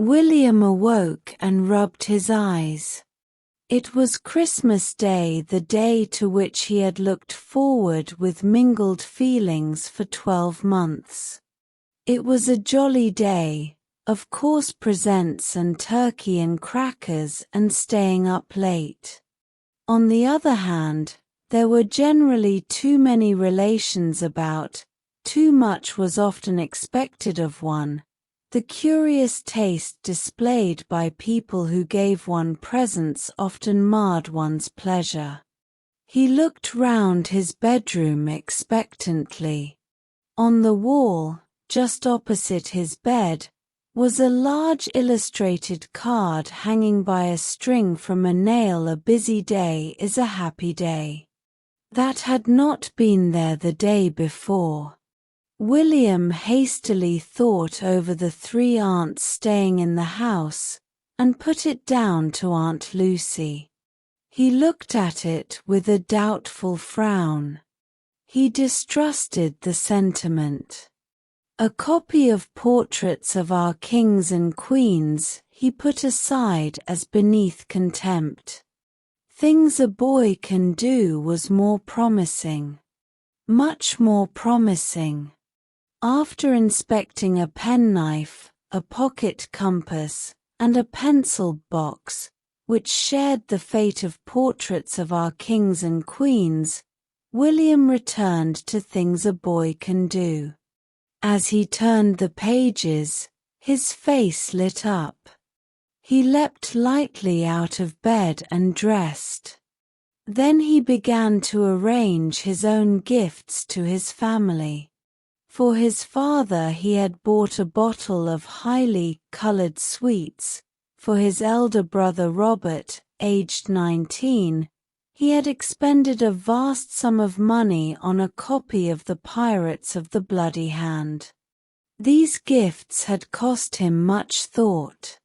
William awoke and rubbed his eyes. It was Christmas Day, the day to which he had looked forward with mingled feelings for 12 months. It was a jolly day, of course, presents and turkey and crackers and staying up late. On the other hand, there were generally too many relations about, too much was often expected of one. The curious taste displayed by people who gave one presents often marred one's pleasure. He looked round his bedroom expectantly. On the wall, just opposite his bed, was a large illustrated card hanging by a string from a nail. A busy day is a happy day. That had not been there the day before. William hastily thought over the 3 aunts staying in the house, and put it down to Aunt Lucy. He looked at it with a doubtful frown. He distrusted the sentiment. A copy of Portraits of Our Kings and Queens he put aside as beneath contempt. Things a Boy Can Do was more promising. Much more promising. After inspecting a penknife, a pocket compass, and a pencil box, which shared the fate of Portraits of Our Kings and Queens, William returned to Things a Boy Can Do. As he turned the pages, his face lit up. He leapt lightly out of bed and dressed. Then he began to arrange his own gifts to his family. For his father he had bought a bottle of highly colored sweets. For his elder brother Robert, aged 19, he had expended a vast sum of money on a copy of The Pirates of the Bloody Hand. These gifts had cost him much thought.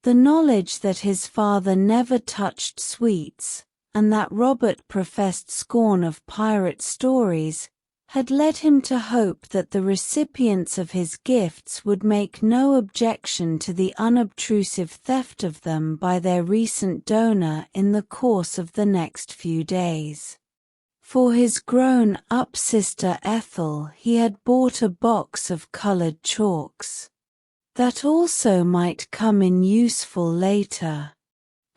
The knowledge that his father never touched sweets, and that Robert professed scorn of pirate stories, had led him to hope that the recipients of his gifts would make no objection to the unobtrusive theft of them by their recent donor in the course of the next few days. For his grown-up sister Ethel he had bought a box of colored chalks. That also might come in useful later.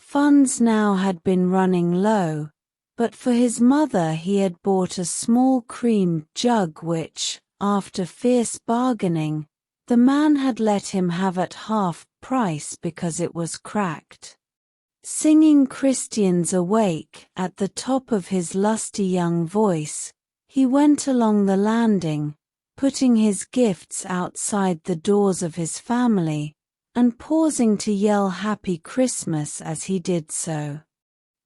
Funds now had been running low, but for his mother he had bought a small cream jug which, after fierce bargaining, the man had let him have at half price because it was cracked. Singing Christians Awake at the top of his lusty young voice, he went along the landing, putting his gifts outside the doors of his family, and pausing to yell Happy Christmas as he did so.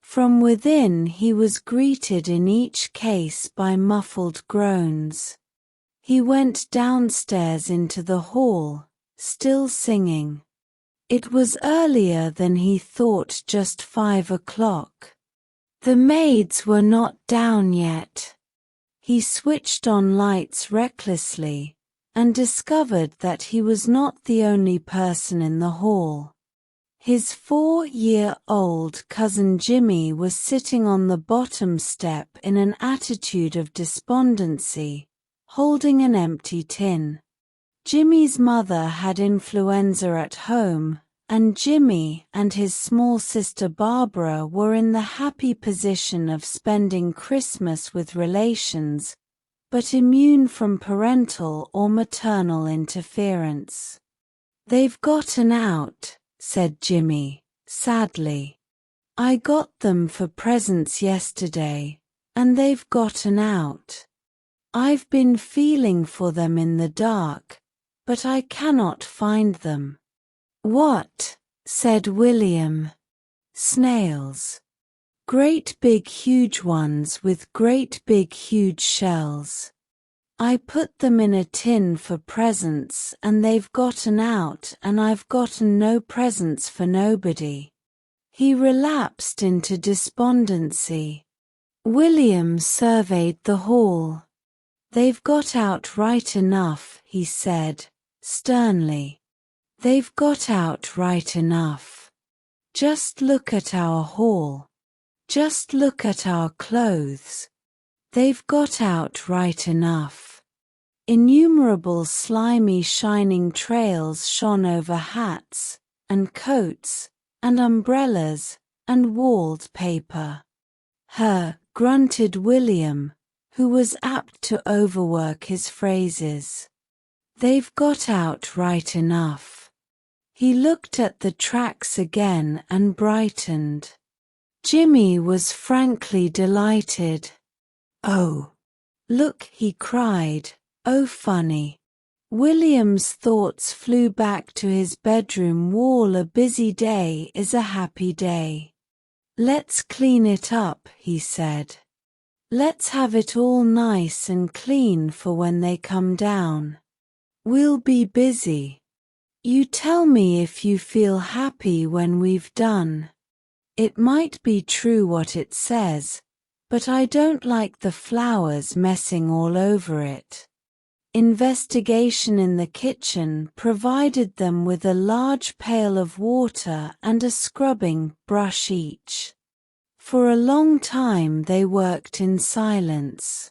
From within he was greeted in each case by muffled groans. He went downstairs into the hall, still singing. It was earlier than he thought, just 5 o'clock. The maids were not down yet. He switched on lights recklessly, and discovered that he was not the only person in the hall. His 4-year-old cousin Jimmy was sitting on the bottom step in an attitude of despondency, holding an empty tin. Jimmy's mother had influenza at home, and Jimmy and his small sister Barbara were in the happy position of spending Christmas with relations, but immune from parental or maternal interference. "They've gotten out," said Jimmy, sadly. "I got them for presents yesterday, and they've gotten out. I've been feeling for them in the dark, but I cannot find them." "What?" said William. "Snails. Great big huge ones with great big huge shells. I put them in a tin for presents and they've gotten out and I've gotten no presents for nobody." He relapsed into despondency. William surveyed the hall. "They've got out right enough," he said, sternly. They've got out right enough. Just look at our hall. Just look at our clothes. They've got out right enough. Innumerable slimy shining trails shone over hats, and coats, and umbrellas, and walled paper. Grunted William, who was apt to overwork his phrases. They've got out right enough. He looked at the tracks again and brightened. Jimmy was frankly delighted. "Oh, look," he cried. "Oh, funny." William's thoughts flew back to his bedroom wall. A busy day is a happy day. "Let's clean it up," he said. "Let's have it all nice and clean for when they come down. We'll be busy. You tell me if you feel happy when we've done. It might be true what it says, but I don't like the flowers messing all over it." Investigation in the kitchen provided them with a large pail of water and a scrubbing brush each. For a long time they worked in silence.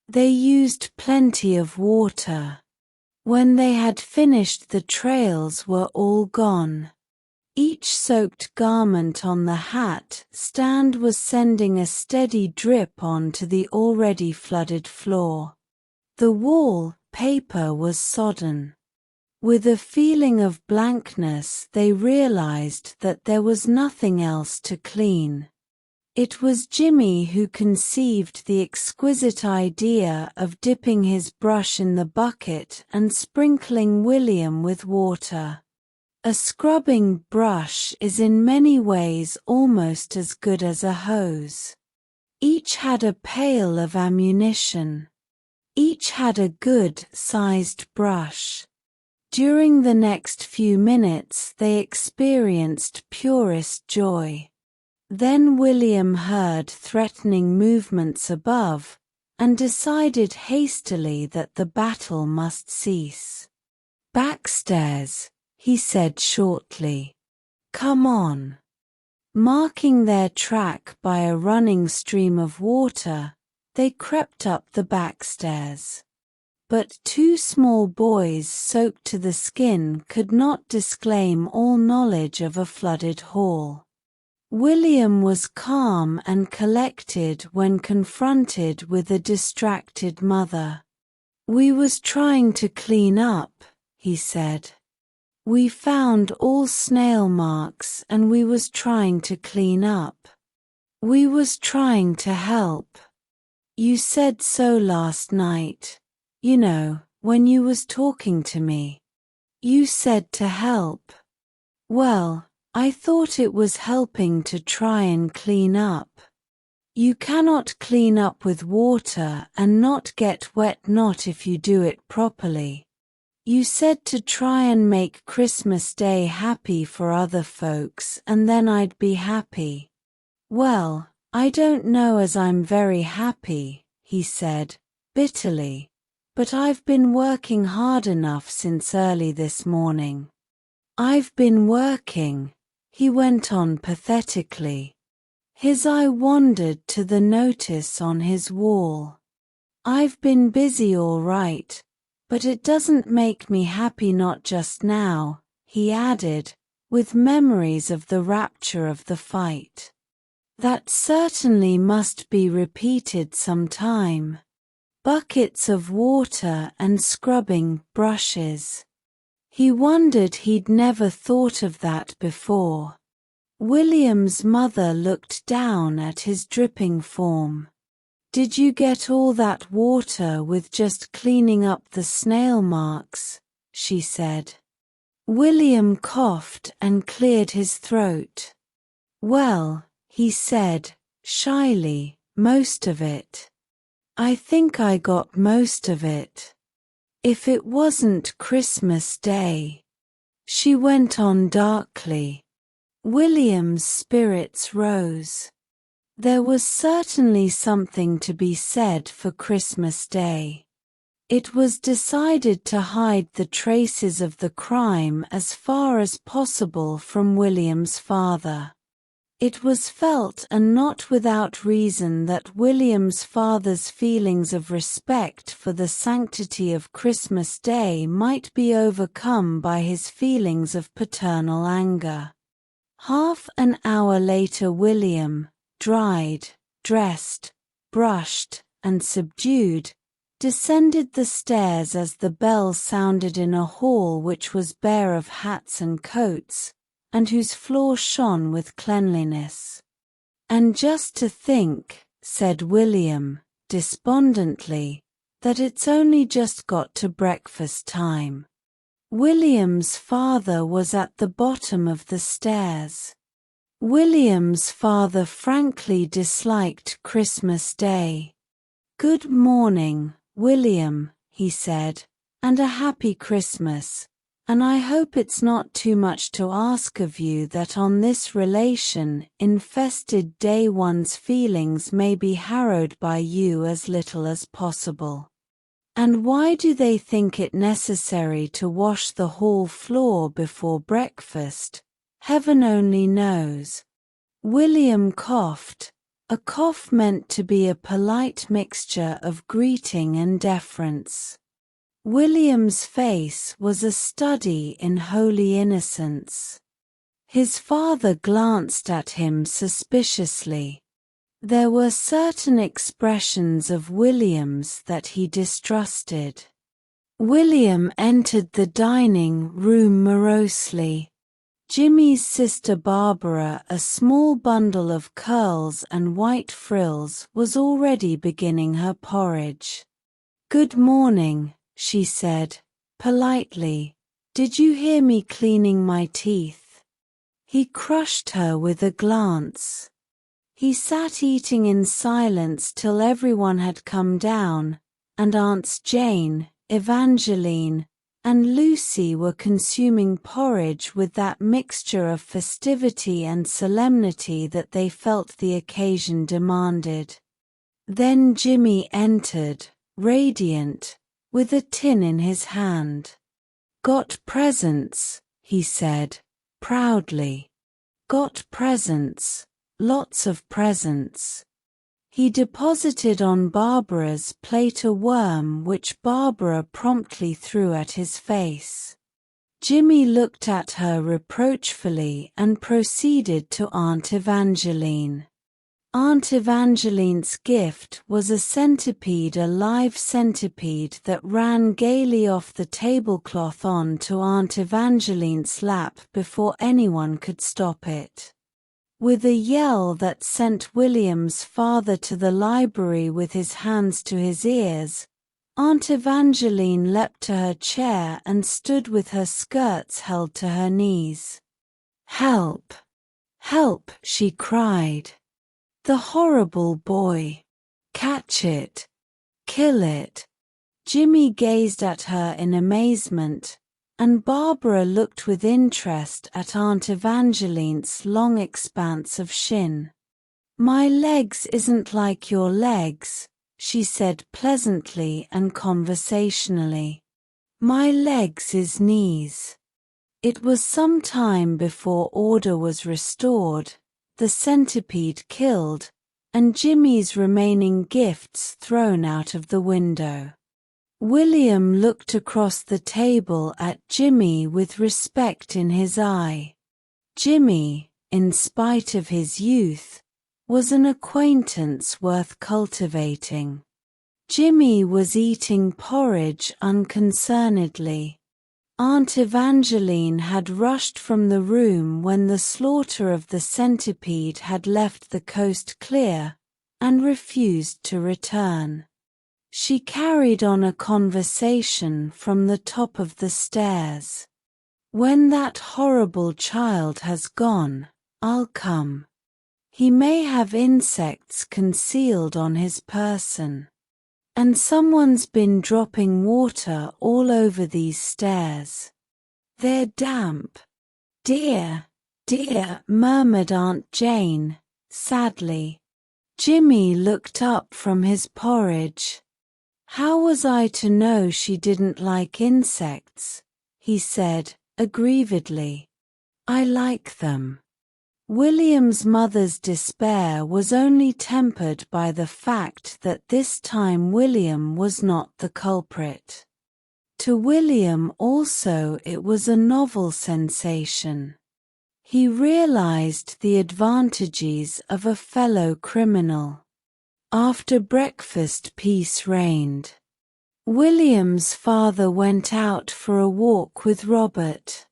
They used plenty of water. When they had finished, the trails were all gone. Each soaked garment on the hat stand was sending a steady drip onto the already flooded floor. The wall paper was sodden. With a feeling of blankness, they realized that there was nothing else to clean. It was Jimmy who conceived the exquisite idea of dipping his brush in the bucket and sprinkling William with water. A scrubbing brush is in many ways almost as good as a hose. Each had a pail of ammunition. Each had a good-sized brush. During the next few minutes they experienced purest joy. Then William heard threatening movements above, and decided hastily that the battle must cease. "Backstairs," he said shortly. "Come on." Marking their track by a running stream of water, they crept up the backstairs. But two small boys soaked to the skin could not disclaim all knowledge of a flooded hall. William was calm and collected when confronted with a distracted mother. "We was trying to clean up," he said. "We found all snail marks and we was trying to clean up. We was trying to help. You said so last night, you know, when you was talking to me. You said to help. Well, I thought it was helping to try and clean up. You cannot clean up with water and not get wet, not if you do it properly. You said to try and make Christmas Day happy for other folks and then I'd be happy. Well, I don't know as I'm very happy," he said, bitterly, "but I've been working hard enough since early this morning. I've been working," he went on pathetically. His eye wandered to the notice on his wall. "I've been busy all right, but it doesn't make me happy, not just now," he added, with memories of the rapture of the fight. "That certainly must be repeated some time. Buckets of water and scrubbing brushes." He wondered he'd never thought of that before. William's mother looked down at his dripping form. "Did you get all that water with just cleaning up the snail marks?" she said. William coughed and cleared his throat. "Well," he said, shyly, "most of it. I think I got most of it. If it wasn't Christmas Day," she went on darkly. William's spirits rose. There was certainly something to be said for Christmas Day. It was decided to hide the traces of the crime as far as possible from William's father. It was felt, and not without reason, that William's father's feelings of respect for the sanctity of Christmas Day might be overcome by his feelings of paternal anger. Half an hour later William, dried, dressed, brushed, and subdued, descended the stairs as the bell sounded in a hall which was bare of hats and coats, and whose floor shone with cleanliness. "And just to think," said William, despondently, "that it's only just got to breakfast time." William's father was at the bottom of the stairs. William's father frankly disliked Christmas Day. "Good morning, William," he said, "and a happy Christmas. And I hope it's not too much to ask of you that on this relation-infested day one's feelings may be harrowed by you as little as possible. And why do they think it necessary to wash the hall floor before breakfast? Heaven only knows." William coughed, a cough meant to be a polite mixture of greeting and deference. William's face was a study in holy innocence. His father glanced at him suspiciously. There were certain expressions of William's that he distrusted. William entered the dining room morosely. Jimmy's sister Barbara, a small bundle of curls and white frills, was already beginning her porridge. "Good morning," she said, politely. "Did you hear me cleaning my teeth?" He crushed her with a glance. He sat eating in silence till everyone had come down, and Aunts Jane, Evangeline, and Lucy were consuming porridge with that mixture of festivity and solemnity that they felt the occasion demanded. Then Jimmy entered, radiant, with a tin in his hand. "Got presents," he said, proudly. "Got presents, lots of presents." He deposited on Barbara's plate a worm which Barbara promptly threw at his face. Jimmy looked at her reproachfully and proceeded to Aunt Evangeline. Aunt Evangeline's gift was a centipede, a live centipede that ran gaily off the tablecloth on to Aunt Evangeline's lap before anyone could stop it. With a yell that sent William's father to the library with his hands to his ears, Aunt Evangeline leapt to her chair and stood with her skirts held to her knees. "Help! Help!" she cried. "The horrible boy! Catch it! Kill it!" Jimmy gazed at her in amazement, and Barbara looked with interest at Aunt Evangeline's long expanse of shin. "My legs isn't like your legs," she said pleasantly and conversationally. "My legs is knees." It was some time before order was restored, the centipede killed, and Jimmy's remaining gifts thrown out of the window. William looked across the table at Jimmy with respect in his eye. Jimmy, in spite of his youth, was an acquaintance worth cultivating. Jimmy was eating porridge unconcernedly. Aunt Evangeline had rushed from the room when the slaughter of the centipede had left the coast clear, and refused to return. She carried on a conversation from the top of the stairs. "When that horrible child has gone, I'll come. He may have insects concealed on his person. And someone's been dropping water all over these stairs. They're damp." "Dear, dear," murmured Aunt Jane, sadly. Jimmy looked up from his porridge. How was I to know she didn't like insects? He said, aggrievedly. I like them. William's mother's despair was only tempered by the fact that this time William was not the culprit. To William also it was a novel sensation. He realized the advantages of a fellow criminal. After breakfast peace reigned. William's father went out for a walk with Robert.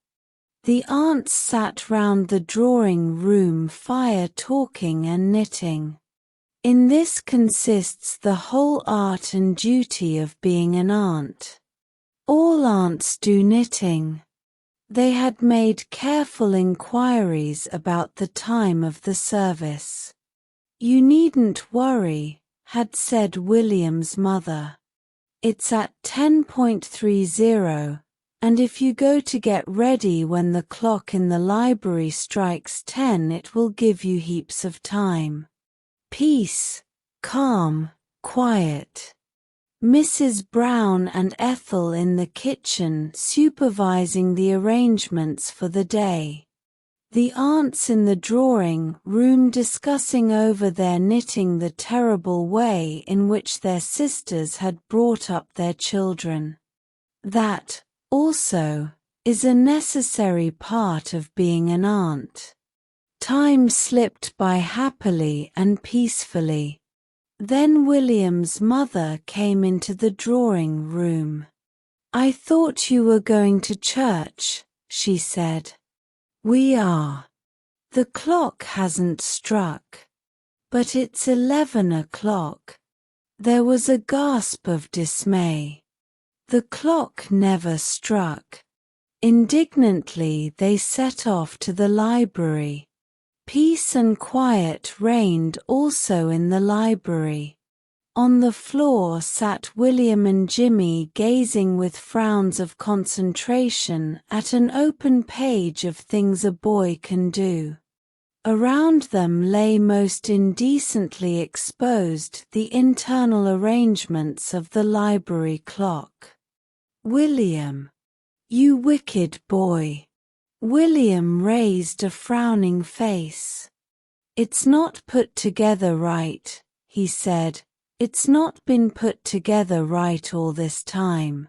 The aunts sat round the drawing-room fire talking and knitting. In this consists the whole art and duty of being an aunt. All aunts do knitting. They had made careful inquiries about the time of the service. You needn't worry, had said William's mother. It's at 10:30. And if you go to get ready when the clock in the library strikes 10, it will give you heaps of time. Peace, calm, quiet. Mrs. Brown and Ethel in the kitchen supervising the arrangements for the day. The aunts in the drawing-room discussing over their knitting the terrible way in which their sisters had brought up their children. That, also, is a necessary part of being an aunt. Time slipped by happily and peacefully. Then William's mother came into the drawing-room. I thought you were going to church, she said. We are. The clock hasn't struck. But it's 11 o'clock. There was a gasp of dismay. The clock never struck. Indignantly they set off to the library. Peace and quiet reigned also in the library. On the floor sat William and Jimmy gazing with frowns of concentration at an open page of things a boy can do. Around them lay most indecently exposed the internal arrangements of the library clock. William. You wicked boy. William raised a frowning face. It's not put together right, he said. It's not been put together right all this time.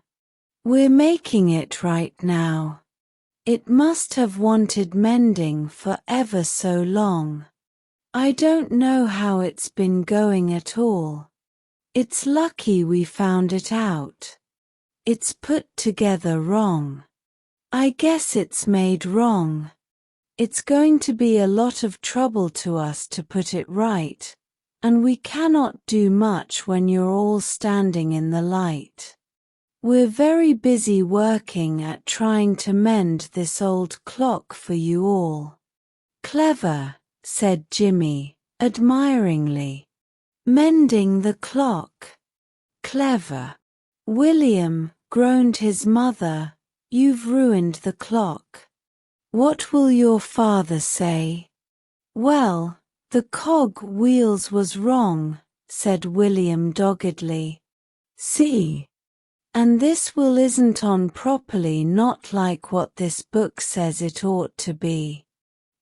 We're making it right now. It must have wanted mending for ever so long. I don't know how it's been going at all. It's lucky we found it out. It's put together wrong. I guess it's made wrong. It's going to be a lot of trouble to us to put it right, and we cannot do much when you're all standing in the light. We're very busy working at trying to mend this old clock for you all. Clever, said Jimmy, admiringly. Mending the clock. Clever. William, groaned his mother, you've ruined the clock. What will your father say? Well, the cog wheels was wrong, said William doggedly. See? And this wheel isn't on properly, not like what this book says it ought to be.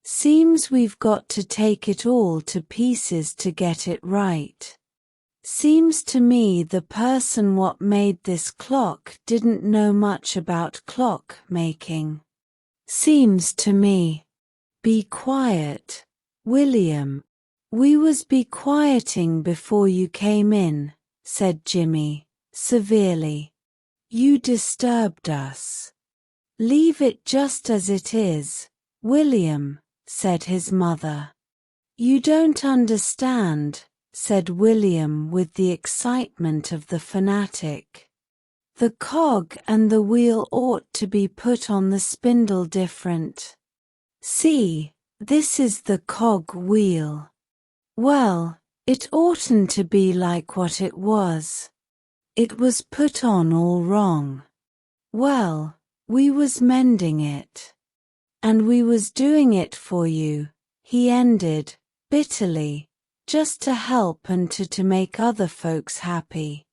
Seems we've got to take it all to pieces to get it right. Seems to me the person what made this clock didn't know much about clock making. Seems to me. Be quiet, William. We was be quieting before you came in, said Jimmy, severely. You disturbed us. Leave it just as it is, William, said his mother. You don't understand, said William with the excitement of the fanatic. The cog and the wheel ought to be put on the spindle different. See, this is the cog wheel. Well, it oughtn't to be like what it was. It was put on all wrong. Well, we was mending it. And we was doing it for you, he ended, bitterly. Just to help and to make other folks happy.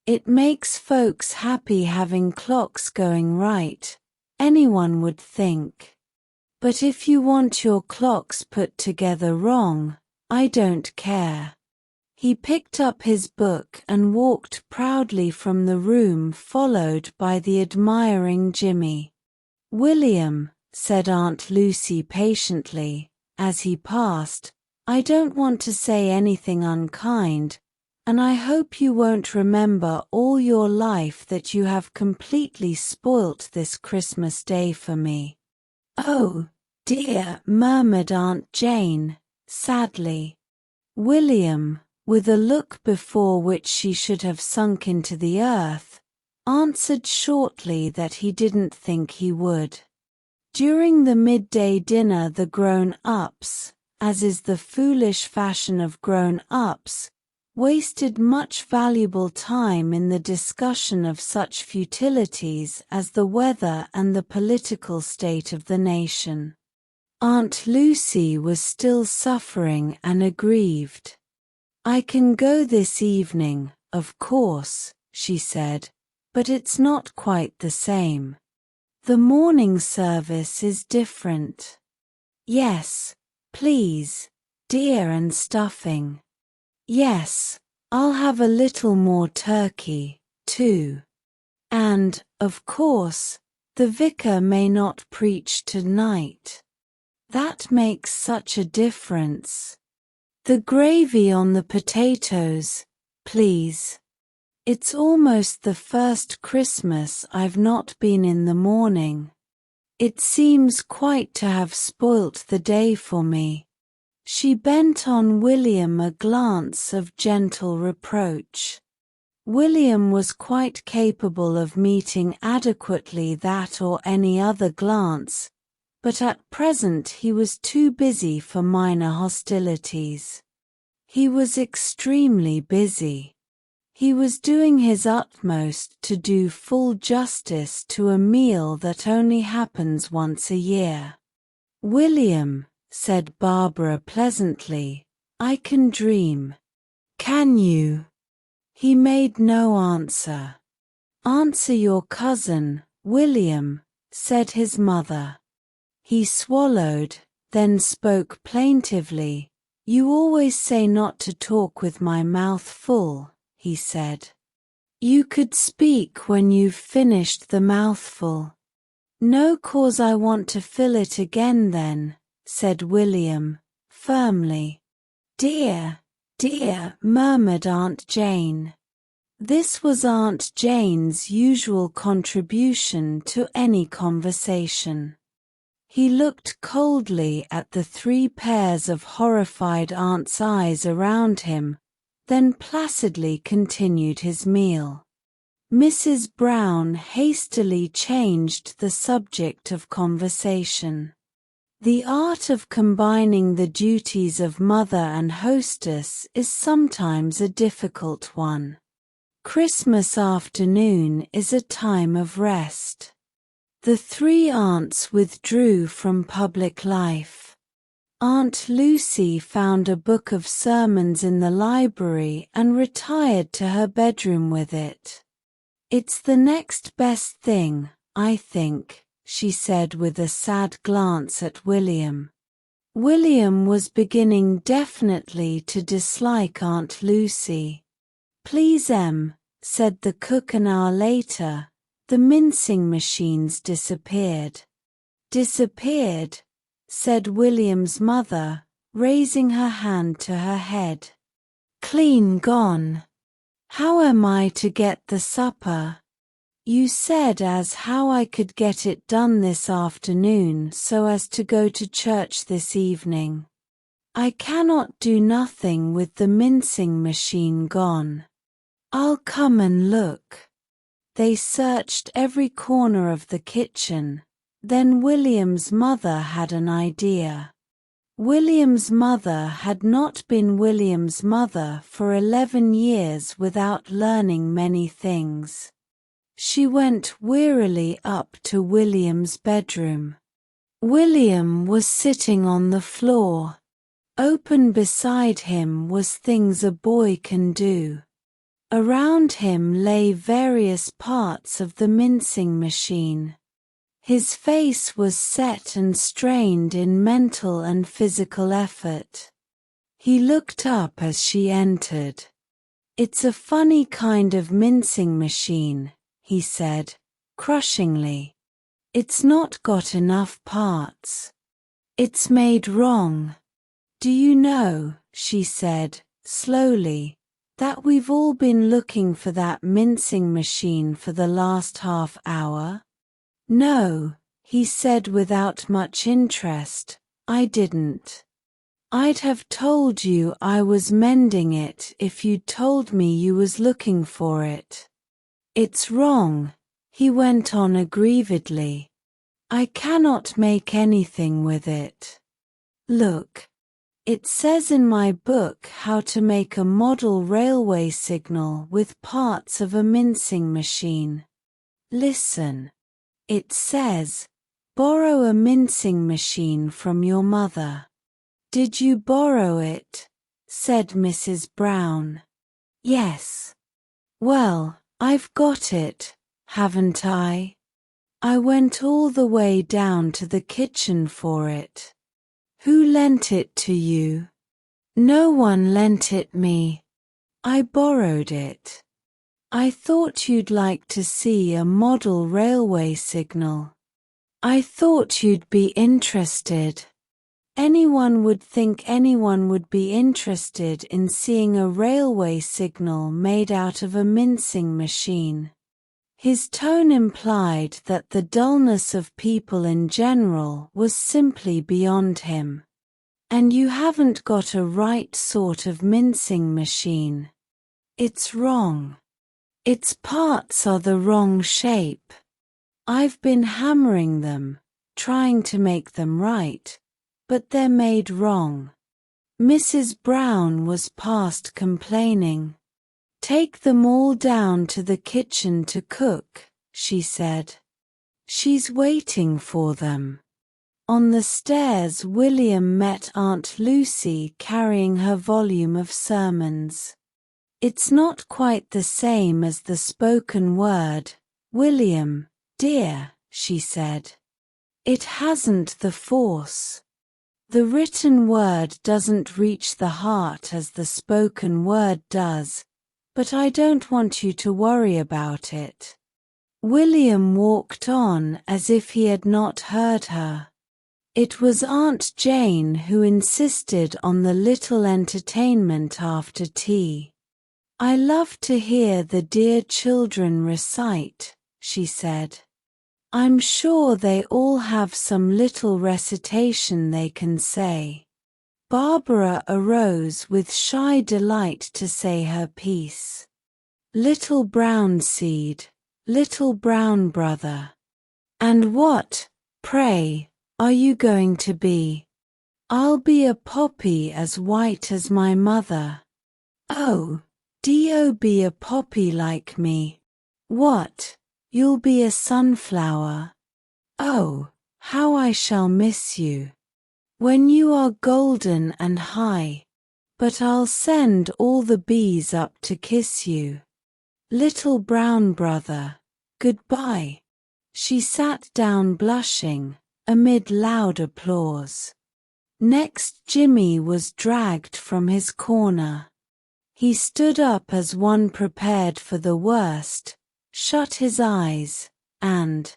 It makes folks happy having clocks going right, anyone would think. But if you want your clocks put together wrong, I don't care." He picked up his book and walked proudly from the room, followed by the admiring Jimmy. "William," said Aunt Lucy patiently, as he passed, "I don't want to say anything unkind, and I hope you won't remember all your life that you have completely spoilt this Christmas Day for me." "Oh, dear," murmured Aunt Jane, sadly. William, with a look before which she should have sunk into the earth, answered shortly that he didn't think he would. During the midday dinner the grown-ups, as is the foolish fashion of grown-ups, wasted much valuable time in the discussion of such futilities as the weather and the political state of the nation. Aunt Lucy was still suffering and aggrieved. "I can go this evening, of course," she said, "but it's not quite the same. The morning service is different." "Yes, please, dear, and stuffing." "Yes, I'll have a little more turkey, too. And, of course, the vicar may not preach tonight. That makes such a difference. The gravy on the potatoes, please. It's almost the first Christmas I've not been in the morning. It seems quite to have spoilt the day for me." She bent on William a glance of gentle reproach. William was quite capable of meeting adequately that or any other glance, but at present he was too busy for minor hostilities. He was extremely busy. He was doing his utmost to do full justice to a meal that only happens once a year. "William," said Barbara pleasantly, "I can dream." "Can you?" He made no answer. "Answer your cousin, William," said his mother. He swallowed, then spoke plaintively. "You always say not to talk with my mouth full," he said. "You could speak when you've finished the mouthful." "No cause I want to fill it again then," said William, firmly. "Dear, dear," murmured Aunt Jane. This was Aunt Jane's usual contribution to any conversation. He looked coldly at the 3 pairs of horrified aunt's eyes around him, then placidly continued his meal. Mrs. Brown hastily changed the subject of conversation. The art of combining the duties of mother and hostess is sometimes a difficult one. Christmas afternoon is a time of rest. The 3 aunts withdrew from public life. Aunt Lucy found a book of sermons in the library and retired to her bedroom with it. "It's the next best thing, I think," she said with a sad glance at William. William was beginning definitely to dislike Aunt Lucy. "Please, said the cook. An hour later, the mincing machines disappeared. "Disappeared?" said William's mother, raising her hand to her head. "Clean gone. How am I to get the supper? You said as how I could get it done this afternoon so as to go to church this evening. I cannot do nothing with the mincing machine gone. I'll come and look." They searched every corner of the kitchen. Then William's mother had an idea. William's mother had not been William's mother for 11 years without learning many things. She went wearily up to William's bedroom. William was sitting on the floor. Open beside him was Things a Boy Can Do. Around him lay various parts of the mincing machine. His face was set and strained in mental and physical effort. He looked up as she entered. "It's a funny kind of mincing machine," he said, crushingly. "It's not got enough parts. It's made wrong. Do you know," she said, slowly, "that we've all been looking for that mincing machine for the last half hour?" "No," he said without much interest, "I didn't. I'd have told you I was mending it if you'd told me you was looking for it." "It's wrong," he went on aggrievedly. "I cannot make anything with it. Look. It says in my book how to make a model railway signal with parts of a mincing machine. Listen. It says, borrow a mincing machine from your mother." "Did you borrow it?" said Mrs. Brown. "Yes." "Well, I've got it, haven't I? I went all the way down to the kitchen for it." "Who lent it to you?" "No one lent it me. I borrowed it. I thought you'd like to see a model railway signal. I thought you'd be interested. Anyone would think anyone would be interested in seeing a railway signal made out of a mincing machine." His tone implied that the dullness of people in general was simply beyond him. "And you haven't got a right sort of mincing machine. It's wrong. Its parts are the wrong shape. I've been hammering them, trying to make them right, but they're made wrong." Mrs. Brown was past complaining. "Take them all down to the kitchen to cook," she said. "She's waiting for them." On the stairs William met Aunt Lucy carrying her volume of sermons. "It's not quite the same as the spoken word, William, dear," she said. "It hasn't the force. The written word doesn't reach the heart as the spoken word does, but I don't want you to worry about it." William walked on as if he had not heard her. It was Aunt Jane who insisted on the little entertainment after tea. "I love to hear the dear children recite," she said. "I'm sure they all have some little recitation they can say." Barbara arose with shy delight to say her piece. "Little brown seed, little brown brother. And what, pray, are you going to be?" "I'll be a poppy as white as my mother." "Oh, do be a poppy like me." "What? You'll be a sunflower. Oh, how I shall miss you. When you are golden and high. But I'll send all the bees up to kiss you. Little brown brother, goodbye." She sat down blushing, amid loud applause. Next Jimmy was dragged from his corner. He stood up as one prepared for the worst, shut his eyes, and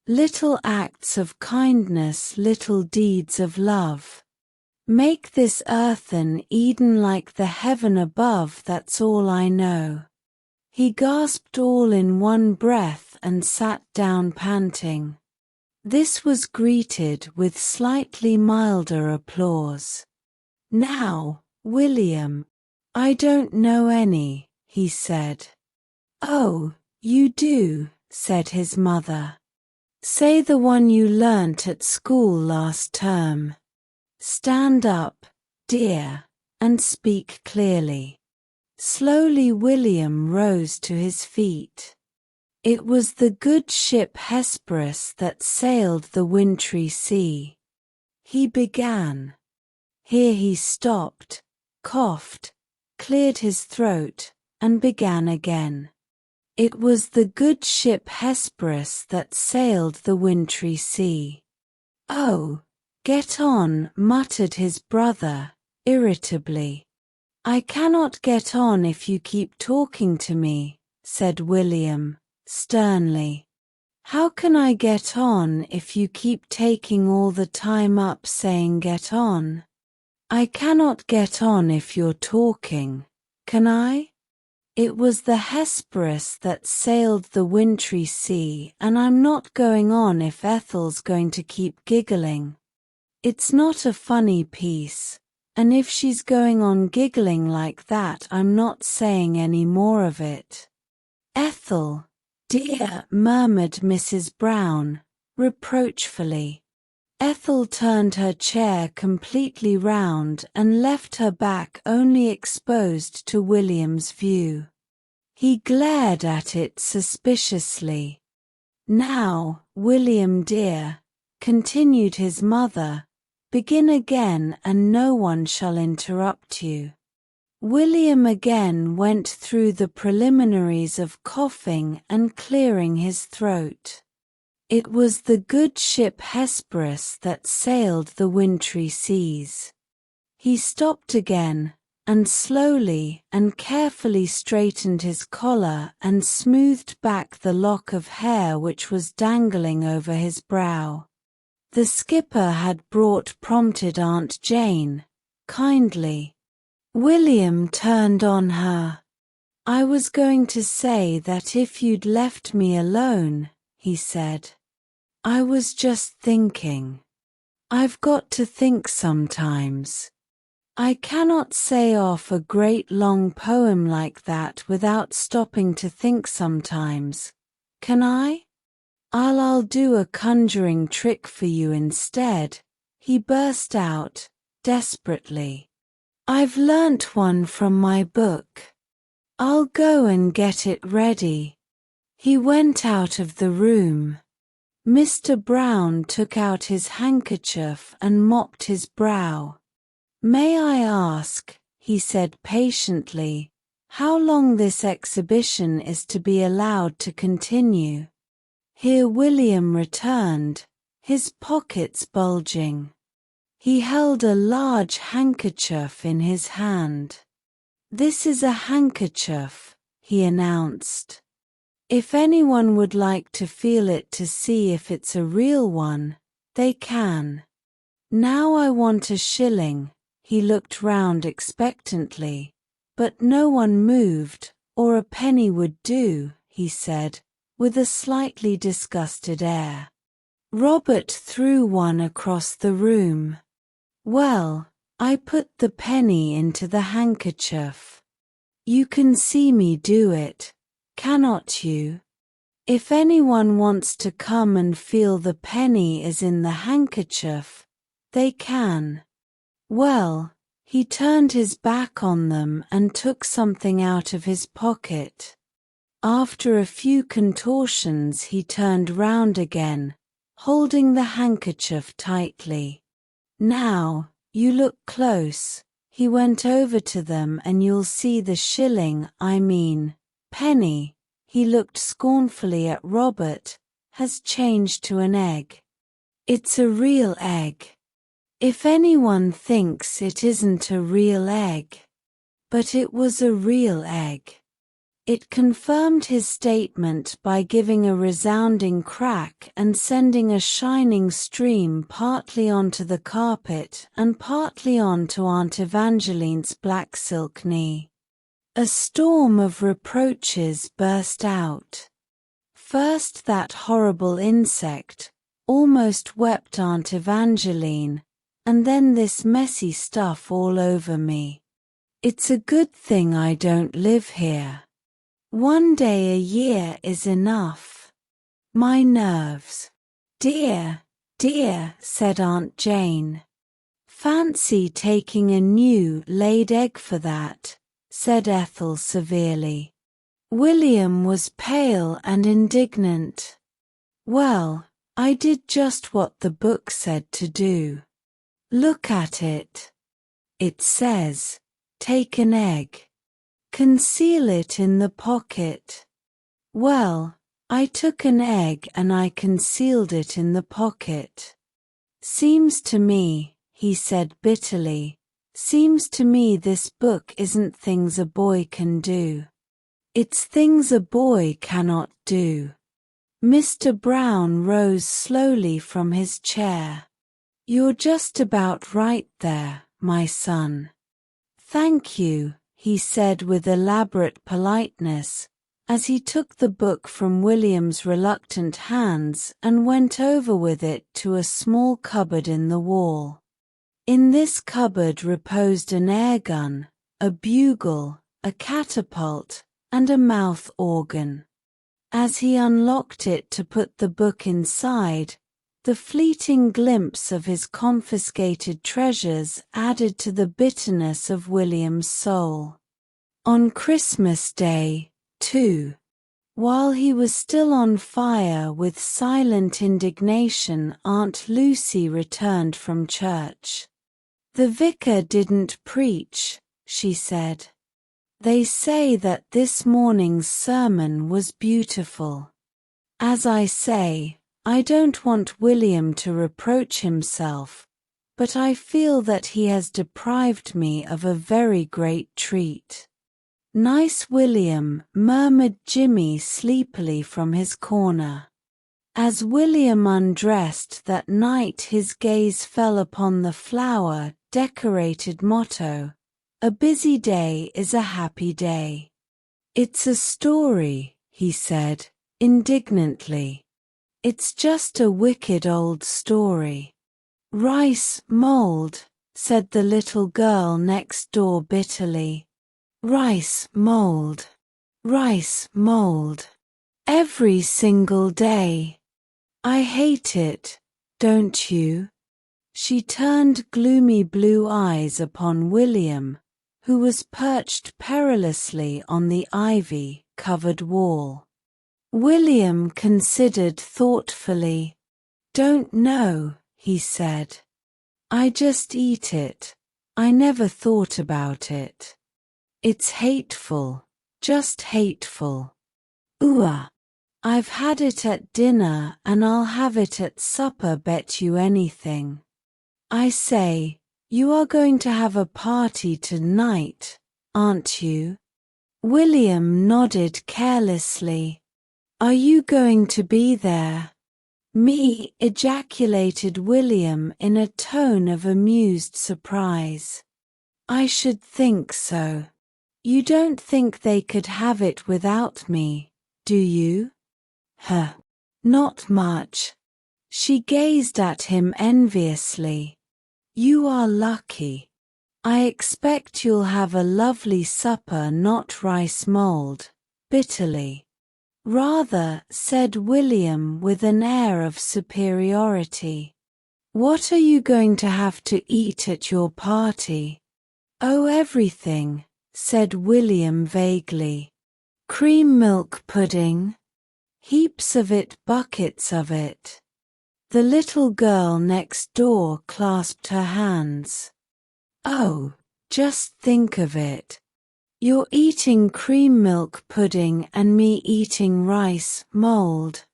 "Little acts of kindness, little deeds of love. Make this earth an Eden like the heaven above, that's all I know." He gasped all in one breath and sat down panting. This was greeted with slightly milder applause. "Now, William, I don't know any," he said. "Oh, you do," said his mother. "Say the one you learnt at school last term. Stand up, dear, and speak clearly." Slowly William rose to his feet. It was the good ship Hesperus that sailed the wintry sea. He began. Here he stopped, coughed, cleared his throat, and began again. It was the good ship Hesperus that sailed the wintry sea. "Oh, get on," muttered his brother, irritably. "I cannot get on if you keep talking to me," said William, sternly. "How can I get on if you keep taking all the time up saying get on? I cannot get on if you're talking, can I? It was the Hesperus that sailed the wintry sea, and I'm not going on if Ethel's going to keep giggling. It's not a funny piece, and if she's going on giggling like that, I'm not saying any more of it." "Ethel, dear," murmured Mrs. Brown, reproachfully. Ethel turned her chair completely round and left her back only exposed to William's view. He glared at it suspiciously. "Now, William dear," continued his mother, "begin again and no one shall interrupt you." William again went through the preliminaries of coughing and clearing his throat. It was the good ship Hesperus that sailed the wintry seas. He stopped again, and slowly and carefully straightened his collar and smoothed back the lock of hair which was dangling over his brow. "The skipper had prompted Aunt Jane, kindly." William turned on her. "I was going to say that if you'd left me alone," he said. "I was just thinking. I've got to think sometimes. I cannot say off a great long poem like that without stopping to think sometimes, can I? I'll do a conjuring trick for you instead," he burst out, desperately. "I've learnt one from my book. I'll go and get it ready." He went out of the room. Mr. Brown took out his handkerchief and mopped his brow. "May I ask," he said patiently, "how long this exhibition is to be allowed to continue?" Here William returned, his pockets bulging. He held a large handkerchief in his hand. "This is a handkerchief," he announced. "If anyone would like to feel it to see if it's a real one, they can. Now I want a shilling." He looked round expectantly, but no one moved, "or a penny would do," he said, with a slightly disgusted air. Robert threw one across the room. "Well, I put the penny into the handkerchief. You can see me do it, cannot you? If anyone wants to come and feel the penny is in the handkerchief, they can." Well, he turned his back on them and took something out of his pocket. After a few contortions he turned round again, holding the handkerchief tightly. "Now, you look close." He went over to them, "and you'll see the penny," he looked scornfully at Robert, "has changed to an egg. It's a real egg. If anyone thinks it isn't a real egg." But it was a real egg. It confirmed his statement by giving a resounding crack and sending a shining stream partly onto the carpet and partly onto Aunt Evangeline's black silk knee. A storm of reproaches burst out. First that horrible insect, almost wept Aunt Evangeline, and then this messy stuff all over me. It's a good thing I don't live here. One day a year is enough. My nerves. "Dear, dear," said Aunt Jane. "Fancy taking a new laid egg for that," said Ethel severely. William was pale and indignant. "Well, I did just what the book said to do. Look at it. It says, take an egg. Conceal it in the pocket. Well, I took an egg and I concealed it in the pocket. Seems to me, he said bitterly, seems to me this book isn't things a boy can do. It's things a boy cannot do. Mr. Brown rose slowly from his chair. You're just about right there, my son. Thank you, he said with elaborate politeness, as he took the book from William's reluctant hands and went over with it to a small cupboard in the wall. In this cupboard reposed an air gun, a bugle, a catapult, and a mouth organ. As he unlocked it to put the book inside, the fleeting glimpse of his confiscated treasures added to the bitterness of William's soul. On Christmas Day, too, while he was still on fire with silent indignation, Aunt Lucy returned from church. The vicar didn't preach, she said. They say that this morning's sermon was beautiful. As I say, I don't want William to reproach himself, but I feel that he has deprived me of a very great treat. Nice William, murmured Jimmy sleepily from his corner. As William undressed that night, his gaze fell upon the flower-decorated motto, "A busy day is a happy day." It's a story, he said, indignantly. It's just a wicked old story. Rice mold, said the little girl next door bitterly. Rice mold. Rice mold. Every single day. I hate it, don't you? She turned gloomy blue eyes upon William, who was perched perilously on the ivy-covered wall. William considered thoughtfully. Don't know, he said. I just eat it. I never thought about it. It's hateful, just hateful. Ooh, I've had it at dinner and I'll have it at supper, bet you anything. I say, you are going to have a party tonight, aren't you? William nodded carelessly. Are you going to be there? Me, ejaculated William in a tone of amused surprise. I should think so. You don't think they could have it without me, do you? Huh. Not much. She gazed at him enviously. You are lucky. I expect you'll have a lovely supper, not rice mold, bitterly. Rather, said William with an air of superiority. What are you going to have to eat at your party? Oh, everything, said William vaguely. Cream milk pudding? Heaps of it, buckets of it. The little girl next door clasped her hands. Oh, just think of it. You're eating cream milk pudding and me eating rice mold.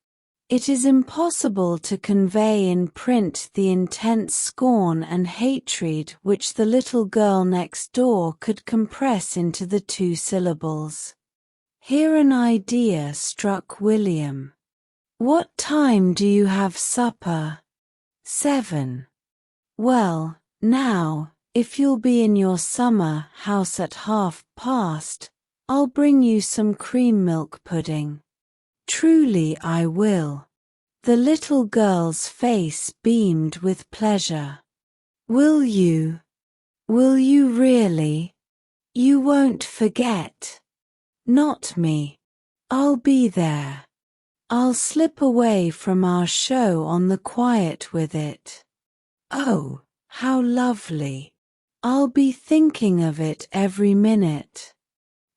It is impossible to convey in print the intense scorn and hatred which the little girl next door could compress into the 2 syllables. Here an idea struck William. What time do you have supper? 7. Well, now, if you'll be in your summer house at past, I'll bring you some cream milk pudding. Truly I will. The little girl's face beamed with pleasure. Will you? Will you really? You won't forget? Not me. I'll be there. I'll slip away from our show on the quiet with it. Oh, how lovely. I'll be thinking of it every minute.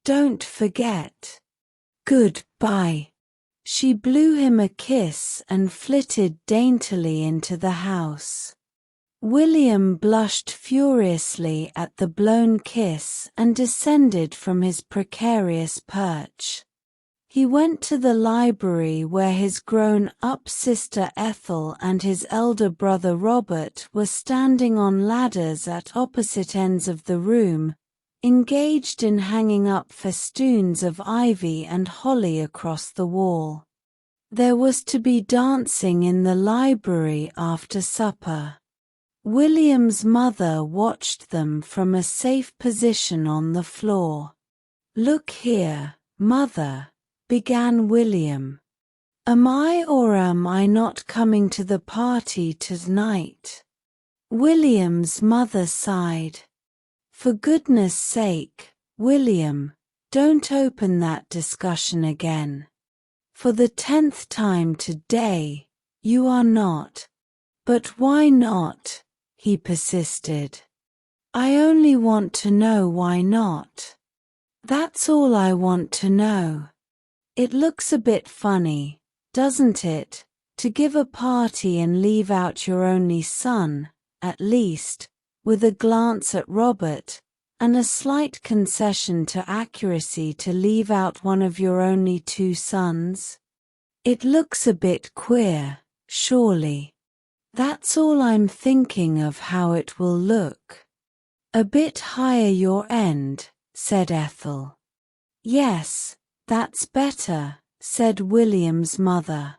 Don't forget. Goodbye. She blew him a kiss and flitted daintily into the house. William blushed furiously at the blown kiss and descended from his precarious perch. He went to the library where his grown-up sister Ethel and his elder brother Robert were standing on ladders at opposite ends of the room, engaged in hanging up festoons of ivy and holly across the wall. There was to be dancing in the library after supper. William's mother watched them from a safe position on the floor. "Look here, Mother," began William. "Am I or am I not coming to the party tonight?" William's mother sighed. "For goodness sake, William, don't open that discussion again. For the 10th time today, you are not." "But why not?" he persisted. "I only want to know why not. That's all I want to know. It looks a bit funny, doesn't it, to give a party and leave out your only son, at least," with a glance at Robert, and a slight concession to accuracy to leave out one of your only 2 sons. "It looks a bit queer, surely. That's all I'm thinking of how it will look." "A bit higher your end," said Ethel. "Yes, that's better," said William's mother.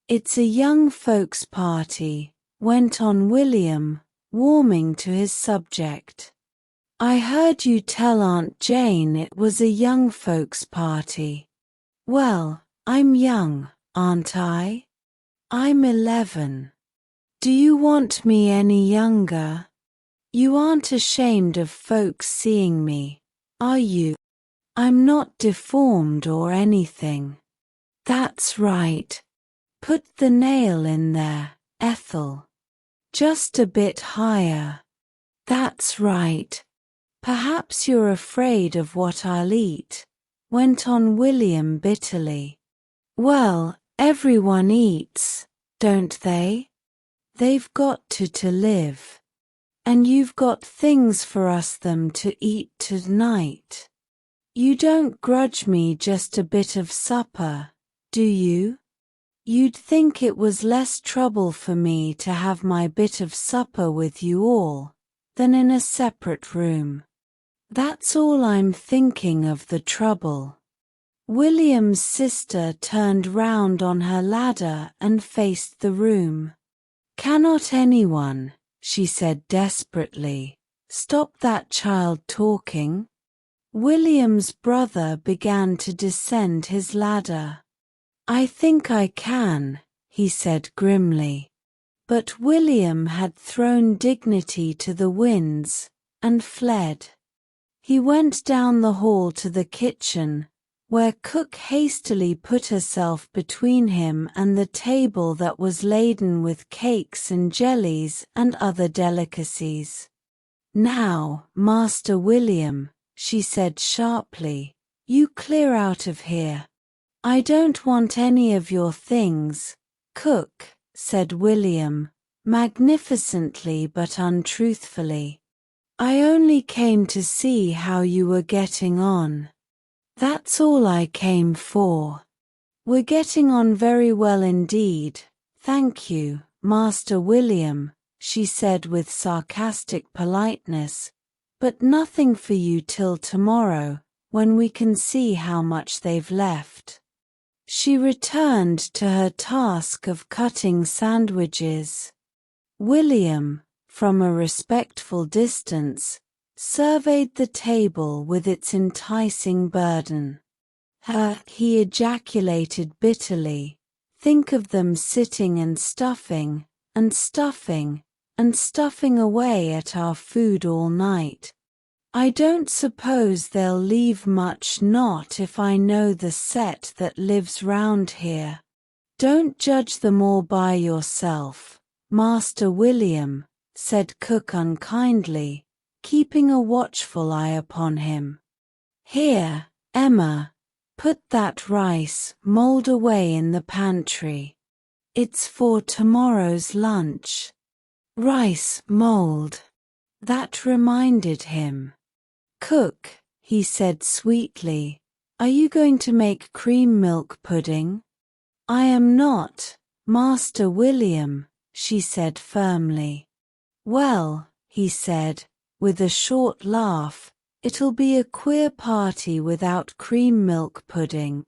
"It's a young folks' party," went on William, warming to his subject. "I heard you tell Aunt Jane it was a young folks' party." "Well, I'm young, aren't I? I'm 11. Do you want me any younger? You aren't ashamed of folks seeing me, are you? I'm not deformed or anything." "That's right. Put the nail in there, Ethel. Just a bit higher. That's right. Perhaps you're afraid of what I'll eat," went on William bitterly. "Well, everyone eats, don't they? They've got to live. And you've got things for them to eat tonight. You don't grudge me just a bit of supper, do you? You'd think it was less trouble for me to have my bit of supper with you all, than in a separate room. That's all I'm thinking of the trouble." William's sister turned round on her ladder and faced the room. "Cannot anyone," she said desperately, "stop that child talking?" William's brother began to descend his ladder. "I think I can," he said grimly. But William had thrown dignity to the winds, and fled. He went down the hall to the kitchen, where cook hastily put herself between him and the table that was laden with cakes and jellies and other delicacies. "Now, Master William," she said sharply, "you clear out of here. I don't want any of your things." "Cook," said William, magnificently but untruthfully, "I only came to see how you were getting on. That's all I came for." "We're getting on very well indeed, thank you, Master William," she said with sarcastic politeness, "but nothing for you till tomorrow, when we can see how much they've left." She returned to her task of cutting sandwiches. William, from a respectful distance, surveyed the table with its enticing burden. He ejaculated bitterly, "Think of them sitting and stuffing, and stuffing, and stuffing away at our food all night. I don't suppose they'll leave much, not if I know the set that lives round here. Don't judge them all by yourself, Master William," said cook unkindly, keeping a watchful eye upon him. "Here, Emma, put that rice mold away in the pantry. It's for tomorrow's lunch." Rice mold. That reminded him. Cook, he said sweetly, are you going to make cream milk pudding? I am not, Master William, she said firmly. Well, he said, with a short laugh, it'll be a queer party without cream milk pudding.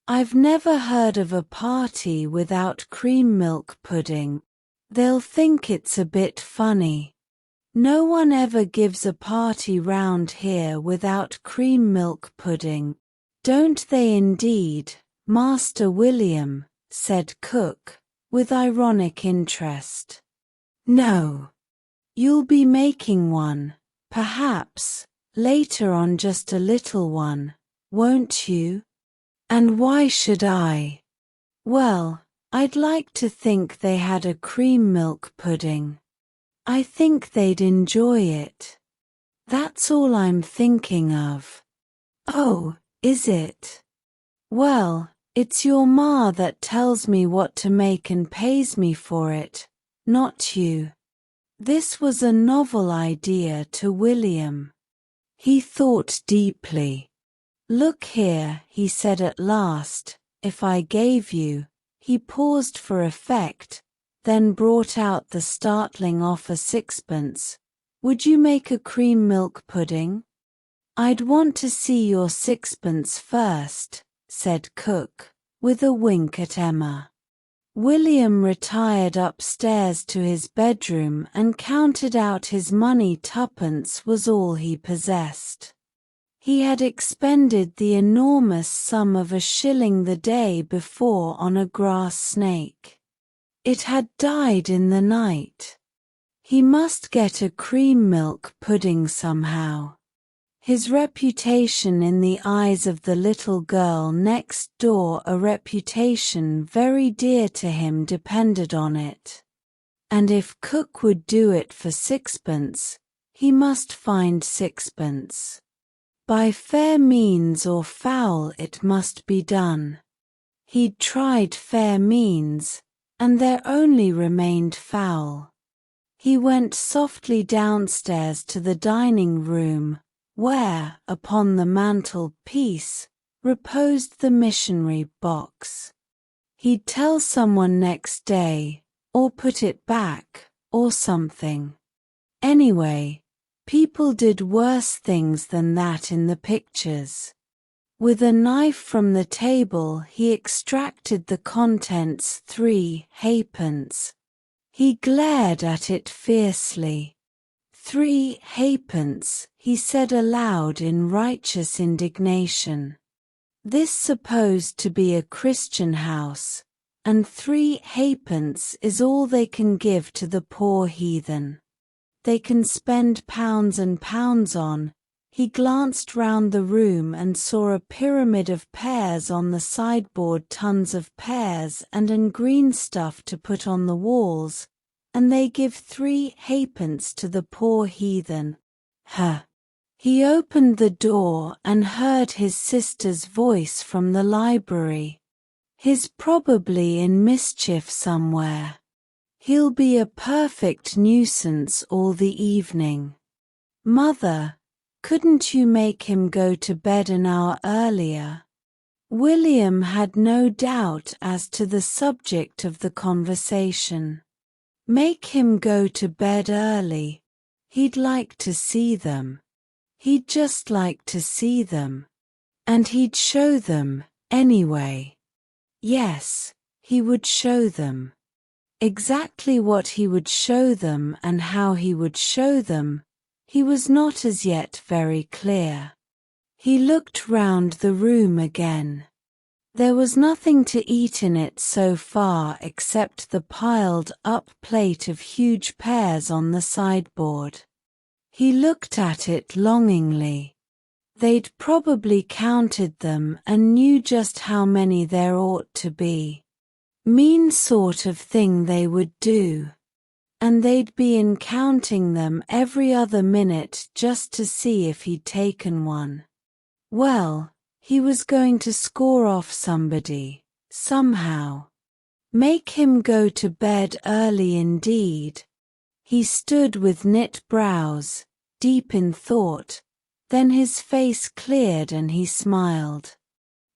I've never heard of a party without cream milk pudding. They'll think it's a bit funny. No one ever gives a party round here without cream milk pudding. Don't they indeed, Master William? Said Cook, with ironic interest. No. You'll be making one, perhaps, later on, just a little one, won't you? And why should I? Well, I'd like to think they had a cream milk pudding. I think they'd enjoy it. That's all I'm thinking of. Oh, is it? Well, it's your ma that tells me what to make and pays me for it, not you. This was a novel idea to William. He thought deeply. Look here, he said at last, if I gave you, he paused for effect, then brought out the startling offer, 6pence. Would you make a cream milk pudding? I'd want to see your 6pence first, said Cook, with a wink at Emma. William retired upstairs to his bedroom and counted out his money. 2pence was all he possessed. He had expended the enormous sum of 1 shilling the day before on a grass snake. It had died in the night. He must get a cream milk pudding somehow. His reputation in the eyes of the little girl next door, a reputation very dear to him, depended on it. And if Cook would do it for 6pence, he must find 6pence. By fair means or foul it must be done. He'd tried fair means, and there only remained foul. He went softly downstairs to the dining room, where, upon the mantel-piece, reposed the missionary box. He'd tell someone next day, or put it back, or something. Anyway, people did worse things than that in the pictures. With a knife from the table he extracted the contents, 3 halfpence. He glared at it fiercely. 3 halfpence, he said aloud in righteous indignation. This supposed to be a Christian house, and 3 halfpence is all they can give to the poor heathen. They can spend pounds and pounds on. He glanced round the room and saw a pyramid of pears on the sideboard, tons of pears and green stuff to put on the walls, and they give 3 halfpence to the poor heathen. He opened the door and heard his sister's voice from the library. He's probably in mischief somewhere. He'll be a perfect nuisance all the evening. Mother, couldn't you make him go to bed an hour earlier? William had no doubt as to the subject of the conversation. Make him go to bed early. He'd like to see them. He'd just like to see them. And he'd show them, anyway. Yes, he would show them. Exactly what he would show them and how he would show them, he was not as yet very clear. He looked round the room again. There was nothing to eat in it so far except the piled-up plate of huge pears on the sideboard. He looked at it longingly. They'd probably counted them and knew just how many there ought to be. Mean sort of thing they would do. And they'd be in counting them every other minute just to see if he'd taken one. Well, he was going to score off somebody, somehow. Make him go to bed early indeed. He stood with knit brows, deep in thought, then his face cleared and he smiled.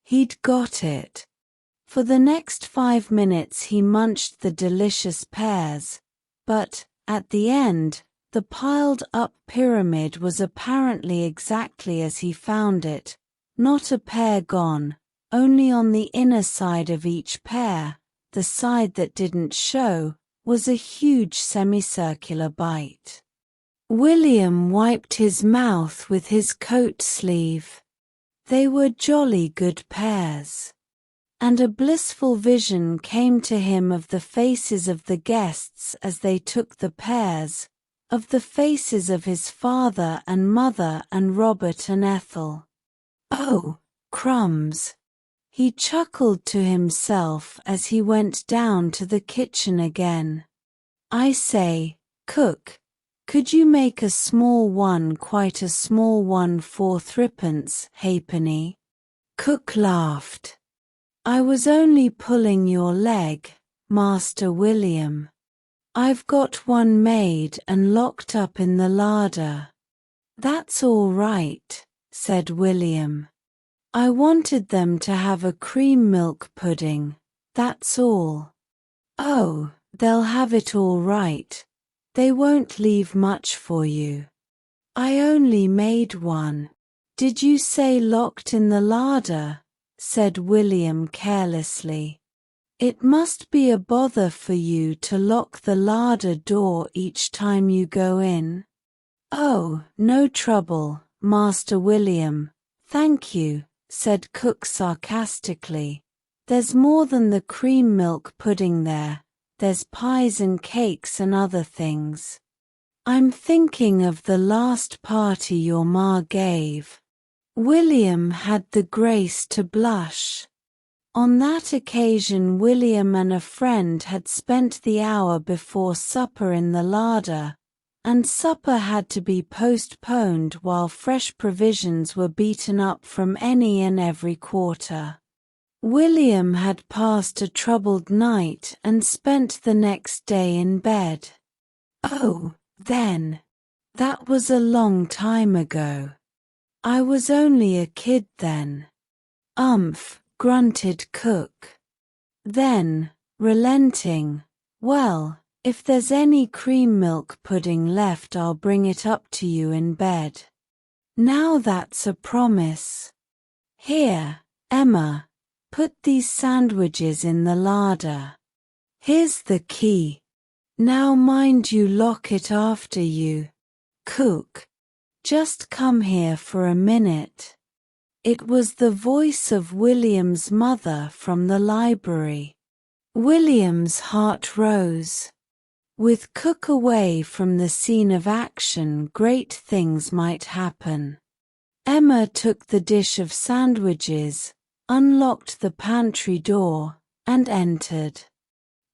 He'd got it. For the next 5 minutes he munched the delicious pears, but, at the end, the piled-up pyramid was apparently exactly as he found it, not a pear gone, only on the inner side of each pear, the side that didn't show, was a huge semicircular bite. William wiped his mouth with his coat sleeve. They were jolly good pears. And a blissful vision came to him of the faces of the guests as they took the pears, of the faces of his father and mother and Robert and Ethel. Oh, crumbs! He chuckled to himself as he went down to the kitchen again. I say, cook, could you make a small one, quite a small one, for threepence halfpenny? Cook laughed. I was only pulling your leg, Master William. I've got one made and locked up in the larder. That's all right, said William. I wanted them to have a cream milk pudding, that's all. Oh, they'll have it all right. They won't leave much for you. I only made one. Did you say locked in the larder? Said William carelessly. It must be a bother for you to lock the larder door each time you go in. Oh, no trouble, Master William, thank you, said Cook sarcastically. There's more than the cream milk pudding there, there's pies and cakes and other things. I'm thinking of the last party your ma gave. William had the grace to blush. On that occasion William and a friend had spent the hour before supper in the larder, and supper had to be postponed while fresh provisions were beaten up from any and every quarter. William had passed a troubled night and spent the next day in bed. Oh, then. That was a long time ago. I was only a kid then. Grunted Cook. Then, relenting, well, if there's any cream milk pudding left I'll bring it up to you in bed. Now that's a promise. Here, Emma, put these sandwiches in the larder. Here's the key. Now mind you lock it after you. Cook. Just come here for a minute. It was the voice of William's mother from the library. William's heart rose. With Cook away from the scene of action, great things might happen. Emma took the dish of sandwiches, unlocked the pantry door, and entered.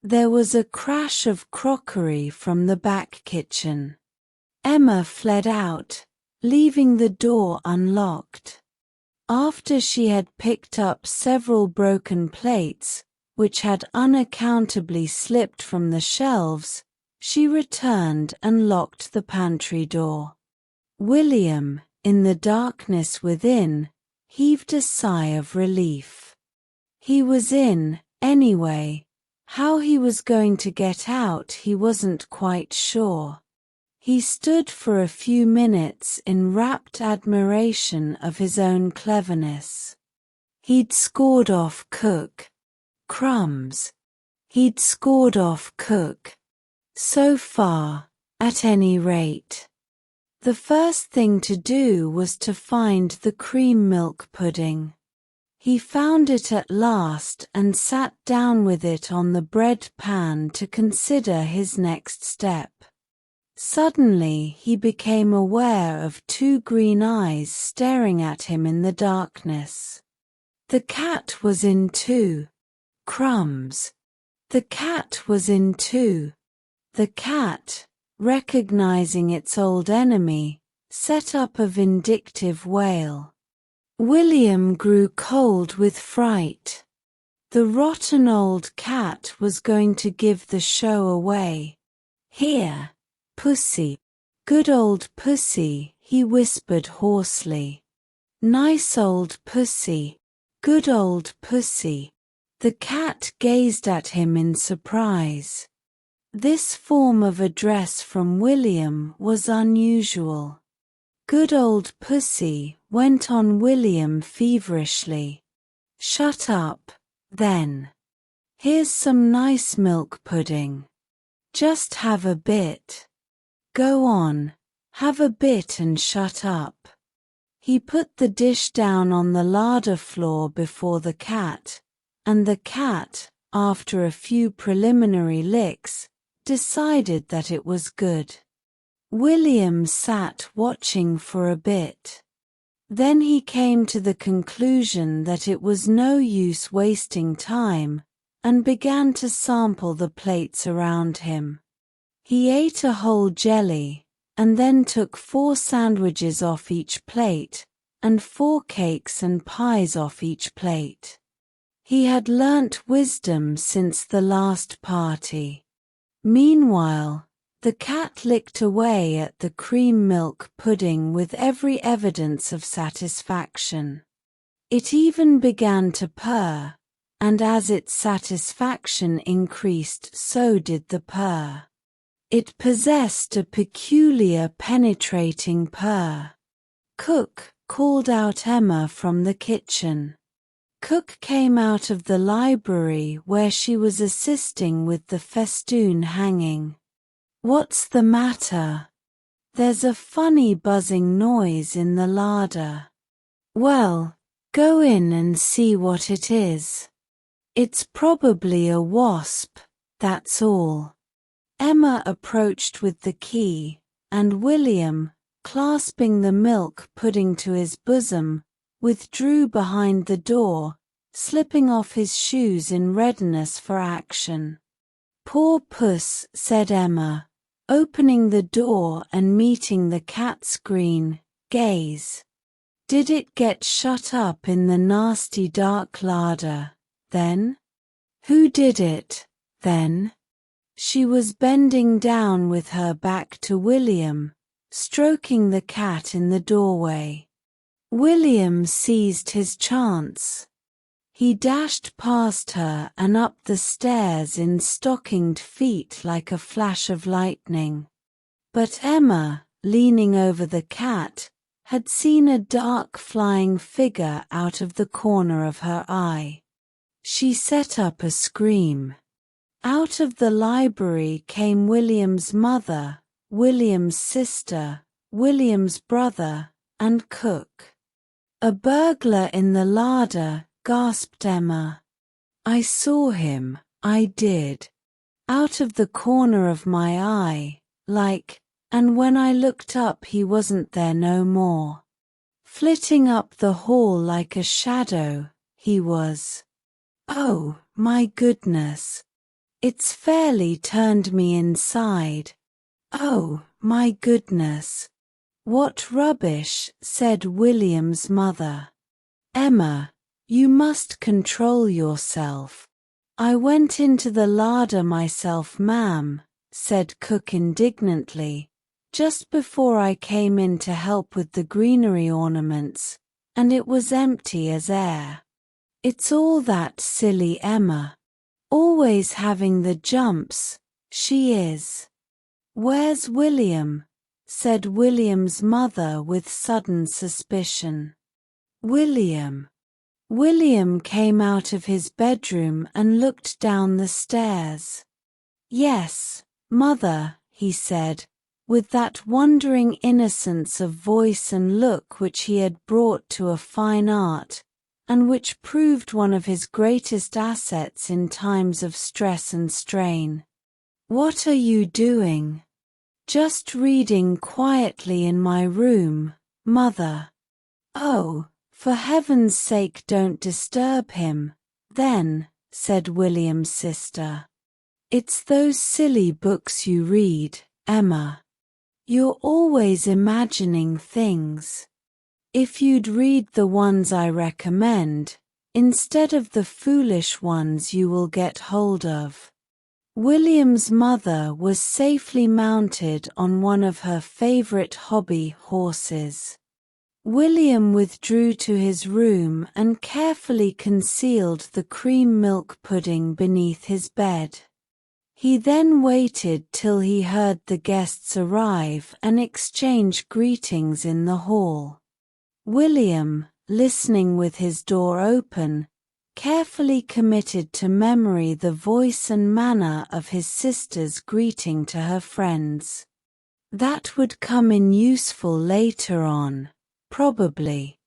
There was a crash of crockery from the back kitchen. Emma fled out, leaving the door unlocked. After she had picked up several broken plates, which had unaccountably slipped from the shelves, she returned and locked the pantry door. William, in the darkness within, heaved a sigh of relief. He was in, anyway. How he was going to get out he wasn't quite sure. He stood for a few minutes in rapt admiration of his own cleverness. He'd scored off Cook. Crumbs. He'd scored off Cook. So far, at any rate. The first thing to do was to find the cream milk pudding. He found it at last and sat down with it on the bread pan to consider his next step. Suddenly he became aware of two green eyes staring at him in the darkness. The cat was in too. Crumbs. The cat was in too. The cat, recognizing its old enemy, set up a vindictive wail. William grew cold with fright. The rotten old cat was going to give the show away. Here, Pussy. Good old Pussy, he whispered hoarsely. Nice old Pussy. Good old Pussy. The cat gazed at him in surprise. This form of address from William was unusual. Good old Pussy, went on William feverishly. Shut up, then. Here's some nice milk pudding. Just have a bit. Go on, have a bit and shut up. He put the dish down on the larder floor before the cat, and the cat, after a few preliminary licks, decided that it was good. William sat watching for a bit. Then he came to the conclusion that it was no use wasting time, and began to sample the plates around him. He ate a whole jelly, and then took 4 sandwiches off each plate, and 4 cakes and pies off each plate. He had learnt wisdom since the last party. Meanwhile, the cat licked away at the cream milk pudding with every evidence of satisfaction. It even began to purr, and as its satisfaction increased, so did the purr. It possessed a peculiar penetrating purr. "Cook," called out Emma from the kitchen. Cook came out of the library where she was assisting with the festoon hanging. "What's the matter?" "There's a funny buzzing noise in the larder." "Well, go in and see what it is. It's probably a wasp, that's all." Emma approached with the key, and William, clasping the milk pudding to his bosom, withdrew behind the door, slipping off his shoes in readiness for action. "Poor puss," said Emma, opening the door and meeting the cat's green gaze. "Did it get shut up in the nasty dark larder, then? Who did it, then?" She was bending down with her back to William, stroking the cat in the doorway. William seized his chance. He dashed past her and up the stairs in stockinged feet like a flash of lightning. But Emma, leaning over the cat, had seen a dark flying figure out of the corner of her eye. She set up a scream. Out of the library came William's mother, William's sister, William's brother, and Cook. "A burglar in the larder," gasped Emma. "I saw him, I did. Out of the corner of my eye, and when I looked up he wasn't there no more. Flitting up the hall like a shadow, he was. Oh, my goodness. It's fairly turned me inside. Oh, my goodness. What rubbish," said William's mother. "Emma, you must control yourself." "I went into the larder myself, ma'am," said Cook indignantly, "just before I came in to help with the greenery ornaments, and it was empty as air. It's all that silly Emma. Always having the jumps, she is." "Where's William?" said William's mother with sudden suspicion. William came out of his bedroom and looked down the stairs. "Yes, mother," he said, with that wondering innocence of voice and look which he had brought to a fine art, and which proved one of his greatest assets in times of stress and strain. "What are you doing?" "Just reading quietly in my room, mother." "Oh, for heaven's sake don't disturb him, then," said William's sister. "It's those silly books you read, Emma. You're always imagining things. If you'd read the ones I recommend, instead of the foolish ones you will get hold of." William's mother was safely mounted on one of her favorite hobby horses. William withdrew to his room and carefully concealed the cream milk pudding beneath his bed. He then waited till he heard the guests arrive and exchange greetings in the hall. William, listening with his door open, carefully committed to memory the voice and manner of his sister's greeting to her friends. That would come in useful later on, probably.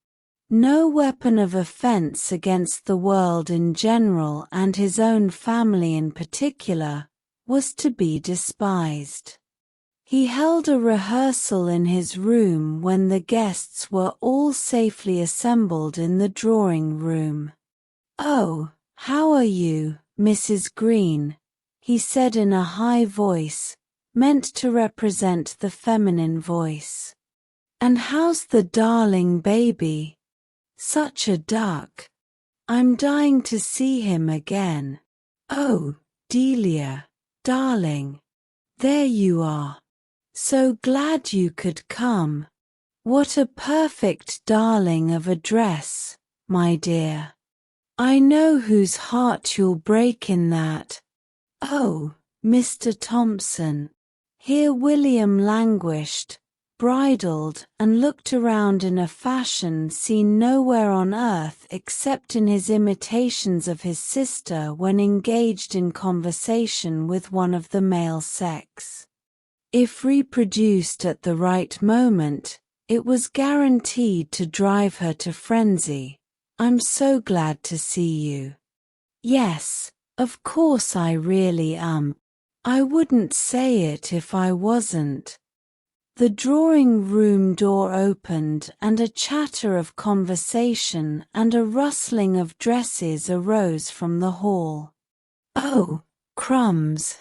No weapon of offense against the world in general and his own family in particular was to be despised. He held a rehearsal in his room when the guests were all safely assembled in the drawing room. "Oh, how are you, Mrs. Green?" he said in a high voice, meant to represent the feminine voice. "And how's the darling baby? Such a duck. I'm dying to see him again. Oh, Delia, darling. There you are. So glad you could come. What a perfect darling of a dress, my dear. I know whose heart you'll break in that. Oh, Mr. Thompson." Here William languished, bridled, and looked around in a fashion seen nowhere on earth except in his imitations of his sister when engaged in conversation with one of the male sex. If reproduced at the right moment, it was guaranteed to drive her to frenzy. "I'm so glad to see you." "Yes, of course I really am. I wouldn't say it if I wasn't." The drawing-room door opened and a chatter of conversation and a rustling of dresses arose from the hall. "Oh, crumbs!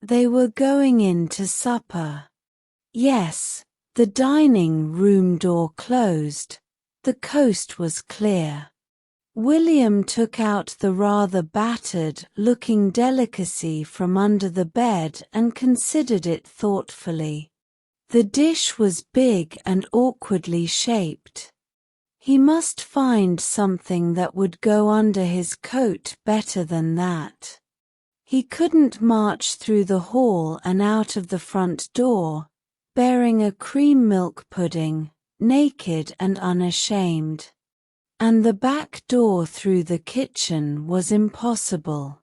They were going in to supper." Yes, the dining-room door closed. The coast was clear. William took out the rather battered-looking delicacy from under the bed and considered it thoughtfully. The dish was big and awkwardly shaped. He must find something that would go under his coat better than that. He couldn't march through the hall and out of the front door, bearing a cream milk pudding, naked and unashamed. And the back door through the kitchen was impossible.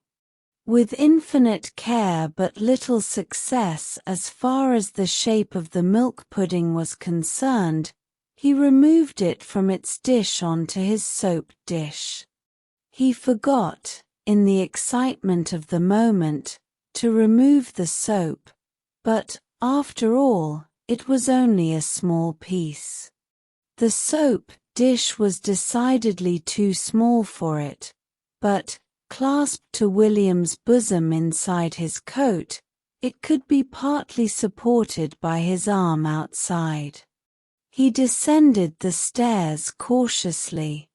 With infinite care but little success as far as the shape of the milk pudding was concerned, he removed it from its dish onto his soap dish. He forgot, in the excitement of the moment, to remove the soap, but, after all, it was only a small piece. The soap dish was decidedly too small for it, but, clasped to William's bosom inside his coat, it could be partly supported by his arm outside. He descended the stairs cautiously.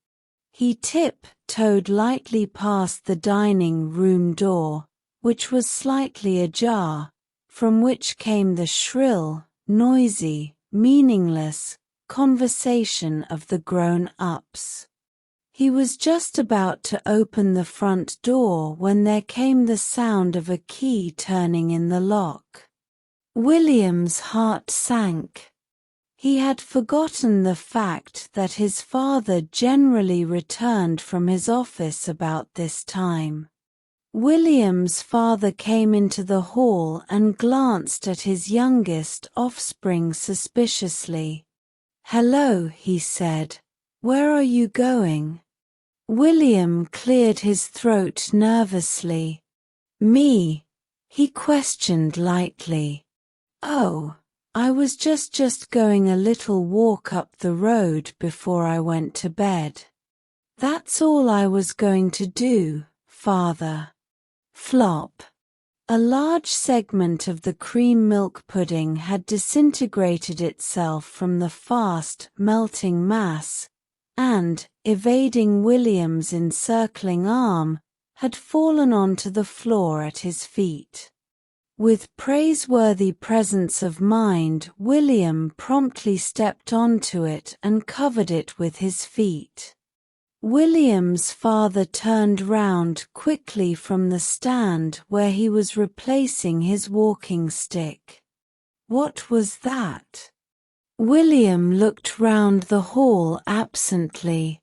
He tip-toed lightly past the dining-room door, which was slightly ajar, from which came the shrill, noisy, meaningless conversation of the grown-ups. He was just about to open the front door when there came the sound of a key turning in the lock. William's heart sank. He had forgotten the fact that his father generally returned from his office about this time. William's father came into the hall and glanced at his youngest offspring suspiciously. "Hello," he said. "Where are you going?" William cleared his throat nervously. "Me?" he questioned lightly. "Oh, I was just going a little walk up the road before I went to bed. That's all I was going to do, Father." Flop. A large segment of the cream milk pudding had disintegrated itself from the fast melting mass, and, evading William's encircling arm, had fallen onto the floor at his feet. With praiseworthy presence of mind, William promptly stepped onto it and covered it with his feet. William's father turned round quickly from the stand where he was replacing his walking stick. What was that? William looked round the hall absently.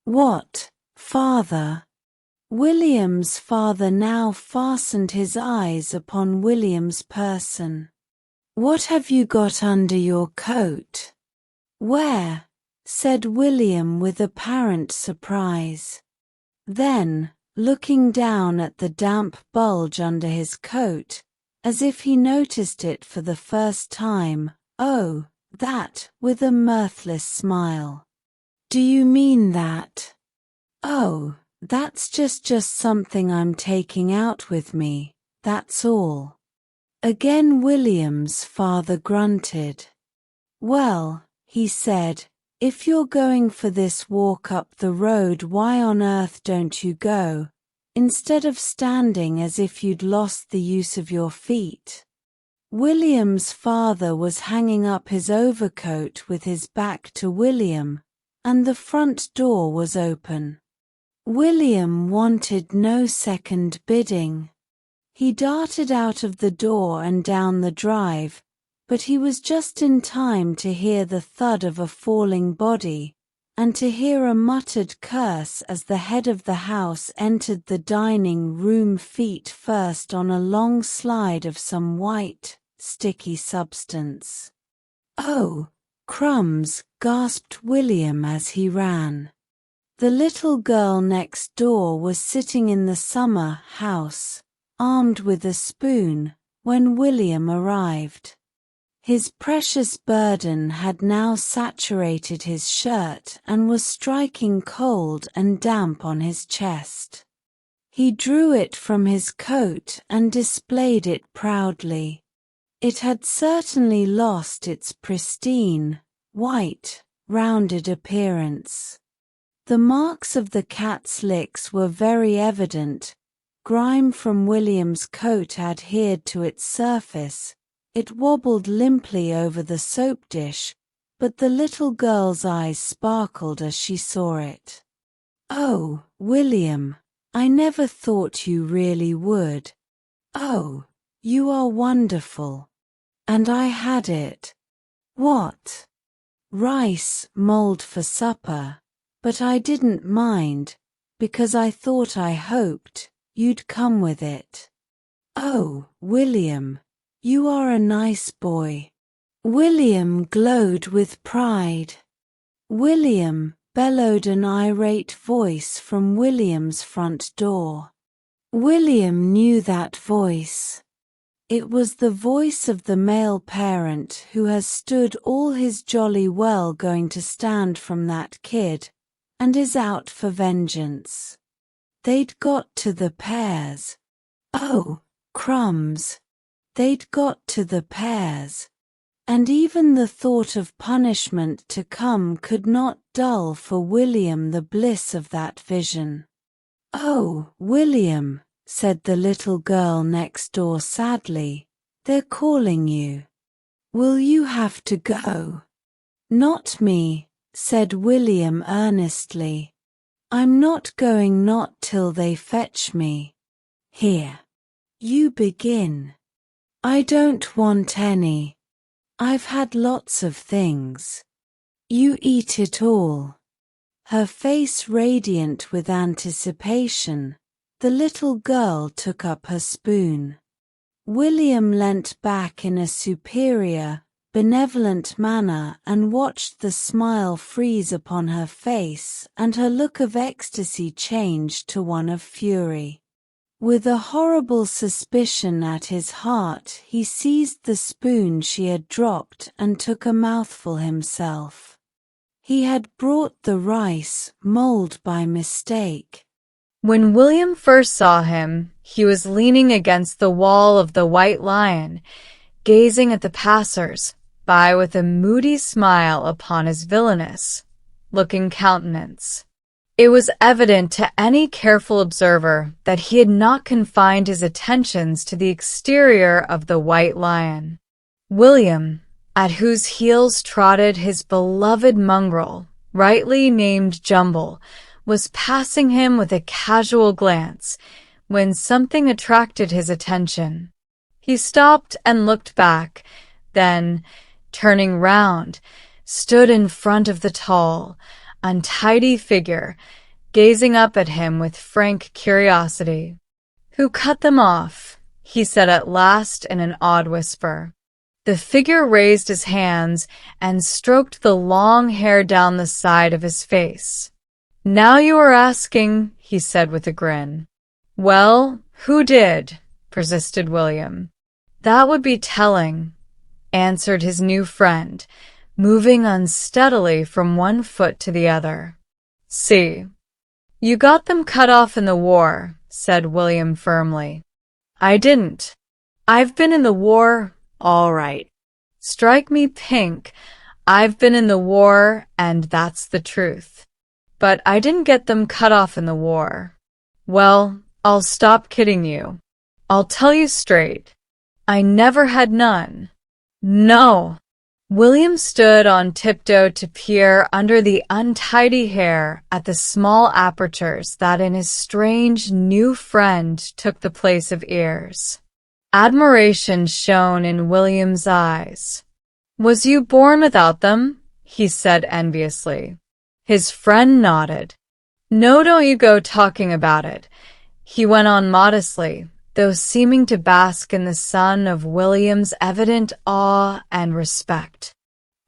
What, father? William's father now fastened his eyes upon William's person. What have you got under your coat? Where? Said William with apparent surprise. Then, looking down at the damp bulge under his coat, as if he noticed it for the first time, "Oh, that," with a mirthless smile. "Do you mean that?" "Oh, that's just something I'm taking out with me, that's all." Again William's father grunted. "Well," he said, "if you're going for this walk up the road, why on earth don't you go, instead of standing as if you'd lost the use of your feet?" William's father was hanging up his overcoat with his back to William, and the front door was open. William wanted no second bidding. He darted out of the door and down the drive, but he was just in time to hear the thud of a falling body, and to hear a muttered curse as the head of the house entered the dining room feet first on a long slide of some white, sticky substance. "Oh, crumbs," gasped William as he ran. The little girl next door was sitting in the summer house, armed with a spoon, when William arrived. His precious burden had now saturated his shirt and was striking cold and damp on his chest. He drew it from his coat and displayed it proudly. It had certainly lost its pristine, white, rounded appearance. The marks of the cat's licks were very evident. Grime from William's coat adhered to its surface. It wobbled limply over the soap dish, but the little girl's eyes sparkled as she saw it. "Oh, William, I never thought you really would. Oh, you are wonderful. And I had it." "What?" "Rice mold for supper, but I didn't mind, because I thought I hoped you'd come with it." "Oh, William, you are a nice boy." William glowed with pride. "William," bellowed an irate voice from William's front door. William knew that voice. It was the voice of the male parent who has stood all his jolly well going to stand from that kid, and is out for vengeance. They'd got to the pears. Oh, crumbs! They'd got to the pears. And even the thought of punishment to come could not dull for William the bliss of that vision. "Oh, William," said the little girl next door sadly, "they're calling you. Will you have to go?" "Not me," said William earnestly. "I'm not going, not till they fetch me. Here. You begin." "I don't want any. I've had lots of things. You eat it all." Her face radiant with anticipation, the little girl took up her spoon. William leant back in a superior, benevolent manner and watched the smile freeze upon her face, and her look of ecstasy changed to one of fury. With a horrible suspicion at his heart, he seized the spoon she had dropped and took a mouthful himself. He had brought the rice mold by mistake. When William first saw him, he was leaning against the wall of the White Lion, gazing at the passers-by with a moody smile upon his villainous-looking countenance. It was evident to any careful observer that he had not confined his attentions to the exterior of the White Lion. William, at whose heels trotted his beloved mongrel, rightly named Jumble, was passing him with a casual glance when something attracted his attention. He stopped and looked back, then, turning round, stood in front of the tall, untidy figure, gazing up at him with frank curiosity. "Who cut them off?" he said at last in an awed whisper. The figure raised his hands and stroked the long hair down the side of his face. "Now you are asking," he said with a grin. "Well, who did?" persisted William. "That would be telling," answered his new friend, moving unsteadily from one foot to the other. "See, you got them cut off in the war," said William firmly. "I didn't. I've been in the war, all right. Strike me pink, I've been in the war, and that's the truth. But I didn't get them cut off in the war. Well, I'll stop kidding you. I'll tell you straight. I never had none. No." William stood on tiptoe to peer under the untidy hair at the small apertures that in his strange new friend took the place of ears. Admiration shone in William's eyes. "Was you born without them?" he said enviously. His friend nodded. "No, don't you go talking about it," he went on modestly, though seeming to bask in the sun of William's evident awe and respect.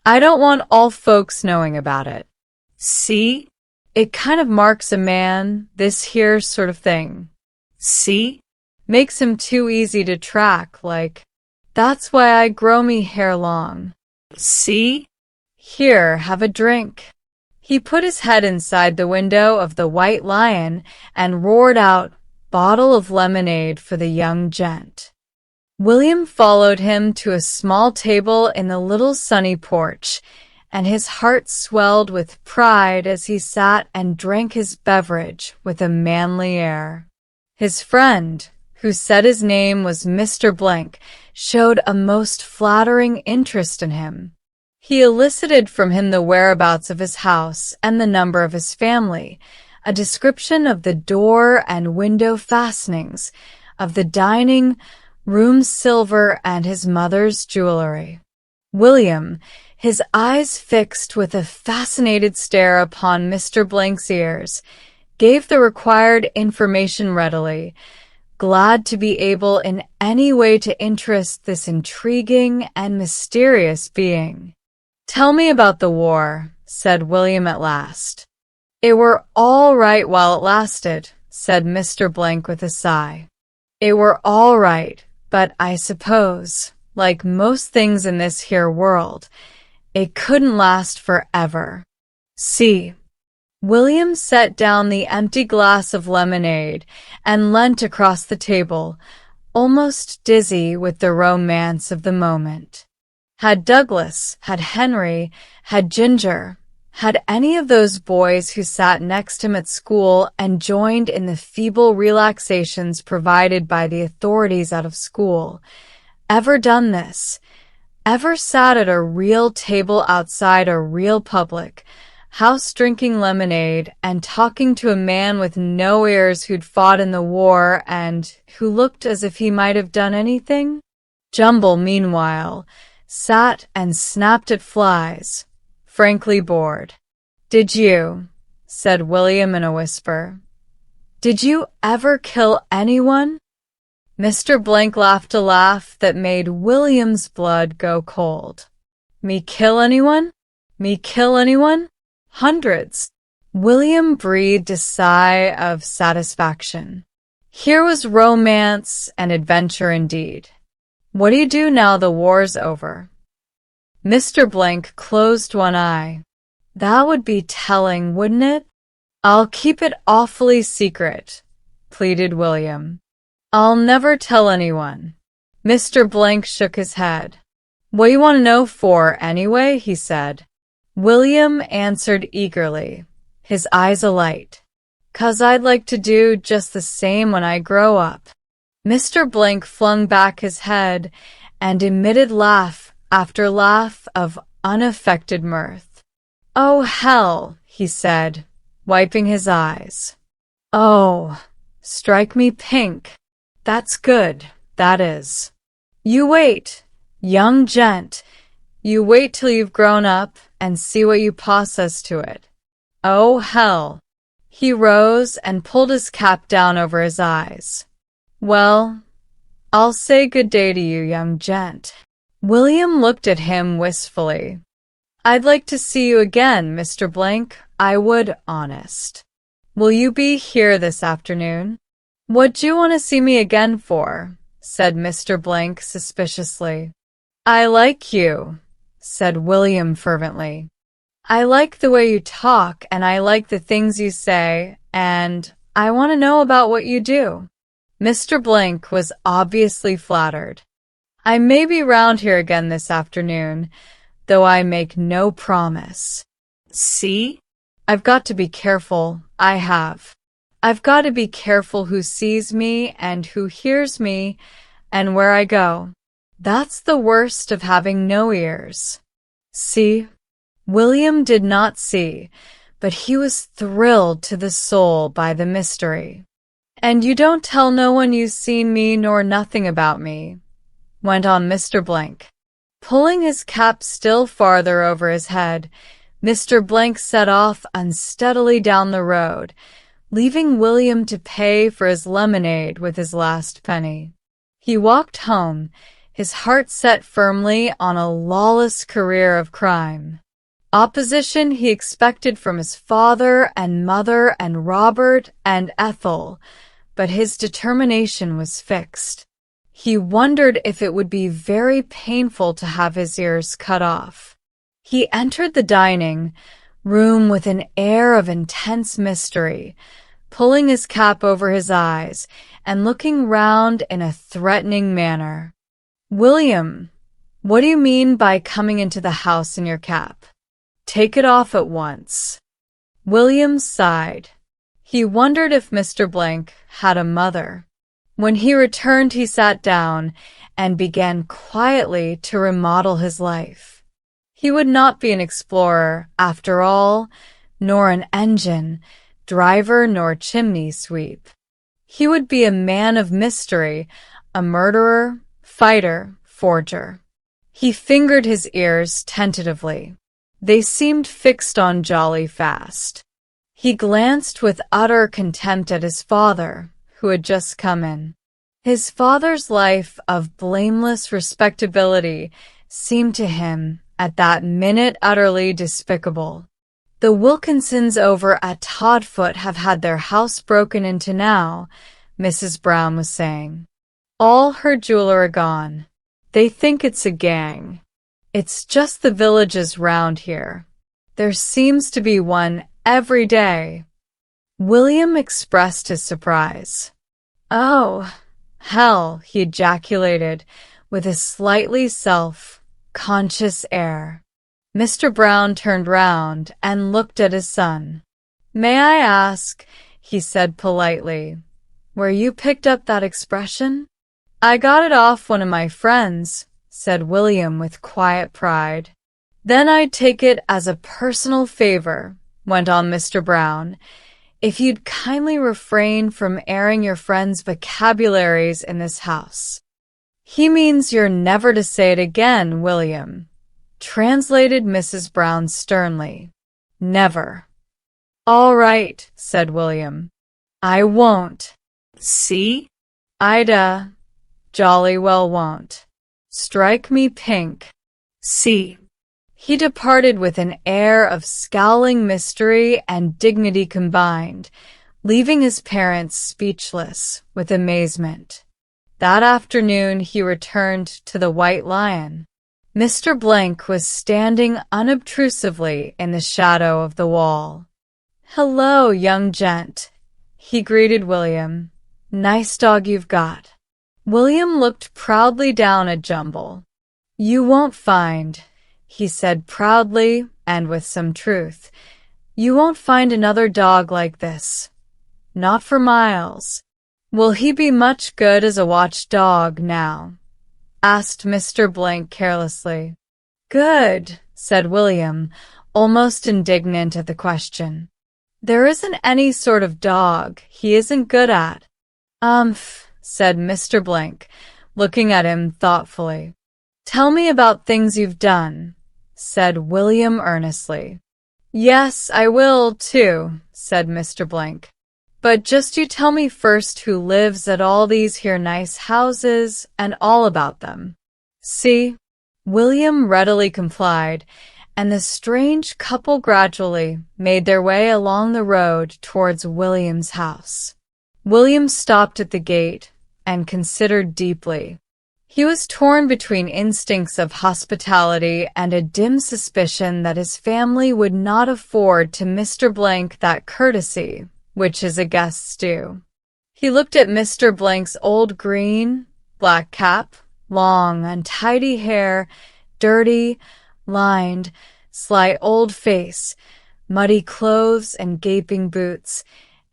"I don't want all folks knowing about it. See? It kind of marks a man, this here sort of thing. See? Makes him too easy to track, like. That's why I grow me hair long. See? Here, have a drink." He put his head inside the window of the White Lion and roared out, "Bottle of lemonade for the young gent." William followed him to a small table in the little sunny porch, and his heart swelled with pride as he sat and drank his beverage with a manly air. His friend, who said his name was Mr. Blank, showed a most flattering interest in him. He elicited from him the whereabouts of his house and the number of his family, a description of the door and window fastenings, of the dining room's silver and his mother's jewelry. William, his eyes fixed with a fascinated stare upon Mr. Blank's ears, gave the required information readily, glad to be able in any way to interest this intriguing and mysterious being. "Tell me about the war," said William at last. "It were all right while it lasted," said Mr. Blank with a sigh. "It were all right, but I suppose, like most things in this here world, it couldn't last forever. See." William set down the empty glass of lemonade and leant across the table, almost dizzy with the romance of the moment. Had Douglas, had Henry, had Ginger, had any of those boys who sat next him at school and joined in the feeble relaxations provided by the authorities out of school, ever done this, ever sat at a real table outside a real public house drinking lemonade and talking to a man with no ears who'd fought in the war and who looked as if he might have done anything? Jumble, meanwhile, sat and snapped at flies, frankly bored. "Did you," said William in a whisper, "did you ever kill anyone?" Mr. Blank laughed a laugh that made William's blood go cold. "Me kill anyone? Me kill anyone? Hundreds." William breathed a sigh of satisfaction. Here was romance and adventure indeed. "What do you do now the war's over?" Mr. Blank closed one eye. "That would be telling, wouldn't it?" "I'll keep it awfully secret," pleaded William. "I'll never tell anyone." Mr. Blank shook his head. "What do you want to know for, anyway?" he said. William answered eagerly, his eyes alight. "'Cause I'd like to do just the same when I grow up." Mr. Blank flung back his head and emitted laugh after laugh of unaffected mirth. "Oh, hell," he said, wiping his eyes. "Oh, strike me pink. That's good, that is. You wait, young gent. You wait till you've grown up and see what you possess to it. Oh, hell." He rose and pulled his cap down over his eyes. "Well, I'll say good day to you, young gent." William looked at him wistfully. "I'd like to see you again, Mr. Blank. I would, honest. Will you be here this afternoon?" "What do you want to see me again for?" said Mr. Blank suspiciously. "I like you," said William fervently. "I like the way you talk, and I like the things you say, and I want to know about what you do." Mr. Blank was obviously flattered. "I may be round here again this afternoon, though I make no promise. See? I've got to be careful, I have. I've got to be careful who sees me and who hears me and where I go. That's the worst of having no ears." See? William did not see, but he was thrilled to the soul by the mystery. "And you don't tell no one you've seen me nor nothing about me," went on Mr. Blank. Pulling his cap still farther over his head, Mr. Blank set off unsteadily down the road, leaving William to pay for his lemonade with his last penny. He walked home, his heart set firmly on a lawless career of crime. Opposition he expected from his father and mother and Robert and Ethel, but his determination was fixed. He wondered if it would be very painful to have his ears cut off. He entered the dining room with an air of intense mystery, pulling his cap over his eyes and looking round in a threatening manner. "William, what do you mean by coming into the house in your cap? Take it off at once." William sighed. He wondered if Mr. Blank had a mother. When he returned, he sat down and began quietly to remodel his life. He would not be an explorer, after all, nor an engine driver nor chimney sweep. He would be a man of mystery, a murderer, fighter, forger. He fingered his ears tentatively. They seemed fixed on jolly fast. He glanced with utter contempt at his father, who had just come in. His father's life of blameless respectability seemed to him, at that minute, utterly despicable. "The Wilkinsons over at Todfoot have had their house broken into now," Mrs. Brown was saying. "All her jewelry gone. They think it's a gang. It's just the villages round here. There seems to be one every day." William expressed his surprise. "Oh, hell," he ejaculated with a slightly self-conscious air. Mr. Brown turned round and looked at his son. "May I ask," he said politely, "where you picked up that expression?" "I got it off one of my friends," said William with quiet pride. "Then I'd take it as a personal favor," went on Mr. Brown, "if you'd kindly refrain from airing your friends' vocabularies in this house." "He means you're never to say it again, William," translated Mrs. Brown sternly. "Never." "All right," said William. "I won't." "See? Ida, jolly well won't. Strike me pink. See?" He departed with an air of scowling mystery and dignity combined, leaving his parents speechless with amazement. That afternoon he returned to the White Lion. Mr. Blank was standing unobtrusively in the shadow of the wall. "Hello, young gent," he greeted William. "Nice dog you've got." William looked proudly down at Jumble. "You won't find," he said proudly and with some truth, You won't find another dog like this. Not for miles. Will he be much good as a watchdog now? Asked Mr. Blank carelessly. Good, said William, almost indignant at the question. There isn't any sort of dog he isn't good at. Said Mr. Blank, looking at him thoughtfully. Tell me about things you've done, said William earnestly. Yes, I will, too, said Mr. Blank. But just you tell me first who lives at all these here nice houses and all about them. See? William readily complied, and the strange couple gradually made their way along the road towards William's house. William stopped at the gate and considered deeply. He was torn between instincts of hospitality and a dim suspicion that his family would not afford to Mr. Blank that courtesy which is a guest's due. He looked at Mr. Blank's old green, black cap, long, untidy hair, dirty, lined, sly old face, muddy clothes and gaping boots,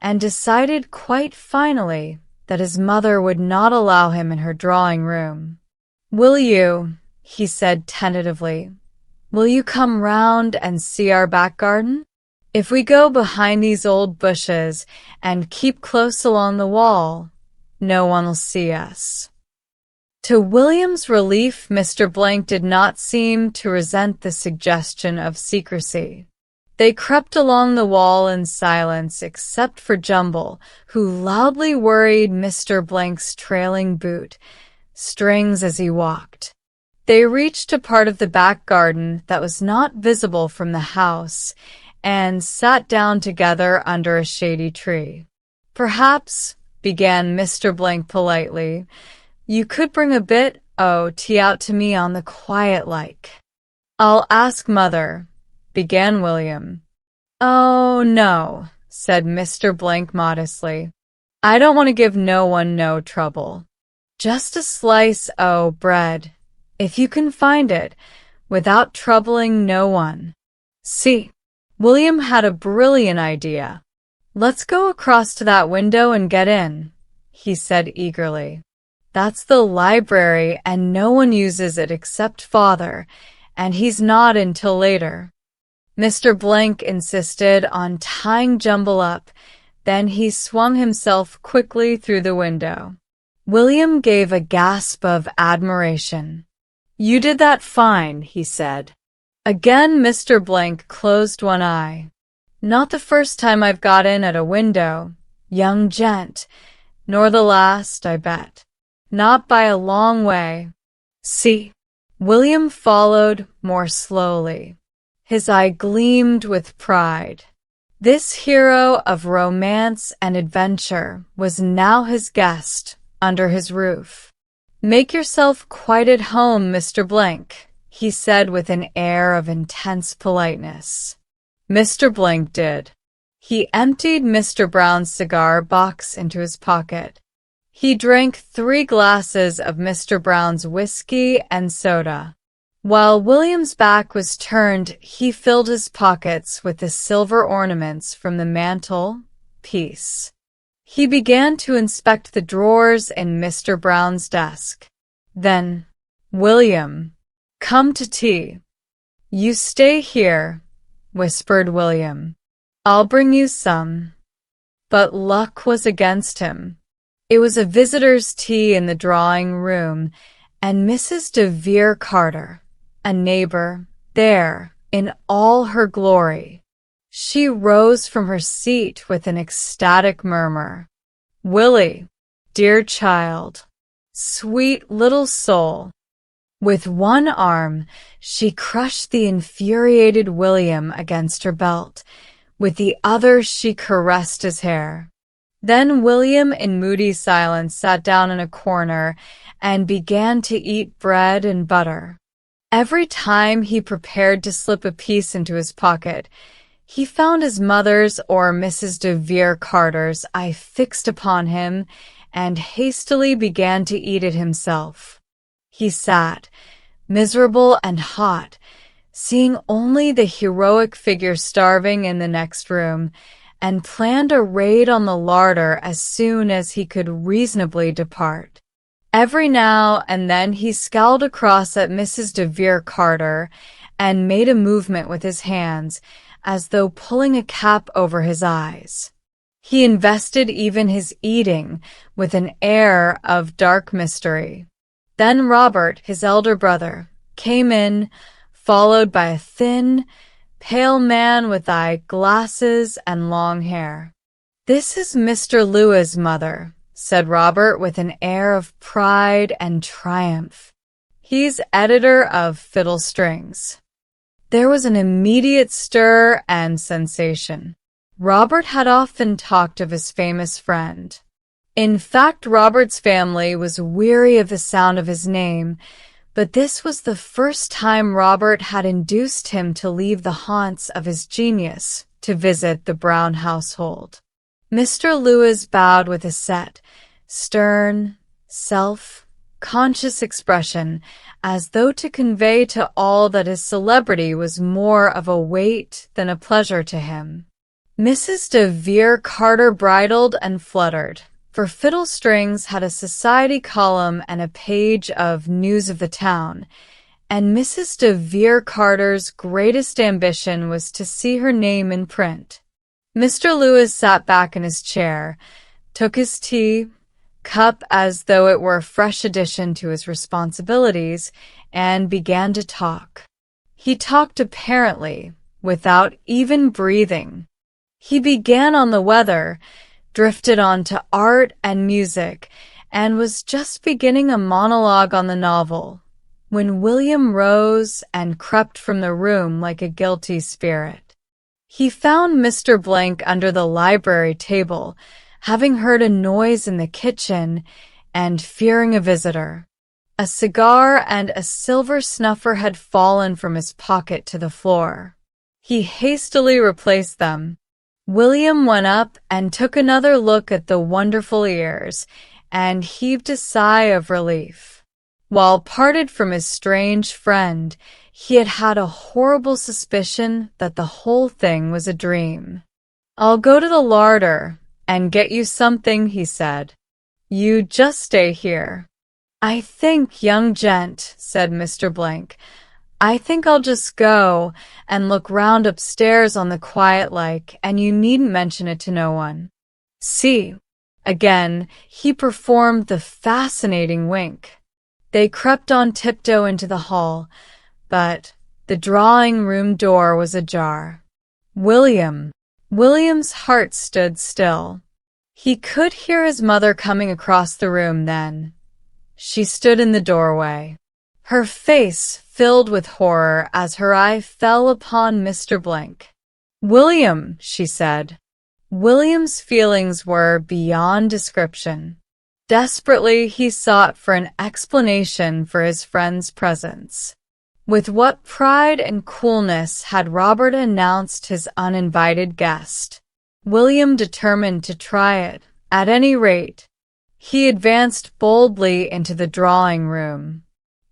and decided quite finally that his mother would not allow him in her drawing room. Will you, he said tentatively, will you come round and see our back garden? If we go behind these old bushes and keep close along the wall, no one will see us. To William's relief, Mr. Blank did not seem to resent the suggestion of secrecy. They crept along the wall in silence except for Jumble, who loudly worried Mr. Blank's trailing boot strings as he walked. They reached a part of the back garden that was not visible from the house, and sat down together under a shady tree. Perhaps, began Mr. Blank politely, you could bring a bit o' tea out to me on the quiet like. I'll ask Mother, began William. Oh, no, said Mr. Blank modestly. I don't want to give no one no trouble. Just a slice o' bread, if you can find it, without troubling no one. See, William had a brilliant idea. Let's go across to that window and get in, he said eagerly. That's the library and no one uses it except Father, and he's not until later. Mr. Blank insisted on tying Jumble up, then he swung himself quickly through the window. William gave a gasp of admiration. You did that fine, he said. Again Mr. Blank closed one eye. Not the first time I've got in at a window, young gent, nor the last, I bet. Not by a long way. See. William followed more slowly. His eye gleamed with pride. This hero of romance and adventure was now his guest under his roof. Make yourself quite at home, Mr. Blank, he said with an air of intense politeness. Mr. Blank did. He emptied Mr. Brown's cigar box into his pocket. He drank 3 glasses of Mr. Brown's whiskey and soda. While William's back was turned, he filled his pockets with the silver ornaments from the mantel piece. He began to inspect the drawers in Mr. Brown's desk. Then, William, come to tea. You stay here, whispered William. I'll bring you some. But luck was against him. It was a visitor's tea in the drawing room, and Mrs. de Vere Carter, a neighbor, there in all her glory. She rose from her seat with an ecstatic murmur. Willie, dear child, sweet little soul. With one arm, she crushed the infuriated William against her belt. With the other, she caressed his hair. Then William, in moody silence, sat down in a corner and began to eat bread and butter. Every time he prepared to slip a piece into his pocket, he found his mother's or Mrs. de Vere Carter's eye fixed upon him and hastily began to eat it himself. He sat, miserable and hot, seeing only the heroic figure starving in the next room, and planned a raid on the larder as soon as he could reasonably depart. Every now and then he scowled across at Mrs. de Vere Carter and made a movement with his hands, as though pulling a cap over his eyes. He invested even his eating with an air of dark mystery. Then Robert, his elder brother, came in, followed by a thin, pale man with eye-glasses and long hair. "This is Mr. Lewis's mother," said Robert with an air of pride and triumph. "He's editor of Fiddle Strings." There was an immediate stir and sensation. Robert had often talked of his famous friend. In fact, Robert's family was weary of the sound of his name, but this was the first time Robert had induced him to leave the haunts of his genius to visit the Brown household. Mr. Lewis bowed with a set, stern, self-conscious expression, as though to convey to all that his celebrity was more of a weight than a pleasure to him. Mrs. de Vere Carter bridled and fluttered, for Fiddle Strings had a society column and a page of news of the town, and Mrs. de Vere Carter's greatest ambition was to see her name in print. Mr. Lewis sat back in his chair, took his tea cup as though it were a fresh addition to his responsibilities, and began to talk. He talked apparently without even breathing. He began on the weather, drifted on to art and music, and was just beginning a monologue on the novel, when William rose and crept from the room like a guilty spirit. He found Mr. Blank under the library table, having heard a noise in the kitchen and fearing a visitor. A cigar and a silver snuffer had fallen from his pocket to the floor. He hastily replaced them. William went up and took another look at the wonderful ears, and heaved a sigh of relief. While parted from his strange friend, he had had a horrible suspicion that the whole thing was a dream. "I'll go to the larder and get you something," he said. "You just stay here." "I think, young gent," said Mr. Blank, "I think I'll just go and look round upstairs on the quiet like, and you needn't mention it to no one." "See." Again, he performed the fascinating wink. They crept on tiptoe into the hall, but the drawing-room door was ajar. William's heart stood still. He could hear his mother coming across the room then. She stood in the doorway, her face filled with horror as her eye fell upon Mr. Blank. "William," she said. William's feelings were beyond description. Desperately, he sought for an explanation for his friend's presence. With what pride and coolness had Robert announced his uninvited guest! William determined to try it, at any rate. He advanced boldly into the drawing-room.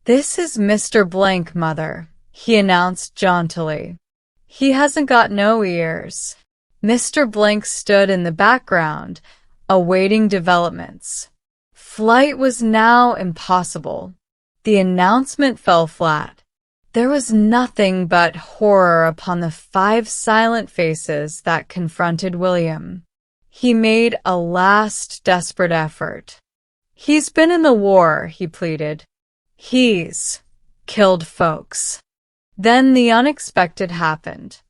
"This is Mr. Blank, mother," he announced jauntily. "He hasn't got no ears." Mr. Blank stood in the background, awaiting developments. Flight was now impossible. The announcement fell flat. There was nothing but horror upon the 5 silent faces that confronted William. He made a last desperate effort. "He's been in the war," he pleaded. "He's killed folks." Then the unexpected happened.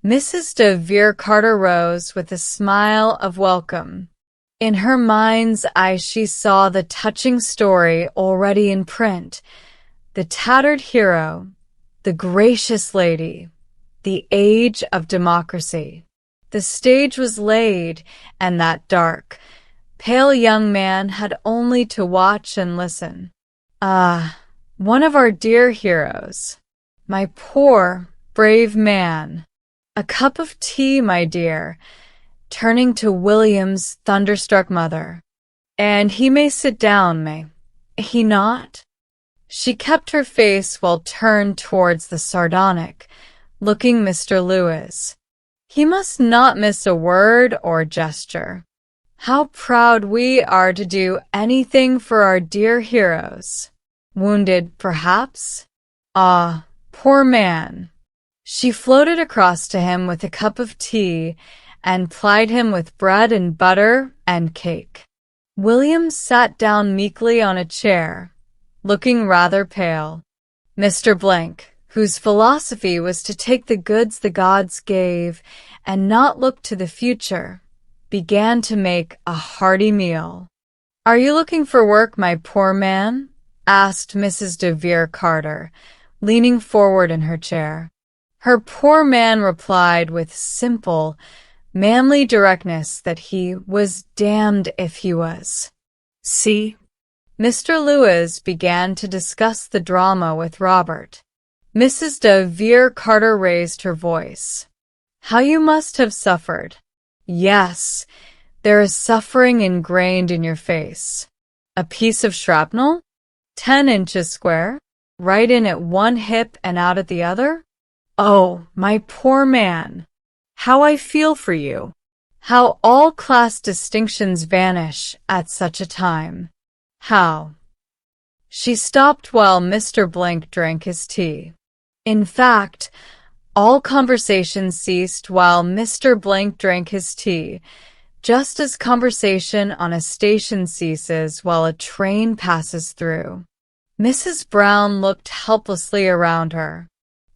Mrs. de Vere Carter rose with a smile of welcome. In her mind's eye she saw the touching story already in print. The tattered hero, the gracious lady, the age of democracy. The stage was laid, and that dark, pale young man had only to watch and listen. "Ah, one of our dear heroes. My poor, brave man. A cup of tea, my dear," turning to William's thunderstruck mother. "And he may sit down, may he not?" She kept her face well turned towards the sardonic looking Mr. Lewis. He must not miss a word or gesture. How proud we are to do anything for our dear heroes. Wounded, perhaps? Ah, poor man. She floated across to him with a cup of tea and plied him with bread and butter and cake. William sat down meekly on a chair, looking rather pale. Mr. Blank, whose philosophy was to take the goods the gods gave and not look to the future, began to make a hearty meal. "Are you looking for work, my poor man?" asked Mrs. de Vere Carter, leaning forward in her chair. Her poor man replied with simple, manly directness that he was damned if he was. See? Mr. Lewis began to discuss the drama with Robert. Mrs. de Vere Carter raised her voice. "How you must have suffered. Yes, there is suffering ingrained in your face. A piece of shrapnel? 10 inches square? Right in at one hip and out at the other? Oh, my poor man. How I feel for you. How all class distinctions vanish at such a time. How—" She stopped while Mr. Blank drank his tea. In fact, all conversation ceased while Mr. Blank drank his tea, just as conversation on a station ceases while a train passes through. Mrs. Brown looked helplessly around her.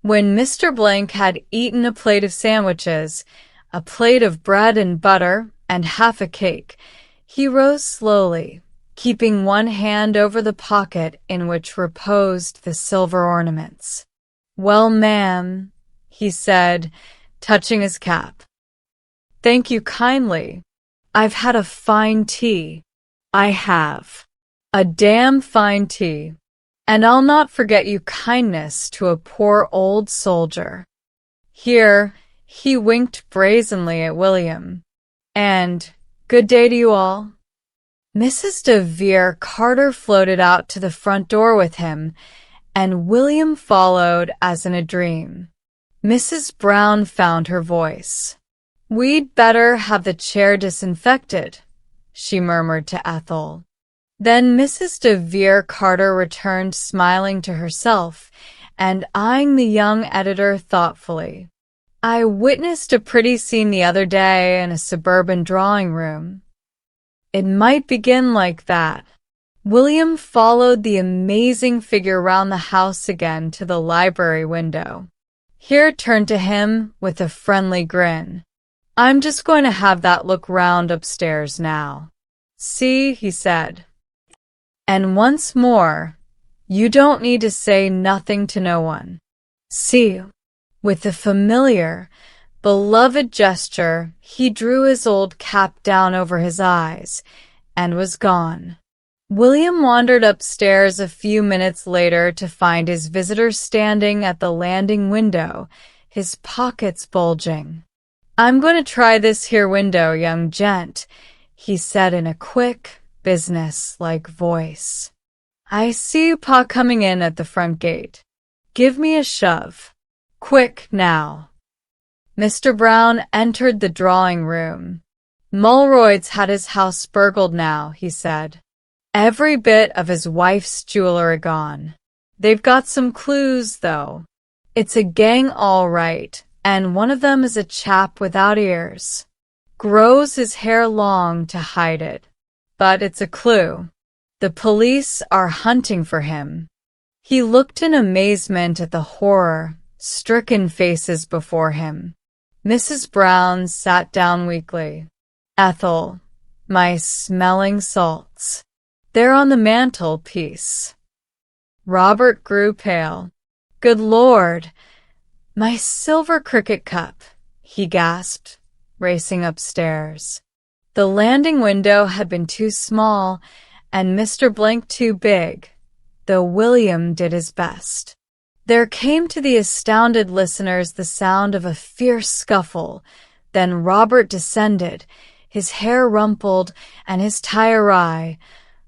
When Mr. Blank had eaten a plate of sandwiches, a plate of bread and butter, and half a cake, he rose slowly, keeping one hand over the pocket in which reposed the silver ornaments. "Well, ma'am," he said, touching his cap. "Thank you kindly. I've had a fine tea. I have. A damn fine tea. And I'll not forget you kindness to a poor old soldier." Here he winked brazenly at William. "And good day to you all." Mrs. de Vere Carter floated out to the front door with him, and William followed as in a dream. Mrs. Brown found her voice. "We'd better have the chair disinfected," she murmured to Ethel. Then Mrs. de Vere Carter returned smiling to herself and eyeing the young editor thoughtfully. "I witnessed a pretty scene the other day in a suburban drawing room. It might begin like that." William followed the amazing figure round the house again to the library window. Here turned to him with a friendly grin. "I'm just going to have that look round upstairs now. See," he said. "And once more, you don't need to say nothing to no one. See." With a familiar, beloved gesture, he drew his old cap down over his eyes and was gone. William wandered upstairs a few minutes later to find his visitor standing at the landing window, his pockets bulging. "I'm going to try this here window, young gent," he said in a quick, business-like voice. "I see Pa coming in at the front gate. Give me a shove. Quick, now." Mr. Brown entered the drawing room. "Mulroyd's had his house burgled now," he said. "Every bit of his wife's jewelry gone. They've got some clues, though. It's a gang all right, and one of them is a chap without ears. Grows his hair long to hide it. But it's a clue. The police are hunting for him." He looked in amazement at the horror-stricken faces before him. Mrs. Brown sat down weakly. "Ethel, my smelling salts. They're on the mantelpiece." Robert grew pale. "Good Lord! My silver cricket cup," he gasped, racing upstairs. The landing window had been too small and Mr. Blank too big, though William did his best. There came to the astounded listeners the sound of a fierce scuffle. Then Robert descended, his hair rumpled and his tie awry,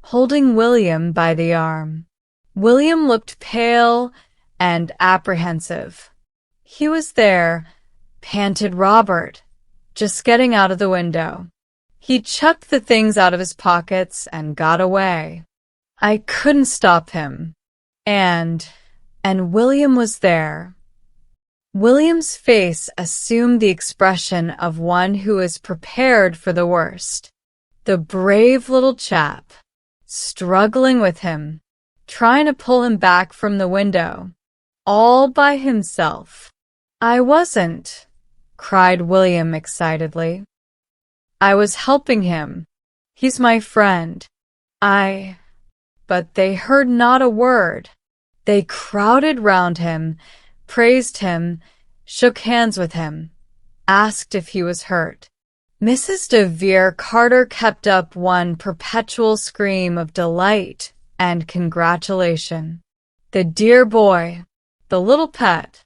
holding William by the arm. William looked pale and apprehensive. He was there, panted Robert, just getting out of the window. He chucked the things out of his pockets and got away. I couldn't stop him. And William was there. William's face assumed the expression of one who is prepared for the worst. The brave little chap, struggling with him, trying to pull him back from the window, all by himself. I wasn't, cried William excitedly. I was helping him. He's my friend. But they heard not a word. They crowded round him, praised him, shook hands with him, asked if he was hurt. Mrs. de Vere Carter kept up one perpetual scream of delight and congratulation. The dear boy, the little pet,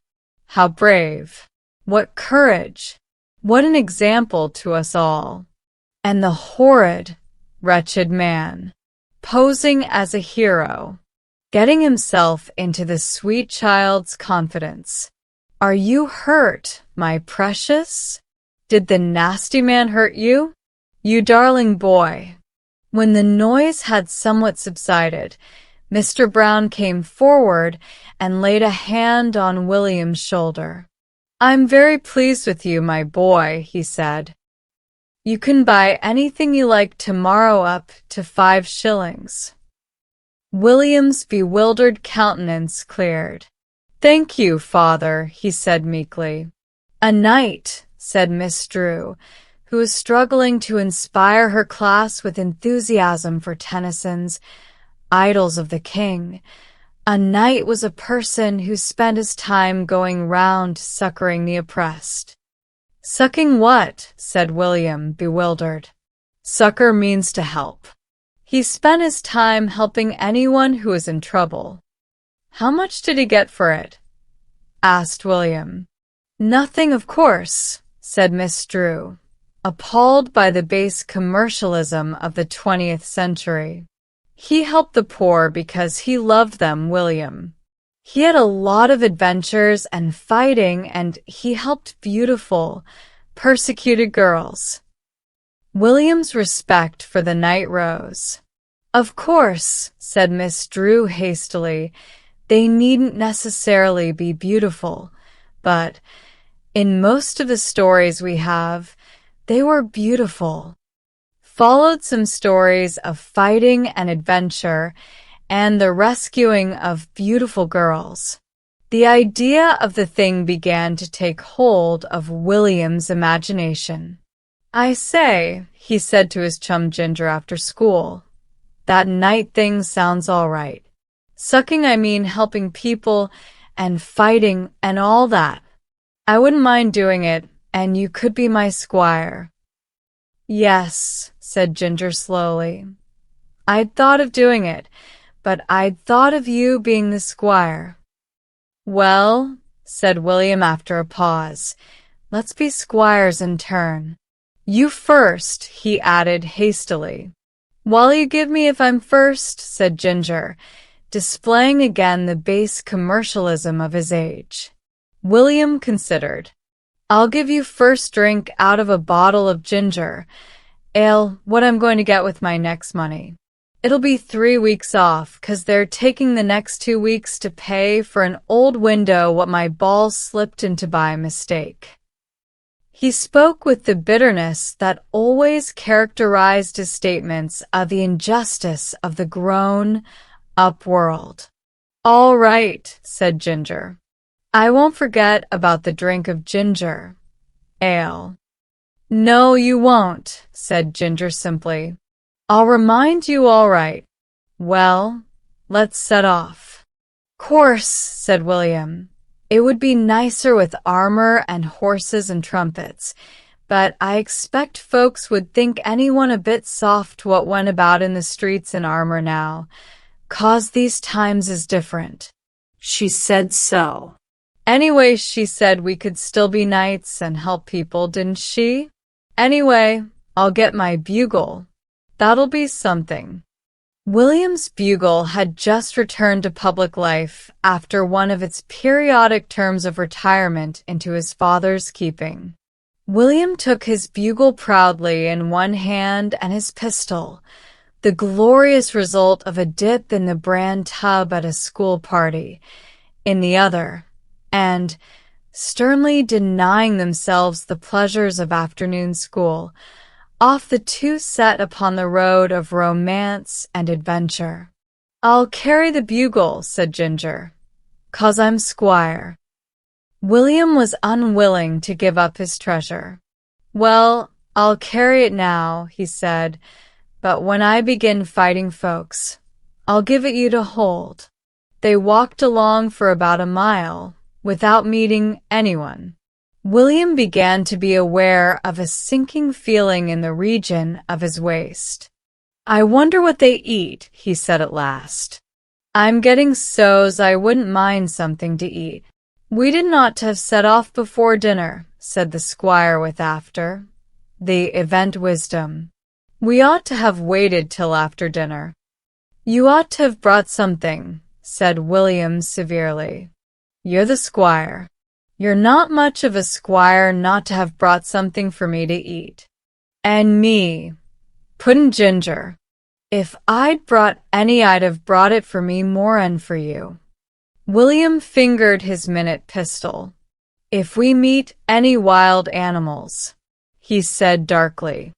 how brave, what courage, what an example to us all. And the horrid, wretched man, posing as a hero, getting himself into the sweet child's confidence. Are you hurt, my precious? Did the nasty man hurt you? You darling boy. When the noise had somewhat subsided, Mr. Brown came forward and laid a hand on William's shoulder. I'm very pleased with you, my boy, he said. You can buy anything you like tomorrow up to 5 shillings. William's bewildered countenance cleared. Thank you, father, he said meekly. A knight, said Miss Drew, who was struggling to inspire her class with enthusiasm for Tennyson's Idylls of the King. A knight was a person who spent his time going round succoring the oppressed. Sucking what? Said William, bewildered. Succor means to help. He spent his time helping anyone who was in trouble. How much did he get for it? Asked William. Nothing, of course, said Miss Drew, appalled by the base commercialism of the 20th century. He helped the poor because he loved them, William. He had a lot of adventures and fighting, and he helped beautiful, persecuted girls. William's respect for the knight rose. Of course, said Miss Drew hastily, they needn't necessarily be beautiful, but in most of the stories we have, they were beautiful. Followed some stories of fighting and adventure, and the rescuing of beautiful girls. The idea of the thing began to take hold of William's imagination. I say, he said to his chum Ginger after school, that knight thing sounds all right. Sucking, I mean helping people and fighting and all that. I wouldn't mind doing it, and you could be my squire. Yes, said Ginger slowly. I'd thought of doing it, but I'd thought of you being the squire. Well, said William after a pause, let's be squires in turn. You first, he added hastily. What'll you give me if I'm first? Said Ginger, displaying again the base commercialism of his age. William considered. I'll give you first drink out of a bottle of ginger ale, what I'm going to get with my next money. It'll be 3 weeks off, 'cause they're taking the next 2 weeks to pay for an old window what my ball slipped into by mistake. He spoke with the bitterness that always characterized his statements of the injustice of the grown-up world. All right, said Ginger. I won't forget about the drink of ginger ale. No, you won't, said Ginger simply. I'll remind you all right. Well, let's set off. Course, said William. It would be nicer with armor and horses and trumpets, but I expect folks would think anyone a bit soft what went about in the streets in armor now, 'cause these times is different. She said so. Anyway, she said we could still be knights and help people, didn't she? Anyway, I'll get my bugle. That'll be something. William's bugle had just returned to public life after one of its periodic terms of retirement into his father's keeping. William took his bugle proudly in one hand and his pistol, the glorious result of a dip in the bran tub at a school party, in the other, and, sternly denying themselves the pleasures of afternoon school, off the two set upon the road of romance and adventure. "I'll carry the bugle," said Ginger, "'cause I'm squire." William was unwilling to give up his treasure. "Well, I'll carry it now," he said, "but when I begin fighting folks, I'll give it you to hold." They walked along for about a mile, without meeting anyone. William began to be aware of a sinking feeling in the region of his waist. "I wonder what they eat," he said at last. "I'm getting so's I wouldn't mind something to eat." "We did not have set off before dinner," said the squire with the event wisdom. "We ought to have waited till after dinner." "You ought to have brought something," said William severely. "You're the squire. You're not much of a squire not to have brought something for me to eat." "And me," put in Ginger. "If I'd brought any, I'd have brought it for me more'n for you." William fingered his minute pistol. "If we meet any wild animals," he said darkly.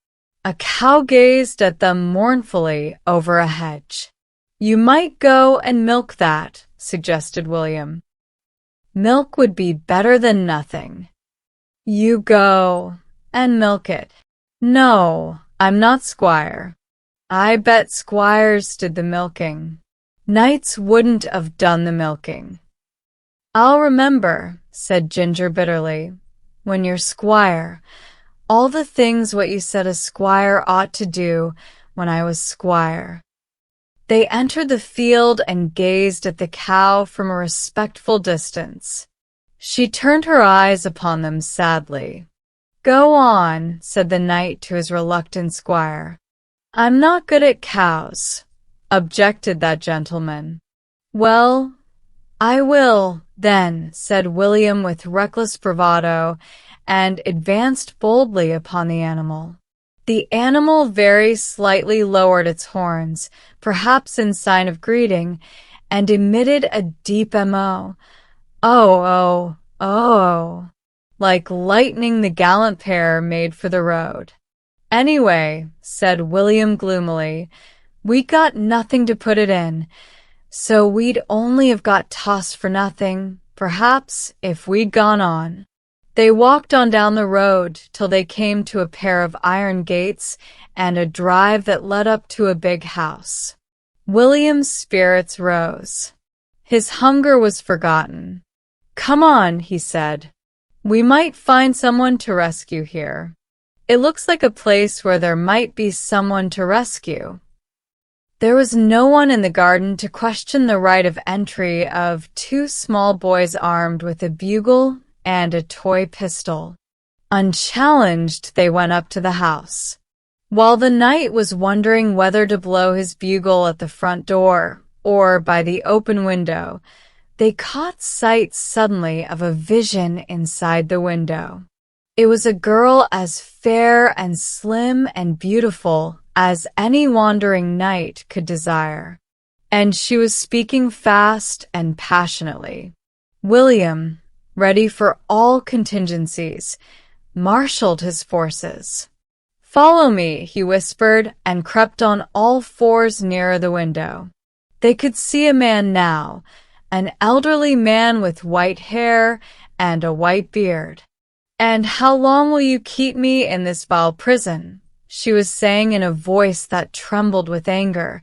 A cow gazed at them mournfully over a hedge. "You might go and milk that," suggested William. "Milk would be better than nothing." "You go and milk it." "No, I'm not squire." "I bet squires did the milking. Knights wouldn't have done the milking." "I'll remember," said Ginger bitterly, "when you're squire, all the things what you said a squire ought to do when I was squire." They entered the field and gazed at the cow from a respectful distance. She turned her eyes upon them sadly. "Go on," said the knight to his reluctant squire. "I'm not good at cows," objected that gentleman. "Well, I will, then," said William with reckless bravado, and advanced boldly upon the animal. The animal very slightly lowered its horns, perhaps in sign of greeting, and emitted a deep mo. "Oh, oh, oh," like lightning. The gallant pair made for the road. "Anyway," said William gloomily, "we got nothing to put it in, so we'd only have got tossed for nothing, perhaps, if we'd gone on." They walked on down the road till they came to a pair of iron gates and a drive that led up to a big house. William's spirits rose. His hunger was forgotten. "Come on," he said. "We might find someone to rescue here. It looks like a place where there might be someone to rescue." There was no one in the garden to question the right of entry of two small boys armed with a bugle and a toy pistol. Unchallenged, they went up to the house. While the knight was wondering whether to blow his bugle at the front door or by the open window, they caught sight suddenly of a vision inside the window. It was a girl as fair and slim and beautiful as any wandering knight could desire, and she was speaking fast and passionately. William, ready for all contingencies, marshaled his forces. "Follow me," he whispered, and crept on all fours nearer the window. They could see a man now, an elderly man with white hair and a white beard. "And how long will you keep me in this vile prison?" she was saying in a voice that trembled with anger.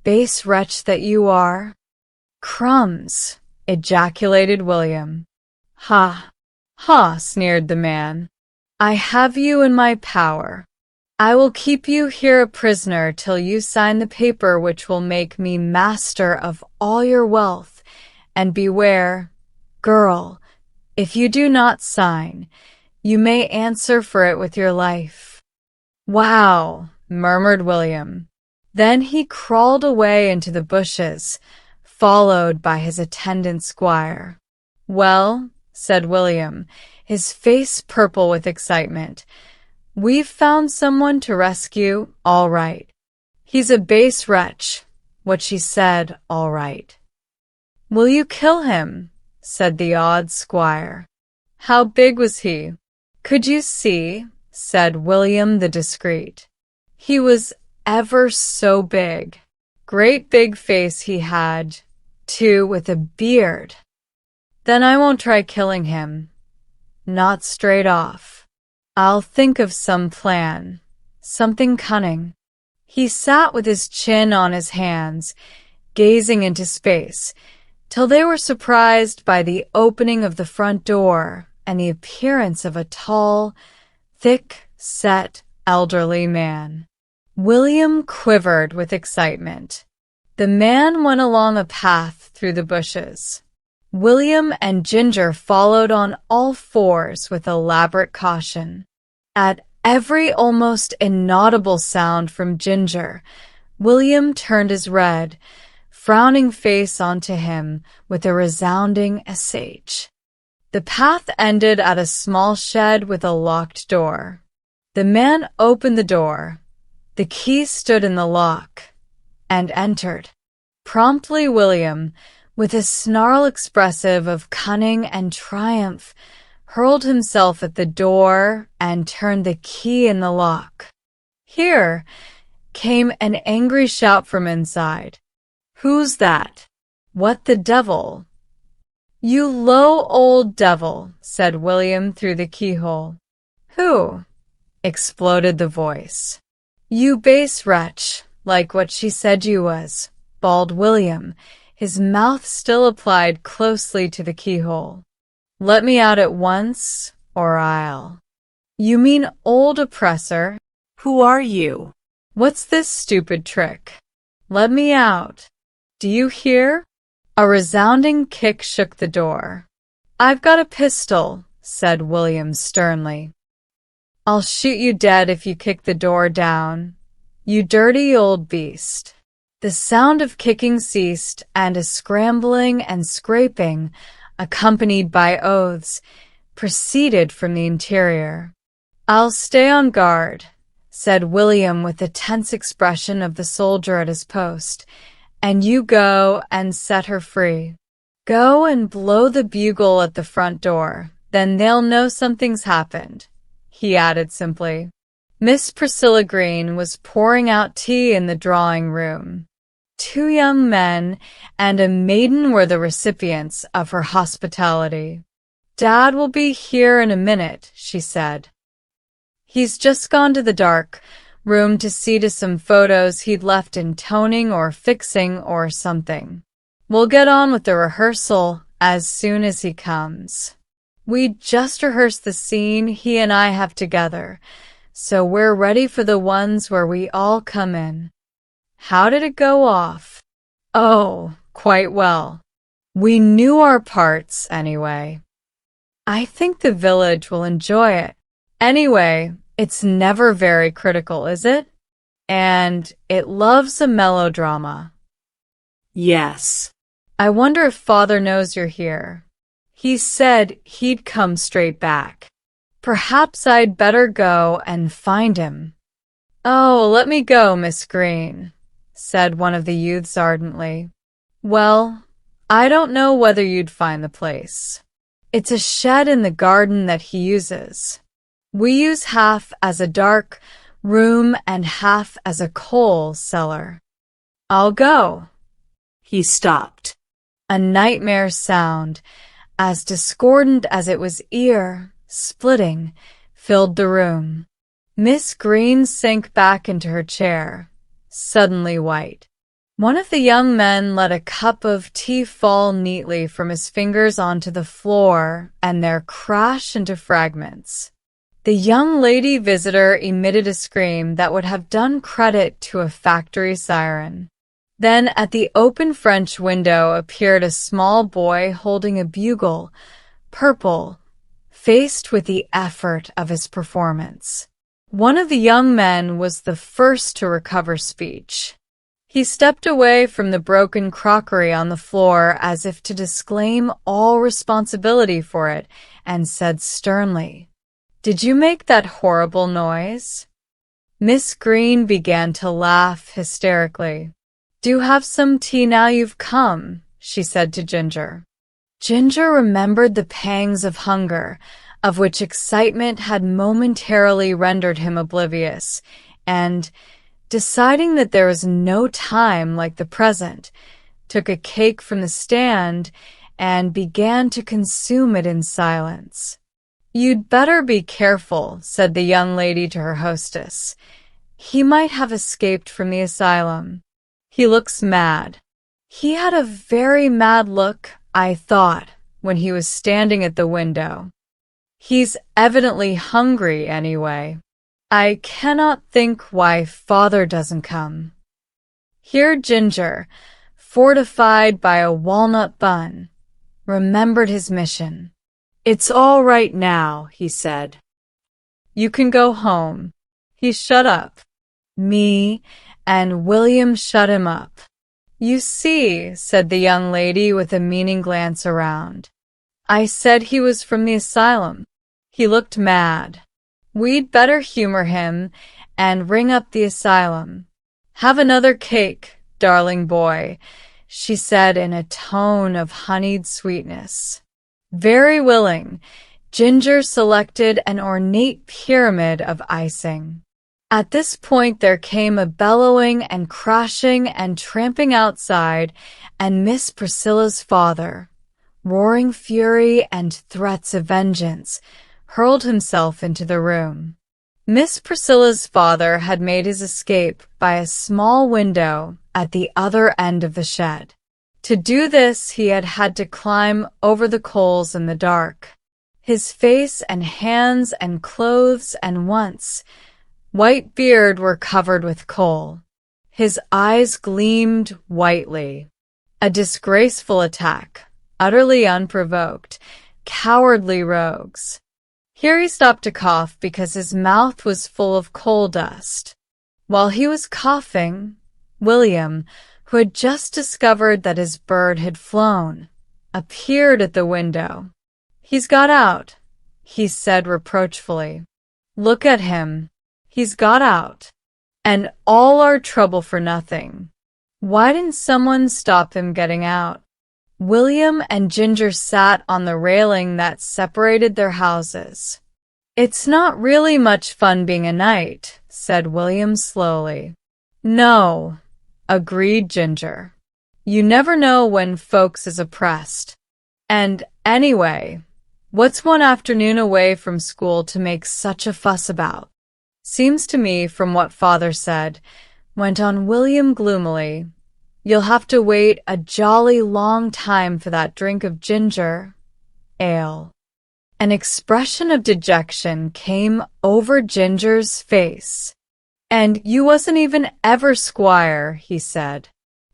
"Base wretch that you are." "Crumbs!" ejaculated William. "Ha! Ha!" sneered the man. "I have you in my power. I will keep you here a prisoner till you sign the paper which will make me master of all your wealth, and beware, girl, if you do not sign, you may answer for it with your life." "Wow!" murmured William. Then he crawled away into the bushes, followed by his attendant squire. "Well," said William, his face purple with excitement, "we've found someone to rescue, all right. He's a base wretch," what she said, all right. "Will you kill him?" said the odd squire. "How big was he?" "Could you see?" said William the discreet. "He was ever so big. Great big face he had, too, with a beard." "Then I won't try killing him. Not straight off. I'll think of some plan, something cunning." He sat with his chin on his hands, gazing into space, till they were surprised by the opening of the front door and the appearance of a tall, thick-set, elderly man. William quivered with excitement. The man went along a path through the bushes. William and Ginger followed on all fours with elaborate caution. At every almost inaudible sound from Ginger, William turned his red, frowning face onto him with a resounding "sh." The path ended at a small shed with a locked door. The man opened the door. The key stood in the lock, and entered. Promptly William, with a snarl expressive of cunning and triumph, hurled himself at the door and turned the key in the lock. Here came an angry shout from inside. "Who's that? What the devil?" "You low old devil," said William through the keyhole. "Who?" exploded the voice. "You base wretch, like what she said you was," bawled William, his mouth still applied closely to the keyhole. "Let me out at once, or I'll—" "You mean old oppressor? Who are you? What's this stupid trick? Let me out. Do you hear?" A resounding kick shook the door. "I've got a pistol," said William sternly. "I'll shoot you dead if you kick the door down, you dirty old beast." The sound of kicking ceased, and a scrambling and scraping, accompanied by oaths, proceeded from the interior. "I'll stay on guard," said William with the tense expression of the soldier at his post, "and you go and set her free. Go and blow the bugle at the front door, then they'll know something's happened," he added simply. Miss Priscilla Green was pouring out tea in the drawing room. 2 young men and a maiden were the recipients of her hospitality. "Dad will be here in a minute," she said. "He's just gone to the dark room to see to some photos he'd left in toning or fixing or something. We'll get on with the rehearsal as soon as he comes. We just rehearsed the scene he and I have together, so we're ready for the ones where we all come in." "How did it go off?" "Oh, quite well. We knew our parts anyway. I think the village will enjoy it. Anyway, it's never very critical, is it? And it loves a melodrama." Yes. "I wonder if Father knows you're here. He said he'd come straight back. Perhaps I'd better go and find him." "Oh, let me go, Miss Green," said one of the youths ardently. "Well, I don't know whether you'd find the place. It's a shed in the garden that he uses. We use half as a dark room and half as a coal cellar. I'll go." He stopped. A nightmare sound, as discordant as it was ear-splitting, filled the room. Miss Green sank back into her chair, suddenly white. One of the young men let a cup of tea fall neatly from his fingers onto the floor and there crash into fragments. The young lady visitor emitted a scream that would have done credit to a factory siren. Then at the open French window appeared a small boy holding a bugle, purple, faced with the effort of his performance. One of the young men was the first to recover speech. He stepped away from the broken crockery on the floor as if to disclaim all responsibility for it and said sternly, "Did you make that horrible noise?" Miss Green began to laugh hysterically. "Do have some tea now you've come," she said to Ginger. Ginger remembered the pangs of hunger, of which excitement had momentarily rendered him oblivious, and, deciding that there was no time like the present, took a cake from the stand and began to consume it in silence. "You'd better be careful," said the young lady to her hostess. "He might have escaped from the asylum. He looks mad. He had a very mad look, I thought, when he was standing at the window. He's evidently hungry anyway. I cannot think why father doesn't come." Here Ginger, fortified by a walnut bun, remembered his mission. "It's all right now," he said. "You can go home." He shut up. Me and William shut him up. "You see," said the young lady with a meaning glance around. "I said he was from the asylum. He looked mad. We'd better humor him and ring up the asylum. Have another cake, darling boy," she said in a tone of honeyed sweetness. Very willing, Ginger selected an ornate pyramid of icing. At this point there came a bellowing and crashing and tramping outside, and Miss Priscilla's father, roaring fury and threats of vengeance, hurled himself into the room. Miss Priscilla's father had made his escape by a small window at the other end of the shed. To do this, he had had to climb over the coals in the dark. His face and hands and clothes and once white beard were covered with coal. His eyes gleamed whitely. A disgraceful attack, utterly unprovoked, cowardly rogues. Here he stopped to cough because his mouth was full of coal dust. While he was coughing, William, who had just discovered that his bird had flown, appeared at the window. "He's got out," he said reproachfully. "Look at him. He's got out. And all our trouble for nothing. Why didn't someone stop him getting out?" William and Ginger sat on the railing that separated their houses. "It's not really much fun being a knight," said William slowly. "No," agreed Ginger. "You never know when folks is oppressed. And anyway, what's one afternoon away from school to make such a fuss about? Seems to me, from what father said," went on William gloomily, "you'll have to wait a jolly long time for that drink of ginger ale." An expression of dejection came over Ginger's face. "And you wasn't even ever squire," he said.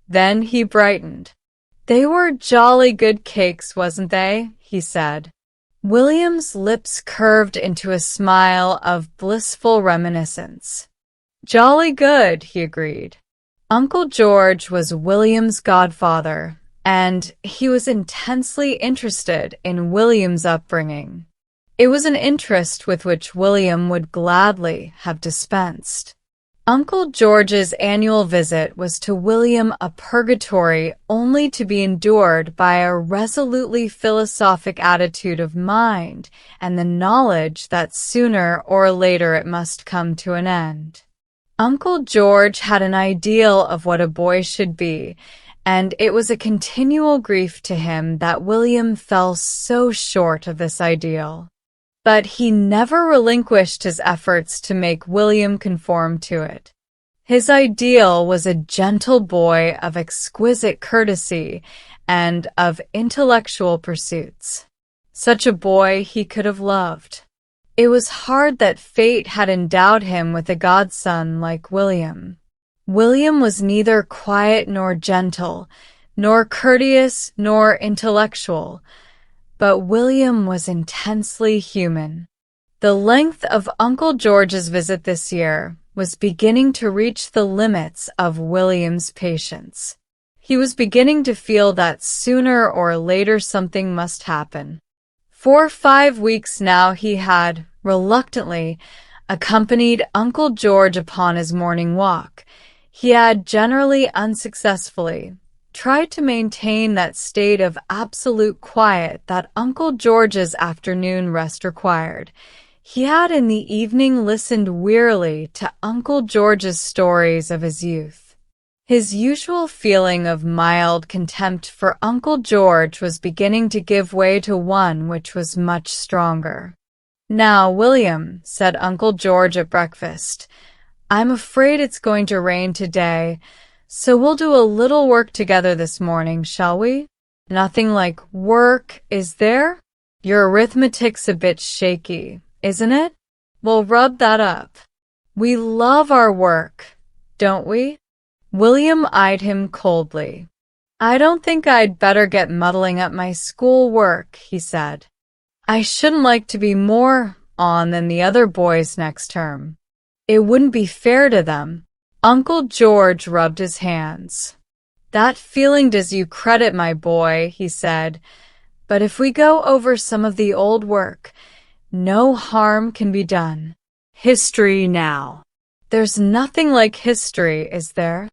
Then he brightened. "They were jolly good cakes, wasn't they?" he said. William's lips curved into a smile of blissful reminiscence. "Jolly good," he agreed. Uncle George was William's godfather, and he was intensely interested in William's upbringing. It was an interest with which William would gladly have dispensed. Uncle George's annual visit was to William a purgatory only to be endured by a resolutely philosophic attitude of mind and the knowledge that sooner or later it must come to an end. Uncle George had an ideal of what a boy should be, and it was a continual grief to him that William fell so short of this ideal. But he never relinquished his efforts to make William conform to it. His ideal was a gentle boy of exquisite courtesy and of intellectual pursuits. Such a boy he could have loved. It was hard that fate had endowed him with a godson like William. William was neither quiet nor gentle, nor courteous nor intellectual, but William was intensely human. The length of Uncle George's visit this year was beginning to reach the limits of William's patience. He was beginning to feel that sooner or later something must happen. For 5 weeks now he had, reluctantly, accompanied Uncle George upon his morning walk. He had, generally unsuccessfully, tried to maintain that state of absolute quiet that Uncle George's afternoon rest required. He had in the evening listened wearily to Uncle George's stories of his youth. His usual feeling of mild contempt for Uncle George was beginning to give way to one which was much stronger. "Now, William," said Uncle George at breakfast, "I'm afraid it's going to rain today, so we'll do a little work together this morning, shall we?" "Nothing like work, is there? Your arithmetic's a bit shaky, isn't it? We'll rub that up. We love our work, don't we?" William eyed him coldly. "I don't think I'd better get muddling up my school work," he said. "I shouldn't like to be more on than the other boys next term. It wouldn't be fair to them." Uncle George rubbed his hands. "That feeling does you credit, my boy," he said. "But if we go over some of the old work, no harm can be done. History now." "There's nothing like history, is there?"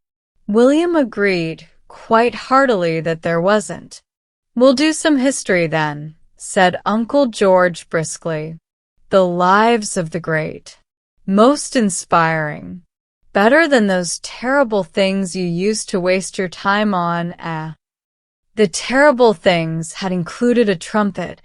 William agreed quite heartily that there wasn't. "We'll do some history then," said Uncle George briskly. "The lives of the great. Most inspiring. Better than those terrible things you used to waste your time on, eh?" The terrible things had included a trumpet,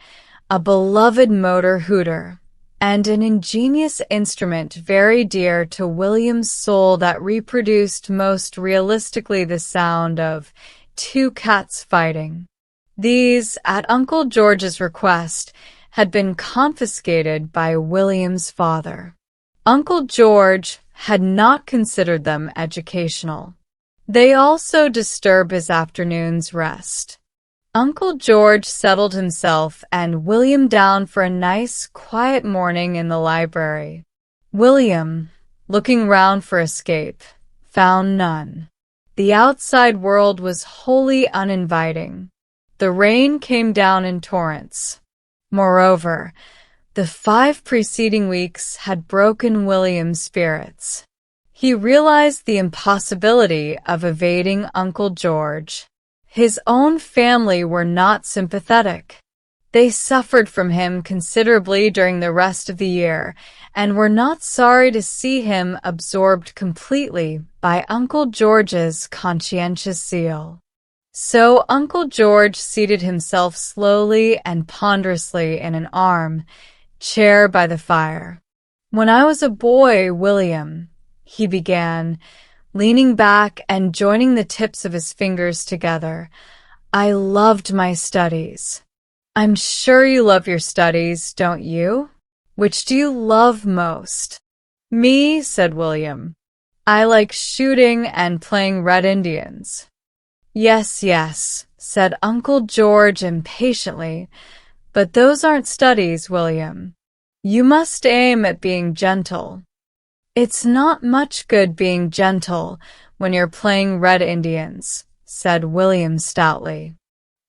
a beloved motor hooter, and an ingenious instrument very dear to William's soul that reproduced most realistically the sound of 2 cats fighting. These, at Uncle George's request, had been confiscated by William's father. Uncle George had not considered them educational. They also disturbed his afternoon's rest. Uncle George settled himself and William down for a nice, quiet morning in the library. William, looking round for escape, found none. The outside world was wholly uninviting. The rain came down in torrents. Moreover, the 5 preceding weeks had broken William's spirits. He realized the impossibility of evading Uncle George. His own family were not sympathetic. They suffered from him considerably during the rest of the year, and were not sorry to see him absorbed completely by Uncle George's conscientious zeal. So Uncle George seated himself slowly and ponderously in an arm-chair by the fire. "When I was a boy, William," he began, leaning back and joining the tips of his fingers together, "I loved my studies." "I'm sure you love your studies, don't you? Which do you love most?" "Me," said William. "I like shooting and playing Red Indians." "Yes, yes," said Uncle George impatiently, "but those aren't studies, William. You must aim at being gentle." "It's not much good being gentle when you're playing Red Indians," said William stoutly.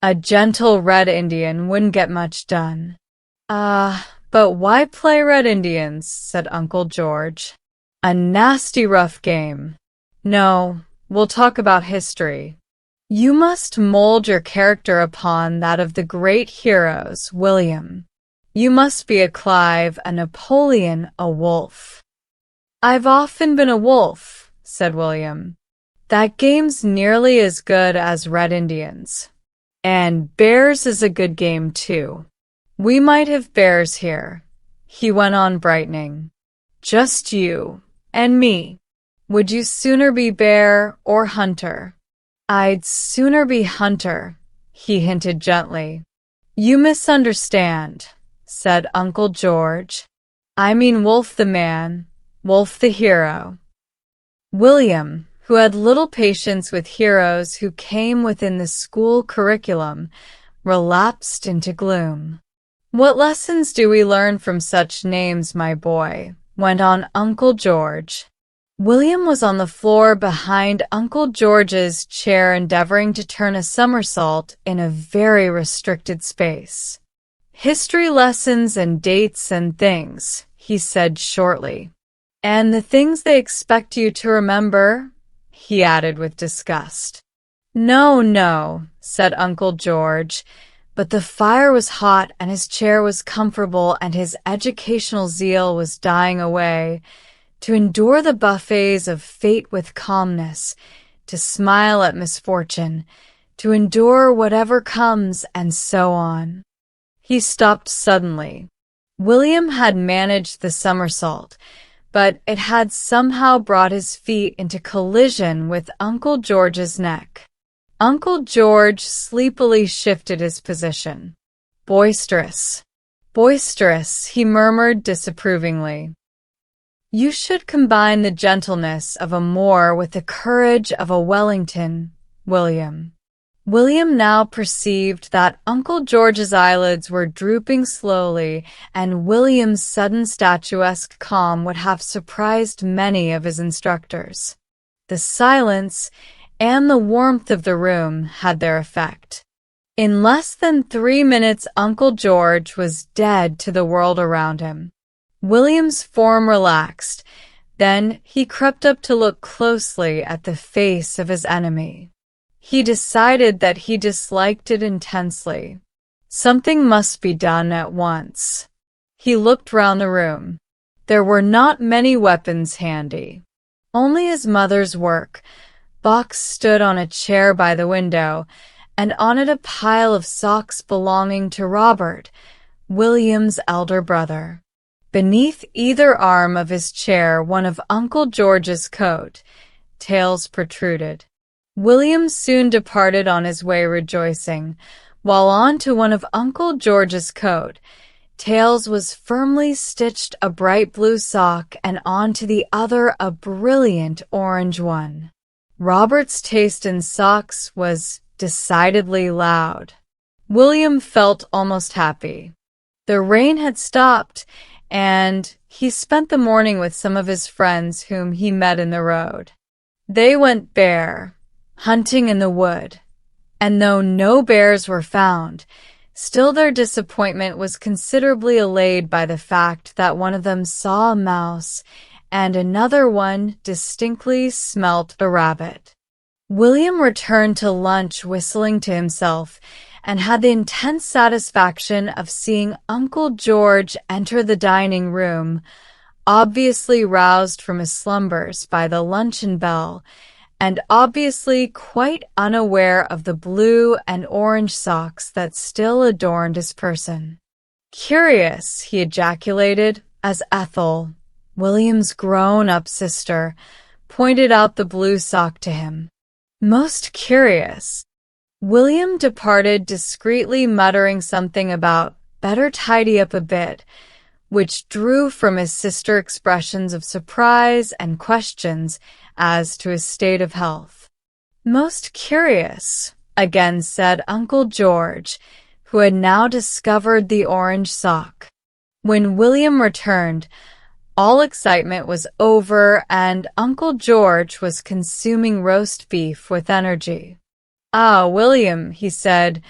"A gentle Red Indian wouldn't get much done." But why play Red Indians?" said Uncle George. "A nasty rough game. No, we'll talk about history. You must mold your character upon that of the great heroes, William. You must be a Clive, a Napoleon, a Wolfe." "I've often been a wolf," said William. "That game's nearly as good as Red Indians. And bears is a good game, too. We might have bears here," he went on brightening. "Just you and me. Would you sooner be bear or hunter?" "I'd sooner be hunter," he hinted gently. "You misunderstand," said Uncle George. "I mean Wolfe the man, Wolfe the hero." William, who had little patience with heroes who came within the school curriculum, relapsed into gloom. "What lessons do we learn from such names, my boy?" went on Uncle George. William was on the floor behind Uncle George's chair endeavoring to turn a somersault in a very restricted space. "History lessons and dates and things," he said shortly. "And the things they expect you to remember," he added with disgust. "No, no," said Uncle George, but the fire was hot and his chair was comfortable and his educational zeal was dying away. To endure the buffets of fate with calmness, to smile at misfortune, to endure whatever comes, and so on. He stopped suddenly. William had managed the somersault, but it had somehow brought his feet into collision with Uncle George's neck. Uncle George sleepily shifted his position. "Boisterous, boisterous," he murmured disapprovingly. "You should combine the gentleness of a Moor with the courage of a Wellington, William." William now perceived that Uncle George's eyelids were drooping slowly, and William's sudden statuesque calm would have surprised many of his instructors. The silence and the warmth of the room had their effect. In less than 3 minutes, Uncle George was dead to the world around him. William's form relaxed. Then he crept up to look closely at the face of his enemy. He decided that he disliked it intensely. Something must be done at once. He looked round the room. There were not many weapons handy. Only his mother's work box stood on a chair by the window, and on it a pile of socks belonging to Robert, William's elder brother. Beneath either arm of his chair, one of Uncle George's coat tails protruded. William soon departed on his way rejoicing, while on to one of Uncle George's coat tails was firmly stitched a bright blue sock, and on to the other a brilliant orange one. Robert's taste in socks was decidedly loud. William felt almost happy. The rain had stopped, and he spent the morning with some of his friends whom he met in the road. They went bear hunting in the wood, and though no bears were found, still their disappointment was considerably allayed by the fact that one of them saw a mouse and another one distinctly smelt a rabbit. William returned to lunch whistling to himself, and had the intense satisfaction of seeing Uncle George enter the dining room, obviously roused from his slumbers by the luncheon bell, and obviously quite unaware of the blue and orange socks that still adorned his person. "Curious," he ejaculated, as Ethel, William's grown-up sister, pointed out the blue sock to him. "Most curious." William departed discreetly, muttering something about "better tidy up a bit," which drew from his sister expressions of surprise and questions as to his state of health. "Most curious," again said Uncle George, who had now discovered the orange sock. When William returned, all excitement was over, and Uncle George was consuming roast beef with energy. "Ah, William," he said,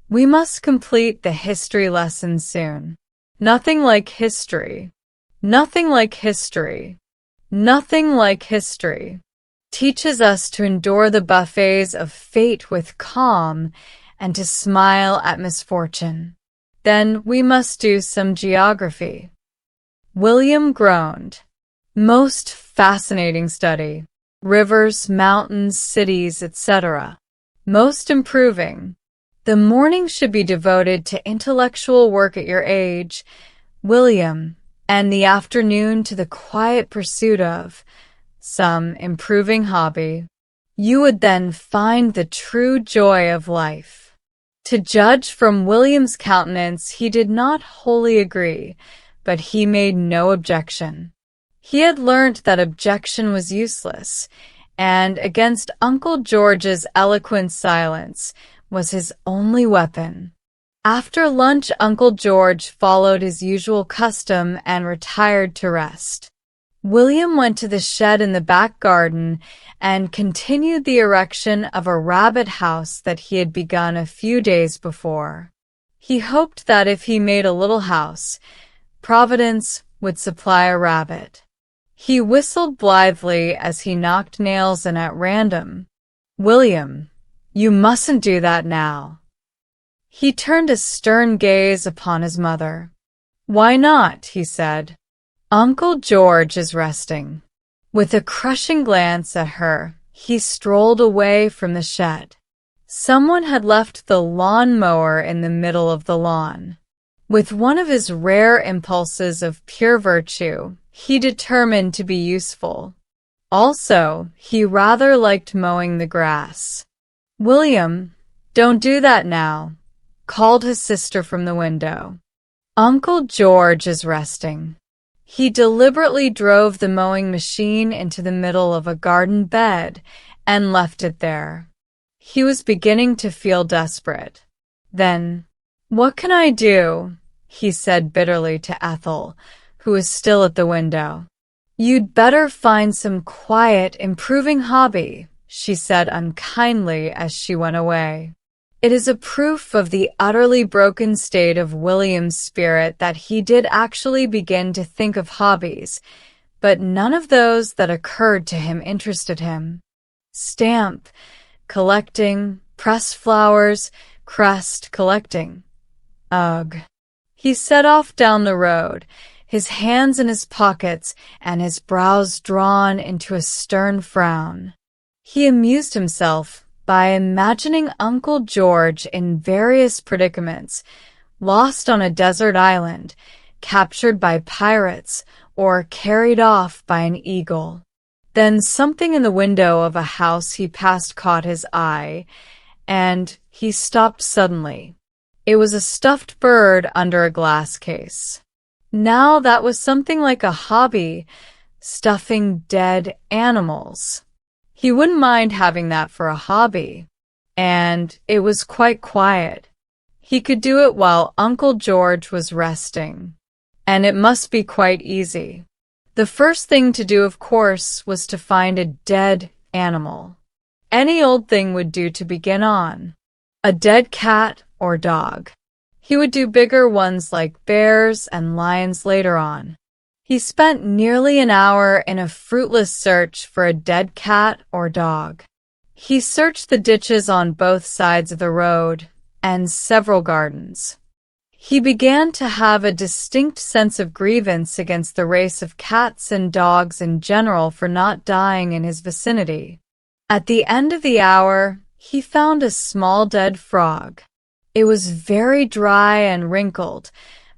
"we must complete the history lesson soon. Nothing like history. Nothing like history. Nothing like history. Teaches us to endure the buffets of fate with calm and to smile at misfortune. Then we must do some geography." William groaned. "Most fascinating study. Rivers, mountains, cities, etc. Most improving. The morning should be devoted to intellectual work at your age, William, and the afternoon to the quiet pursuit of some improving hobby. You would then find the true joy of life." To judge from William's countenance, he did not wholly agree, but he made no objection. He had learnt that objection was useless, and against Uncle George's eloquent silence was his only weapon. After lunch, Uncle George followed his usual custom and retired to rest. William went to the shed in the back garden and continued the erection of a rabbit house that he had begun a few days before. He hoped that if he made a little house, Providence would supply a rabbit. He whistled blithely as he knocked nails in at random. "William, you mustn't do that now." He turned a stern gaze upon his mother. "Why not?" he said. "Uncle George is resting." With a crushing glance at her, he strolled away from the shed. Someone had left the lawn mower in the middle of the lawn. With one of his rare impulses of pure virtue, he determined to be useful. Also, he rather liked mowing the grass. "William, don't do that now," called his sister from the window. "Uncle George is resting." He deliberately drove the mowing machine into the middle of a garden bed and left it there. He was beginning to feel desperate. Then, "What can I do?" he said bitterly to Ethel, who was still at the window. "You'd better find some quiet, improving hobby," she said unkindly as she went away. It is a proof of the utterly broken state of William's spirit that he did actually begin to think of hobbies, but none of those that occurred to him interested him. Stamp collecting, pressed flowers, crest collecting. Ugh. He set off down the road, his hands in his pockets and his brows drawn into a stern frown. He amused himself by imagining Uncle George in various predicaments, lost on a desert island, captured by pirates, or carried off by an eagle. Then something in the window of a house he passed caught his eye, and he stopped suddenly. It was a stuffed bird under a glass case. Now that was something like a hobby, stuffing dead animals. He wouldn't mind having that for a hobby. And it was quite quiet. He could do it while Uncle George was resting. And it must be quite easy. The first thing to do, of course, was to find a dead animal. Any old thing would do to begin on. A dead cat or dog. He would do bigger ones like bears and lions later on. He spent nearly an hour in a fruitless search for a dead cat or dog. He searched the ditches on both sides of the road and several gardens. He began to have a distinct sense of grievance against the race of cats and dogs in general for not dying in his vicinity. At the end of the hour, he found a small dead frog. It was very dry and wrinkled,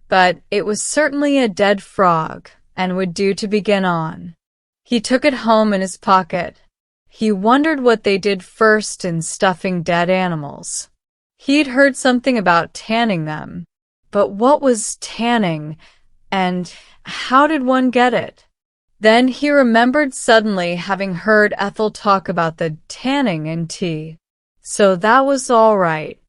but it was certainly a dead frog and would do to begin on. He took it home in his pocket. He wondered what they did first in stuffing dead animals. He'd heard something about tanning them, but what was tanning, and how did one get it? Then he remembered suddenly having heard Ethel talk about the tanning in tea. So that was all right.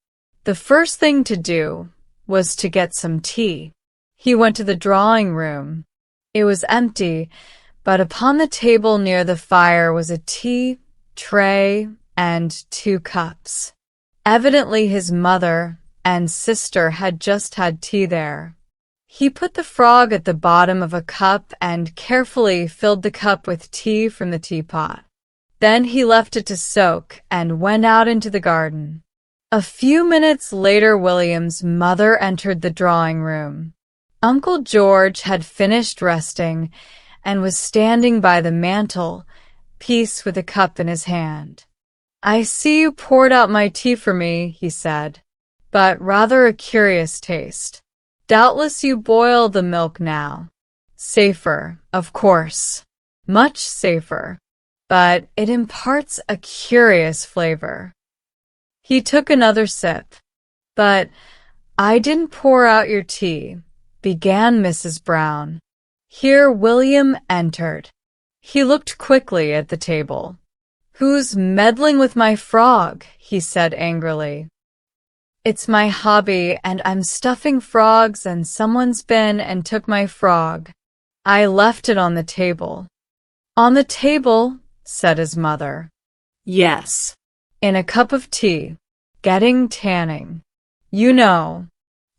The first thing to do was to get some tea. He went to the drawing room. It was empty, but upon the table near the fire was a tea tray and 2 cups. Evidently his mother and sister had just had tea there. He put the frog at the bottom of a cup and carefully filled the cup with tea from the teapot. Then he left it to soak and went out into the garden. A few minutes later, William's mother entered the drawing room. Uncle George had finished resting and was standing by the mantel-piece with a cup in his hand. "I see you poured out my tea for me," he said, "but rather a curious taste. Doubtless you boil the milk now. Safer, of course. Much safer. But it imparts a curious flavor." He took another sip. "But I didn't pour out your tea," began Mrs. Brown. Here William entered. He looked quickly at the table. "Who's meddling with my frog?" he said angrily. "It's my hobby, and I'm stuffing frogs, and someone's been and took my frog. I left it on the table. On the table, said his mother. Yes. In a cup of tea. Getting tanning. You know,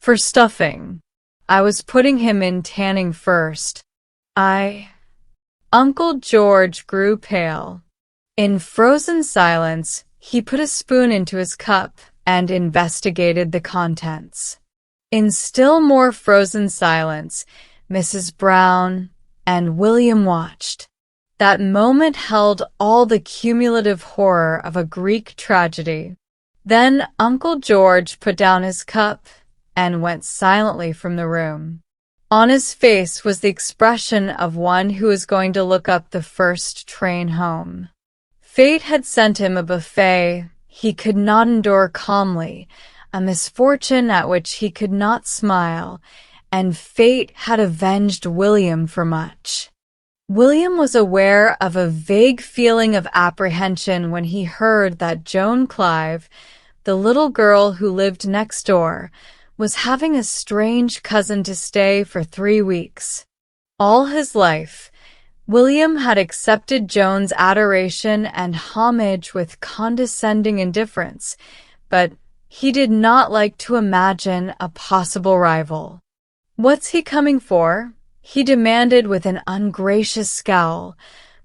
for stuffing. I was putting him in tanning first. Uncle George grew pale. In frozen silence, he put a spoon into his cup and investigated the contents. In still more frozen silence, Mrs. Brown and William watched. That moment held all the cumulative horror of a Greek tragedy. Then Uncle George put down his cup and went silently from the room. On his face was the expression of one who is going to look up the first train home. Fate had sent him a buffet he could not endure calmly, a misfortune at which he could not smile, and fate had avenged William for much. William was aware of a vague feeling of apprehension when he heard that Joan Clive, the little girl who lived next door, was having a strange cousin to stay for 3 weeks. All his life, William had accepted Joan's adoration and homage with condescending indifference, but he did not like to imagine a possible rival. "What's he coming for?" he demanded with an ungracious scowl,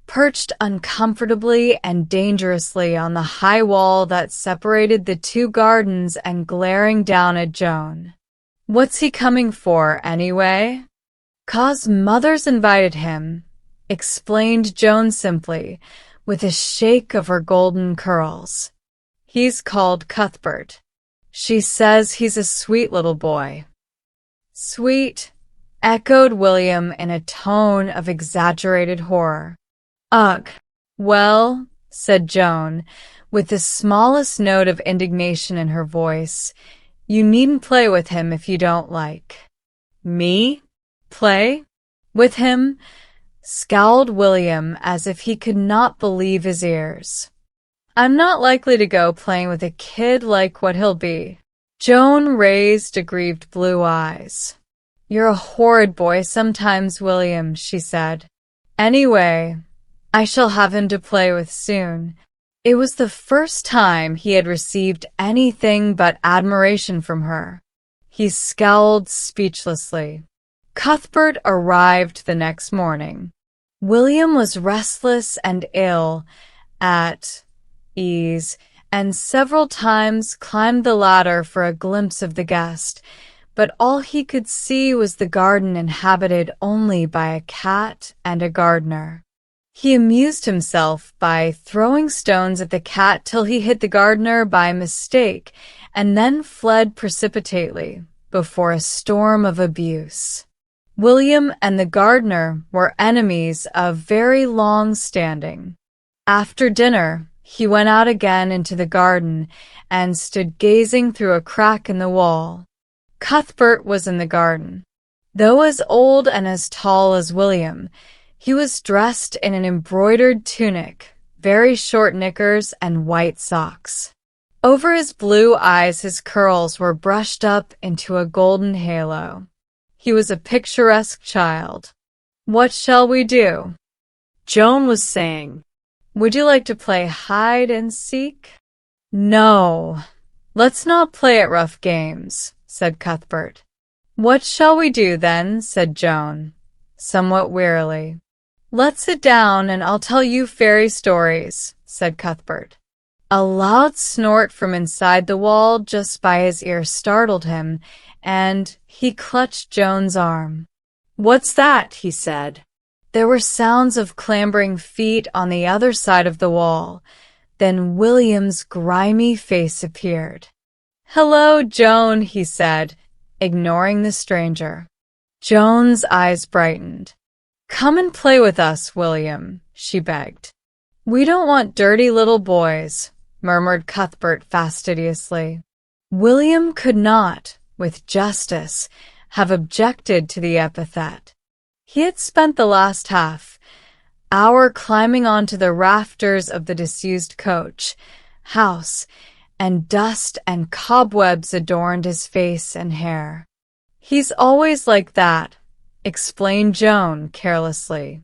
perched uncomfortably and dangerously on the high wall that separated the two gardens and glaring down at Joan. "What's he coming for, anyway?" "'Cause mother's invited him," explained Joan simply, with a shake of her golden curls. "He's called Cuthbert. She says he's a sweet little boy." "Sweet," echoed William in a tone of exaggerated horror. "Ugh." "Well," said Joan, with the smallest note of indignation in her voice, "you needn't play with him if you don't like." "Me? Play? With him?" scowled William as if he could not believe his ears. "I'm not likely to go playing with a kid like what he'll be." Joan raised aggrieved blue eyes. "You're a horrid boy sometimes, William," she said. "Anyway, I shall have him to play with soon." It was the first time he had received anything but admiration from her. He scowled speechlessly. Cuthbert arrived the next morning. William was restless and ill, at ease, and several times climbed the ladder for a glimpse of the guest, but all he could see was the garden inhabited only by a cat and a gardener. He amused himself by throwing stones at the cat till he hit the gardener by mistake, and then fled precipitately before a storm of abuse. William and the gardener were enemies of very long standing. After dinner, he went out again into the garden and stood gazing through a crack in the wall. Cuthbert was in the garden. Though as old and as tall as William, he was dressed in an embroidered tunic, very short knickers, and white socks. Over his blue eyes his curls were brushed up into a golden halo. He was a picturesque child. "What shall we do?" Joan was saying. "Would you like to play hide and seek?" "No, let's not play at rough games," said Cuthbert. "What shall we do then?" said Joan, somewhat wearily. "Let's sit down and I'll tell you fairy stories," said Cuthbert. A loud snort from inside the wall just by his ear startled him, and he clutched Joan's arm. "What's that?" he said. There were sounds of clambering feet on the other side of the wall. Then William's grimy face appeared. "Hello, Joan," he said, ignoring the stranger. Joan's eyes brightened. "Come and play with us, William," she begged. "We don't want dirty little boys," murmured Cuthbert fastidiously. William could not, with justice, have objected to the epithet. He had spent the last half-hour climbing onto the rafters of the disused coach, house, and dust and cobwebs adorned his face and hair. "He's always like that," explained Joan carelessly.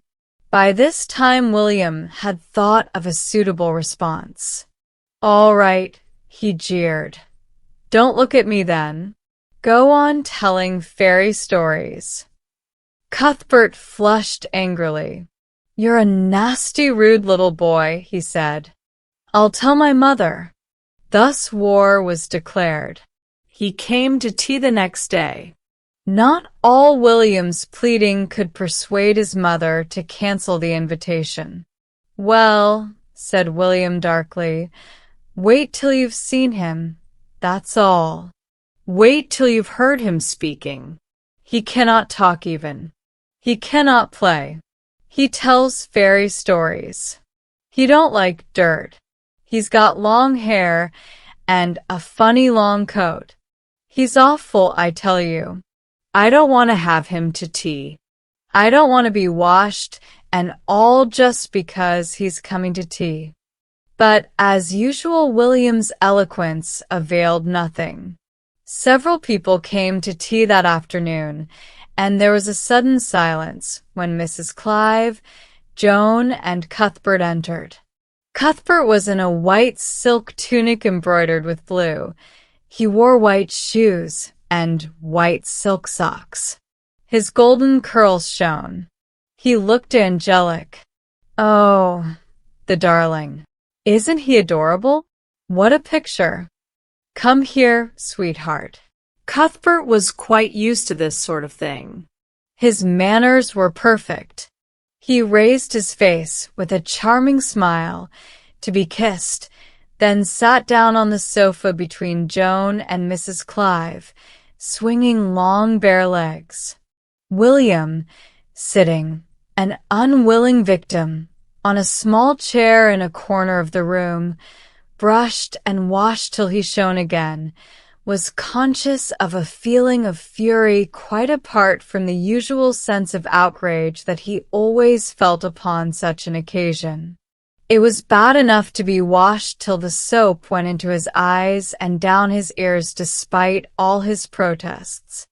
By this time William had thought of a suitable response. "All right," he jeered. "Don't look at me then. Go on telling fairy stories." Cuthbert flushed angrily. "You're a nasty, rude little boy," he said. "I'll tell my mother." Thus war was declared. He came to tea the next day. Not all William's pleading could persuade his mother to cancel the invitation. "Well," said William darkly, "wait till you've seen him, that's all." Wait till you've heard him speaking. He cannot talk even. He cannot play. He tells fairy stories. He don't like dirt. He's got long hair and a funny long coat. He's awful, I tell you. I don't want to have him to tea. I don't want to be washed, and all just because he's coming to tea. But as usual, William's eloquence availed nothing. Several people came to tea that afternoon, and there was a sudden silence when Mrs. Clive, Joan, and Cuthbert entered. Cuthbert was in a white silk tunic embroidered with blue. He wore white shoes and white silk socks. His golden curls shone. He looked angelic. Oh, the darling. Isn't he adorable? What a picture. Come here, sweetheart. Cuthbert was quite used to this sort of thing. His manners were perfect. He raised his face with a charming smile to be kissed, then sat down on the sofa between Joan and Mrs. Clive, swinging long bare legs. William, sitting, an unwilling victim, on a small chair in a corner of the room, brushed and washed till he shone again, was conscious of a feeling of fury quite apart from the usual sense of outrage that he always felt upon such an occasion. It was bad enough to be washed till the soap went into his eyes and down his ears despite all his protests.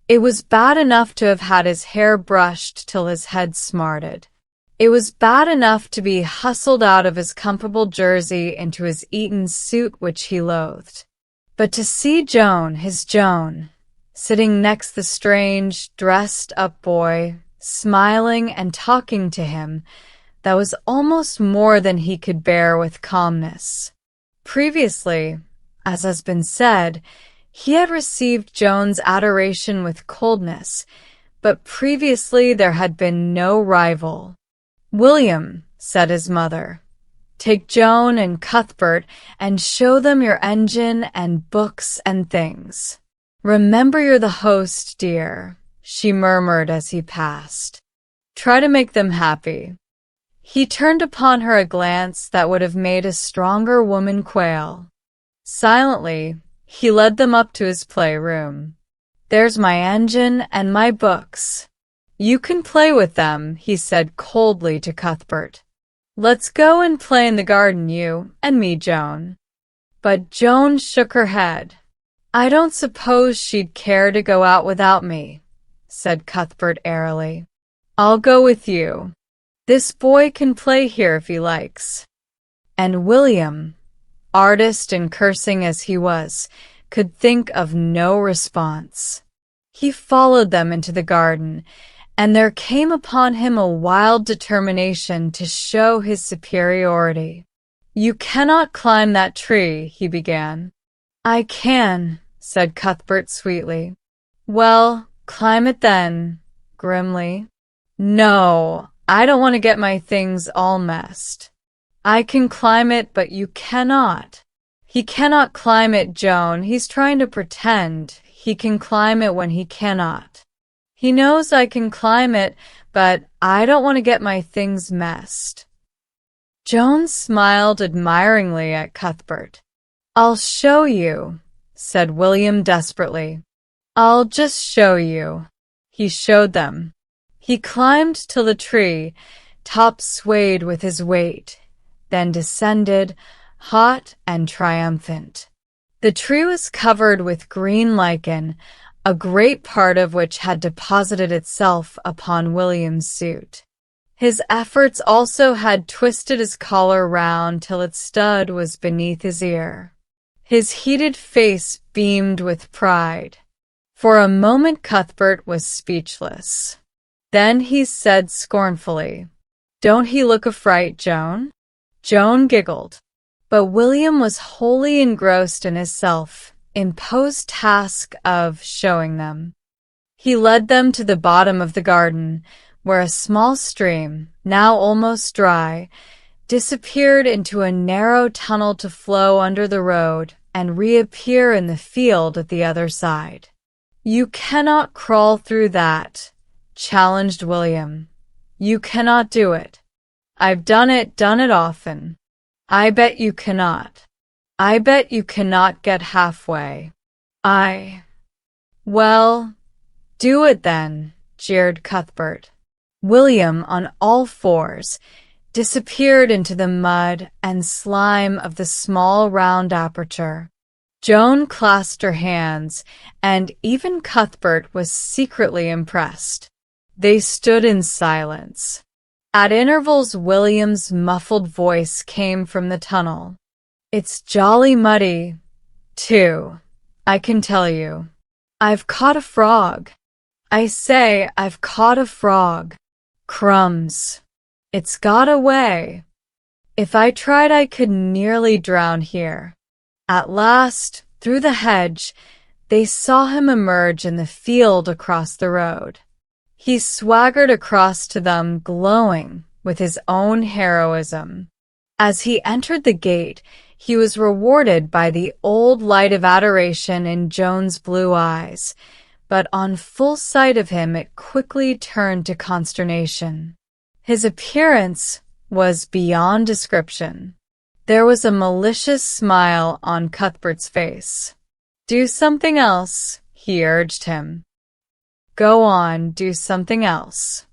It was bad enough to have had his hair brushed till his head smarted. It was bad enough to be hustled out of his comfortable jersey into his Eton suit which he loathed. But to see Joan, his Joan, sitting next the strange, dressed-up boy, smiling and talking to him, that was almost more than he could bear with calmness. Previously, as has been said, he had received Joan's adoration with coldness, but previously there had been no rival. "William," said his mother, "take Joan and Cuthbert and show them your engine and books and things. Remember you're the host, dear," she murmured as he passed. "Try to make them happy." He turned upon her a glance that would have made a stronger woman quail. Silently, he led them up to his playroom. "There's my engine and my books. You can play with them," he said coldly to Cuthbert. "Let's go and play in the garden, you and me, Joan." But Joan shook her head. "I don't suppose she'd care to go out without me," said Cuthbert airily. "I'll go with you. This boy can play here if he likes." And William, artist and cursing as he was, could think of no response. He followed them into the garden, and there came upon him a wild determination to show his superiority. "You cannot climb that tree," he began. "I can," said Cuthbert sweetly. "Well, climb it then," grimly. "No, I don't want to get my things all messed." "I can climb it, but you cannot." "He cannot climb it, Joan. He's trying to pretend he can climb it when he cannot. He knows I can climb it, but I don't want to get my things messed." Joan smiled admiringly at Cuthbert. "I'll show you," said William desperately. "I'll just show you." He showed them. He climbed till the tree top swayed with his weight, then descended, hot and triumphant. The tree was covered with green lichen, a great part of which had deposited itself upon William's suit. His efforts also had twisted his collar round till its stud was beneath his ear. His heated face beamed with pride. For a moment Cuthbert was speechless. Then he said scornfully, "Don't he look a fright, Joan?" Joan giggled. But William was wholly engrossed in his self-imposed task of showing them. He led them to the bottom of the garden, where a small stream, now almost dry, disappeared into a narrow tunnel to flow under the road and reappear in the field at the other side. "You cannot crawl through that," challenged William. "You cannot do it. I've done it often. I bet you cannot. I bet you cannot get halfway." "Well, do it then," jeered Cuthbert. William, on all fours, disappeared into the mud and slime of the small round aperture. Joan clasped her hands, and even Cuthbert was secretly impressed. They stood in silence. At intervals, William's muffled voice came from the tunnel. "It's jolly muddy, too, I can tell you. I've caught a frog. I say, I've caught a frog. Crumbs. It's got away. If I tried, I could nearly drown here." At last, through the hedge, they saw him emerge in the field across the road. He swaggered across to them, glowing with his own heroism. As he entered the gate, he was rewarded by the old light of adoration in Joan's blue eyes, but on full sight of him it quickly turned to consternation. His appearance was beyond description. There was a malicious smile on Cuthbert's face. "Do something else," he urged him. "Go on, do something else."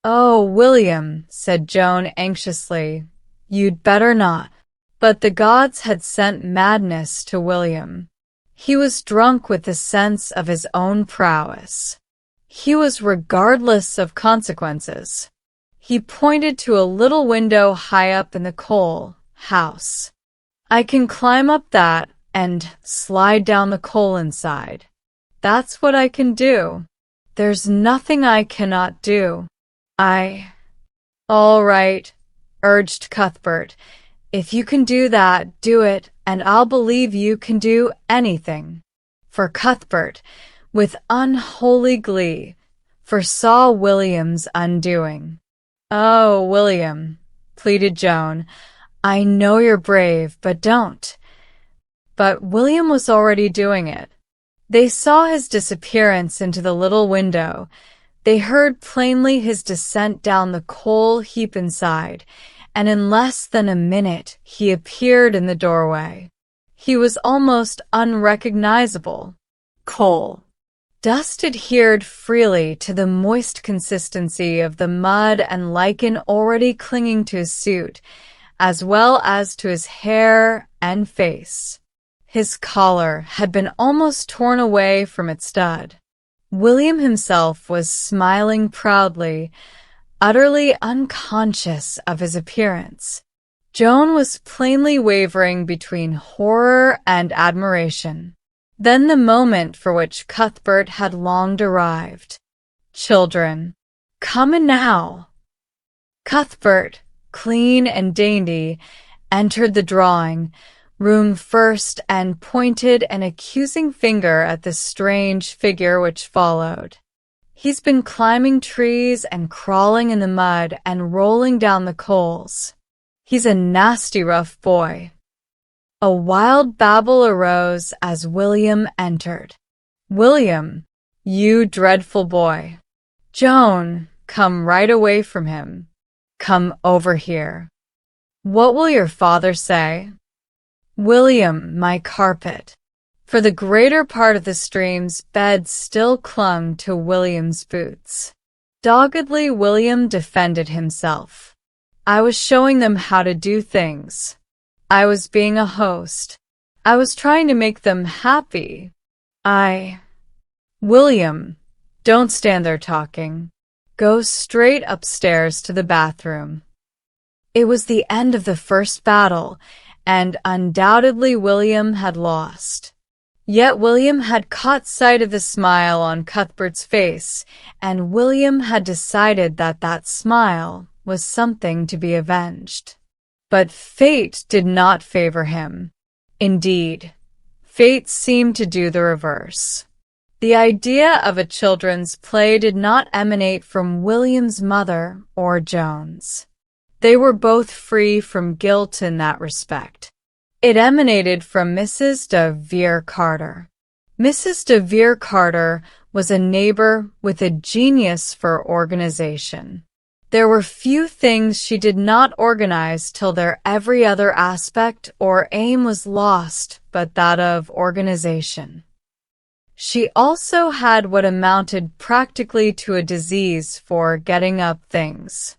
"Oh, William," said Joan anxiously, "you'd better not." But the gods had sent madness to William. He was drunk with the sense of his own prowess. He was regardless of consequences. He pointed to a little window high up in the coal house. "I can climb up that and slide down the coal inside. That's what I can do. There's nothing I cannot do. "All right," urged Cuthbert. "If you can do that, do it, and I'll believe you can do anything." For Cuthbert, with unholy glee, foresaw William's undoing. "Oh, William," pleaded Joan, "I know you're brave, but don't." But William was already doing it. They saw his disappearance into the little window. They heard plainly his descent down the coal heap inside, and in less than a minute he appeared in the doorway. He was almost unrecognizable. Coal. Dust adhered freely to the moist consistency of the mud and lichen already clinging to his suit, as well as to his hair and face. His collar had been almost torn away from its stud. William himself was smiling proudly, utterly unconscious of his appearance. Joan was plainly wavering between horror and admiration. Then the moment for which Cuthbert had longed arrived. "Children, come in now." Cuthbert, clean and dainty, entered the drawing room first and pointed an accusing finger at the strange figure which followed. "He's been climbing trees and crawling in the mud and rolling down the coals. He's a nasty rough boy." A wild babble arose as William entered. "William, you dreadful boy. Joan, come right away from him. Come over here. What will your father say? William, my carpet." For the greater part of the stream's bed still clung to William's boots. Doggedly, William defended himself. "I was showing them how to do things. I was being a host. I was trying to make them happy. William, don't stand there talking. Go straight upstairs to the bathroom. It was the end of the first battle, and undoubtedly William had lost. Yet William had caught sight of the smile on Cuthbert's face, and William had decided that that smile was something to be avenged. But fate did not favor him. Indeed, fate seemed to do the reverse. The idea of a children's play did not emanate from William's mother or Joan's. They were both free from guilt in that respect. It emanated from Mrs. de Vere Carter. Mrs. de Vere Carter was a neighbor with a genius for organization. There were few things she did not organize till their every other aspect or aim was lost but that of organization. She also had what amounted practically to a disease for getting up things.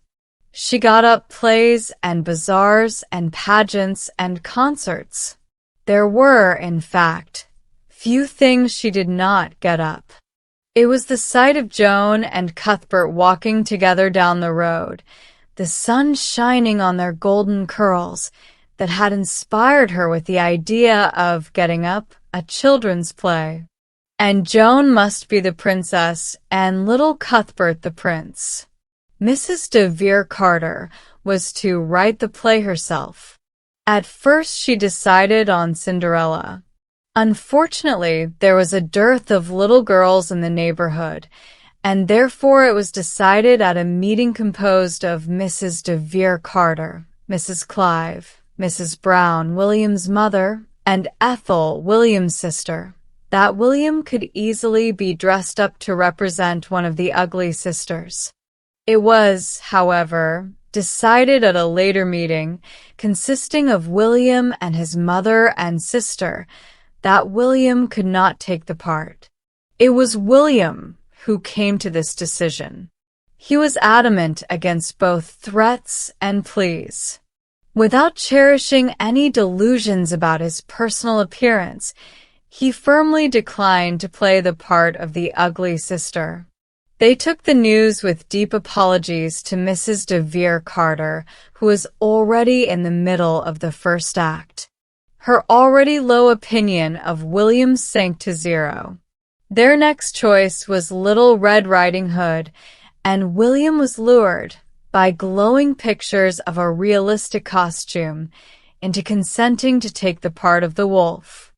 She got up plays and bazaars and pageants and concerts. There were, in fact, few things she did not get up. It was the sight of Joan and Cuthbert walking together down the road, the sun shining on their golden curls, that had inspired her with the idea of getting up a children's play. And Joan must be the princess and little Cuthbert the prince. Mrs. de Vere Carter was to write the play herself. At first she decided on Cinderella. Unfortunately, there was a dearth of little girls in the neighborhood, and therefore it was decided at a meeting composed of Mrs. de Vere Carter, Mrs. Clive, Mrs. Brown, William's mother, and Ethel, William's sister, that William could easily be dressed up to represent one of the ugly sisters. It was, however, decided at a later meeting, consisting of William and his mother and sister, that William could not take the part. It was William who came to this decision. He was adamant against both threats and pleas. Without cherishing any delusions about his personal appearance, he firmly declined to play the part of the ugly sister. They took the news with deep apologies to Mrs. de Vere Carter, who was already in the middle of the first act. Her already low opinion of William sank to zero. Their next choice was Little Red Riding Hood, and William was lured, by glowing pictures of a realistic costume, into consenting to take the part of the wolf.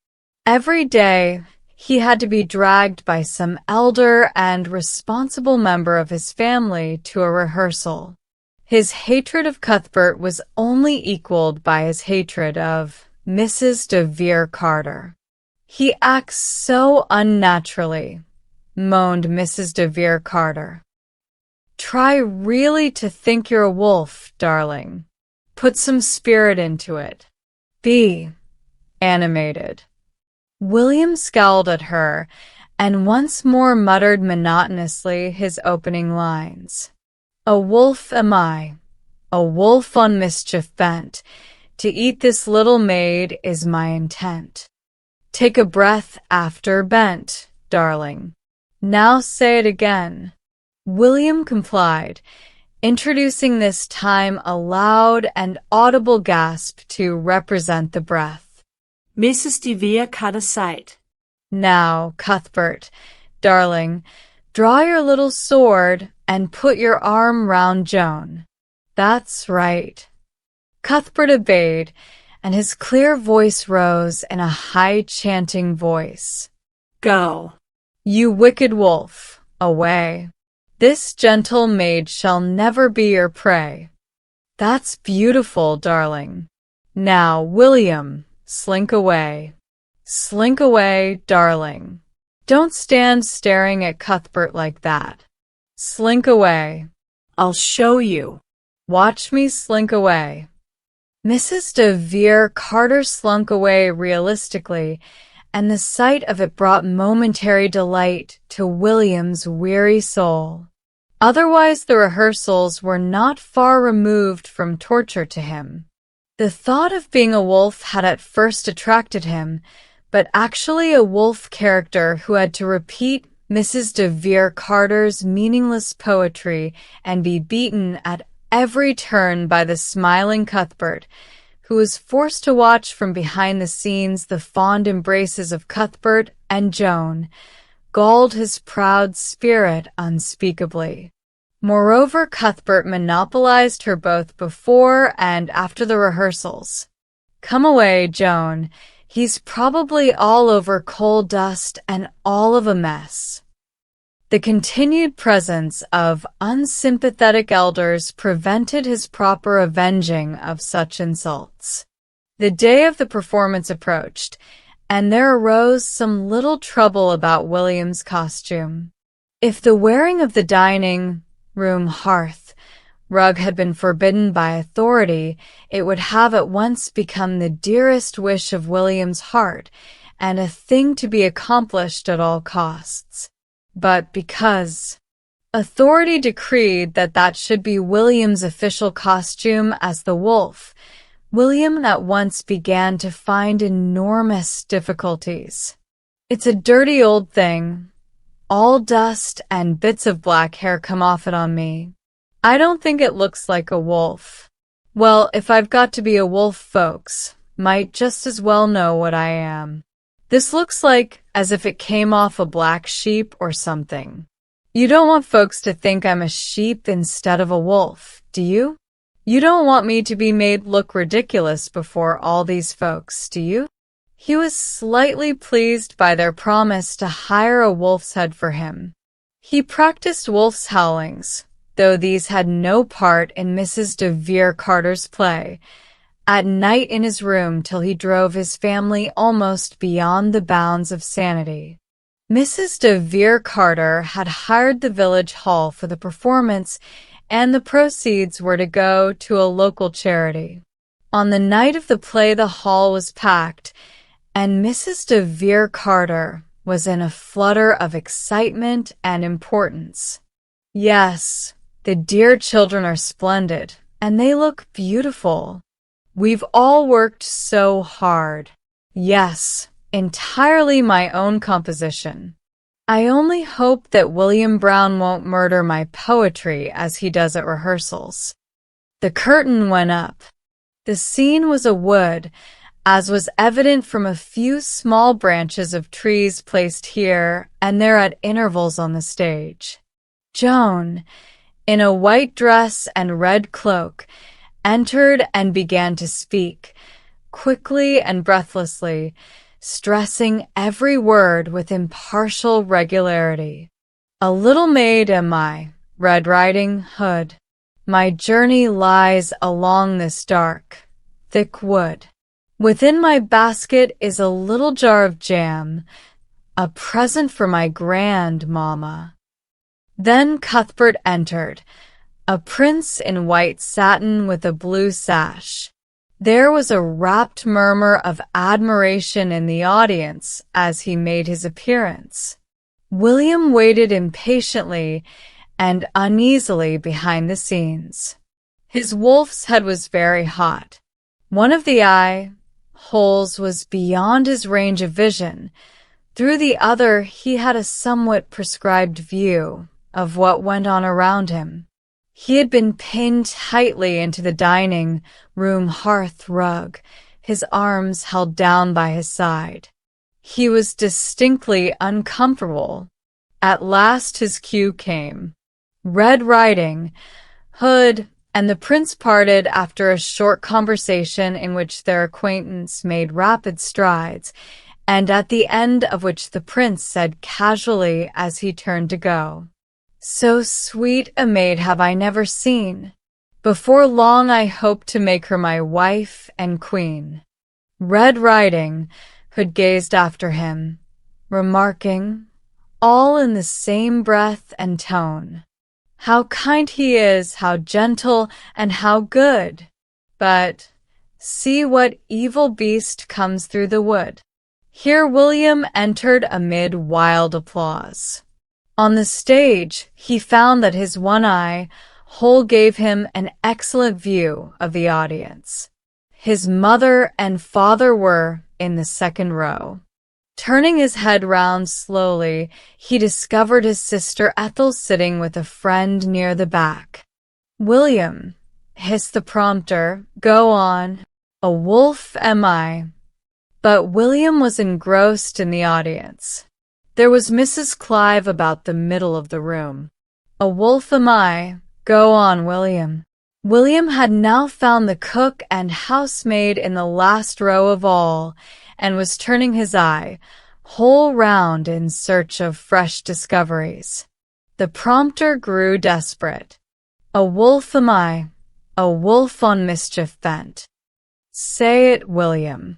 Every day, he had to be dragged by some elder and responsible member of his family to a rehearsal. His hatred of Cuthbert was only equaled by his hatred of Mrs. de Vere Carter. "He acts so unnaturally," moaned Mrs. de Vere Carter. "Try really to think you're a wolf, darling. Put some spirit into it. Be animated." William scowled at her and once more muttered monotonously his opening lines. "A wolf am I, a wolf on mischief bent. To eat this little maid is my intent. Take a breath after bent, darling. Now say it again." William complied, introducing this time a loud and audible gasp to represent the breath. Mrs. de Vere Carter sighed. "Now, Cuthbert, darling, draw your little sword and put your arm round Joan. That's right." Cuthbert obeyed, and his clear voice rose in a high chanting voice. "Go. You wicked wolf, away. This gentle maid shall never be your prey." "That's beautiful, darling. Now, William, slink away. Slink away, darling. Don't stand staring at Cuthbert like that. Slink away." "I'll show you." "Watch me slink away." Mrs. de Vere Carter slunk away realistically, and the sight of it brought momentary delight to William's weary soul. Otherwise, the rehearsals were not far removed from torture to him. The thought of being a wolf had at first attracted him, but actually a wolf character who had to repeat Mrs. de Vere Carter's meaningless poetry and be beaten at every turn by the smiling Cuthbert, who was forced to watch from behind the scenes the fond embraces of Cuthbert and Joan, galled his proud spirit unspeakably. Moreover, Cuthbert monopolized her both before and after the rehearsals. "Come away, Joan. He's probably all over coal dust and all of a mess." The continued presence of unsympathetic elders prevented his proper avenging of such insults. The day of the performance approached, and there arose some little trouble about William's costume. If the wearing of the dining room hearth rug had been forbidden by authority, it would have at once become the dearest wish of William's heart and a thing to be accomplished at all costs. But because authority decreed that that should be William's official costume as the wolf, William at once began to find enormous difficulties. "It's a dirty old thing. All dust and bits of black hair come off it on me. I don't think it looks like a wolf. Well, if I've got to be a wolf, folks might just as well know what I am. This looks like as if it came off a black sheep or something. You don't want folks to think I'm a sheep instead of a wolf, do you? You don't want me to be made look ridiculous before all these folks, do you?" He was slightly pleased by their promise to hire a wolf's head for him. He practiced wolf's howlings, though these had no part in Mrs. de Vere Carter's play, at night in his room till he drove his family almost beyond the bounds of sanity. Mrs. de Vere Carter had hired the village hall for the performance, and the proceeds were to go to a local charity. On the night of the play the hall was packed, and Mrs. de Vere Carter was in a flutter of excitement and importance. "Yes, the dear children are splendid, and they look beautiful. We've all worked so hard. Yes, entirely my own composition. I only hope that William Brown won't murder my poetry as he does at rehearsals." The curtain went up. The scene was a wood, as was evident from a few small branches of trees placed here and there at intervals on the stage. Joan, in a white dress and red cloak, entered and began to speak, quickly and breathlessly, stressing every word with impartial regularity. "A little maid am I, Red Riding Hood. My journey lies along this dark, thick wood. Within my basket is a little jar of jam, a present for my grandmamma." Then Cuthbert entered, a prince in white satin with a blue sash. There was a rapt murmur of admiration in the audience as he made his appearance. William waited impatiently and uneasily behind the scenes. His wolf's head was very hot. One of the eye holes was beyond his range of vision. Through the other he had a somewhat prescribed view of what went on around him. He had been pinned tightly into the dining room hearth rug, his arms held down by his side. He was distinctly uncomfortable. At last his cue came. Red Riding Hood and the prince parted after a short conversation in which their acquaintance made rapid strides, and at the end of which the prince said casually as he turned to go, "So sweet a maid have I never seen. Before long I hope to make her my wife and queen." Red Riding Hood gazed after him, remarking, all in the same breath and tone, "How kind he is, how gentle, and how good! But see what evil beast comes through the wood." Here William entered amid wild applause. On the stage, he found that his one eye hole gave him an excellent view of the audience. His mother and father were in the second row. Turning his head round slowly, he discovered his sister Ethel sitting with a friend near the back. "William," hissed the prompter, "go on. A wolf am I." But William was engrossed in the audience. There was Mrs. Clive about the middle of the room. "A wolf am I. Go on, William." William had now found the cook and housemaid in the last row of all, and was turning his eye whole round in search of fresh discoveries. The prompter grew desperate. "A wolf am I, a wolf on mischief bent. Say it, William."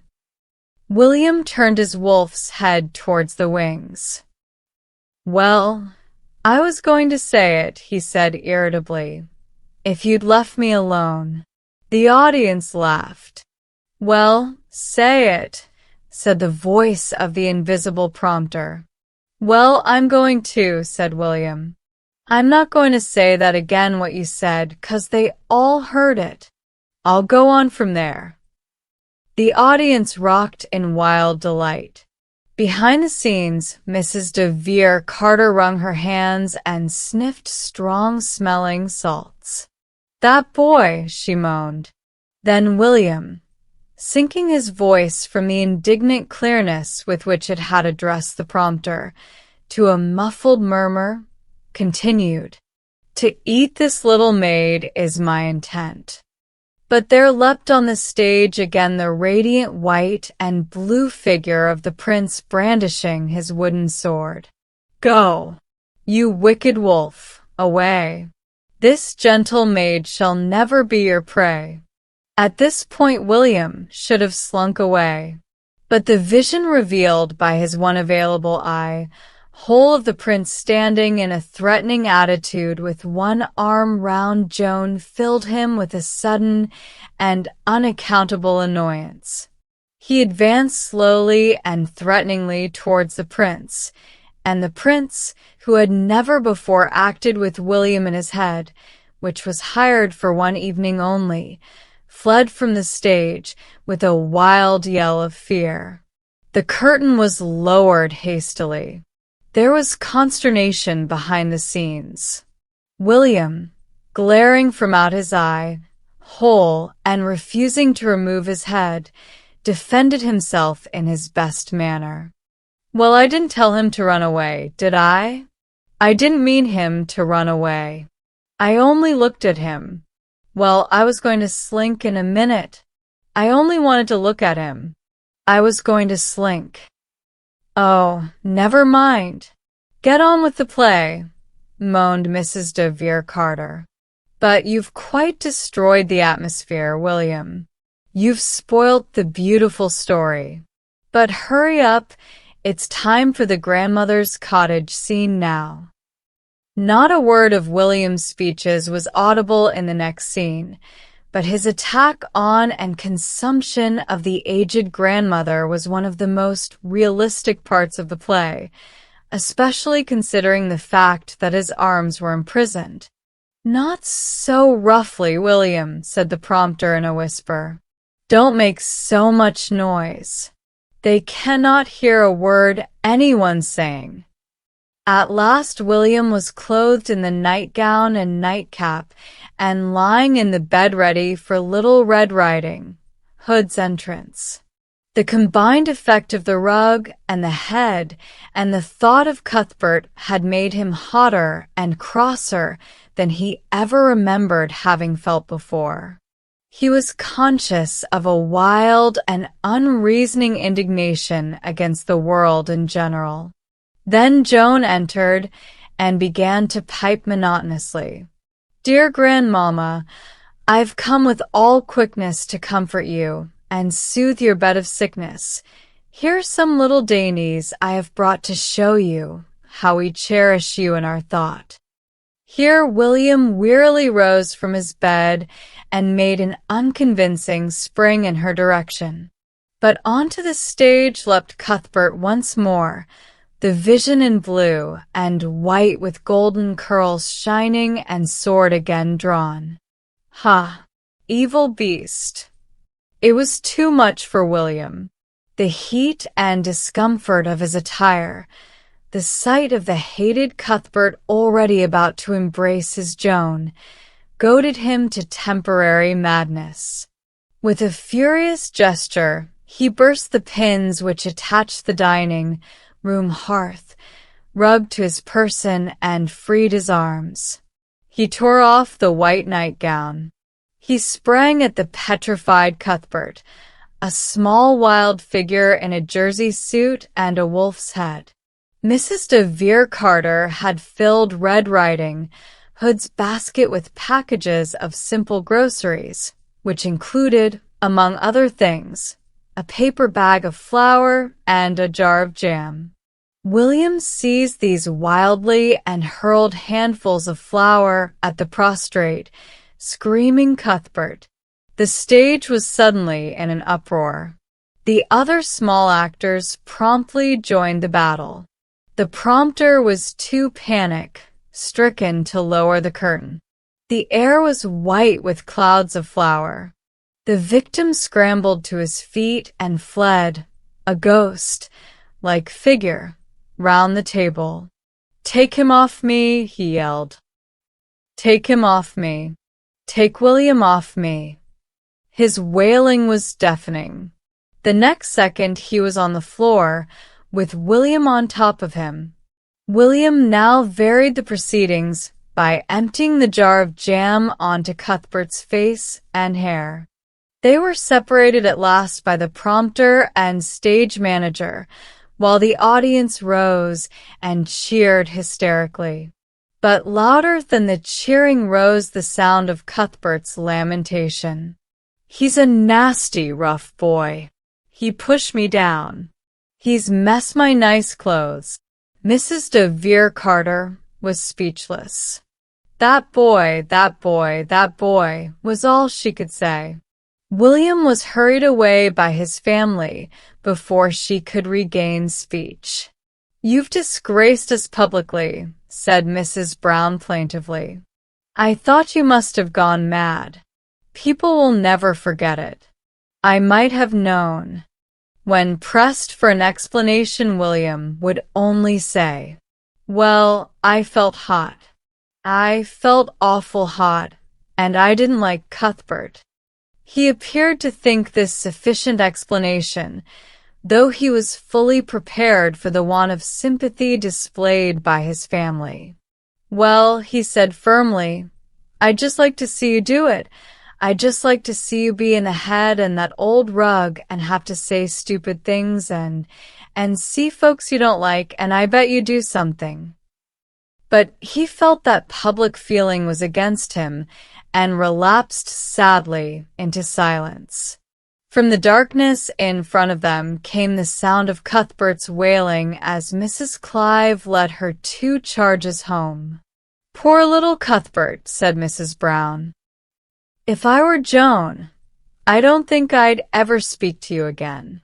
William turned his wolf's head towards the wings. "Well, I was going to say it," he said irritably, "if you'd left me alone." The audience laughed. "Well, say it," said the voice of the invisible prompter. "Well, I'm going to," said William. "I'm not going to say that again what you said, 'cause they all heard it. I'll go on from there." The audience rocked in wild delight. Behind the scenes, Mrs. de Vere Carter wrung her hands and sniffed strong-smelling salts. "That boy," she moaned. Then William, sinking his voice from the indignant clearness with which it had addressed the prompter to a muffled murmur, continued, "To eat this little maid is my intent." But there leapt on the stage again the radiant white and blue figure of the prince brandishing his wooden sword. "Go, you wicked wolf, away. This gentle maid shall never be your prey." At this point William should have slunk away. But the vision revealed by his one available eye, whole of the prince standing in a threatening attitude with one arm round Joan, filled him with a sudden and unaccountable annoyance. He advanced slowly and threateningly towards the prince, and the prince, who had never before acted with William in his head, which was hired for one evening only, fled from the stage with a wild yell of fear. The curtain was lowered hastily. There was consternation behind the scenes. William, glaring from out his eye, whole and refusing to remove his head, defended himself in his best manner. "Well, I didn't tell him to run away, did I? I didn't mean him to run away. I only looked at him. Well, I was going to slink in a minute. I only wanted to look at him. I was going to slink." "Oh, never mind. Get on with the play," moaned Mrs. de Vere Carter. "But you've quite destroyed the atmosphere, William. You've spoilt the beautiful story. But hurry up, it's time for the grandmother's cottage scene now." Not a word of William's speeches was audible in the next scene, but his attack on and consumption of the aged grandmother was one of the most realistic parts of the play, especially considering the fact that his arms were imprisoned. "Not so roughly, William," said the prompter in a whisper. "Don't make so much noise. They cannot hear a word anyone's saying." At last William was clothed in the nightgown and nightcap and lying in the bed ready for Little Red Riding Hood's entrance. The combined effect of the rug and the head and the thought of Cuthbert had made him hotter and crosser than he ever remembered having felt before. He was conscious of a wild and unreasoning indignation against the world in general. Then Joan entered and began to pipe monotonously. "Dear Grandmamma, I've come with all quickness to comfort you and soothe your bed of sickness. Here's some little dainties I have brought to show you how we cherish you in our thought." Here William wearily rose from his bed and made an unconvincing spring in her direction. But onto the stage leapt Cuthbert once more, the vision in blue and white with golden curls shining and sword again drawn. Ha! Evil beast! It was too much for William. The heat and discomfort of his attire, the sight of the hated Cuthbert already about to embrace his Joan, goaded him to temporary madness. With a furious gesture, he burst the pins which attached the dining room hearth, rubbed to his person, and freed his arms. He tore off the white nightgown. He sprang at the petrified Cuthbert, a small wild figure in a jersey suit and a wolf's head. Mrs. de Vere Carter had filled Red Riding Hood's basket with packages of simple groceries, which included, among other things, a paper bag of flour and a jar of jam. William seized these wildly and hurled handfuls of flour at the prostrate, screaming Cuthbert. The stage was suddenly in an uproar. The other small actors promptly joined the battle. The prompter was too panic-stricken to lower the curtain. The air was white with clouds of flour. The victim scrambled to his feet and fled, a ghost-like figure, round the table. "Take him off me," he yelled. "Take him off me. Take William off me." His wailing was deafening. The next second he was on the floor, with William on top of him. William now varied the proceedings by emptying the jar of jam onto Cuthbert's face and hair. They were separated at last by the prompter and stage manager, while the audience rose and cheered hysterically. But louder than the cheering rose the sound of Cuthbert's lamentation. "He's a nasty, rough boy. He pushed me down. He's messed my nice clothes." Mrs. de Vere Carter was speechless. "That boy, that boy, that boy," was all she could say. William was hurried away by his family before she could regain speech. "You've disgraced us publicly," said Mrs. Brown plaintively. "I thought you must have gone mad. People will never forget it. I might have known." When pressed for an explanation, William would only say, "Well, I felt hot. I felt awful hot, and I didn't like Cuthbert." He appeared to think this sufficient explanation, though he was fully prepared for the want of sympathy displayed by his family. "Well," he said firmly, "I'd just like to see you do it. I'd just like to see you be in the head and that old rug and have to say stupid things and see folks you don't like, and I bet you do something." But he felt that public feeling was against him and relapsed sadly into silence. From the darkness in front of them came the sound of Cuthbert's wailing as Mrs. Clive led her 2 charges home. "Poor little Cuthbert," said Mrs. Brown. "If I were Joan, I don't think I'd ever speak to you again."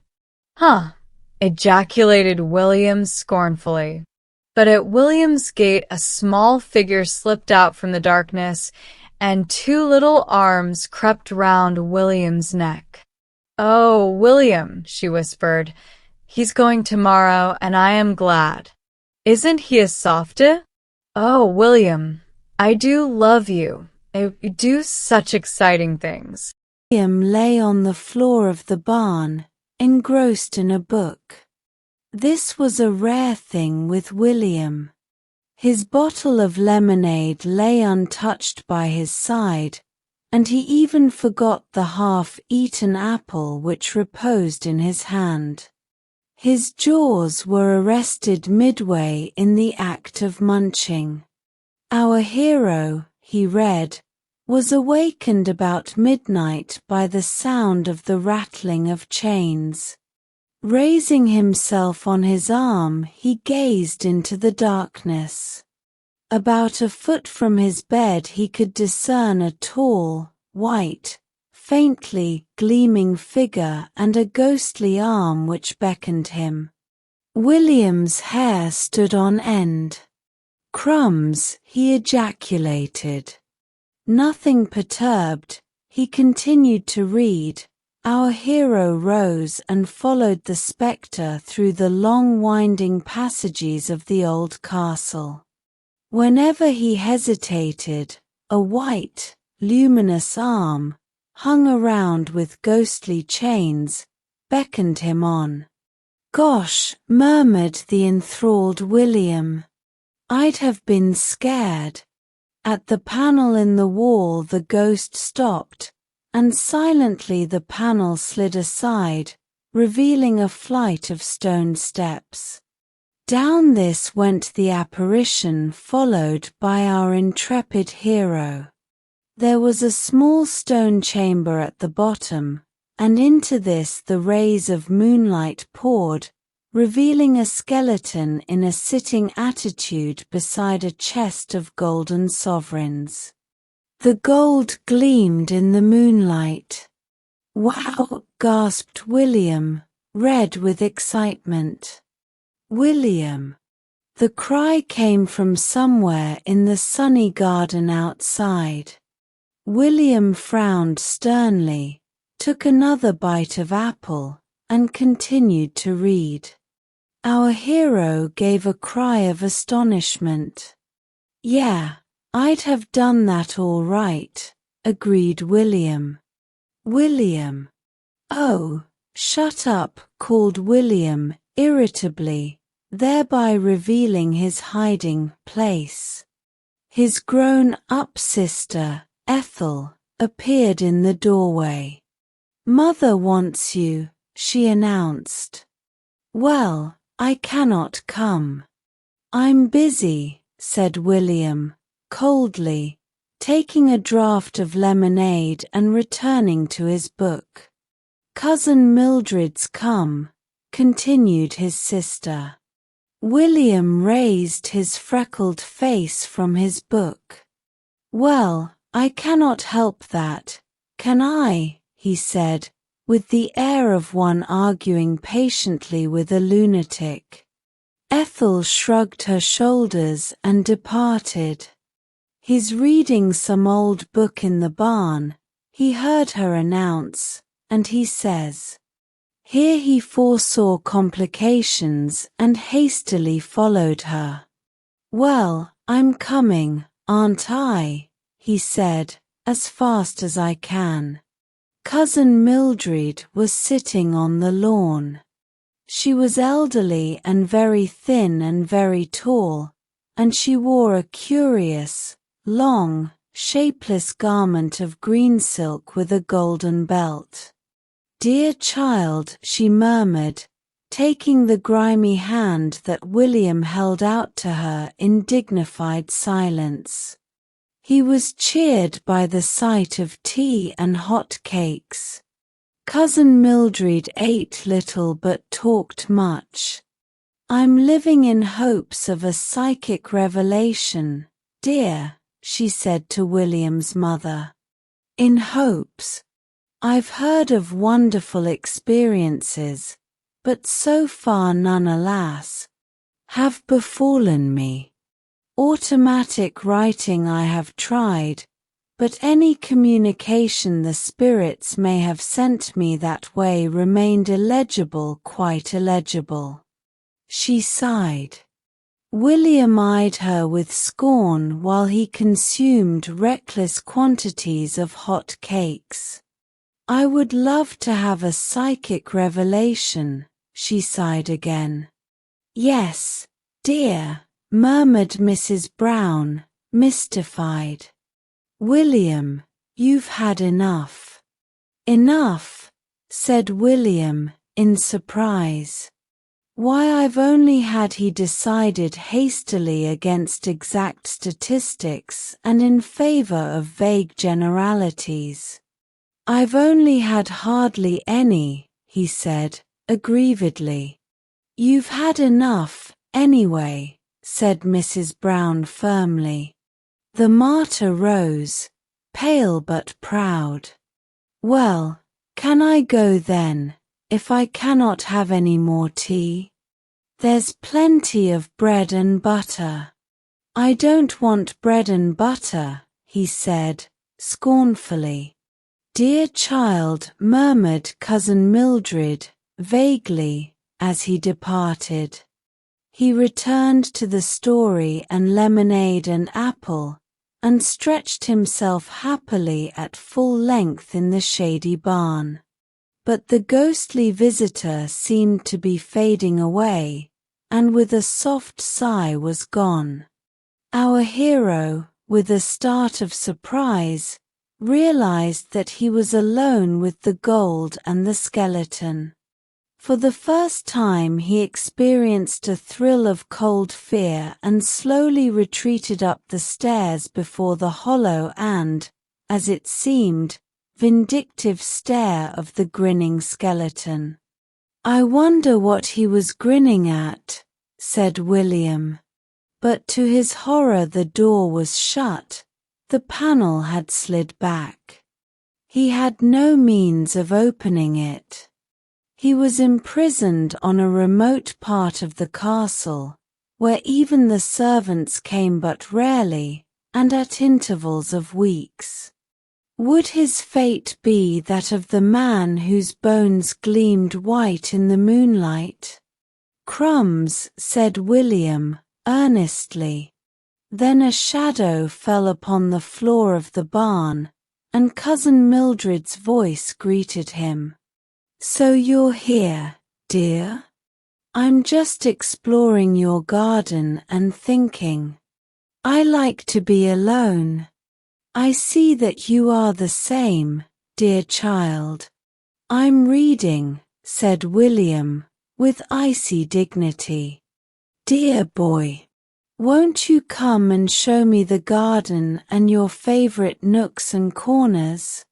"Huh," ejaculated William scornfully. But at William's gate a small figure slipped out from the darkness, and 2 little arms crept round William's neck. "Oh, William," she whispered, "he's going tomorrow, and I am glad. Isn't he a softy? Oh, William, I do love you. You do such exciting things." William lay on the floor of the barn, engrossed in a book. This was a rare thing with William. His bottle of lemonade lay untouched by his side, and he even forgot the half-eaten apple which reposed in his hand. His jaws were arrested midway in the act of munching. "Our hero," he read, "was awakened about midnight by the sound of the rattling of chains. Raising himself on his arm, he gazed into the darkness. About a foot from his bed he could discern a tall, white, faintly gleaming figure and a ghostly arm which beckoned him. William's hair stood on end. "Crumbs," he ejaculated. Nothing perturbed, he continued to read, Our hero rose and followed the spectre through the long winding passages of the old castle. Whenever he hesitated, a white, luminous arm, hung around with ghostly chains, beckoned him on. "Gosh," murmured the enthralled William. "I'd have been scared." At the panel in the wall the ghost stopped, and silently the panel slid aside, revealing a flight of stone steps. Down this went the apparition, followed by our intrepid hero. There was a small stone chamber at the bottom, and into this the rays of moonlight poured, revealing a skeleton in a sitting attitude beside a chest of golden sovereigns. The gold gleamed in the moonlight. "Wow!" gasped William, red with excitement. "William!" The cry came from somewhere in the sunny garden outside. William frowned sternly, took another bite of apple, and continued to read. Our hero gave a cry of astonishment. "Yeah, I'd have done that all right," agreed William. "William!" "Oh, shut up," called William irritably, thereby revealing his hiding place. His grown-up sister, Ethel, appeared in the doorway. "Mother wants you," she announced. "Well, I cannot come." "I'm busy," said William, coldly, taking a draught of lemonade and returning to his book. "Cousin Mildred's come," continued his sister. William raised his freckled face from his book. "Well, I cannot help that, can I?" he said, with the air of one arguing patiently with a lunatic. Ethel shrugged her shoulders and departed. "He's reading some old book in the barn," he heard her announce, and he says. Here he foresaw complications and hastily followed her. "Well, I'm coming, aren't I?" he said, "as fast as I can." Cousin Mildred was sitting on the lawn. She was elderly and very thin and very tall, and she wore a curious, long, shapeless garment of green silk with a golden belt. "Dear child," she murmured, taking the grimy hand that William held out to her in dignified silence. He was cheered by the sight of tea and hot cakes. Cousin Mildred ate little but talked much. "I'm living in hopes of a psychic revelation, dear," she said to William's mother. "In hopes? I've heard of wonderful experiences, but so far none, alas, have befallen me. Automatic writing I have tried, but any communication the spirits may have sent me that way remained illegible, quite illegible." She sighed. William eyed her with scorn while he consumed reckless quantities of hot cakes. "I would love to have a psychic revelation," she sighed again. "Yes, dear," murmured Mrs. Brown, mystified. "William, you've had enough." "Enough?" said William, in surprise. "Why, I've only had," he decided hastily against exact statistics and in favor of vague generalities. "I've only had hardly any," he said, aggrievedly. "You've had enough, anyway," said Mrs. Brown firmly. The martyr rose, pale but proud. "Well, can I go then, if I cannot have any more tea? There's plenty of bread and butter." "I don't want bread and butter," he said, scornfully. "Dear child," murmured Cousin Mildred, vaguely, as he departed. He returned to the story and lemonade and apple, and stretched himself happily at full length in the shady barn. But the ghostly visitor seemed to be fading away, and with a soft sigh was gone. Our hero, with a start of surprise, realized that he was alone with the gold and the skeleton. For the first time he experienced a thrill of cold fear and slowly retreated up the stairs before the hollow and, as it seemed, vindictive stare of the grinning skeleton. "I wonder what he was grinning at," said William. But to his horror the door was shut, the panel had slid back. He had no means of opening it. He was imprisoned on a remote part of the castle, where even the servants came but rarely, and at intervals of weeks. Would his fate be that of the man whose bones gleamed white in the moonlight? "Crumbs," said William, earnestly. Then a shadow fell upon the floor of the barn, and Cousin Mildred's voice greeted him. "So you're here, dear? I'm just exploring your garden and thinking. I like to be alone. I see that you are the same, dear child." "I'm reading," said William, with icy dignity. "Dear boy, won't you come and show me the garden and your favorite nooks and corners?"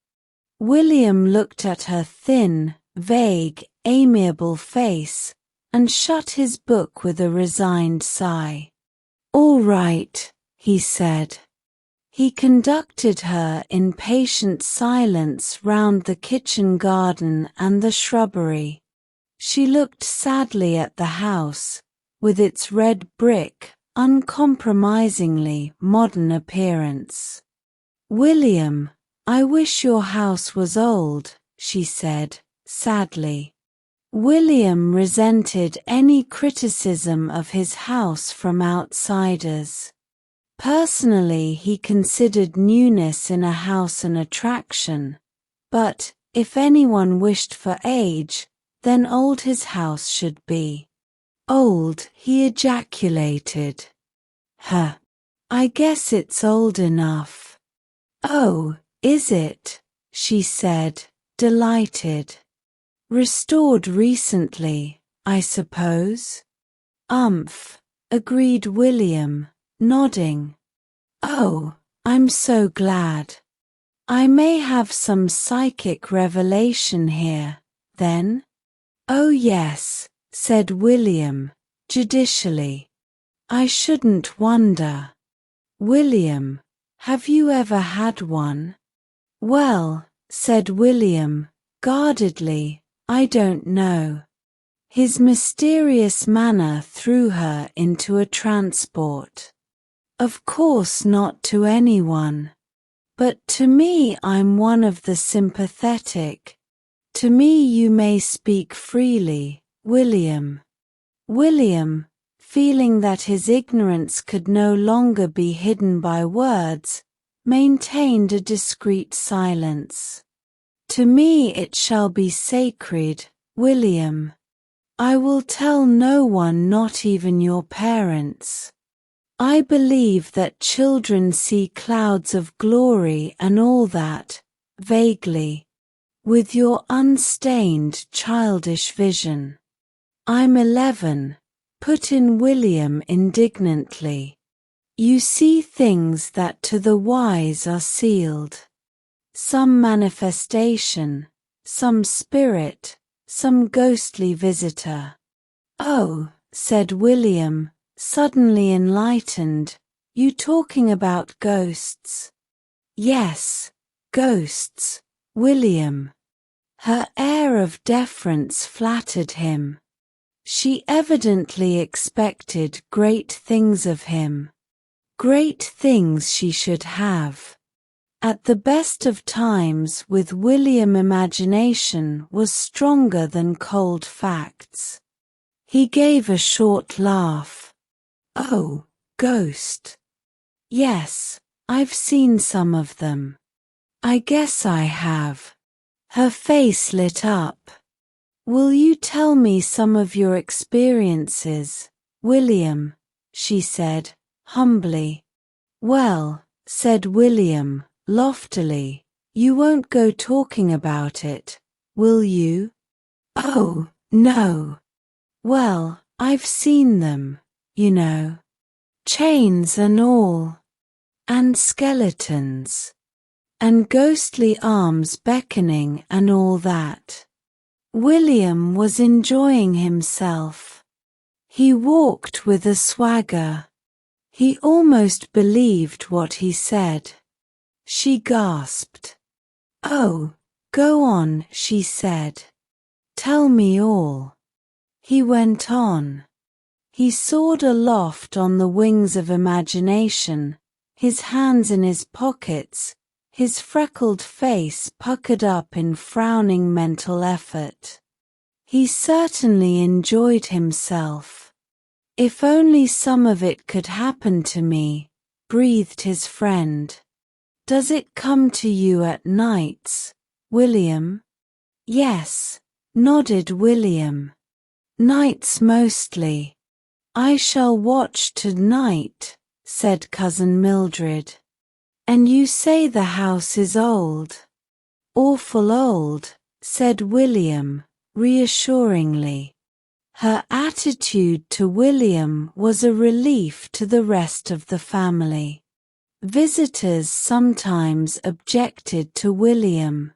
William looked at her thin, vague, amiable face, and shut his book with a resigned sigh. "All right," he said. He conducted her in patient silence round the kitchen garden and the shrubbery. She looked sadly at the house, with its red brick, uncompromisingly modern appearance. "William, I wish your house was old," she said, sadly. William resented any criticism of his house from outsiders. Personally, he considered newness in a house an attraction, but, if anyone wished for age, then old his house should be. "Old," he ejaculated. "Huh. I guess it's old enough." "Oh, is it?" she said, delighted. "Restored recently, I suppose?" "Umph," agreed William, nodding. "Oh, I'm so glad. I may have some psychic revelation here, then?" "Oh yes," said William, judicially. "I shouldn't wonder." "William, have you ever had one?" "Well," said William, guardedly, "I don't know." His mysterious manner threw her into a transport. "Of course not to anyone. But to me I'm one of the sympathetic. To me you may speak freely, William." William, feeling that his ignorance could no longer be hidden by words, maintained a discreet silence. "To me it shall be sacred, William. I will tell no one, not even your parents. I believe that children see clouds of glory and all that, vaguely, with your unstained childish vision." "I'm 11, put in William indignantly. "You see things that to the wise are sealed. Some manifestation, some spirit, some ghostly visitor." "Oh," said William, suddenly enlightened, "you talking about ghosts?" "Yes, ghosts, William." Her air of deference flattered him. She evidently expected great things of him. Great things she should have. At the best of times with William, imagination was stronger than cold facts. He gave a short laugh. "Oh, ghost. Yes, I've seen some of them. I guess I have." Her face lit up. "Will you tell me some of your experiences, William?" she said, humbly. "Well," said William, loftily, "you won't go talking about it, will you?" "Oh, no." "Well, I've seen them, you know. Chains and all. And skeletons. And ghostly arms beckoning and all that." William was enjoying himself. He walked with a swagger. He almost believed what he said. She gasped. "Oh, go on," she said. "Tell me all." He went on. He soared aloft on the wings of imagination, his hands in his pockets, his freckled face puckered up in frowning mental effort. He certainly enjoyed himself. "If only some of it could happen to me," breathed his friend. "Does it come to you at nights, William?" "Yes," nodded William. "Nights mostly." "I shall watch tonight," said Cousin Mildred. "And you say the house is old?" "Awful old," said William, reassuringly. Her attitude to William was a relief to the rest of the family. Visitors sometimes objected to William.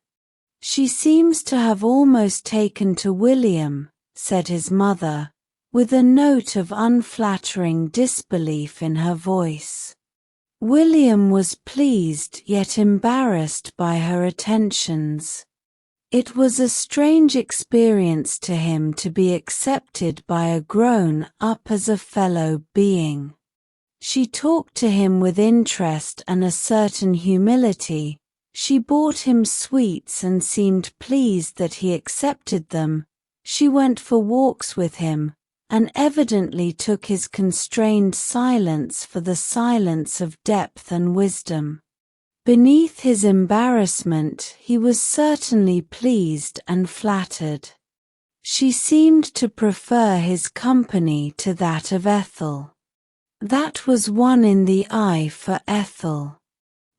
"She seems to have almost taken to William," said his mother, with a note of unflattering disbelief in her voice. William was pleased yet embarrassed by her attentions. It was a strange experience to him to be accepted by a grown-up as a fellow being. She talked to him with interest and a certain humility. She bought him sweets and seemed pleased that he accepted them. She went for walks with him, and evidently took his constrained silence for the silence of depth and wisdom. Beneath his embarrassment he was certainly pleased and flattered. She seemed to prefer his company to that of Ethel. That was one in the eye for Ethel.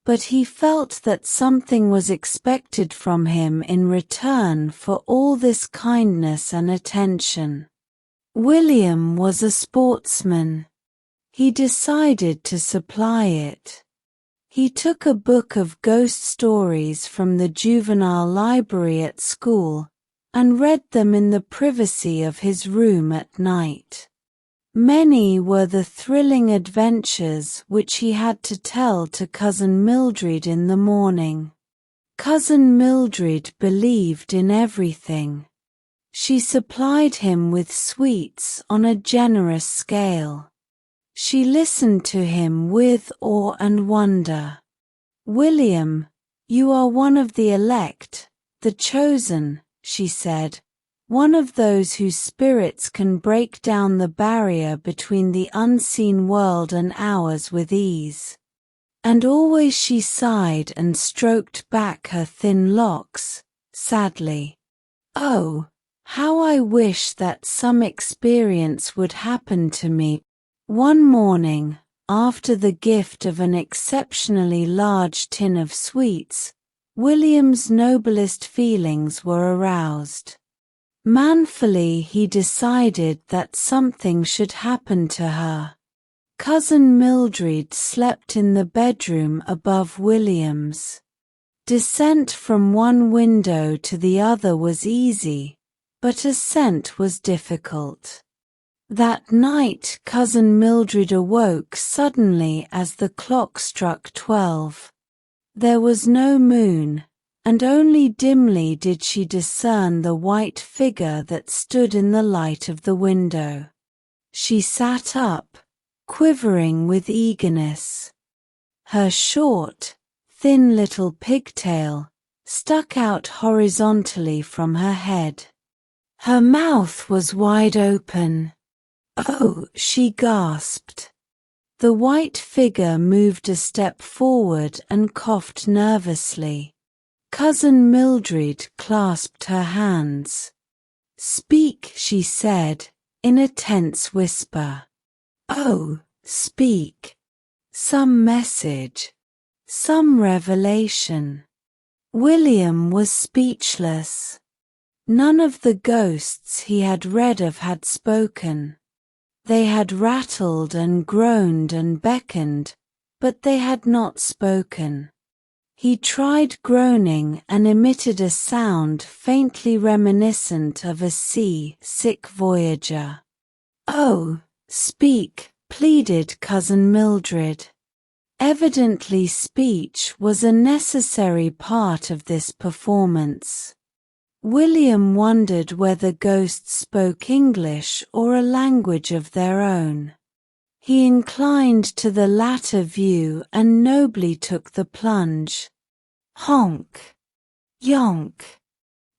But he felt that something was expected from him in return for all this kindness and attention. William was a sportsman. He decided to supply it. He took a book of ghost stories from the juvenile library at school and read them in the privacy of his room at night. Many were the thrilling adventures which he had to tell to Cousin Mildred in the morning. Cousin Mildred believed in everything. She supplied him with sweets on a generous scale. She listened to him with awe and wonder. "William, you are one of the elect, the chosen," she said, "one of those whose spirits can break down the barrier between the unseen world and ours with ease." And always she sighed and stroked back her thin locks, sadly. "Oh, how I wish that some experience would happen to me." One morning, after the gift of an exceptionally large tin of sweets, William's noblest feelings were aroused. Manfully he decided that something should happen to her. Cousin Mildred slept in the bedroom above William's. Descent from one window to the other was easy, but ascent was difficult. That night Cousin Mildred awoke suddenly as the clock struck 12. There was no moon, and only dimly did she discern the white figure that stood in the light of the window. She sat up, quivering with eagerness. Her short, thin little pigtail, stuck out horizontally from her head. Her mouth was wide open. "Oh," she gasped. The white figure moved a step forward and coughed nervously. Cousin Mildred clasped her hands. "Speak," she said, in a tense whisper. "Oh, speak. Some message. Some revelation." William was speechless. None of the ghosts he had read of had spoken. They had rattled and groaned and beckoned, but they had not spoken. He tried groaning and emitted a sound faintly reminiscent of a sea-sick voyager. "Oh, speak," pleaded Cousin Mildred. Evidently speech was a necessary part of this performance. William wondered whether ghosts spoke English or a language of their own. He inclined to the latter view and nobly took the plunge. "Honk, yonk,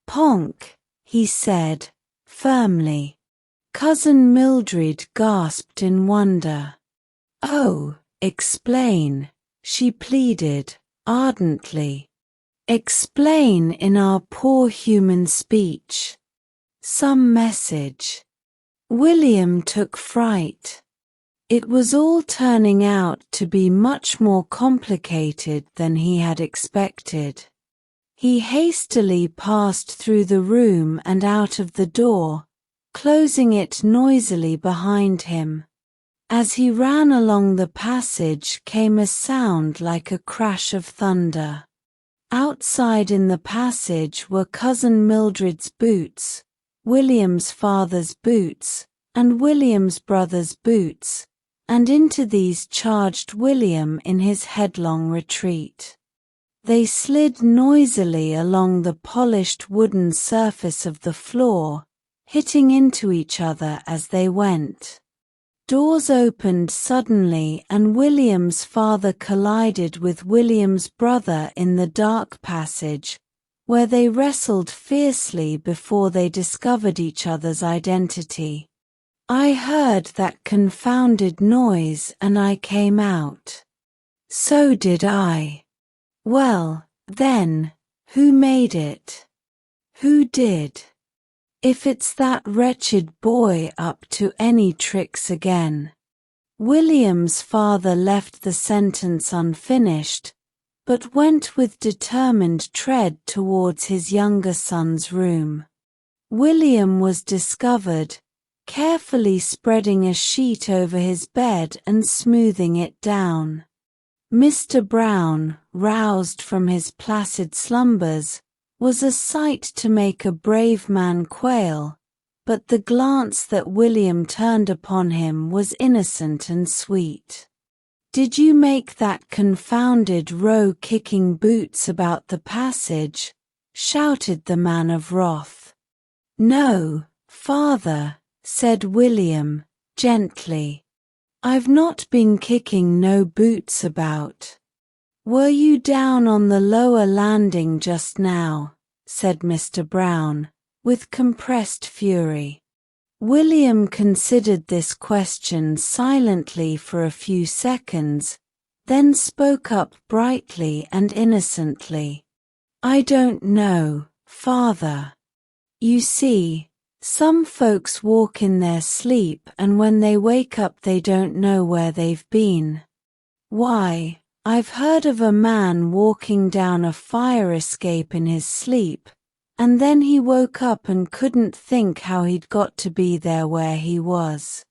ponk," he said, firmly. Cousin Mildred gasped in wonder. "Oh, explain," she pleaded, ardently. "Explain in our poor human speech. Some message." William took fright. It was all turning out to be much more complicated than he had expected. He hastily passed through the room and out of the door, closing it noisily behind him. As he ran along the passage came a sound like a crash of thunder. Outside in the passage were Cousin Mildred's boots, William's father's boots, and William's brother's boots, and into these charged William in his headlong retreat. They slid noisily along the polished wooden surface of the floor, hitting into each other as they went. Doors opened suddenly and William's father collided with William's brother in the dark passage, where they wrestled fiercely before they discovered each other's identity. "I heard that confounded noise and I came out." "So did I." "Well, then, who made it? Who did? If it's that wretched boy up to any tricks again." William's father left the sentence unfinished, but went with determined tread towards his younger son's room. William was discovered, carefully spreading a sheet over his bed and smoothing it down. Mr. Brown, roused from his placid slumbers, was a sight to make a brave man quail, but the glance that William turned upon him was innocent and sweet. "Did you make that confounded row kicking boots about the passage?" shouted the man of wrath. "No, father," said William, gently. "I've not been kicking no boots about." "Were you down on the lower landing just now?" said Mr. Brown, with compressed fury. William considered this question silently for a few seconds, then spoke up brightly and innocently. "I don't know, father. You see, some folks walk in their sleep and when they wake up they don't know where they've been. Why, I've heard of a man walking down a fire escape in his sleep, and then he woke up and couldn't think how he'd got to be there where he was.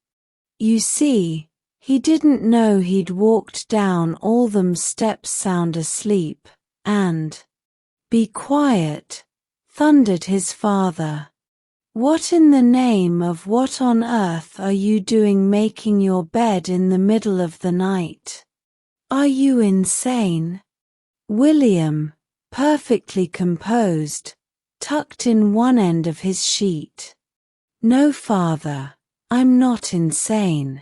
You see, he didn't know he'd walked down all them steps sound asleep, and—" "Be quiet," thundered his father. "What in the name of what on earth are you doing making your bed in the middle of the night? Are you insane?" William, perfectly composed, tucked in one end of his sheet. "No, father, I'm not insane.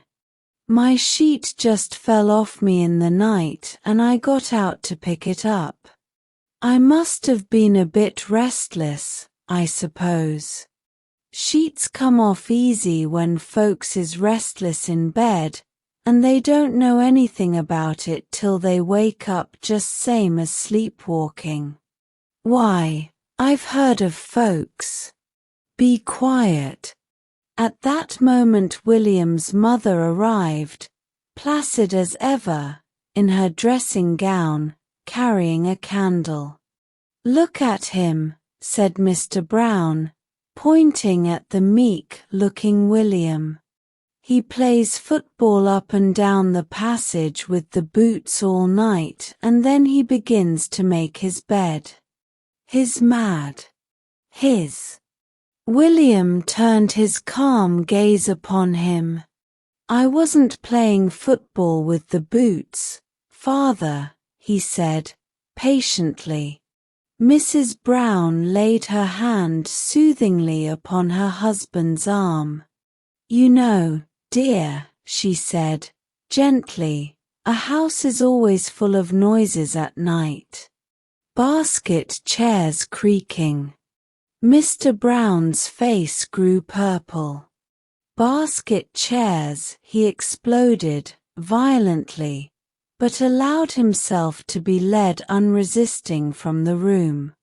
My sheet just fell off me in the night and I got out to pick it up. I must have been a bit restless, I suppose. Sheets come off easy when folks is restless in bed, and they don't know anything about it till they wake up, just same as sleepwalking. Why, I've heard of folks. Be quiet. At that moment William's mother arrived, placid as ever, in her dressing gown, carrying a candle. Look at him, said Mr. Brown, pointing at the meek-looking William. He plays football up and down the passage with the boots all night, and then he begins to make his bed. He's mad. William turned his calm gaze upon him. I wasn't playing football with the boots, father, he said, patiently. Mrs. Brown laid her hand soothingly upon her husband's arm. You know, dear, she said, gently, a house is always full of noises at night. Basket chairs creaking. Mr. Brown's face grew purple. Basket chairs, he exploded, violently, but allowed himself to be led unresisting from the room.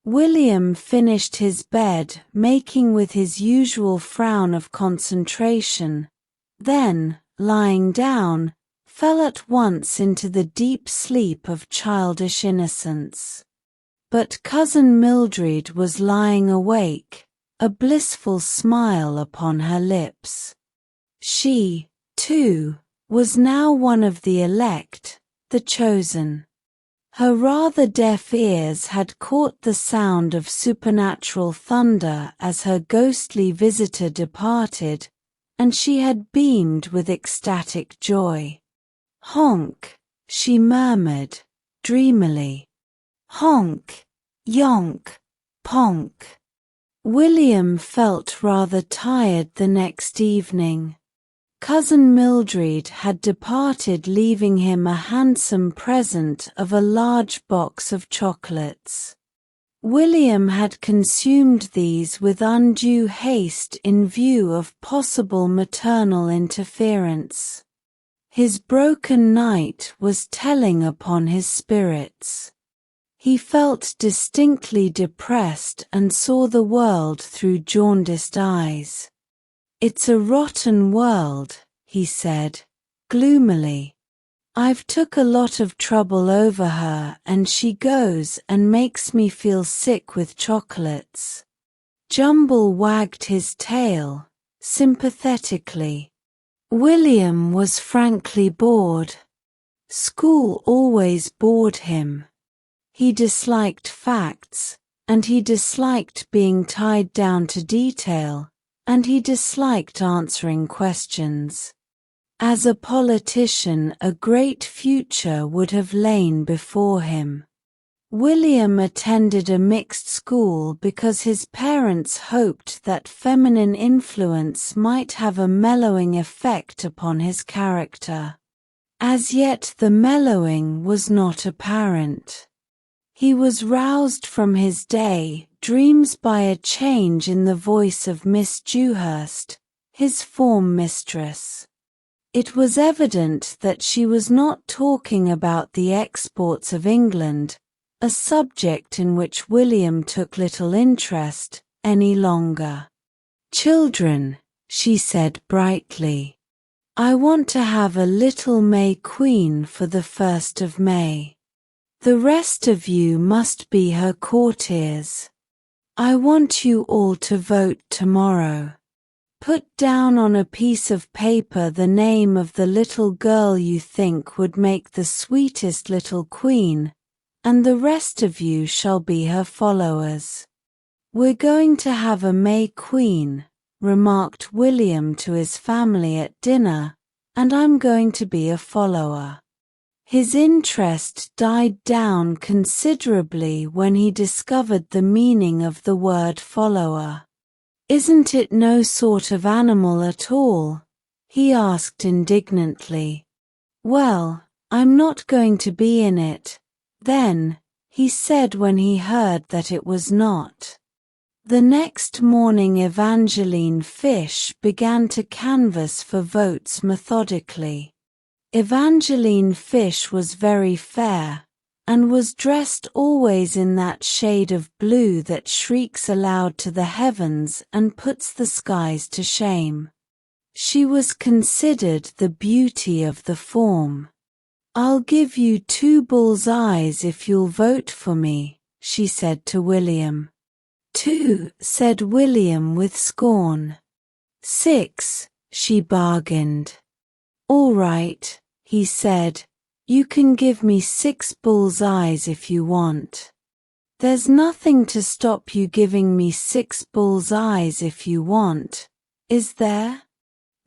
William finished his bed, making with his usual frown of concentration, then, lying down, fell at once into the deep sleep of childish innocence. But Cousin Mildred was lying awake, a blissful smile upon her lips. She, too, was now one of the elect, the chosen. Her rather deaf ears had caught the sound of supernatural thunder as her ghostly visitor departed, and she had beamed with ecstatic joy. Honk, she murmured, dreamily. Honk, yonk, ponk. William felt rather tired the next evening. Cousin Mildred had departed, leaving him a handsome present of a large box of chocolates. William had consumed these with undue haste in view of possible maternal interference. His broken night was telling upon his spirits. He felt distinctly depressed and saw the world through jaundiced eyes. It's a rotten world, he said, gloomily. I've took a lot of trouble over her and she goes and makes me feel sick with chocolates. Jumble wagged his tail, sympathetically. William was frankly bored. School always bored him. He disliked facts, and he disliked being tied down to detail, and he disliked answering questions. As a politician, a great future would have lain before him. William attended a mixed school because his parents hoped that feminine influence might have a mellowing effect upon his character. As yet the mellowing was not apparent. He was roused from his day dreams by a change in the voice of Miss Dewhurst, his form mistress. It was evident that she was not talking about the exports of England, a subject in which William took little interest, any longer. Children, she said brightly, I want to have a little May Queen for the 1st of May. The rest of you must be her courtiers. I want you all to vote tomorrow. Put down on a piece of paper the name of the little girl you think would make the sweetest little queen, and the rest of you shall be her followers. We're going to have a May Queen, remarked William to his family at dinner, and I'm going to be a follower. His interest died down considerably when he discovered the meaning of the word follower. Isn't it no sort of animal at all? he asked indignantly. Well, I'm not going to be in it, then, he said when he heard that it was not. The next morning Evangeline Fish began to canvass for votes methodically. Evangeline Fish was very fair, and was dressed always in that shade of blue that shrieks aloud to the heavens and puts the skies to shame. She was considered the beauty of the form. "I'll give you 2 bull's eyes if you'll vote for me," she said to William. "2," said William with scorn. "6," she bargained. "All right," he said, "you can give me 6 bull's eyes if you want. There's nothing to stop you giving me 6 bull's eyes if you want, is there?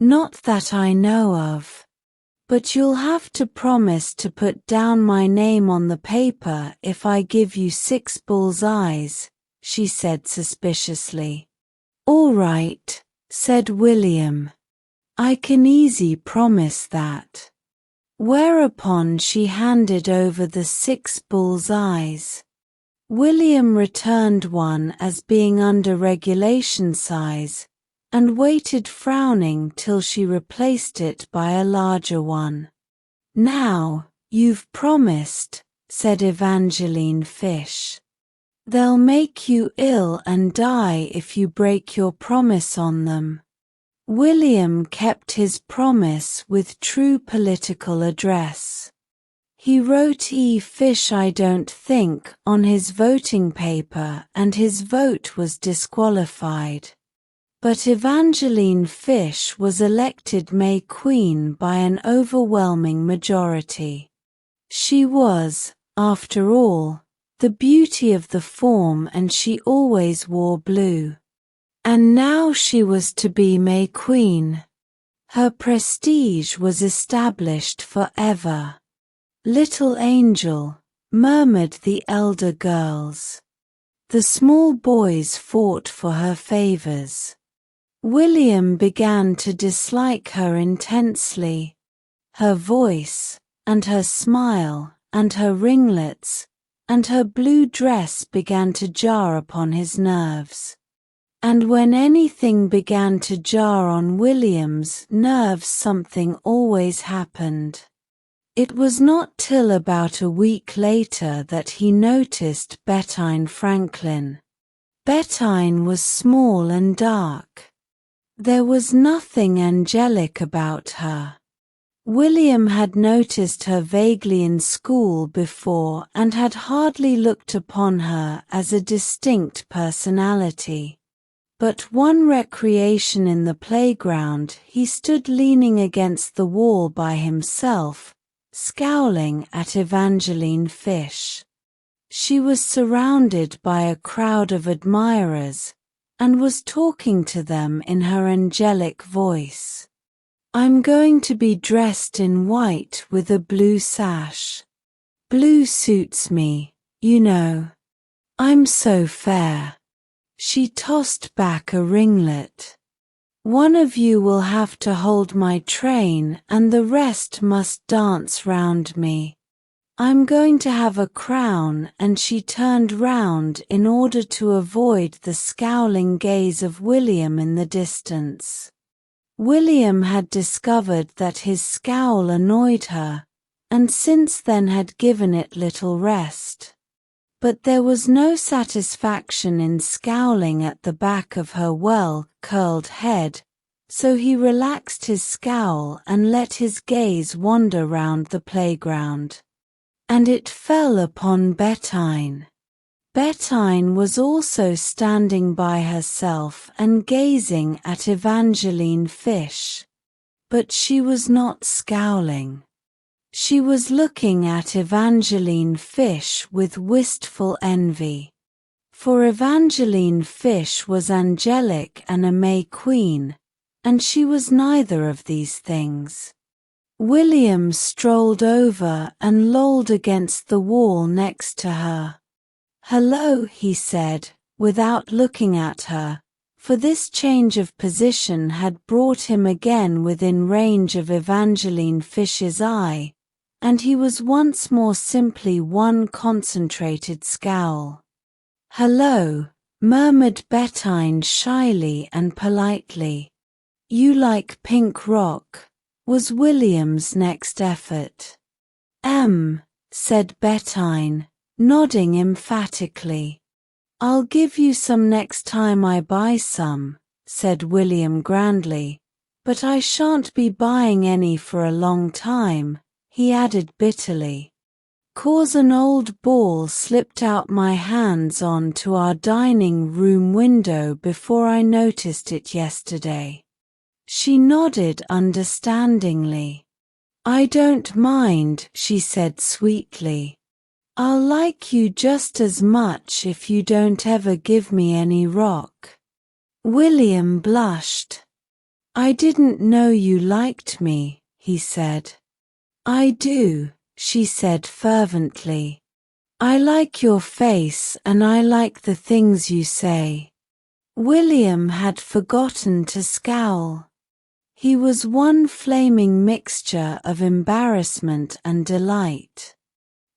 Not that I know of. But you'll have to promise to put down my name on the paper if I give you 6 bull's eyes," she said suspiciously. "All right," said William. "I can easy promise that." Whereupon she handed over the 6 bull's eyes. William returned one as being under regulation size, and waited frowning till she replaced it by a larger one. "Now, you've promised," said Evangeline Fish. "They'll make you ill and die if you break your promise on them." William kept his promise with true political address. He wrote "E. Fish I don't think" on his voting paper and his vote was disqualified. But Evangeline Fish was elected May Queen by an overwhelming majority. She was, after all, the beauty of the form and she always wore blue. And now she was to be May Queen. Her prestige was established forever. "Little angel," murmured the elder girls. The small boys fought for her favors. William began to dislike her intensely. Her voice, and her smile, and her ringlets, and her blue dress began to jar upon his nerves. And when anything began to jar on William's nerves, something always happened. It was not till about a week later that he noticed Bettine Franklin. Bettine was small and dark. There was nothing angelic about her. William had noticed her vaguely in school before and had hardly looked upon her as a distinct personality. But one recreation in the playground he stood leaning against the wall by himself, scowling at Evangeline Fish. She was surrounded by a crowd of admirers, and was talking to them in her angelic voice. "I'm going to be dressed in white with a blue sash. Blue suits me, you know. I'm so fair." She tossed back a ringlet. "One of you will have to hold my train and the rest must dance round me. I'm going to have a crown," and she turned round in order to avoid the scowling gaze of William in the distance. William had discovered that his scowl annoyed her, and since then had given it little rest. But there was no satisfaction in scowling at the back of her well-curled head, so he relaxed his scowl and let his gaze wander round the playground. And it fell upon Bettine. Bettine was also standing by herself and gazing at Evangeline Fish. But she was not scowling. She was looking at Evangeline Fish with wistful envy. For Evangeline Fish was angelic and a May Queen, and she was neither of these things. William strolled over and lolled against the wall next to her. "Hello," he said, without looking at her, for this change of position had brought him again within range of Evangeline Fish's eye, and he was once more simply one concentrated scowl. "Hello," murmured Bettine shyly and politely. "You like pink rock," was William's next effort. Said Bettine, nodding emphatically. "I'll give you some next time I buy some," said William grandly, "but I shan't be buying any for a long time," he added bitterly. "'Cause an old ball slipped out my hands on to our dining room window before I noticed it yesterday." She nodded understandingly. "I don't mind," she said sweetly. "I'll like you just as much if you don't ever give me any rock." William blushed. "I didn't know you liked me," he said. "I do," she said fervently. "I like your face and I like the things you say." William had forgotten to scowl. He was one flaming mixture of embarrassment and delight.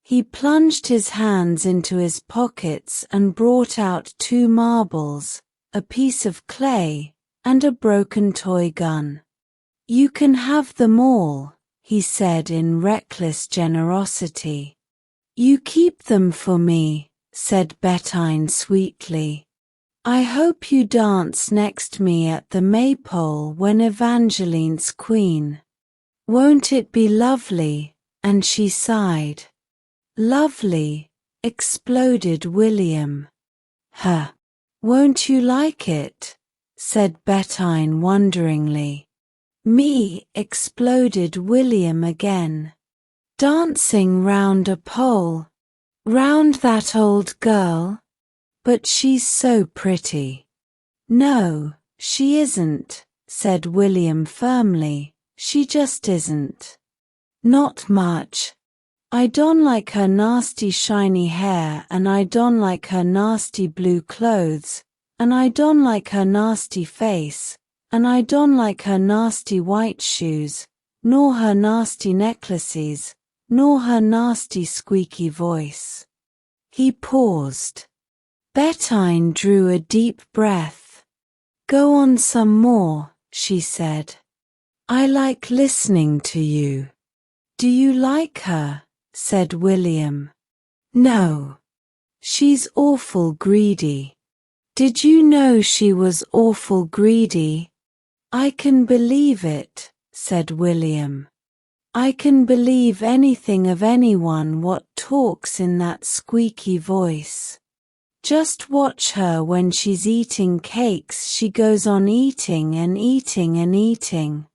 He plunged his hands into his pockets and brought out 2 marbles, a piece of clay, and a broken toy gun. "You can have them all," he said in reckless generosity. "You keep them for me," said Bettine sweetly. "I hope you dance next me at the Maypole when Evangeline's queen. Won't it be lovely?" And she sighed. "Lovely," exploded William. "Huh. Won't you like it?" said Bettine wonderingly. "Me," exploded William again. "Dancing round a pole. Round that old girl? But she's so pretty." "No, she isn't," said William firmly. "She just isn't. Not much. I don't like her nasty shiny hair, and I don't like her nasty blue clothes, and I don't like her nasty face, and I don't like her nasty white shoes, nor her nasty necklaces, nor her nasty squeaky voice." He paused. Bettine drew a deep breath. "Go on some more," she said. "I like listening to you." "Do you like her?" said William. "No. She's awful greedy." "Did you know she was awful greedy?" "I can believe it," said William. "I can believe anything of anyone what talks in that squeaky voice. Just watch her when she's eating cakes. She goes on eating and eating and eating.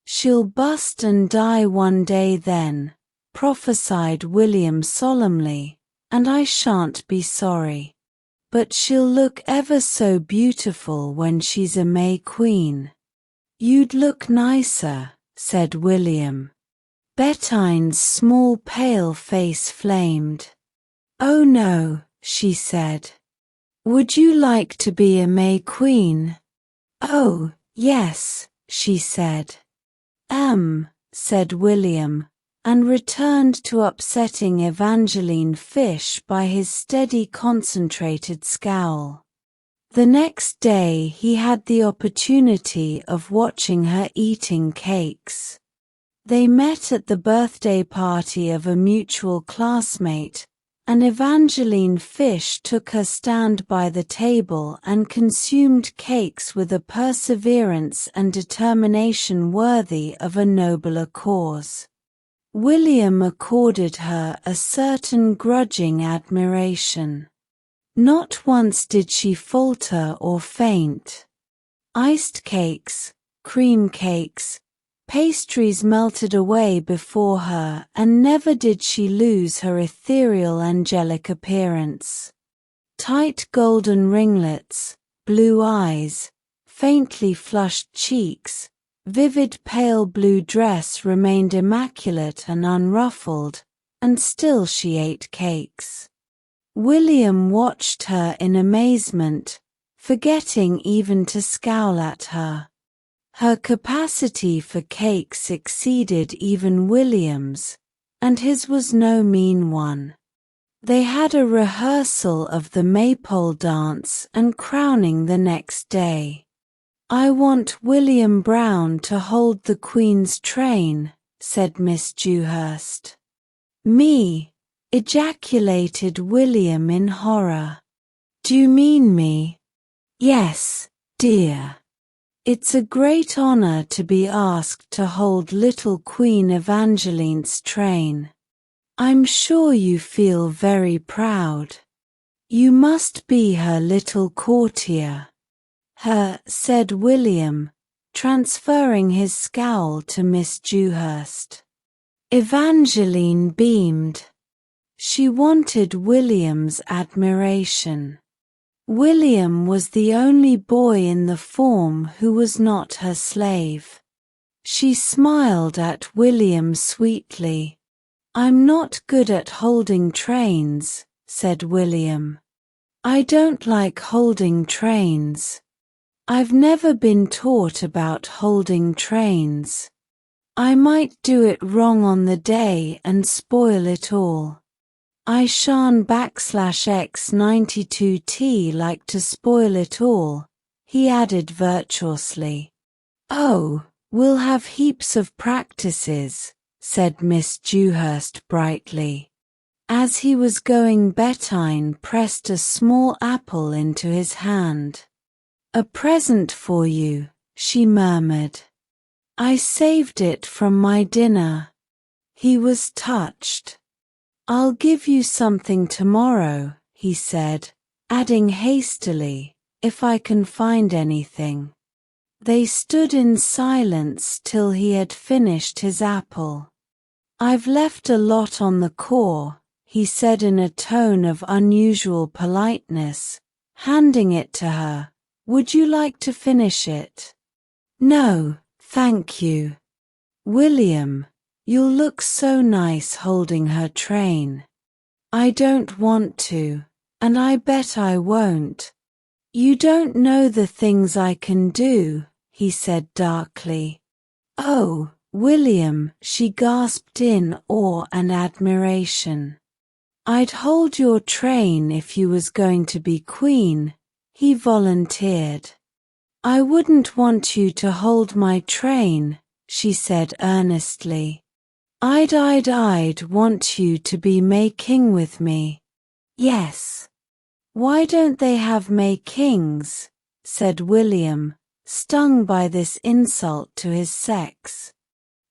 She'll bust and die one day then," prophesied William solemnly, "and I shan't be sorry. But she'll look ever so beautiful when she's a May Queen." "You'd look nicer," said William. Bettine's small pale face flamed. "Oh no," she said. "Would you like to be a May Queen?" "Oh, yes," she said. Said William, and returned to upsetting Evangeline Fish by his steady concentrated scowl. The next day he had the opportunity of watching her eating cakes. They met at the birthday party of a mutual classmate, and Evangeline Fish took her stand by the table and consumed cakes with a perseverance and determination worthy of a nobler cause. William accorded her a certain grudging admiration. Not once did she falter or faint. Iced cakes, cream cakes, pastries melted away before her, and never did she lose her ethereal angelic appearance. Tight golden ringlets, blue eyes, faintly flushed cheeks, vivid pale blue dress remained immaculate and unruffled, and still she ate cakes. William watched her in amazement, forgetting even to scowl at her. Her capacity for cakes exceeded even William's, and his was no mean one. They had a rehearsal of the maypole dance and crowning the next day. "I want William Brown to hold the Queen's train," said Miss Dewhurst. "Me?" ejaculated William in horror. "Do you mean me?" "Yes, dear. It's a great honor to be asked to hold little Queen Evangeline's train. I'm sure you feel very proud. You must be her little courtier." Said William, transferring his scowl to Miss Dewhurst. Evangeline beamed. She wanted William's admiration. William was the only boy in the form who was not her slave. She smiled at William sweetly. "I'm not good at holding trains," said William. "I don't like holding trains. I've never been taught about holding trains. I might do it wrong on the day and spoil it all. I shan't /X92T like to spoil it all," he added virtuously. "Oh, we'll have heaps of practices," said Miss Dewhurst brightly. As he was going, Bettine pressed a small apple into his hand. "A present for you," she murmured. "I saved it from my dinner." He was touched. "I'll give you something tomorrow," he said, adding hastily, "if I can find anything." They stood in silence till he had finished his apple. "I've left a lot on the core," he said in a tone of unusual politeness, handing it to her. "Would you like to finish it?" "No, thank you." "William, you'll look so nice holding her train." "I don't want to, and I bet I won't." "You don't know the things I can do," he said darkly. "Oh, William," she gasped in awe and admiration. "I'd hold your train if you was going to be queen," he volunteered. "I wouldn't want you to hold my train," she said earnestly. I'd want you to be May King with me." "Yes." "Why don't they have May Kings?" said William, stung by this insult to his sex.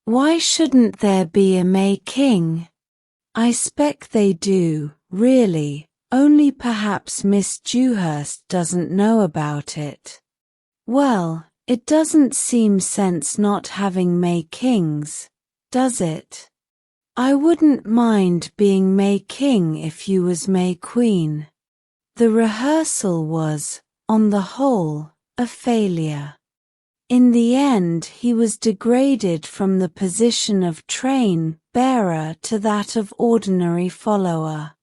"Why shouldn't there be a May King?" "I spec they do, really, only perhaps Miss Dewhurst doesn't know about it." "Well, it doesn't seem sense not having May Kings, does it? I wouldn't mind being May King if you was May Queen." The rehearsal was, on the whole, a failure. In the end he was degraded from the position of train bearer to that of ordinary follower.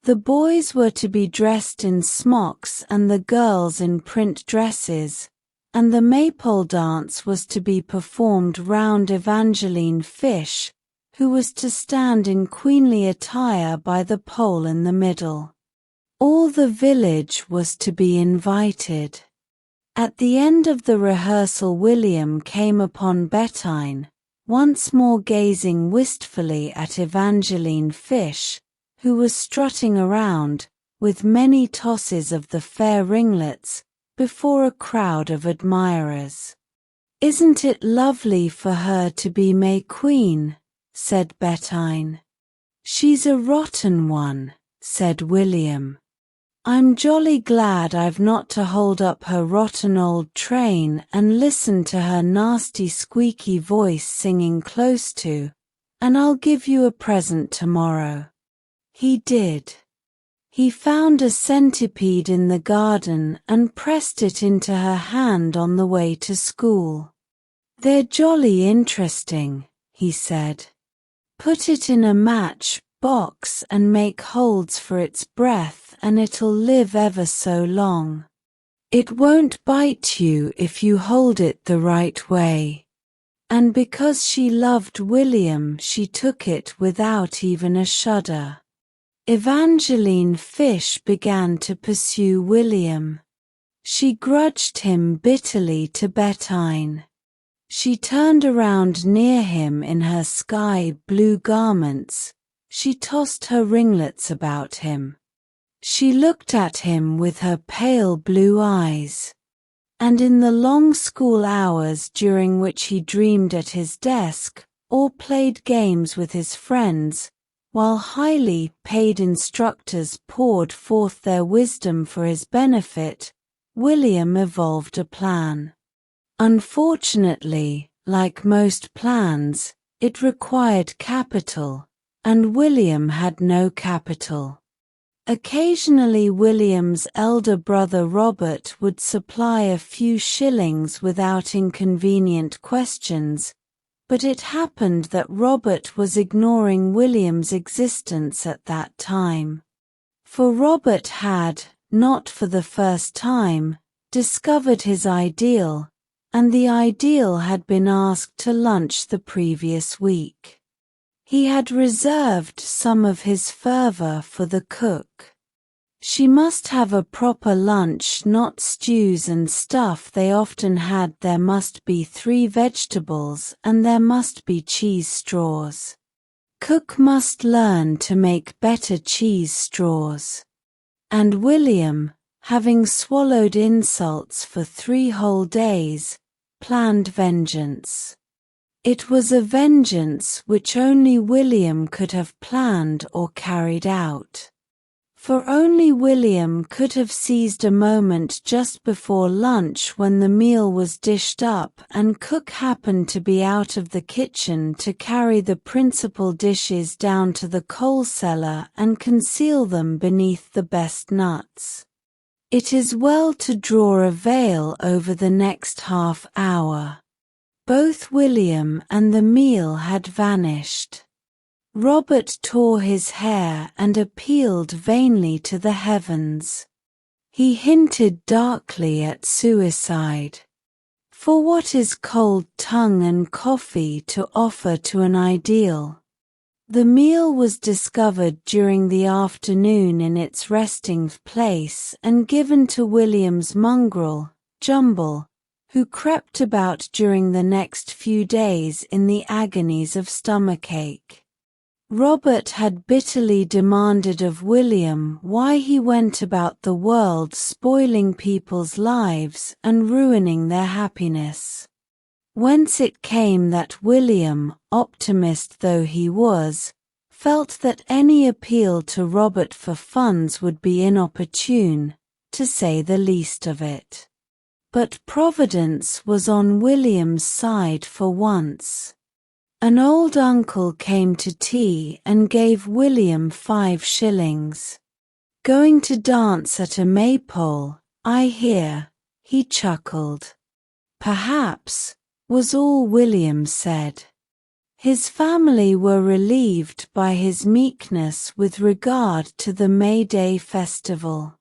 The boys were to be dressed in smocks and the girls in print dresses, and the maypole dance was to be performed round Evangeline Fish, who was to stand in queenly attire by the pole in the middle. All the village was to be invited. At the end of the rehearsal William came upon Bettine, once more gazing wistfully at Evangeline Fish, who was strutting around, with many tosses of the fair ringlets, before a crowd of admirers. "Isn't it lovely for her to be May Queen?" said Bettine. "She's a rotten one," said William. "I'm jolly glad I've not to hold up her rotten old train and listen to her nasty squeaky voice singing close to, and I'll give you a present tomorrow." He did. He found a centipede in the garden and pressed it into her hand on the way to school. "They're jolly interesting," he said. "Put it in a match box and make holes for its breath and it'll live ever so long." It won't bite you if you hold it the right way. And because she loved William, she took it without even a shudder. Evangeline Fish began to pursue William. She grudged him bitterly to Bettine. She turned around near him in her sky-blue garments. She tossed her ringlets about him. She looked at him with her pale blue eyes. And in the long school hours during which he dreamed at his desk, or played games with his friends, while highly paid instructors poured forth their wisdom for his benefit, William evolved a plan. Unfortunately, like most plans, it required capital, and William had no capital. Occasionally William's elder brother Robert would supply a few shillings without inconvenient questions, but it happened that Robert was ignoring William's existence at that time. For Robert had, not for the first time, discovered his ideal, and the ideal had been asked to lunch the previous week. He had reserved some of his fervor for the cook. She must have a proper lunch, not stews and stuff they often had. There must be 3 vegetables and there must be cheese straws. Cook must learn to make better cheese straws. And William, having swallowed insults for 3 whole days, planned vengeance. It was a vengeance which only William could have planned or carried out. For only William could have seized a moment just before lunch when the meal was dished up and cook happened to be out of the kitchen to carry the principal dishes down to the coal cellar and conceal them beneath the best nuts. It is well to draw a veil over the next half hour. Both William and the meal had vanished. Robert tore his hair and appealed vainly to the heavens. He hinted darkly at suicide. For what is cold tongue and coffee to offer to an ideal? The meal was discovered during the afternoon in its resting place and given to William's mongrel, Jumble, who crept about during the next few days in the agonies of stomachache. Robert had bitterly demanded of William why he went about the world spoiling people's lives and ruining their happiness. Whence it came that William, optimist though he was, felt that any appeal to Robert for funds would be inopportune, to say the least of it. But Providence was on William's side for once. An old uncle came to tea and gave William 5 shillings. Going to dance at a maypole, I hear, he chuckled. Perhaps, was all William said. His family were relieved by his meekness with regard to the May Day festival.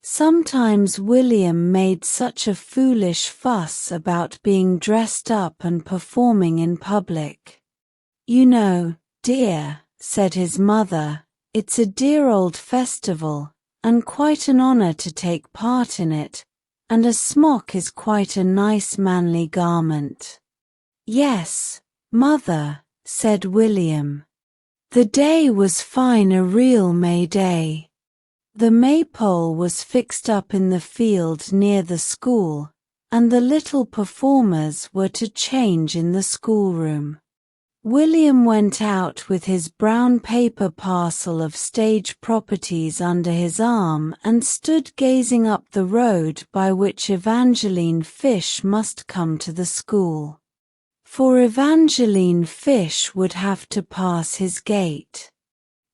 Sometimes William made such a foolish fuss about being dressed up and performing in public. You know, dear, said his mother, it's a dear old festival, and quite an honor to take part in it, and a smock is quite a nice manly garment. Yes, mother, said William. The day was fine, a real May Day. The maypole was fixed up in the field near the school, and the little performers were to change in the schoolroom. William went out with his brown paper parcel of stage properties under his arm and stood gazing up the road by which Evangeline Fish must come to the school. For Evangeline Fish would have to pass his gate.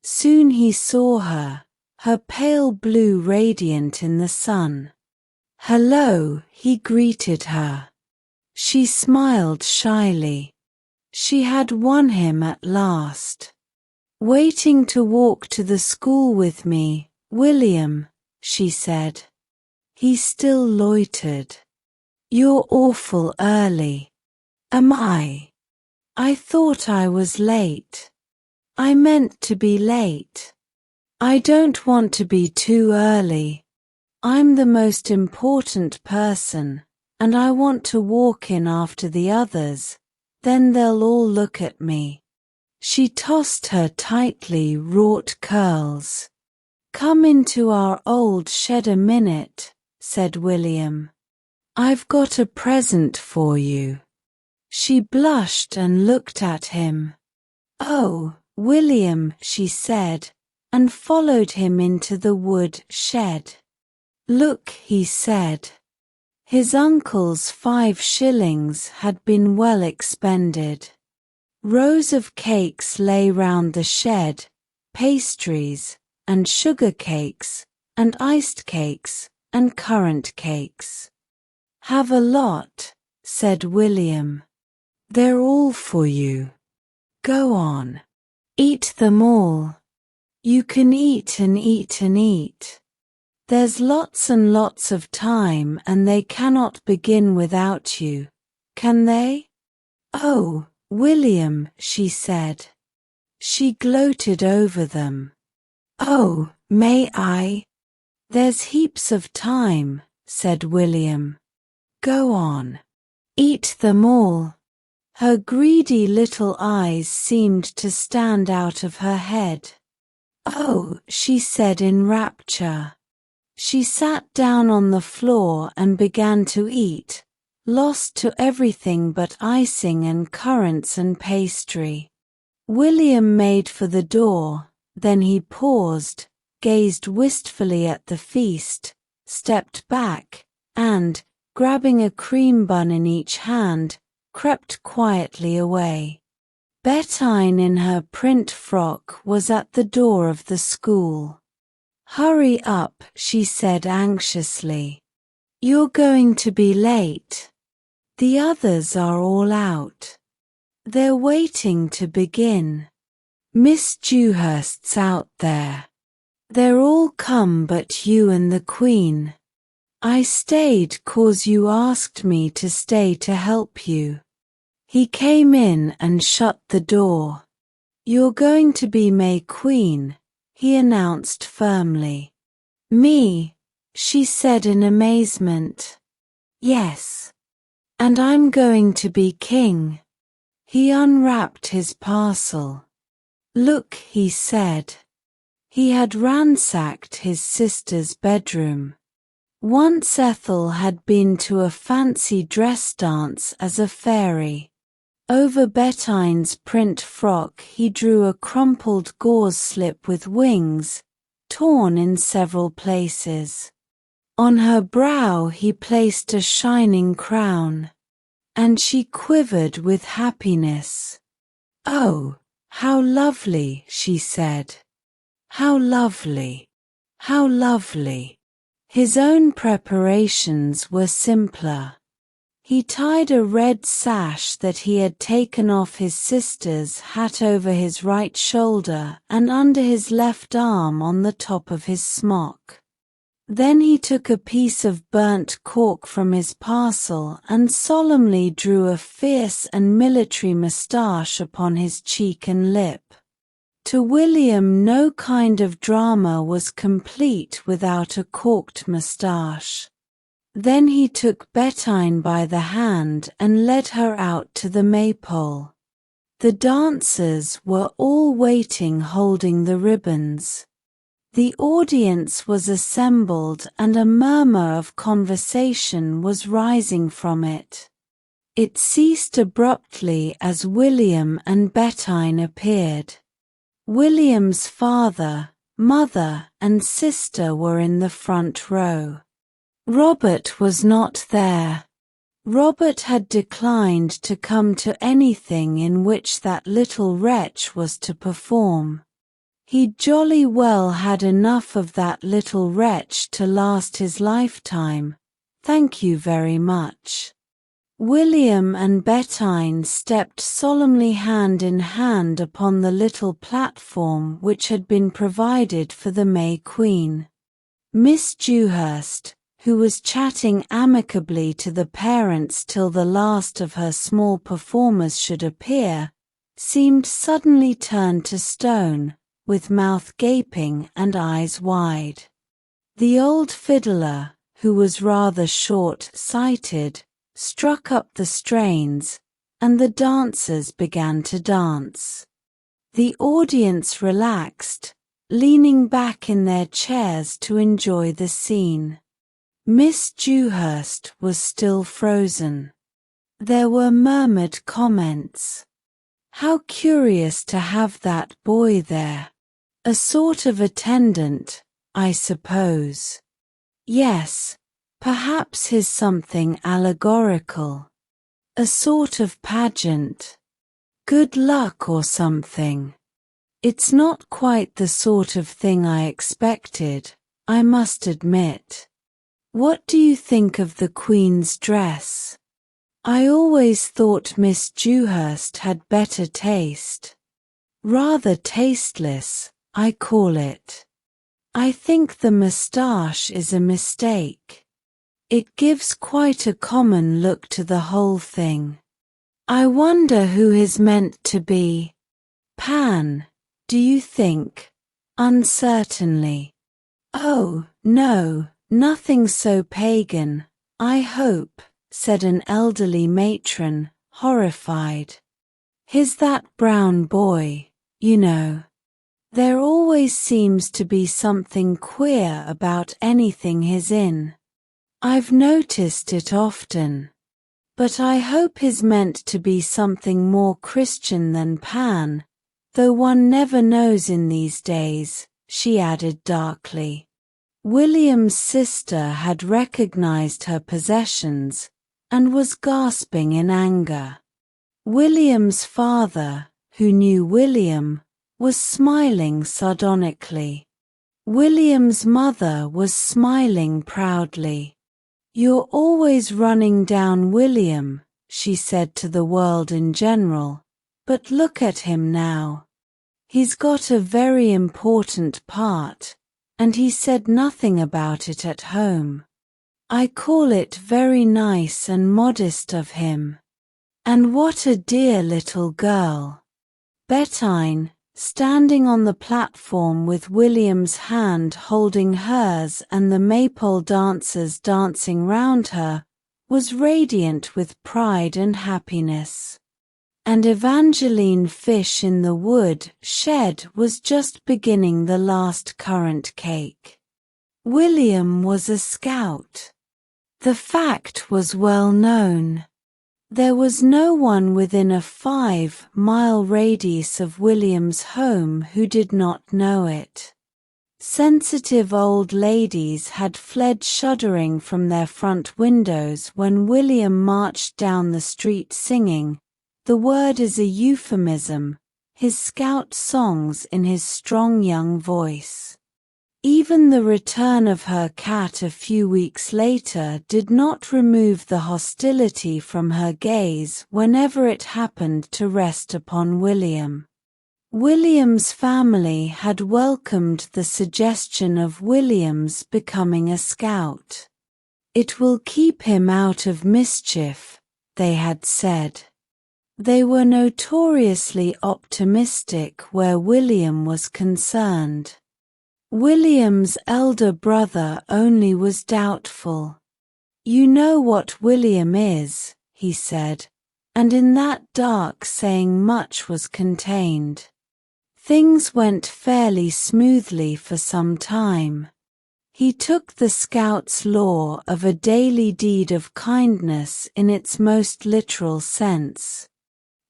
Soon he saw her, her pale blue radiant in the sun. Hello, he greeted her. She smiled shyly. She had won him at last. Waiting to walk to the school with me, William, she said. He still loitered. "You're awful early." "Am I? I thought I was late." "I meant to be late." "I don't want to be too early. I'm the most important person, and I want to walk in after the others, then they'll all look at me." She tossed her tightly wrought curls. "Come into our old shed a minute," said William. "I've got a present for you." She blushed and looked at him. "Oh, William," she said, and followed him into the wood shed. "Look," he said. His uncle's 5 shillings had been well expended. Rows of cakes lay round the shed, pastries, and sugar cakes, and iced cakes, and currant cakes. "Have a lot," said William. "They're all for you. Go on. Eat them all. You can eat and eat and eat. There's lots and lots of time and they cannot begin without you, can they?" "Oh, William," she said. She gloated over them. "Oh, may I?" "There's heaps of time," said William. "Go on. Eat them all." Her greedy little eyes seemed to stand out of her head. "Oh," she said in rapture. She sat down on the floor and began to eat, lost to everything but icing and currants and pastry. William made for the door, then he paused, gazed wistfully at the feast, stepped back, and, grabbing a cream bun in each hand, crept quietly away. Bettine in her print frock was at the door of the school. "Hurry up," she said anxiously. "You're going to be late. The others are all out. They're waiting to begin. Miss Dewhurst's out there. They're all come but you and the Queen. I stayed 'cause you asked me to stay to help you." He came in and shut the door. "You're going to be May Queen," he announced firmly. "Me?" she said in amazement. "Yes. And I'm going to be king." He unwrapped his parcel. "Look," he said. He had ransacked his sister's bedroom. Once Ethel had been to a fancy dress dance as a fairy. Over Bettine's print frock he drew a crumpled gauze slip with wings, torn in several places. On her brow he placed a shining crown, and she quivered with happiness. "Oh, how lovely," she said. "How lovely, how lovely." His own preparations were simpler. He tied a red sash that he had taken off his sister's hat over his right shoulder and under his left arm on the top of his smock. Then he took a piece of burnt cork from his parcel and solemnly drew a fierce and military moustache upon his cheek and lip. To William, no kind of drama was complete without a corked moustache. Then he took Bettine by the hand and led her out to the maypole. The dancers were all waiting holding the ribbons. The audience was assembled and a murmur of conversation was rising from it. It ceased abruptly as William and Bettine appeared. William's father, mother, and sister were in the front row. Robert was not there. Robert had declined to come to anything in which that little wretch was to perform. He jolly well had enough of that little wretch to last his lifetime, thank you very much. William and Bettine stepped solemnly hand in hand upon the little platform which had been provided for the May Queen. Miss Dewhurst, who was chatting amicably to the parents till the last of her small performers should appear, seemed suddenly turned to stone, with mouth gaping and eyes wide. The old fiddler, who was rather short-sighted, struck up the strains, and the dancers began to dance. The audience relaxed, leaning back in their chairs to enjoy the scene. Miss Dewhurst was still frozen. There were murmured comments. How curious to have that boy there. A sort of attendant, I suppose. Yes, perhaps he's something allegorical. A sort of pageant. Good luck or something. It's not quite the sort of thing I expected, I must admit. What do you think of the Queen's dress? I always thought Miss Dewhurst had better taste. Rather tasteless, I call it. I think the moustache is a mistake. It gives quite a common look to the whole thing. I wonder who is meant to be. Pan, do you think? Uncertainly. Oh, no, nothing so pagan, I hope, said an elderly matron, horrified. He's that brown boy, you know. There always seems to be something queer about anything he's in. I've noticed it often. But I hope he's meant to be something more Christian than Pan, though one never knows in these days, she added darkly. William's sister had recognized her possessions, and was gasping in anger. William's father, who knew William, was smiling sardonically. William's mother was smiling proudly. You're always running down William, she said to the world in general, but look at him now. He's got a very important part, and he said nothing about it at home. I call it very nice and modest of him. And what a dear little girl. Bettine, standing on the platform with William's hand holding hers and the maypole dancers dancing round her, was radiant with pride and happiness. And Evangeline Fish in the wood shed was just beginning the last currant cake. William was a scout. The fact was well known. There was no one within a 5-mile radius of William's home who did not know it. Sensitive old ladies had fled shuddering from their front windows when William marched down the street singing, the word is a euphemism, his scout songs in his strong young voice. Even the return of her cat a few weeks later did not remove the hostility from her gaze whenever it happened to rest upon William. William's family had welcomed the suggestion of William's becoming a scout. It will keep him out of mischief, they had said. They were notoriously optimistic where William was concerned. William's elder brother only was doubtful. You know what William is, he said, and in that dark saying much was contained. Things went fairly smoothly for some time. He took the Scout's law of a daily deed of kindness in its most literal sense.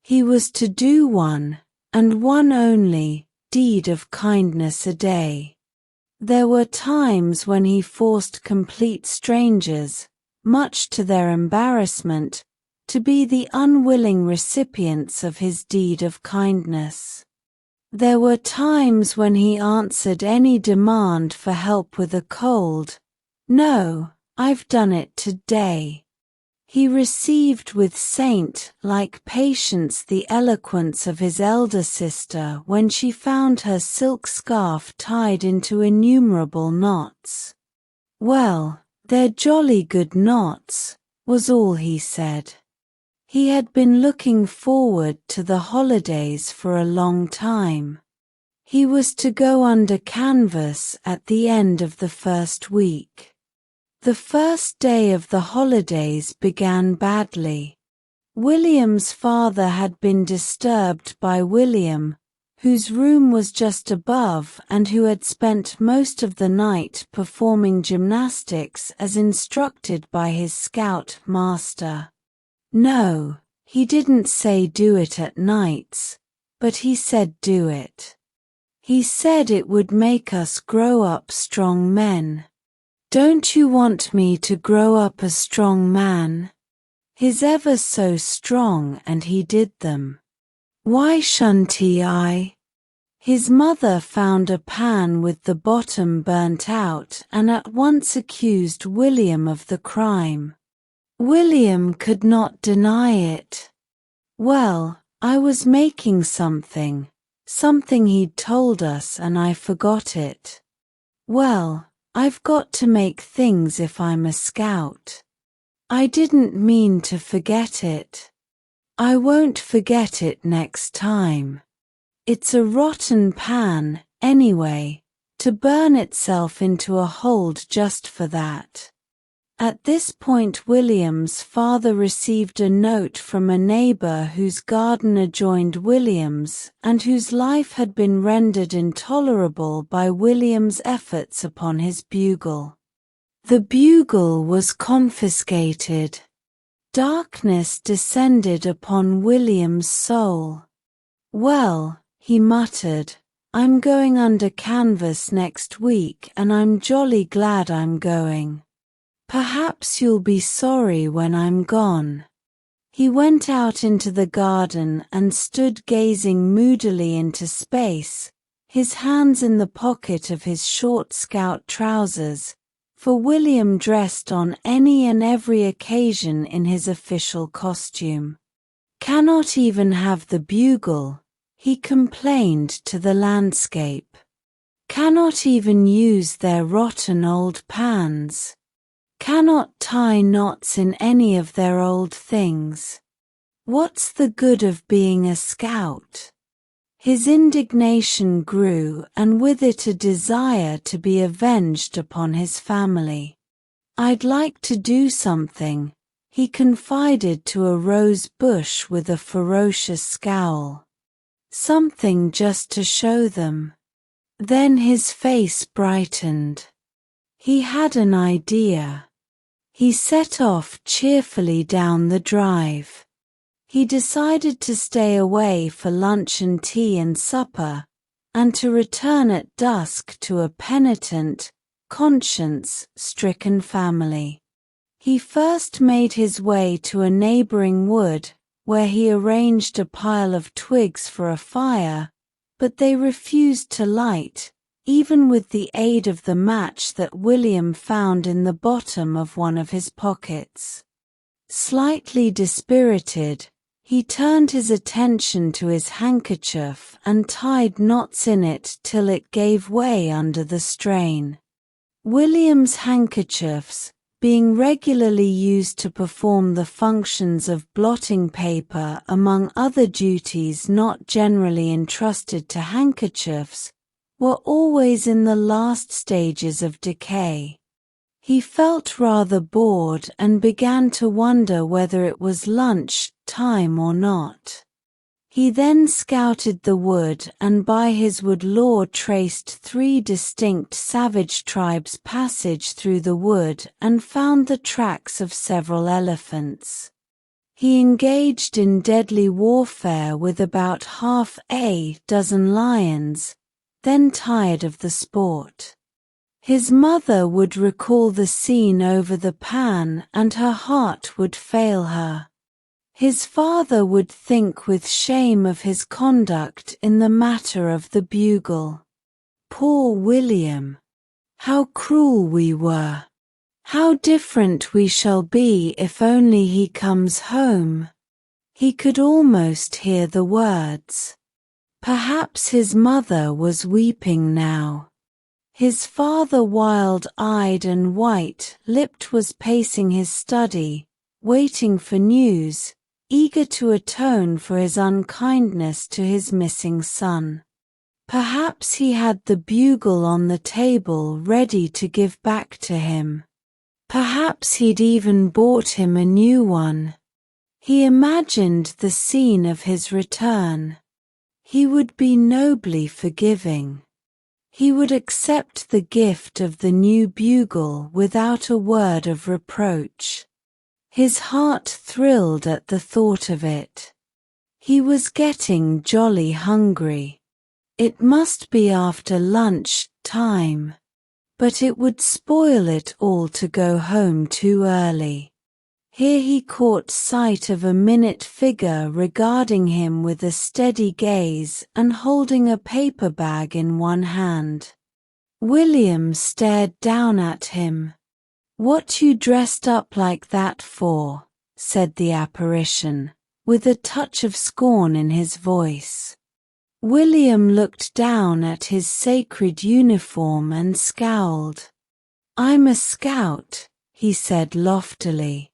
He was to do one, and one only, deed of kindness a day. There were times when he forced complete strangers, much to their embarrassment, to be the unwilling recipients of his deed of kindness. There were times when he answered any demand for help with a cold, "No, I've done it today." He received with saint-like patience the eloquence of his elder sister when she found her silk scarf tied into innumerable knots. Well, "They're jolly good knots," was all he said. He had been looking forward to the holidays for a long time. He was to go under canvas at the end of the first week. The first day of the holidays began badly. William's father had been disturbed by William, whose room was just above and who had spent most of the night performing gymnastics as instructed by his scout master. No, he didn't say do it at nights, but he said do it. He said it would make us grow up strong men. "Don't you want me to grow up a strong man?" He's ever so strong and he did them. "Why shouldn't I?" His mother found a pan with the bottom burnt out and at once accused William of the crime. William could not deny it. "Well, I was making something he'd told us and I forgot it." "Well, I've got to make things if I'm a scout. I didn't mean to forget it. I won't forget it next time. It's a rotten pan, anyway, to burn itself into a hold just for that." At this point William's father received a note from a neighbor whose garden adjoined William's and whose life had been rendered intolerable by William's efforts upon his bugle. The bugle was confiscated. Darkness descended upon William's soul. "Well," he muttered, "I'm going under canvas next week and I'm jolly glad I'm going. Perhaps you'll be sorry when I'm gone." He went out into the garden and stood gazing moodily into space, his hands in the pocket of his short scout trousers, for William dressed on any and every occasion in his official costume. "Cannot even have the bugle," he complained to the landscape. "Cannot even use their rotten old pans. Cannot tie knots in any of their old things. What's the good of being a scout?" His indignation grew and with it a desire to be avenged upon his family. "I'd like to do something," he confided to a rose bush with a ferocious scowl. "Something just to show them." Then his face brightened. He had an idea. He set off cheerfully down the drive. He decided to stay away for lunch and tea and supper, and to return at dusk to a penitent, conscience-stricken family. He first made his way to a neighboring wood, where he arranged a pile of twigs for a fire, but they refused to light, even with the aid of the match that William found in the bottom of one of his pockets. Slightly dispirited, he turned his attention to his handkerchief and tied knots in it till it gave way under the strain. William's handkerchiefs, being regularly used to perform the functions of blotting paper among other duties not generally entrusted to handkerchiefs, were always in the last stages of decay. He felt rather bored and began to wonder whether it was lunch time or not. He then scouted the wood and by his wood lore traced 3 distinct savage tribes' passage through the wood and found the tracks of several elephants. He engaged in deadly warfare with about half a dozen lions, then tired of the sport. His mother would recall the scene over the pan and her heart would fail her. His father would think with shame of his conduct in the matter of the bugle. Poor William! How cruel we were! How different we shall be if only he comes home! He could almost hear the words. Perhaps his mother was weeping now. His father, wild-eyed and white-lipped, was pacing his study, waiting for news, eager to atone for his unkindness to his missing son. Perhaps he had the bugle on the table ready to give back to him. Perhaps he'd even bought him a new one. He imagined the scene of his return. He would be nobly forgiving. He would accept the gift of the new bugle without a word of reproach. His heart thrilled at the thought of it. He was getting jolly hungry. It must be after lunch time. But it would spoil it all to go home too early. Here he caught sight of a minute figure regarding him with a steady gaze and holding a paper bag in one hand. William stared down at him. "What you dressed up like that for?" said the apparition, with a touch of scorn in his voice. William looked down at his sacred uniform and scowled. "I'm a scout," he said loftily.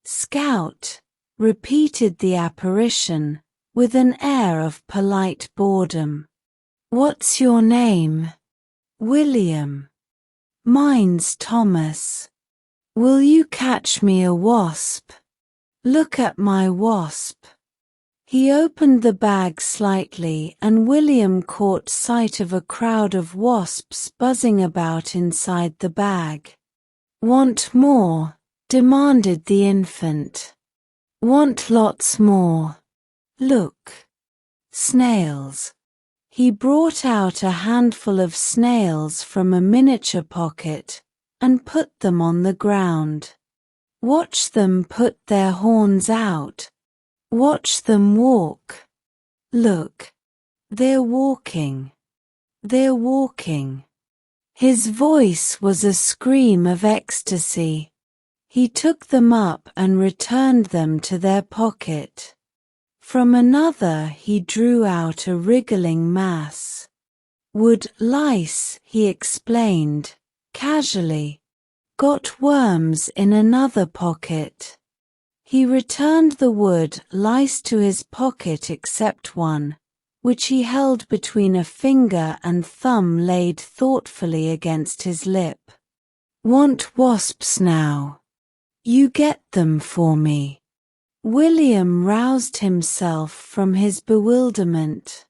"Scout," repeated the apparition, with an air of polite boredom. "What's your name?" "William." "Mine's Thomas." "Will you catch me a wasp?" "Look at my wasp." He opened the bag slightly and William caught sight of a crowd of wasps buzzing about inside the bag. "Want more?" demanded the infant. "Want lots more. Look. Snails." He brought out a handful of snails from a miniature pocket and put them on the ground. "Watch them put their horns out. Watch them walk. Look. They're walking. They're walking." His voice was a scream of ecstasy. He took them up and returned them to their pocket. From another he drew out a wriggling mass. "Wood lice," he explained, casually. "Got worms in another pocket." He returned the wood lice to his pocket except one, which he held between a finger and thumb laid thoughtfully against his lip. "Want wasps now? You get them for me." William roused himself from his bewilderment.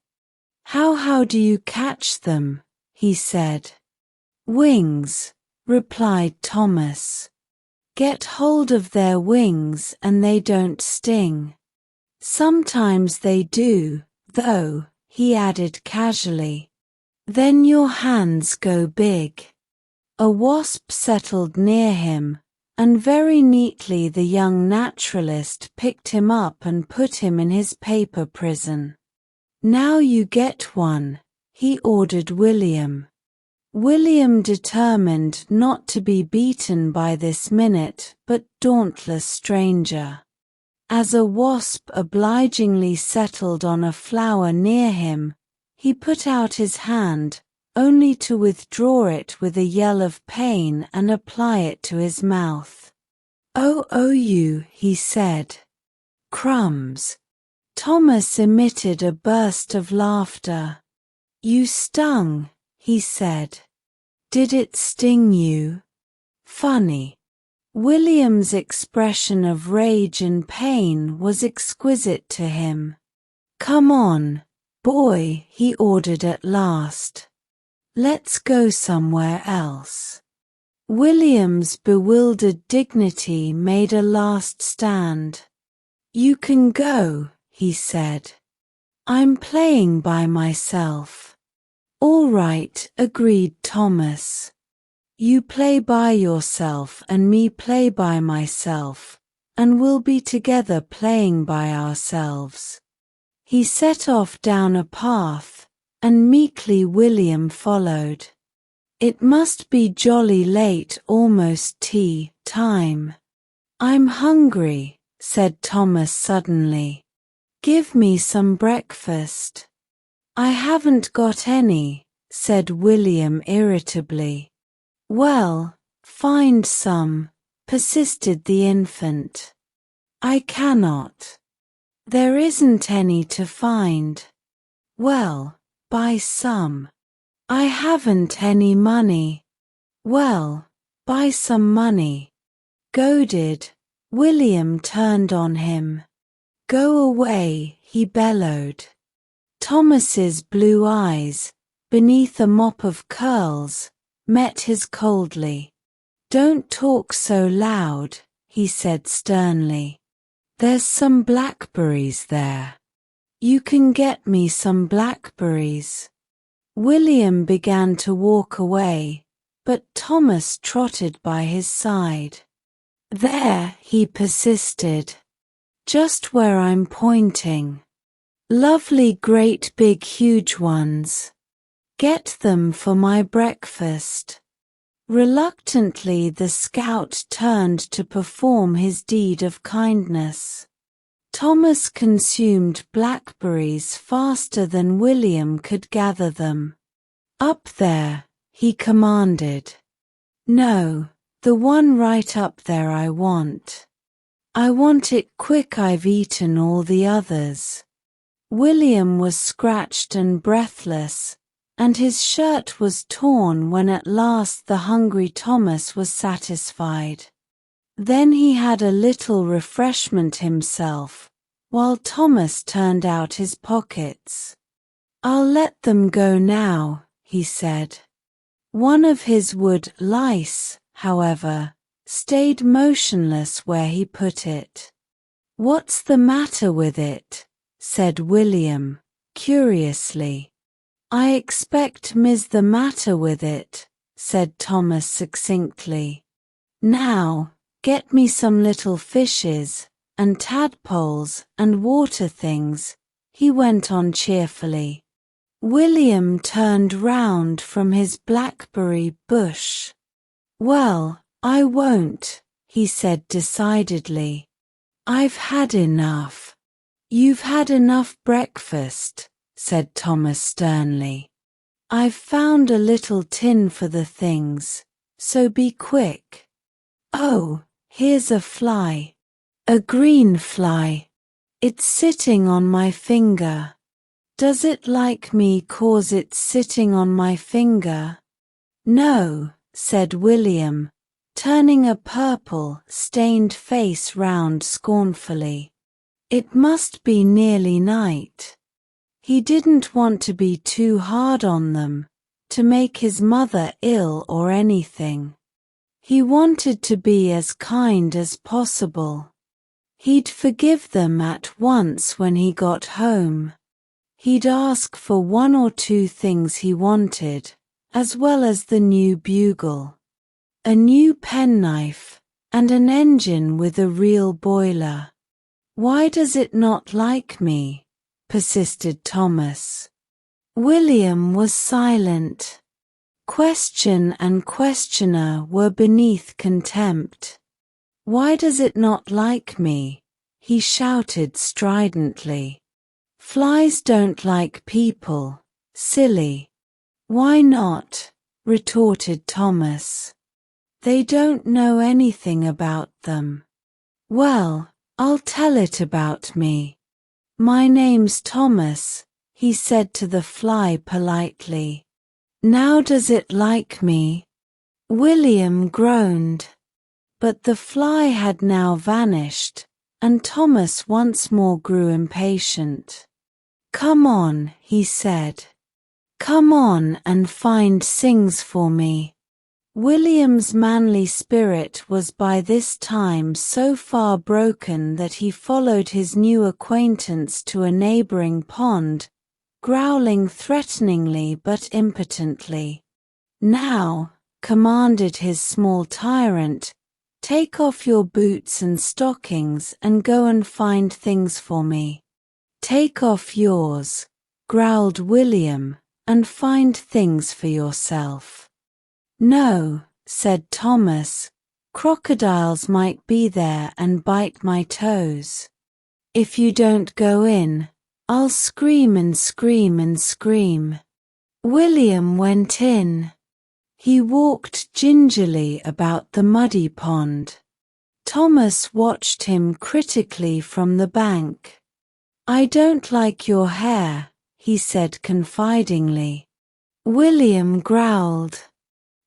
How do you catch them?" he said. "Wings," replied Thomas. "Get hold of their wings and they don't sting. Sometimes they do, though," he added casually. "Then your hands go big." A wasp settled near him, and very neatly the young naturalist picked him up and put him in his paper prison. "Now you get one," he ordered William. William determined not to be beaten by this minute but dauntless stranger. As a wasp obligingly settled on a flower near him, he put out his hand, only to withdraw it with a yell of pain and apply it to his mouth. "Oh, you," he said. "Crumbs." Thomas emitted a burst of laughter. "You stung," he said. "Did it sting you?" Funny. William's expression of rage and pain was exquisite to him. "Come on, boy," he ordered at last. "Let's go somewhere else." William's bewildered dignity made a last stand. "You can go," he said. "I'm playing by myself." "All right," agreed Thomas. "You play by yourself and me play by myself, and we'll be together playing by ourselves." He set off down a path, and meekly William followed. It must be jolly late, almost tea time. "I'm hungry," said Thomas suddenly. "Give me some breakfast." "I haven't got any," said William irritably. Well, find some, persisted the infant. I cannot. There isn't any to find. Well, buy some. I haven't any money. Well, buy some money. Goaded, William turned on him. Go away, he bellowed. Thomas's blue eyes, beneath a mop of curls, met his coldly. Don't talk so loud, he said sternly. There's some blackberries there. You can get me some blackberries. William began to walk away, but Thomas trotted by his side. There, he persisted. Just where I'm pointing. Lovely great big huge ones. Get them for my breakfast. Reluctantly the scout turned to perform his deed of kindness. Thomas consumed blackberries faster than William could gather them. Up there, he commanded. No, the one right up there I want. I want it quick, I've eaten all the others. William was scratched and breathless, and his shirt was torn when at last the hungry Thomas was satisfied. Then he had a little refreshment himself, while Thomas turned out his pockets. I'll let them go now, he said. One of his wood lice, however, stayed motionless where he put it. What's the matter with it? Said William, curiously. I expect Ms. the matter with it, said Thomas succinctly. Now, get me some little fishes, and tadpoles, and water things, he went on cheerfully. William turned round from his blackberry bush. Well, I won't, he said decidedly. I've had enough. You've had enough breakfast, said Thomas sternly. I've found a little tin for the things, so be quick. Oh, here's a fly. A green fly. It's sitting on my finger. Does it like me 'cause it's sitting on my finger? No, said William, turning a purple, stained face round scornfully. It must be nearly night. He didn't want to be too hard on them, to make his mother ill or anything. He wanted to be as kind as possible. He'd forgive them at once when he got home. He'd ask for one or two things he wanted, as well as the new bugle. A new penknife, and an engine with a real boiler. Why does it not like me? Persisted Thomas. William was silent. Question and questioner were beneath contempt. Why does it not like me? He shouted stridently. Flies don't like people, silly. Why not? Retorted Thomas. They don't know anything about them. Well, I'll tell it about me. My name's Thomas, he said to the fly politely. Now does it like me? William groaned. But the fly had now vanished, and Thomas once more grew impatient. Come on, he said. Come on and find things for me. William's manly spirit was by this time so far broken that he followed his new acquaintance to a neighboring pond, growling threateningly but impotently. Now, commanded his small tyrant, take off your boots and stockings and go and find things for me. Take off yours, growled William, and find things for yourself. No, said Thomas, crocodiles might be there and bite my toes. If you don't go in, I'll scream and scream and scream. William went in. He walked gingerly about the muddy pond. Thomas watched him critically from the bank. "I don't like your hair," he said confidingly. William growled.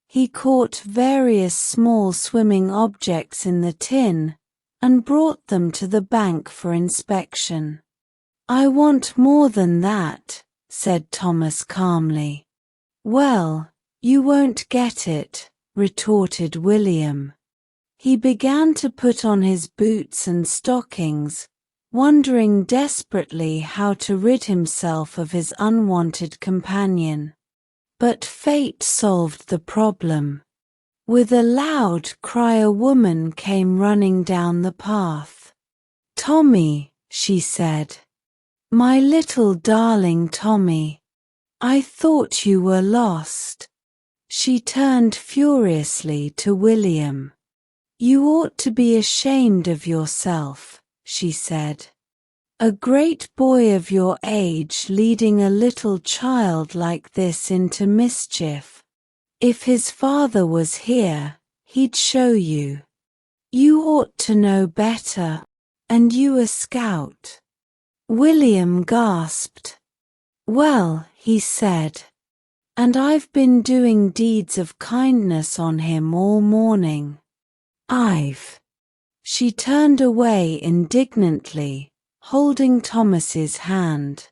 He caught various small swimming objects in the tin and brought them to the bank for inspection. "I want more than that," said Thomas calmly. "Well, you won't get it," retorted William. He began to put on his boots and stockings, wondering desperately how to rid himself of his unwanted companion. But fate solved the problem. With a loud cry, a woman came running down the path. "Tommy," she said. "My little darling Tommy. I thought you were lost." She turned furiously to William. "You ought to be ashamed of yourself," she said. "A great boy of your age leading a little child like this into mischief. If his father was here, he'd show you. You ought to know better, and you a scout." William gasped. "Well," he said, "and I've been doing deeds of kindness on him all morning. I've—" She turned away indignantly, holding Thomas's hand.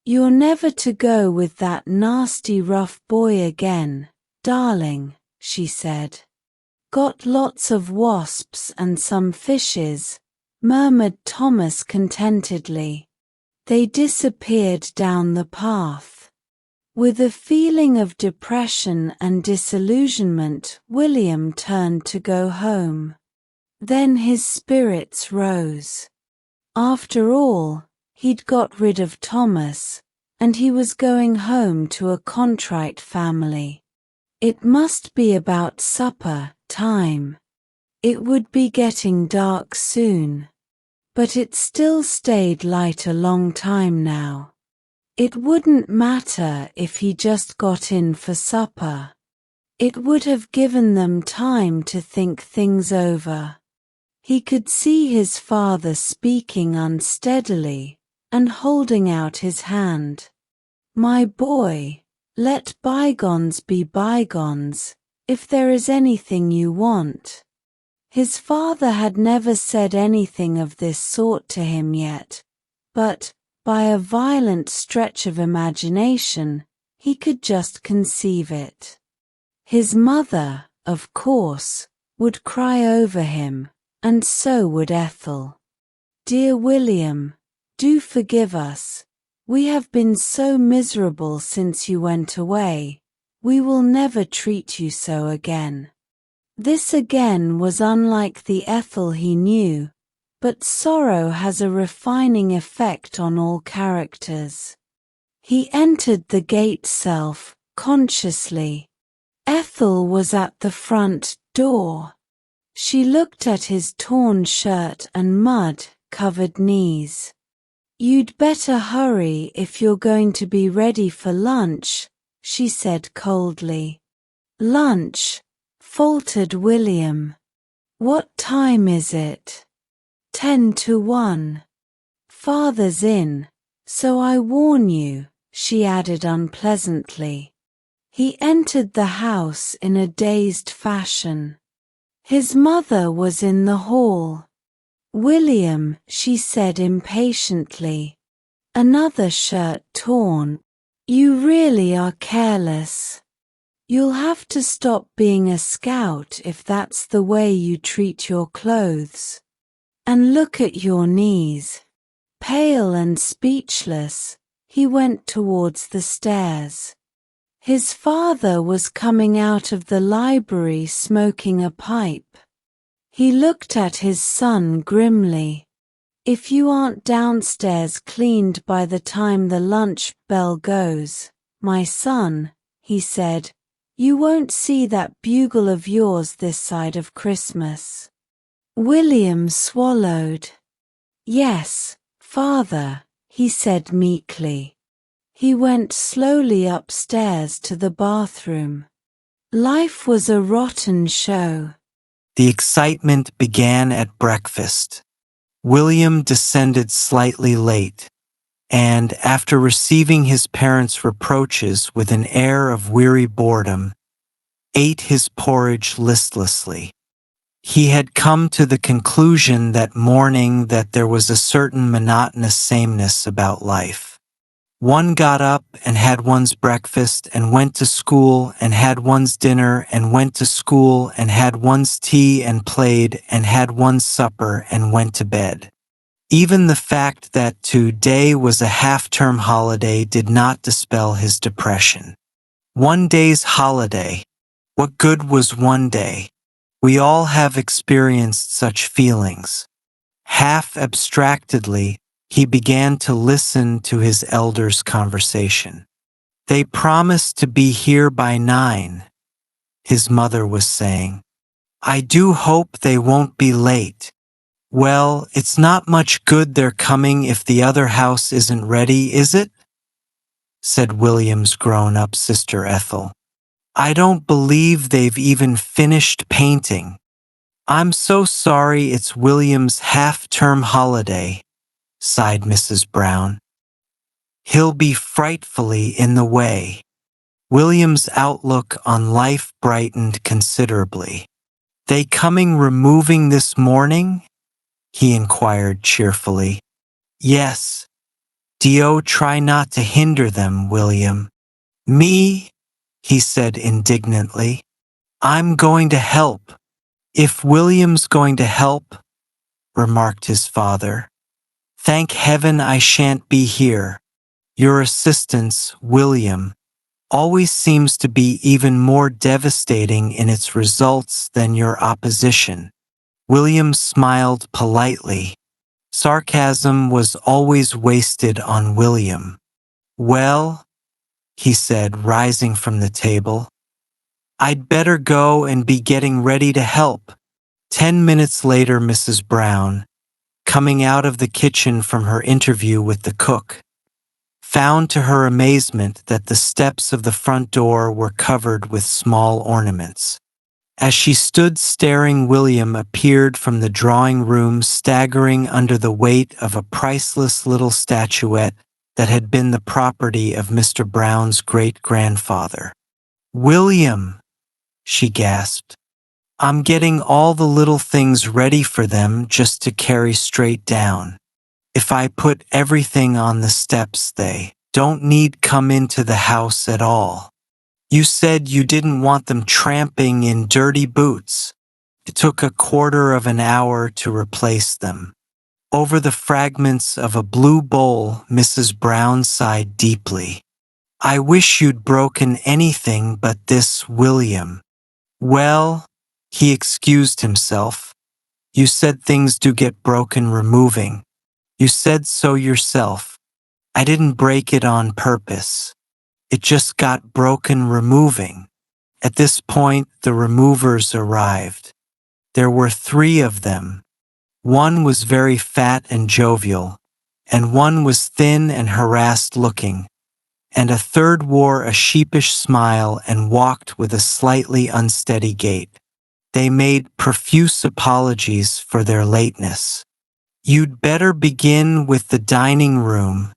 "You're never to go with that nasty rough boy again, darling," she said. "Got lots of wasps and some fishes," murmured Thomas contentedly. They disappeared down the path. With a feeling of depression and disillusionment, William turned to go home. Then his spirits rose. After all, he'd got rid of Thomas, and he was going home to a contrite family. It must be about supper time. It would be getting dark soon. But it still stayed light a long time now. It wouldn't matter if he just got in for supper. It would have given them time to think things over. He could see his father speaking unsteadily and holding out his hand. "My boy, let bygones be bygones, if there is anything you want." His father had never said anything of this sort to him yet, but, by a violent stretch of imagination, he could just conceive it. His mother, of course, would cry over him, and so would Ethel. "Dear William, do forgive us. We have been so miserable since you went away. We will never treat you so again." This again was unlike the Ethel he knew, but sorrow has a refining effect on all characters. He entered the gate self-consciously. Ethel was at the front door. She looked at his torn shirt and mud-covered knees. "You'd better hurry if you're going to be ready for lunch," she said coldly. "Lunch?" faltered William. "What time is it?" 10 to 1. "Father's in, so I warn you," she added unpleasantly. He entered the house in a dazed fashion. His mother was in the hall. "William," she said impatiently. "Another shirt torn. You really are careless. You'll have to stop being a scout if that's the way you treat your clothes. And look at your knees." Pale and speechless, he went towards the stairs. His father was coming out of the library smoking a pipe. He looked at his son grimly. "If you aren't downstairs cleaned by the time the lunch bell goes, my son," he said, "you won't see that bugle of yours this side of Christmas." William swallowed. "Yes, father," he said meekly. He went slowly upstairs to the bathroom. Life was a rotten show. The excitement began at breakfast. William descended slightly late, and after receiving his parents' reproaches with an air of weary boredom, ate his porridge listlessly. He had come to the conclusion that morning that there was a certain monotonous sameness about life. One got up and had one's breakfast and went to school and had one's dinner and went to school and had one's tea and played and had one's supper and went to bed. Even the fact that today was a half-term holiday did not dispel his depression. One day's holiday. What good was one day? We all have experienced such feelings. Half abstractedly, he began to listen to his elders' conversation. They promised to be here by 9, his mother was saying. I do hope they won't be late. Well, it's not much good they're coming if the other house isn't ready, is it? Said William's grown-up sister Ethel. I don't believe they've even finished painting. I'm so sorry it's William's half-term holiday, sighed Mrs. Brown. He'll be frightfully in the way. William's outlook on life brightened considerably. They coming removing this morning? He inquired cheerfully. Yes. Dio, try not to hinder them, William. Me? He said indignantly. I'm going to help. If William's going to help, remarked his father. Thank heaven I shan't be here. Your assistance, William, always seems to be even more devastating in its results than your opposition. William smiled politely. Sarcasm was always wasted on William. Well, he said, rising from the table, I'd better go and be getting ready to help. 10 minutes later, Mrs. Brown, coming out of the kitchen from her interview with the cook, found to her amazement that the steps of the front door were covered with small ornaments. As she stood staring, William appeared from the drawing room, staggering under the weight of a priceless little statuette that had been the property of Mr. Brown's great-grandfather. William, she gasped. I'm getting all the little things ready for them just to carry straight down. If I put everything on the steps, they don't need come into the house at all. You said you didn't want them tramping in dirty boots. It took 1/4 of an hour to replace them. Over the fragments of a blue bowl, Mrs. Brown sighed deeply. I wish you'd broken anything but this, William. Well, he excused himself. You said things do get broken removing. You said so yourself. I didn't break it on purpose. It just got broken removing. At this point, the removers arrived. There were 3 of them. One was very fat and jovial, and one was thin and harassed looking, and a third wore a sheepish smile and walked with a slightly unsteady gait. They made profuse apologies for their lateness. You'd better begin with the dining room,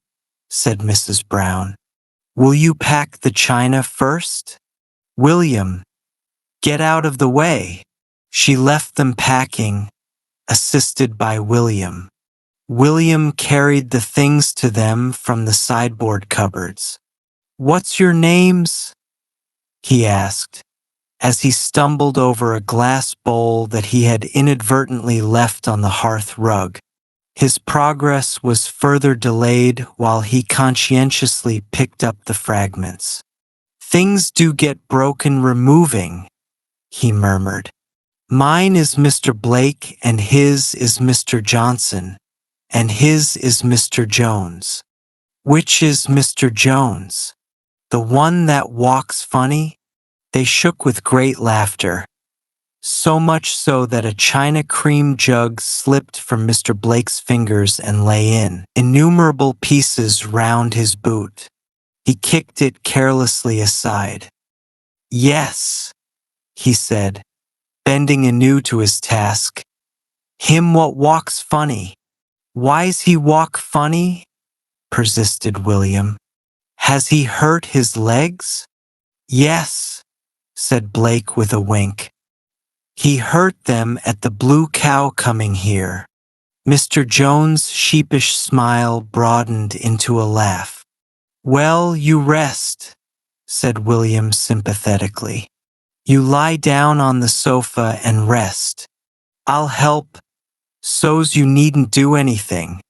said Mrs. Brown. Will you pack the china first? William, get out of the way. She left them packing, assisted by William. William carried the things to them from the sideboard cupboards. What's your names? He asked, as he stumbled over a glass bowl that he had inadvertently left on the hearth rug. His progress was further delayed while he conscientiously picked up the fragments. Things do get broken removing, he murmured. Mine is Mr. Blake, and his is Mr. Johnson, and his is Mr. Jones. Which is Mr. Jones? The one that walks funny? They shook with great laughter, so much so that a china cream jug slipped from Mr. Blake's fingers and lay in innumerable pieces round his boot. He kicked it carelessly aside. Yes, he said, bending anew to his task. Him what walks funny. Why's he walk funny? Persisted William. Has he hurt his legs? Yes, said Blake with a wink. He hurt them at the Blue Cow coming here. Mr. Jones' sheepish smile broadened into a laugh. Well, you rest, said William sympathetically. You lie down on the sofa and rest. I'll help, so's you needn't do anything.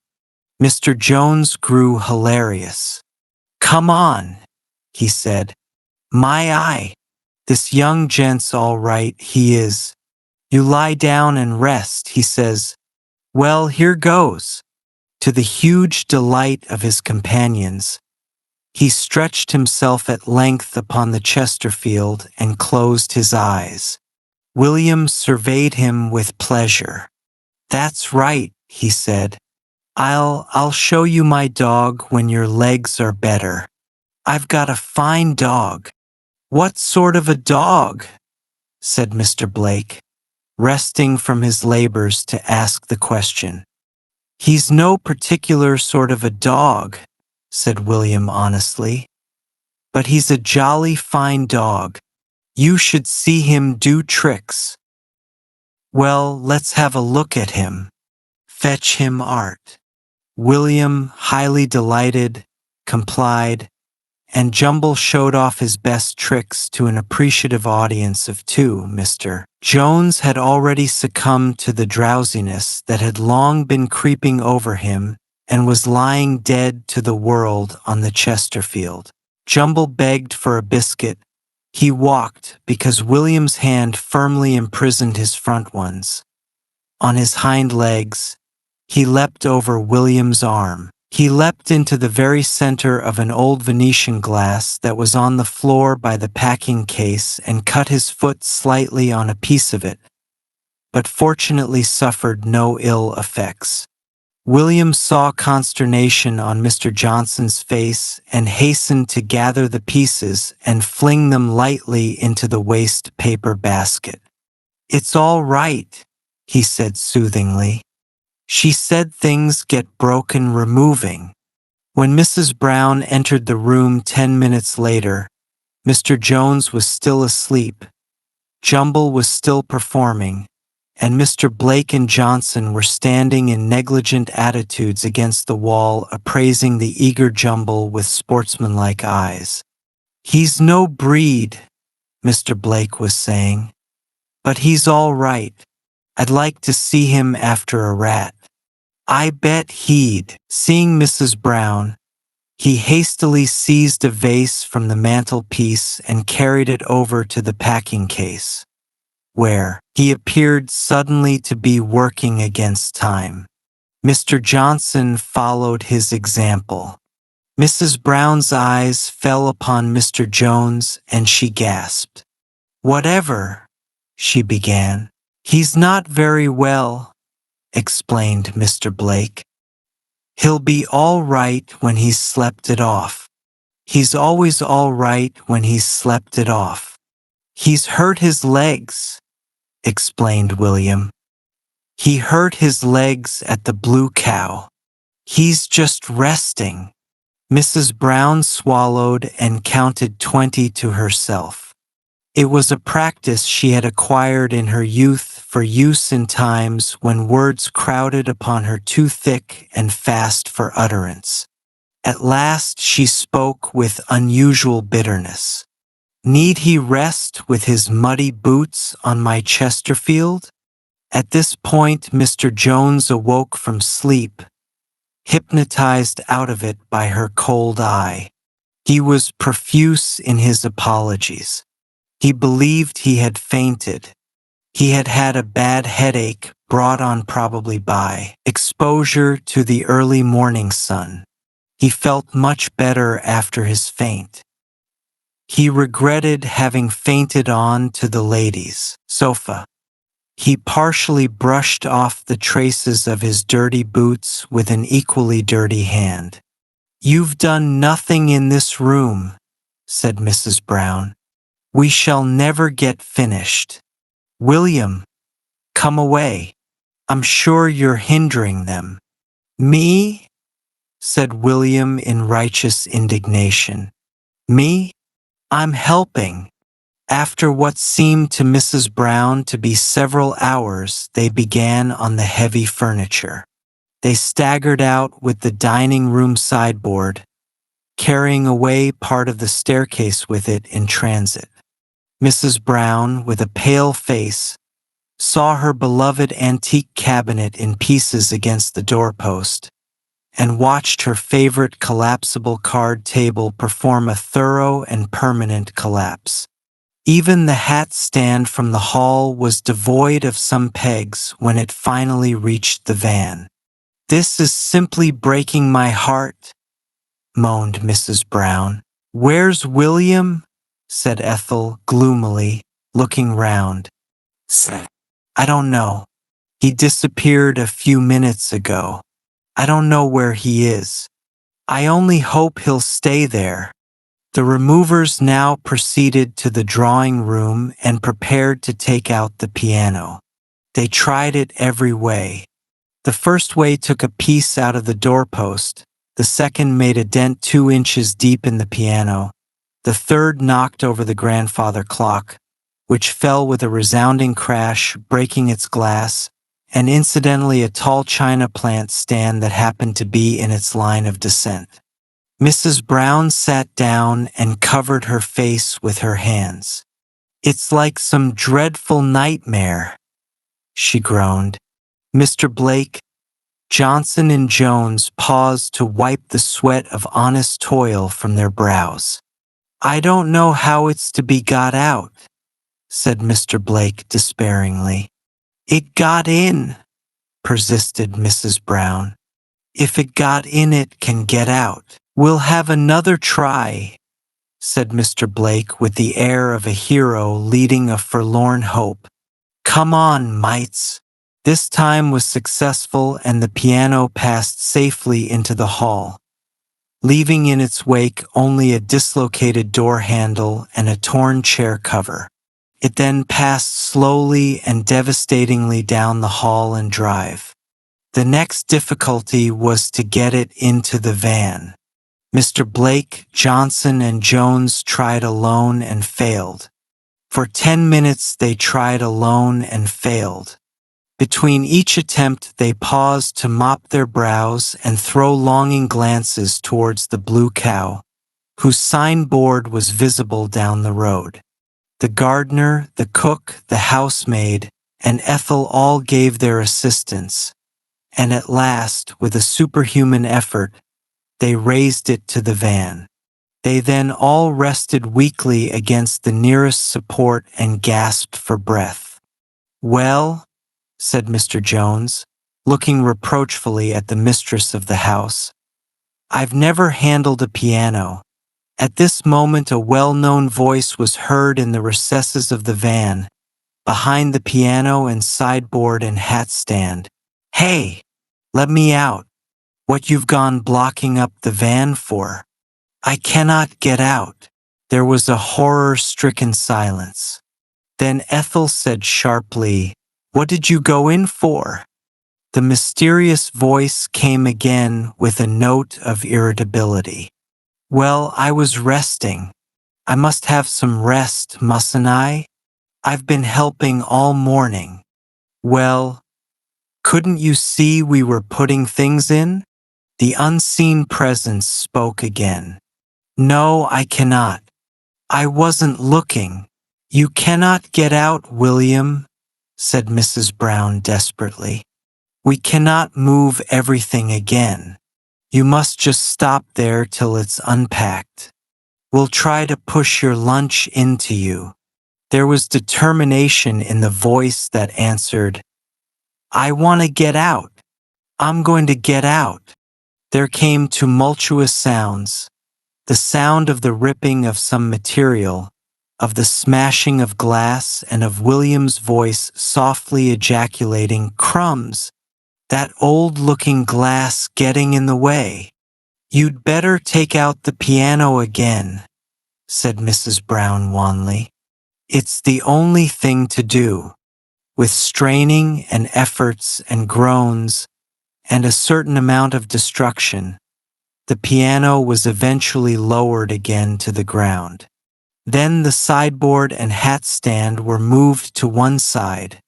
Mr. Jones grew hilarious. Come on, he said. My eye, this young gent's all right, he is. You lie down and rest, he says. Well, here goes. To the huge delight of his companions, he stretched himself at length upon the Chesterfield and closed his eyes. William surveyed him with pleasure. That's right, he said. I'll show you my dog when your legs are better. I've got a fine dog. What sort of a dog? Said Mr. Blake, resting from his labors to ask the question. He's no particular sort of a dog, said William honestly, but he's a jolly fine dog. You should see him do tricks. Well, let's have a look at him. Fetch him Art. William, highly delighted, complied, and Jumble showed off his best tricks to an appreciative audience of two. Mr. Jones had already succumbed to the drowsiness that had long been creeping over him and was lying dead to the world on the Chesterfield. Jumble begged for a biscuit. He walked because William's hand firmly imprisoned his front ones. On his hind legs, he leapt over William's arm. He leapt into the very center of an old Venetian glass that was on the floor by the packing case and cut his foot slightly on a piece of it, but fortunately suffered no ill effects. William saw consternation on Mr. Johnson's face and hastened to gather the pieces and fling them lightly into the waste paper basket. It's all right, he said soothingly. She said things get broken removing. When Mrs. Brown entered the room 10 minutes later, Mr. Jones was still asleep, Jumble was still performing, and Mr. Blake and Johnson were standing in negligent attitudes against the wall appraising the eager Jumble with sportsmanlike eyes. He's no breed, Mr. Blake was saying, but he's all right. I'd like to see him after a rat. I bet he'd. Seeing Mrs. Brown, he hastily seized a vase from the mantelpiece and carried it over to the packing case, where he appeared suddenly to be working against time. Mr. Johnson followed his example. Mrs. Brown's eyes fell upon Mr. Jones and she gasped. Whatever, she began. He's not very well, explained Mr. Blake. He'll be all right when he's slept it off. He's always all right when he's slept it off. He's hurt his legs, explained William. He hurt his legs at the Blue Cow. He's just resting. Mrs. Brown swallowed and counted 20 to herself. It was a practice she had acquired in her youth for use in times when words crowded upon her too thick and fast for utterance. At last she spoke with unusual bitterness. Need he rest with his muddy boots on my Chesterfield? At this point Mr. Jones awoke from sleep, hypnotized out of it by her cold eye. He was profuse in his apologies. He believed he had fainted. He had had a bad headache brought on probably by exposure to the early morning sun. He felt much better after his faint. He regretted having fainted on to the ladies' sofa. He partially brushed off the traces of his dirty boots with an equally dirty hand. "You've done nothing in this room," said Mrs. Brown. "We shall never get finished. William, come away. I'm sure you're hindering them." "Me?" said William in righteous indignation. "Me? I'm helping." After what seemed to Mrs. Brown to be several hours, they began on the heavy furniture. They staggered out with the dining room sideboard, carrying away part of the staircase with it in transit. Mrs. Brown, with a pale face, saw her beloved antique cabinet in pieces against the doorpost, and watched her favorite collapsible card table perform a thorough and permanent collapse. Even the hat stand from the hall was devoid of some pegs when it finally reached the van. "This is simply breaking my heart," moaned Mrs. Brown. "Where's William?" said Ethel gloomily, looking round. "I don't know. He disappeared a few minutes ago. I don't know where he is. I only hope he'll stay there." The removers now proceeded to the drawing room and prepared to take out the piano. They tried it every way. The first way took a piece out of the doorpost, the second made a dent 2 inches deep in the piano, the third knocked over the grandfather clock, which fell with a resounding crash, breaking its glass, and incidentally a tall china plant stand that happened to be in its line of descent. Mrs. Brown sat down and covered her face with her hands. "It's like some dreadful nightmare," she groaned. Mr. Blake, Johnson and Jones paused to wipe the sweat of honest toil from their brows. "I don't know how it's to be got out," said Mr. Blake despairingly. "It got in," persisted Mrs. Brown. "If it got in, it can get out." "We'll have another try," said Mr. Blake with the air of a hero leading a forlorn hope. "Come on, mites." This time was successful, and the piano passed safely into the hall, leaving in its wake only a dislocated door handle and a torn chair cover. It then passed slowly and devastatingly down the hall and drive. The next difficulty was to get it into the van. Mr. Blake, Johnson, and Jones tried alone and failed. For 10 minutes they tried alone and failed. Between each attempt they paused to mop their brows and throw longing glances towards the Blue Cow, whose signboard was visible down the road. The gardener, the cook, the housemaid, and Ethel all gave their assistance, and at last, with a superhuman effort, they raised it to the van. They then all rested weakly against the nearest support and gasped for breath. "Well," said Mr. Jones, looking reproachfully at the mistress of the house, "I've never handled a piano." At this moment a well-known voice was heard in the recesses of the van, behind the piano and sideboard and hat stand. "Hey, let me out. What you've gone blocking up the van for?" "I cannot get out." There was a horror-stricken silence. Then Ethel said sharply, "What did you go in for?" The mysterious voice came again with a note of irritability. "Well, I was resting. I must have some rest, mustn't I? I've been helping all morning." "Well, couldn't you see we were putting things in?" The unseen presence spoke again. "No, I cannot. I wasn't looking." "You cannot get out, William," said Mrs. Brown desperately. "We cannot move everything again. You must just stop there till it's unpacked. We'll try to push your lunch into you." There was determination in the voice that answered, "I want to get out. I'm going to get out." There came tumultuous sounds, the sound of the ripping of some material, of the smashing of glass, and of William's voice softly ejaculating, "Crumbs! That old-looking glass getting in the way." "You'd better take out the piano again," said Mrs. Brown wanly. "It's the only thing to do." With straining and efforts and groans and a certain amount of destruction, the piano was eventually lowered again to the ground. Then the sideboard and hat stand were moved to one side,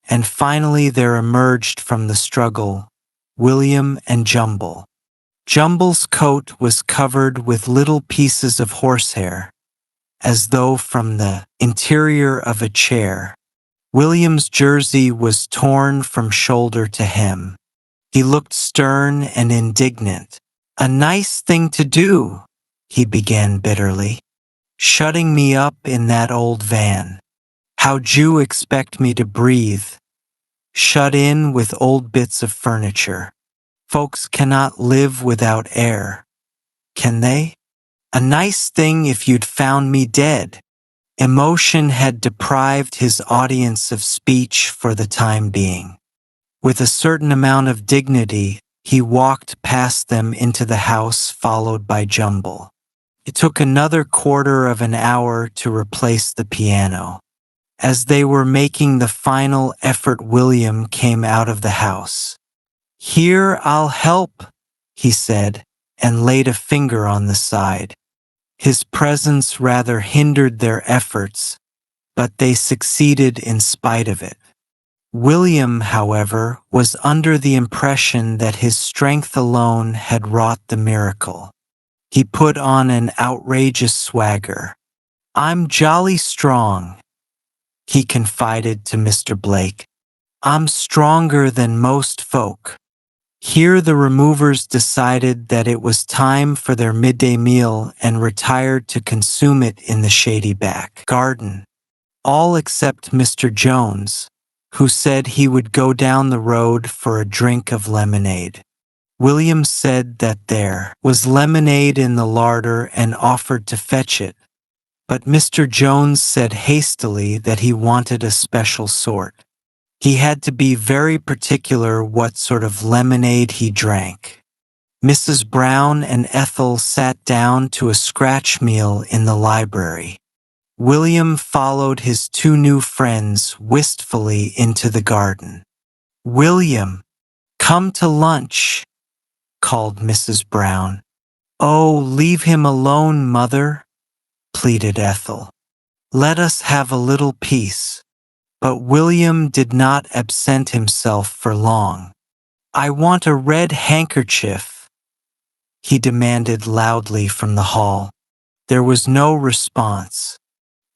and finally there emerged from the struggle William and Jumble. Jumble's coat was covered with little pieces of horsehair, as though from the interior of a chair. William's jersey was torn from shoulder to hem. He looked stern and indignant. "A nice thing to do," he began bitterly. "Shutting me up in that old van. How'd you expect me to breathe? Shut in with old bits of furniture. Folks cannot live without air, can they? A nice thing if you'd found me dead." Emotion had deprived his audience of speech for the time being. With a certain amount of dignity, he walked past them into the house, followed by Jumble. It took another quarter of an hour to replace the piano. As they were making the final effort, William came out of the house. "Here, I'll help," he said, and laid a finger on the side. His presence rather hindered their efforts, but they succeeded in spite of it. William, however, was under the impression that his strength alone had wrought the miracle. He put on an outrageous swagger. "I'm jolly strong," he confided to Mr. Blake. "I'm stronger than most folk." Here the removers decided that it was time for their midday meal and retired to consume it in the shady back garden. All except Mr. Jones, who said he would go down the road for a drink of lemonade. William said that there was lemonade in the larder and offered to fetch it, but Mr. Jones said hastily that he wanted a special sort. He had to be very particular what sort of lemonade he drank. Mrs. Brown and Ethel sat down to a scratch meal in the library. William followed his two new friends wistfully into the garden. "William, come to lunch," called Mrs. Brown. "Oh, leave him alone, Mother," pleaded Ethel. "Let us have a little peace." But William did not absent himself for long. "I want a red handkerchief," he demanded loudly from the hall. There was no response.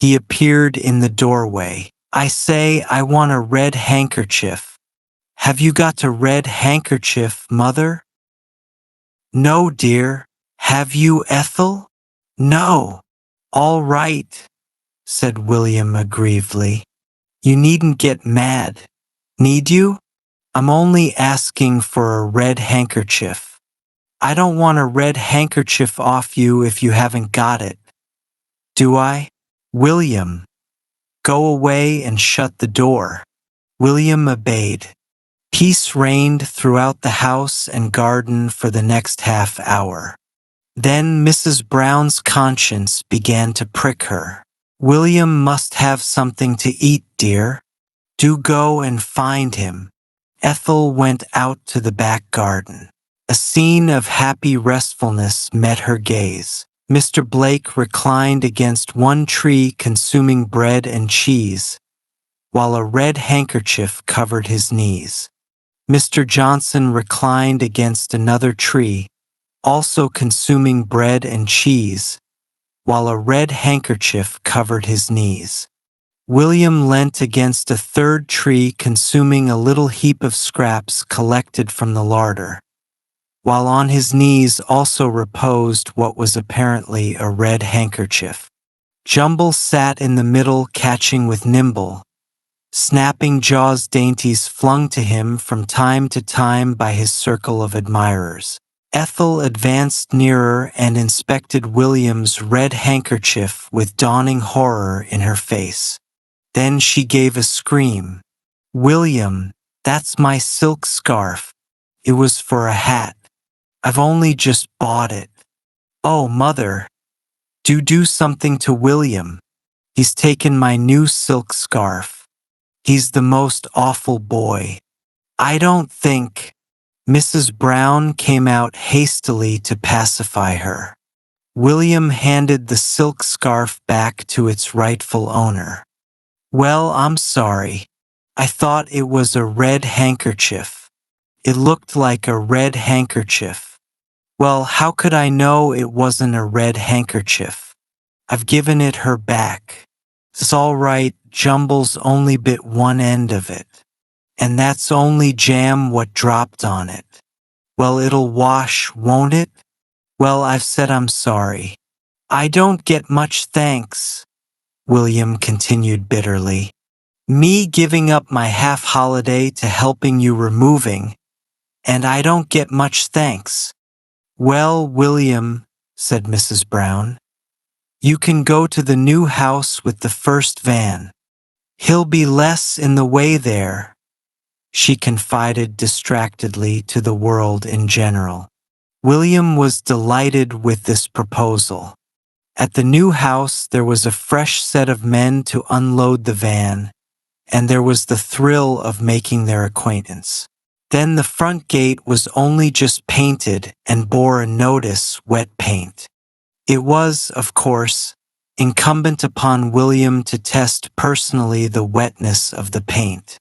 He appeared in the doorway. "I say, I want a red handkerchief. Have you got a red handkerchief, Mother?" "No, dear. Have you, Ethel?" "No." "All right," said William aggrievedly. "You needn't get mad. Need you? I'm only asking for a red handkerchief. I don't want a red handkerchief off you if you haven't got it. Do I? William, go away and shut the door." William obeyed. Peace reigned throughout the house and garden for the next half hour. Then Mrs. Brown's conscience began to prick her. "William must have something to eat, dear. Do go and find him." Ethel went out to the back garden. A scene of happy restfulness met her gaze. Mr. Blake reclined against one tree consuming bread and cheese, while a red handkerchief covered his knees. Mr. Johnson reclined against another tree, also consuming bread and cheese, while a red handkerchief covered his knees. William leant against a third tree consuming a little heap of scraps collected from the larder, while on his knees also reposed what was apparently a red handkerchief. Jumble sat in the middle catching with nimble, snapping jaws dainties flung to him from time to time by his circle of admirers. Ethel advanced nearer and inspected William's red handkerchief with dawning horror in her face. Then she gave a scream. "William, that's my silk scarf. It was for a hat." I've only just bought it. Oh, Mother, do something to William. He's taken my new silk scarf. He's the most awful boy. I don't think. Mrs. Brown came out hastily to pacify her. William handed the silk scarf back to its rightful owner. Well, I'm sorry. I thought it was a red handkerchief. It looked like a red handkerchief. Well, how could I know it wasn't a red handkerchief? I've given it her back. It's all right, Jumbles only bit one end of it. And that's only jam what dropped on it. Well, it'll wash, won't it? Well, I've said I'm sorry. I don't get much thanks, William continued bitterly. Me giving up my half-holiday to helping you removing, and I don't get much thanks. Well, William, said Mrs. Brown, you can go to the new house with the first van. He'll be less in the way there, she confided distractedly to the world in general. William was delighted with this proposal. At the new house there was a fresh set of men to unload the van, and there was the thrill of making their acquaintance. Then the front gate was only just painted and bore a notice, wet paint. It was, of course, incumbent upon William to test personally the wetness of the paint.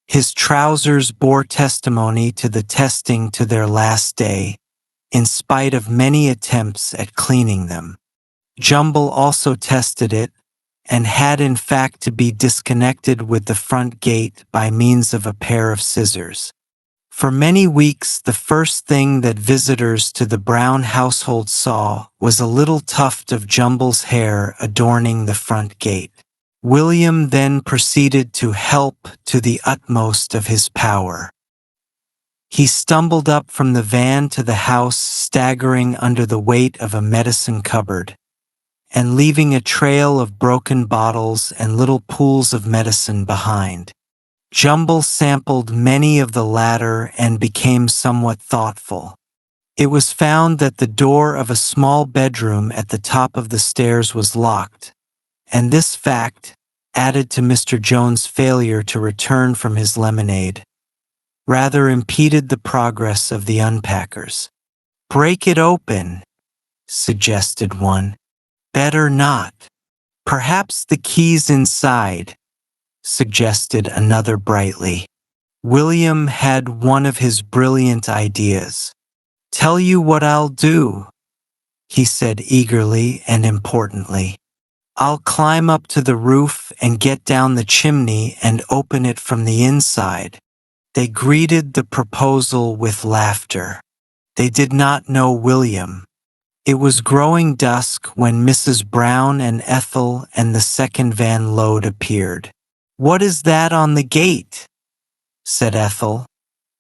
His trousers bore testimony to the testing to their last day, in spite of many attempts at cleaning them. Jumble also tested it, and had in fact to be disconnected with the front gate by means of a pair of scissors. For many weeks, the first thing that visitors to the Brown household saw was a little tuft of Jumble's hair adorning the front gate. William then proceeded to help to the utmost of his power. He stumbled up from the van to the house, staggering under the weight of a medicine cupboard, and leaving a trail of broken bottles and little pools of medicine behind. Jumble sampled many of the latter and became somewhat thoughtful. It was found that the door of a small bedroom at the top of the stairs was locked, and this fact, added to Mr. Jones' failure to return from his lemonade, rather impeded the progress of the unpackers. "Break it open," suggested one. "Better not. Perhaps the key's inside," suggested another brightly. William had one of his brilliant ideas. "Tell you what I'll do," he said eagerly and importantly. "I'll climb up to the roof and get down the chimney and open it from the inside." They greeted the proposal with laughter. They did not know William. It was growing dusk when Mrs. Brown and Ethel and the second van load appeared. "What is that on the gate?" said Ethel,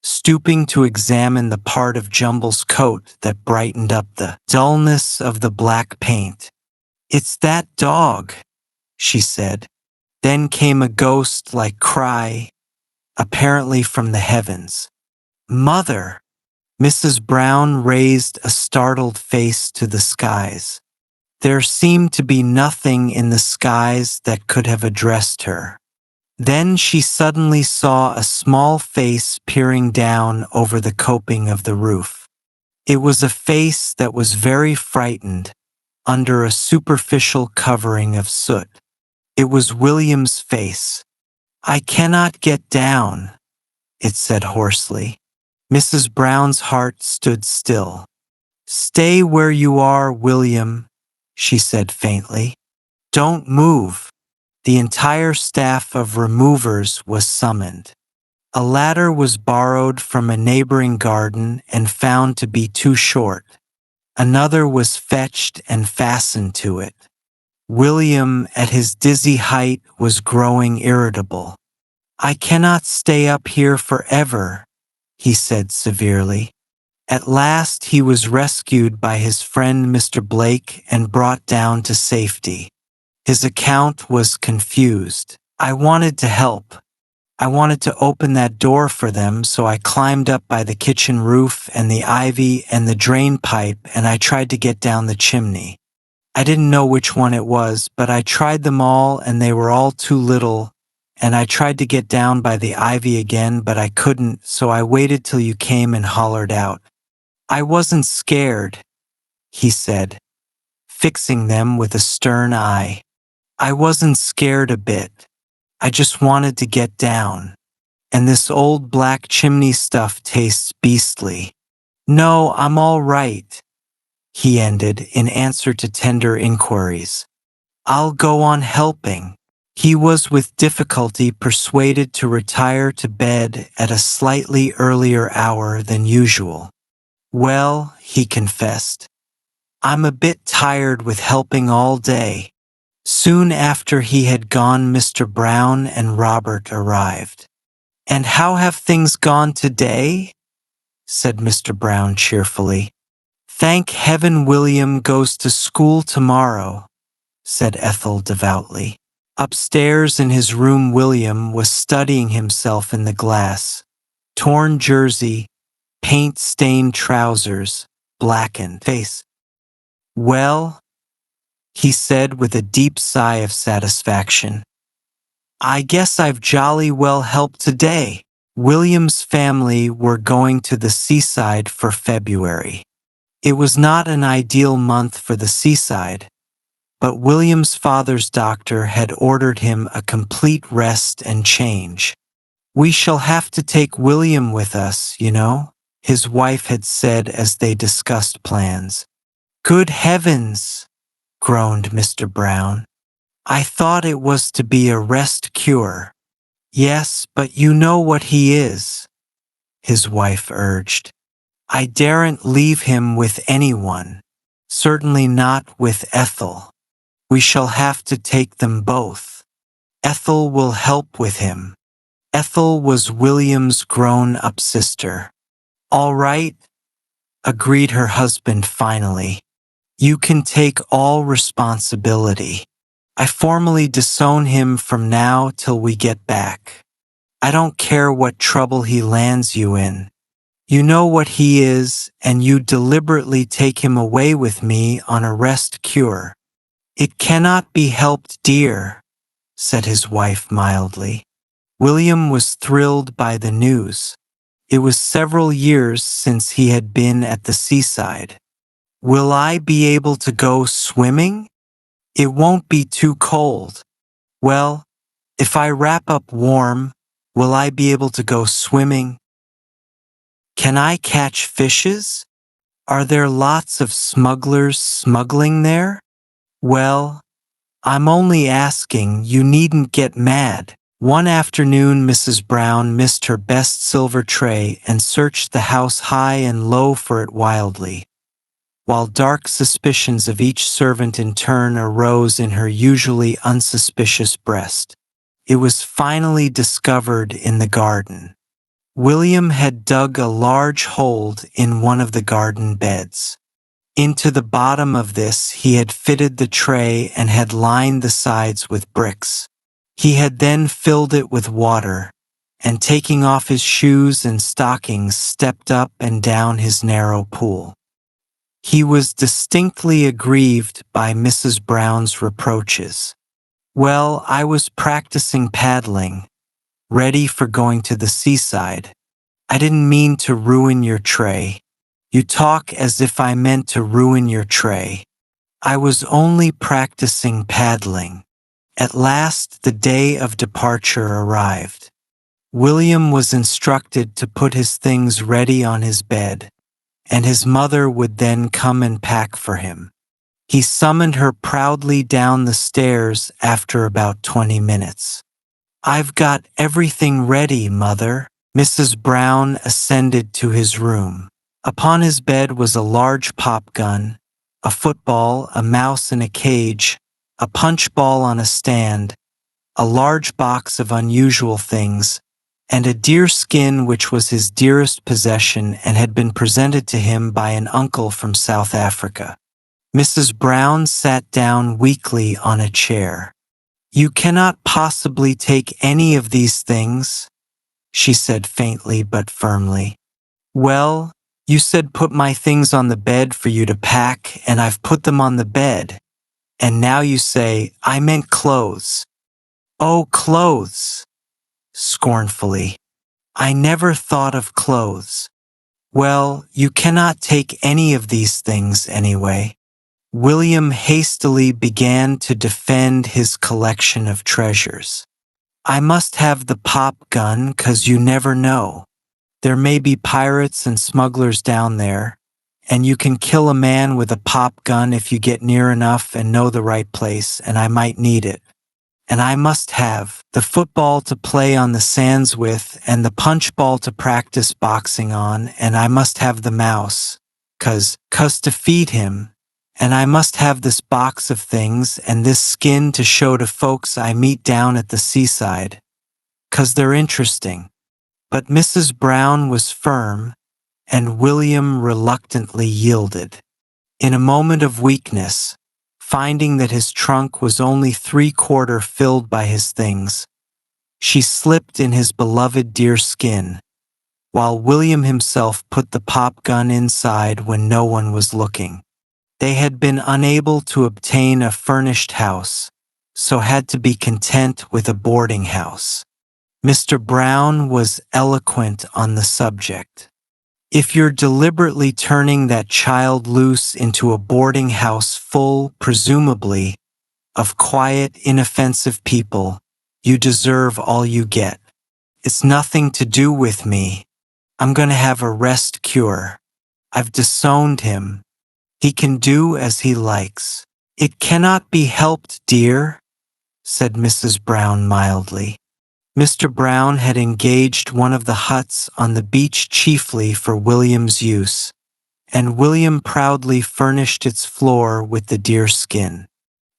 stooping to examine the part of Jumble's coat that brightened up the dullness of the black paint. "It's that dog," she said. Then came a ghost-like cry, apparently from the heavens. "Mother!" Mrs. Brown raised a startled face to the skies. There seemed to be nothing in the skies that could have addressed her. Then she suddenly saw a small face peering down over the coping of the roof. It was a face that was very frightened under a superficial covering of soot. It was William's face. "I cannot get down," it said hoarsely. Mrs. Brown's heart stood still. "Stay where you are, William," she said faintly. "Don't move." The entire staff of removers was summoned. A ladder was borrowed from a neighboring garden and found to be too short. Another was fetched and fastened to it. William, at his dizzy height, was growing irritable. "I cannot stay up here forever," he said severely. At last he was rescued by his friend Mr. Blake and brought down to safety. His account was confused. "I wanted to help. I wanted to open that door for them, so I climbed up by the kitchen roof and the ivy and the drain pipe, and I tried to get down the chimney. I didn't know which one it was, but I tried them all and they were all too little, and I tried to get down by the ivy again, but I couldn't, so I waited till you came and hollered out. I wasn't scared, he said, fixing them with a stern eye. I wasn't scared a bit. I just wanted to get down. And this old black chimney stuff tastes beastly. No, I'm all right, he ended in answer to tender inquiries. I'll go on helping. He was with difficulty persuaded to retire to bed at a slightly earlier hour than usual. Well, he confessed, I'm a bit tired with helping all day. Soon after he had gone, Mr. Brown and Robert arrived. And how have things gone today? Said Mr. Brown cheerfully. Thank heaven William goes to school tomorrow, said Ethel devoutly. Upstairs in his room, William was studying himself in the glass. Torn jersey, paint-stained trousers, blackened face. Well, he said with a deep sigh of satisfaction, I guess I've jolly well helped today. William's family were going to the seaside for February. It was not an ideal month for the seaside, but William's father's doctor had ordered him a complete rest and change. We shall have to take William with us, you know, his wife had said as they discussed plans. Good heavens, groaned Mr. Brown. I thought it was to be a rest cure. Yes, but you know what he is, his wife urged. I daren't leave him with anyone, certainly not with Ethel. We shall have to take them both. Ethel will help with him. Ethel was William's grown-up sister. All right, agreed her husband finally. You can take all responsibility. I formally disown him from now till we get back. I don't care what trouble he lands you in. You know what he is, and you deliberately take him away with me on a rest cure. It cannot be helped, dear, said his wife mildly. William was thrilled by the news. It was several years since he had been at the seaside. Will I be able to go swimming? It won't be too cold. Well, if I wrap up warm, will I be able to go swimming? Can I catch fishes? Are there lots of smugglers smuggling there? Well, I'm only asking, you needn't get mad. One afternoon, Mrs. Brown missed her best silver tray and searched the house high and low for it wildly, while dark suspicions of each servant in turn arose in her usually unsuspicious breast. It was finally discovered in the garden. William had dug a large hole in one of the garden beds. Into the bottom of this he had fitted the tray and had lined the sides with bricks. He had then filled it with water, and taking off his shoes and stockings, stepped up and down his narrow pool. He was distinctly aggrieved by Mrs. Brown's reproaches. Well, I was practicing paddling, ready for going to the seaside. I didn't mean to ruin your tray. You talk as if I meant to ruin your tray. I was only practicing paddling. At last the day of departure arrived. William was instructed to put his things ready on his bed, and his mother would then come and pack for him. He summoned her proudly down the stairs after about 20 minutes. I've got everything ready, Mother. Mrs. Brown ascended to his room. Upon his bed was a large pop gun, a football, a mouse in a cage, a punch ball on a stand, a large box of unusual things, and a deer skin which was his dearest possession and had been presented to him by an uncle from South Africa. Mrs. Brown sat down weakly on a chair. You cannot possibly take any of these things, she said faintly but firmly. Well, you said put my things on the bed for you to pack, and I've put them on the bed. And now you say, I meant clothes. Oh, clothes, scornfully. I never thought of clothes. Well, you cannot take any of these things anyway. William hastily began to defend his collection of treasures. I must have the pop gun 'cause you never know. There may be pirates and smugglers down there, and you can kill a man with a pop gun if you get near enough and know the right place, and I might need it. And I must have the football to play on the sands with and the punch ball to practice boxing on, and I must have the mouse, 'cause to feed him, and I must have this box of things and this skin to show to folks I meet down at the seaside, 'cause they're interesting. But Mrs. Brown was firm, and William reluctantly yielded. In a moment of weakness, finding that his trunk was only 3/4 filled by his things, she slipped in his beloved deerskin, while William himself put the pop gun inside when no one was looking. They had been unable to obtain a furnished house, so had to be content with a boarding house. Mr. Brown was eloquent on the subject. If you're deliberately turning that child loose into a boarding house full, presumably, of quiet, inoffensive people, you deserve all you get. It's nothing to do with me. I'm going to have a rest cure. I've disowned him. He can do as he likes. It cannot be helped, dear, said Mrs. Brown mildly. Mr. Brown had engaged one of the huts on the beach chiefly for William's use, and William proudly furnished its floor with the deerskin.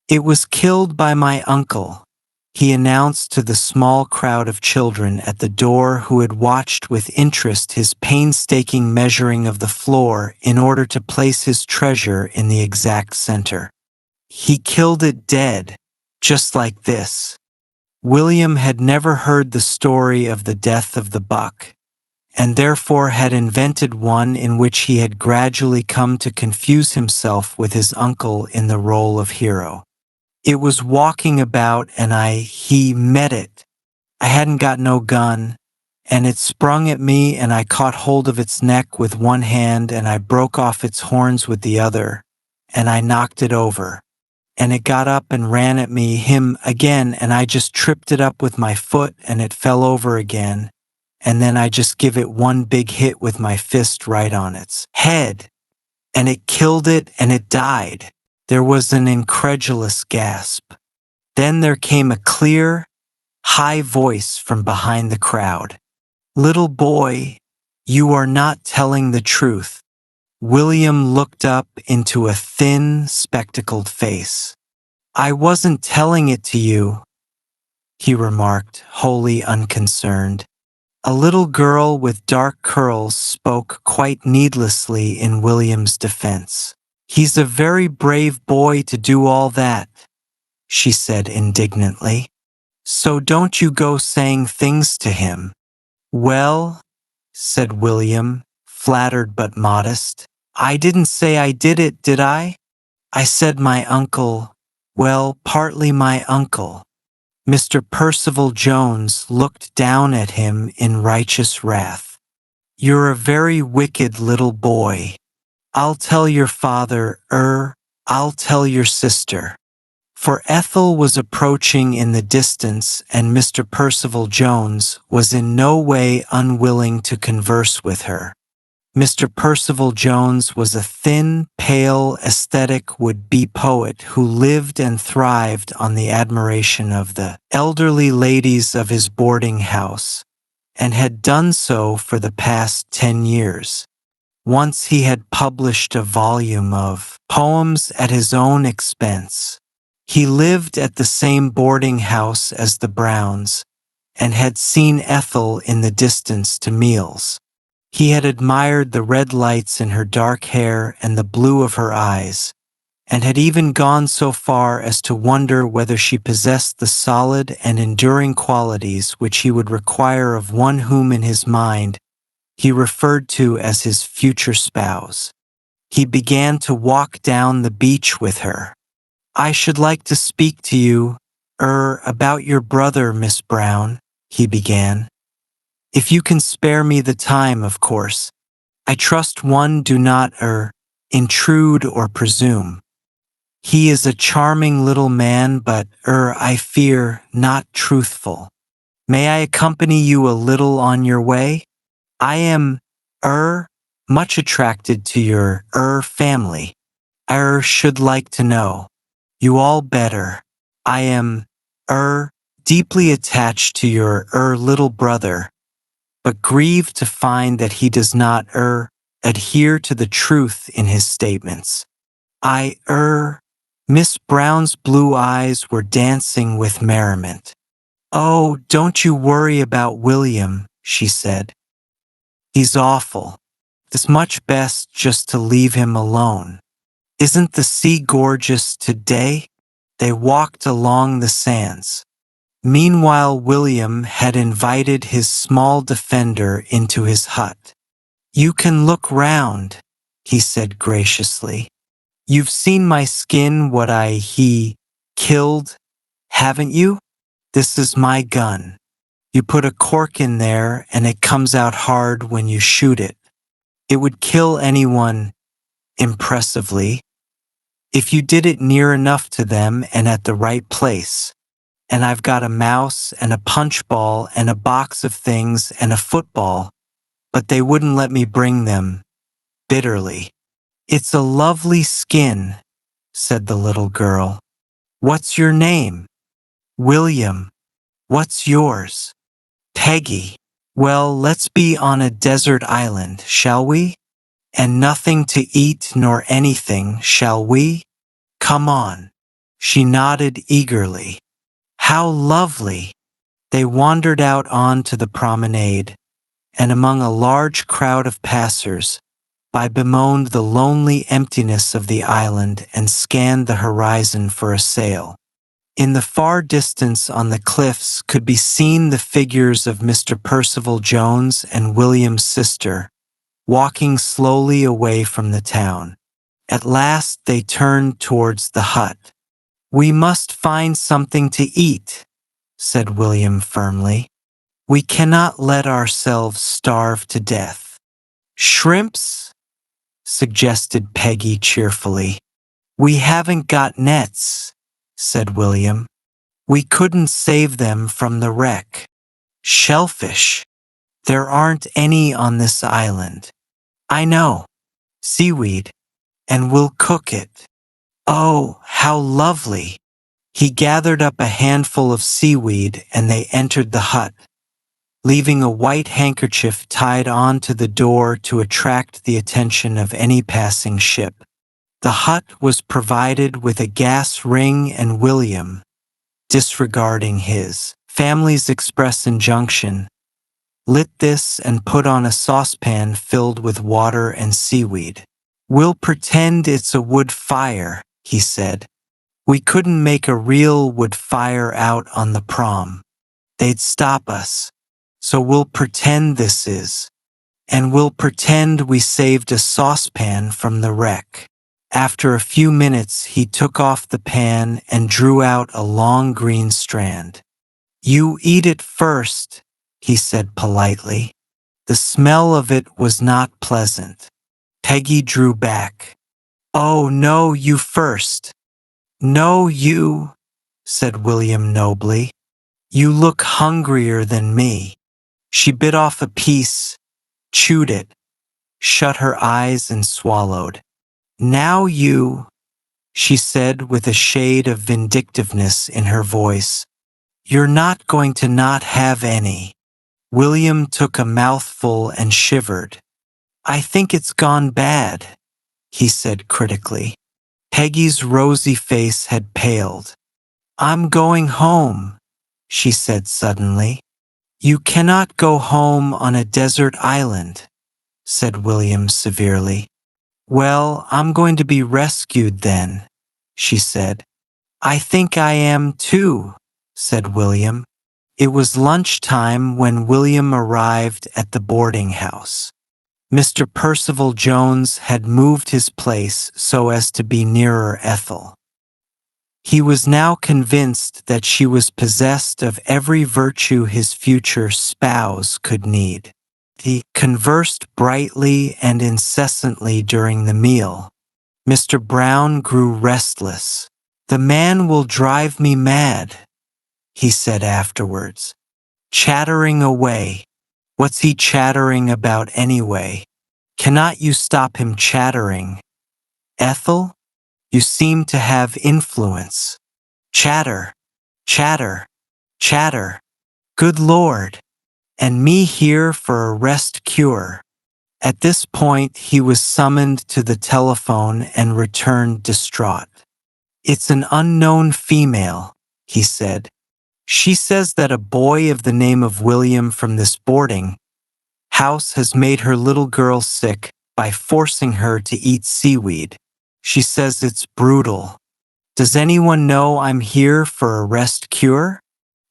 It was killed by my uncle, he announced to the small crowd of children at the door who had watched with interest his painstaking measuring of the floor in order to place his treasure in the exact center. He killed it dead, just like this. William had never heard the story of the death of the buck, and therefore had invented one in which he had gradually come to confuse himself with his uncle in the role of hero. It was walking about and he met it. I hadn't got no gun, and it sprung at me and I caught hold of its neck with one hand and I broke off its horns with the other, and I knocked it over. And it got up and ran at me, him again, and I just tripped it up with my foot and it fell over again, and then I just give it one big hit with my fist right on its head, and it killed it and it died. There was an incredulous gasp. Then there came a clear, high voice from behind the crowd. Little boy, you are not telling the truth. William looked up into a thin, spectacled face. I wasn't telling it to you, he remarked, wholly unconcerned. A little girl with dark curls spoke quite needlessly in William's defense. He's a very brave boy to do all that, she said indignantly. So don't you go saying things to him. Well, said William, flattered but modest, I didn't say I did it, did I? I said my uncle, well, partly my uncle. Mr. Percival Jones looked down at him in righteous wrath. You're a very wicked little boy. I'll tell your father, I'll tell your sister. For Ethel was approaching in the distance, and Mr. Percival Jones was in no way unwilling to converse with her. Mr. Percival Jones was a thin, pale, aesthetic would-be poet who lived and thrived on the admiration of the elderly ladies of his boarding house, and had done so for the past 10 years. Once he had published a volume of poems at his own expense. He lived at the same boarding house as the Browns, and had seen Ethel in the distance to meals. He had admired the red lights in her dark hair and the blue of her eyes, and had even gone so far as to wonder whether she possessed the solid and enduring qualities which he would require of one whom in his mind he referred to as his future spouse. He began to walk down the beach with her. "I should like to speak to you, about your brother, Miss Brown," he began. "If you can spare me the time, of course. I trust one do not, intrude or presume. He is a charming little man, but, I fear, not truthful. May I accompany you a little on your way? I am, much attracted to your, family. I, should like to know you all better. I am, deeply attached to your, little brother, but grieved to find that he does not, adhere to the truth in his statements. I, Miss Brown's blue eyes were dancing with merriment. "Oh, don't you worry about William," she said. "He's awful. It's much best just to leave him alone. Isn't the sea gorgeous today?" They walked along the sands. Meanwhile, William had invited his small defender into his hut. "You can look round," he said graciously. "You've seen my skin, what he killed, haven't you? This is my gun. You put a cork in there and it comes out hard when you shoot it. It would kill anyone impressively if you did it near enough to them and at the right place. And I've got a mouse and a punch ball and a box of things and a football, but they wouldn't let me bring them," bitterly. "It's a lovely skin," said the little girl. "What's your name?" "William." "What's yours?" "Peggy." "Well, let's be on a desert island, shall we? And nothing to eat nor anything, shall we? Come on." She nodded eagerly. "How lovely!" They wandered out onto the promenade, and among a large crowd of passers, bemoaned the lonely emptiness of the island and scanned the horizon for a sail. In the far distance on the cliffs could be seen the figures of Mr. Percival Jones and William's sister, walking slowly away from the town. At last they turned towards the hut. "We must find something to eat," said William firmly. "We cannot let ourselves starve to death." "Shrimps?" suggested Peggy cheerfully. "We haven't got nets," said William. "We couldn't save them from the wreck." "Shellfish? There aren't any on this island." "I know. Seaweed. And we'll cook it." "Oh, how lovely!" He gathered up a handful of seaweed and they entered the hut, leaving a white handkerchief tied onto the door to attract the attention of any passing ship. The hut was provided with a gas ring, and William, disregarding his family's express injunction, lit this and put on a saucepan filled with water and seaweed. "We'll pretend it's a wood fire," he said. "We couldn't make a real wood fire out on the prom. They'd stop us. So we'll pretend this is. And we'll pretend we saved a saucepan from the wreck." After a few minutes, he took off the pan and drew out a long green strand. "You eat it first," he said politely. The smell of it was not pleasant. Peggy drew back. "Oh, no, you first." "No, you," said William nobly. "You look hungrier than me." She bit off a piece, chewed it, shut her eyes and swallowed. "Now you," she said with a shade of vindictiveness in her voice. "You're not going to not have any." William took a mouthful and shivered. "I think it's gone bad," he said critically. Peggy's rosy face had paled. "I'm going home," she said suddenly. "You cannot go home on a desert island," said William severely. "Well, I'm going to be rescued then," she said. I think I am too, said William. It was lunchtime when William arrived at the boarding house. Mr. Percival Jones had moved his place so as to be nearer Ethel. He was now convinced that she was possessed of every virtue his future spouse could need. He conversed brightly and incessantly during the meal. Mr. Brown grew restless. "The man will drive me mad," he said afterwards. "Chattering away. What's he chattering about anyway? Cannot you stop him chattering? Ethel, you seem to have influence. Chatter, chatter, chatter. Good Lord! And me here for a rest cure." At this point, he was summoned to the telephone and returned distraught. "It's an unknown female," he said. "She says that a boy of the name of William from this boarding house has made her little girl sick by forcing her to eat seaweed. She says it's brutal. Does anyone know I'm here for a rest cure?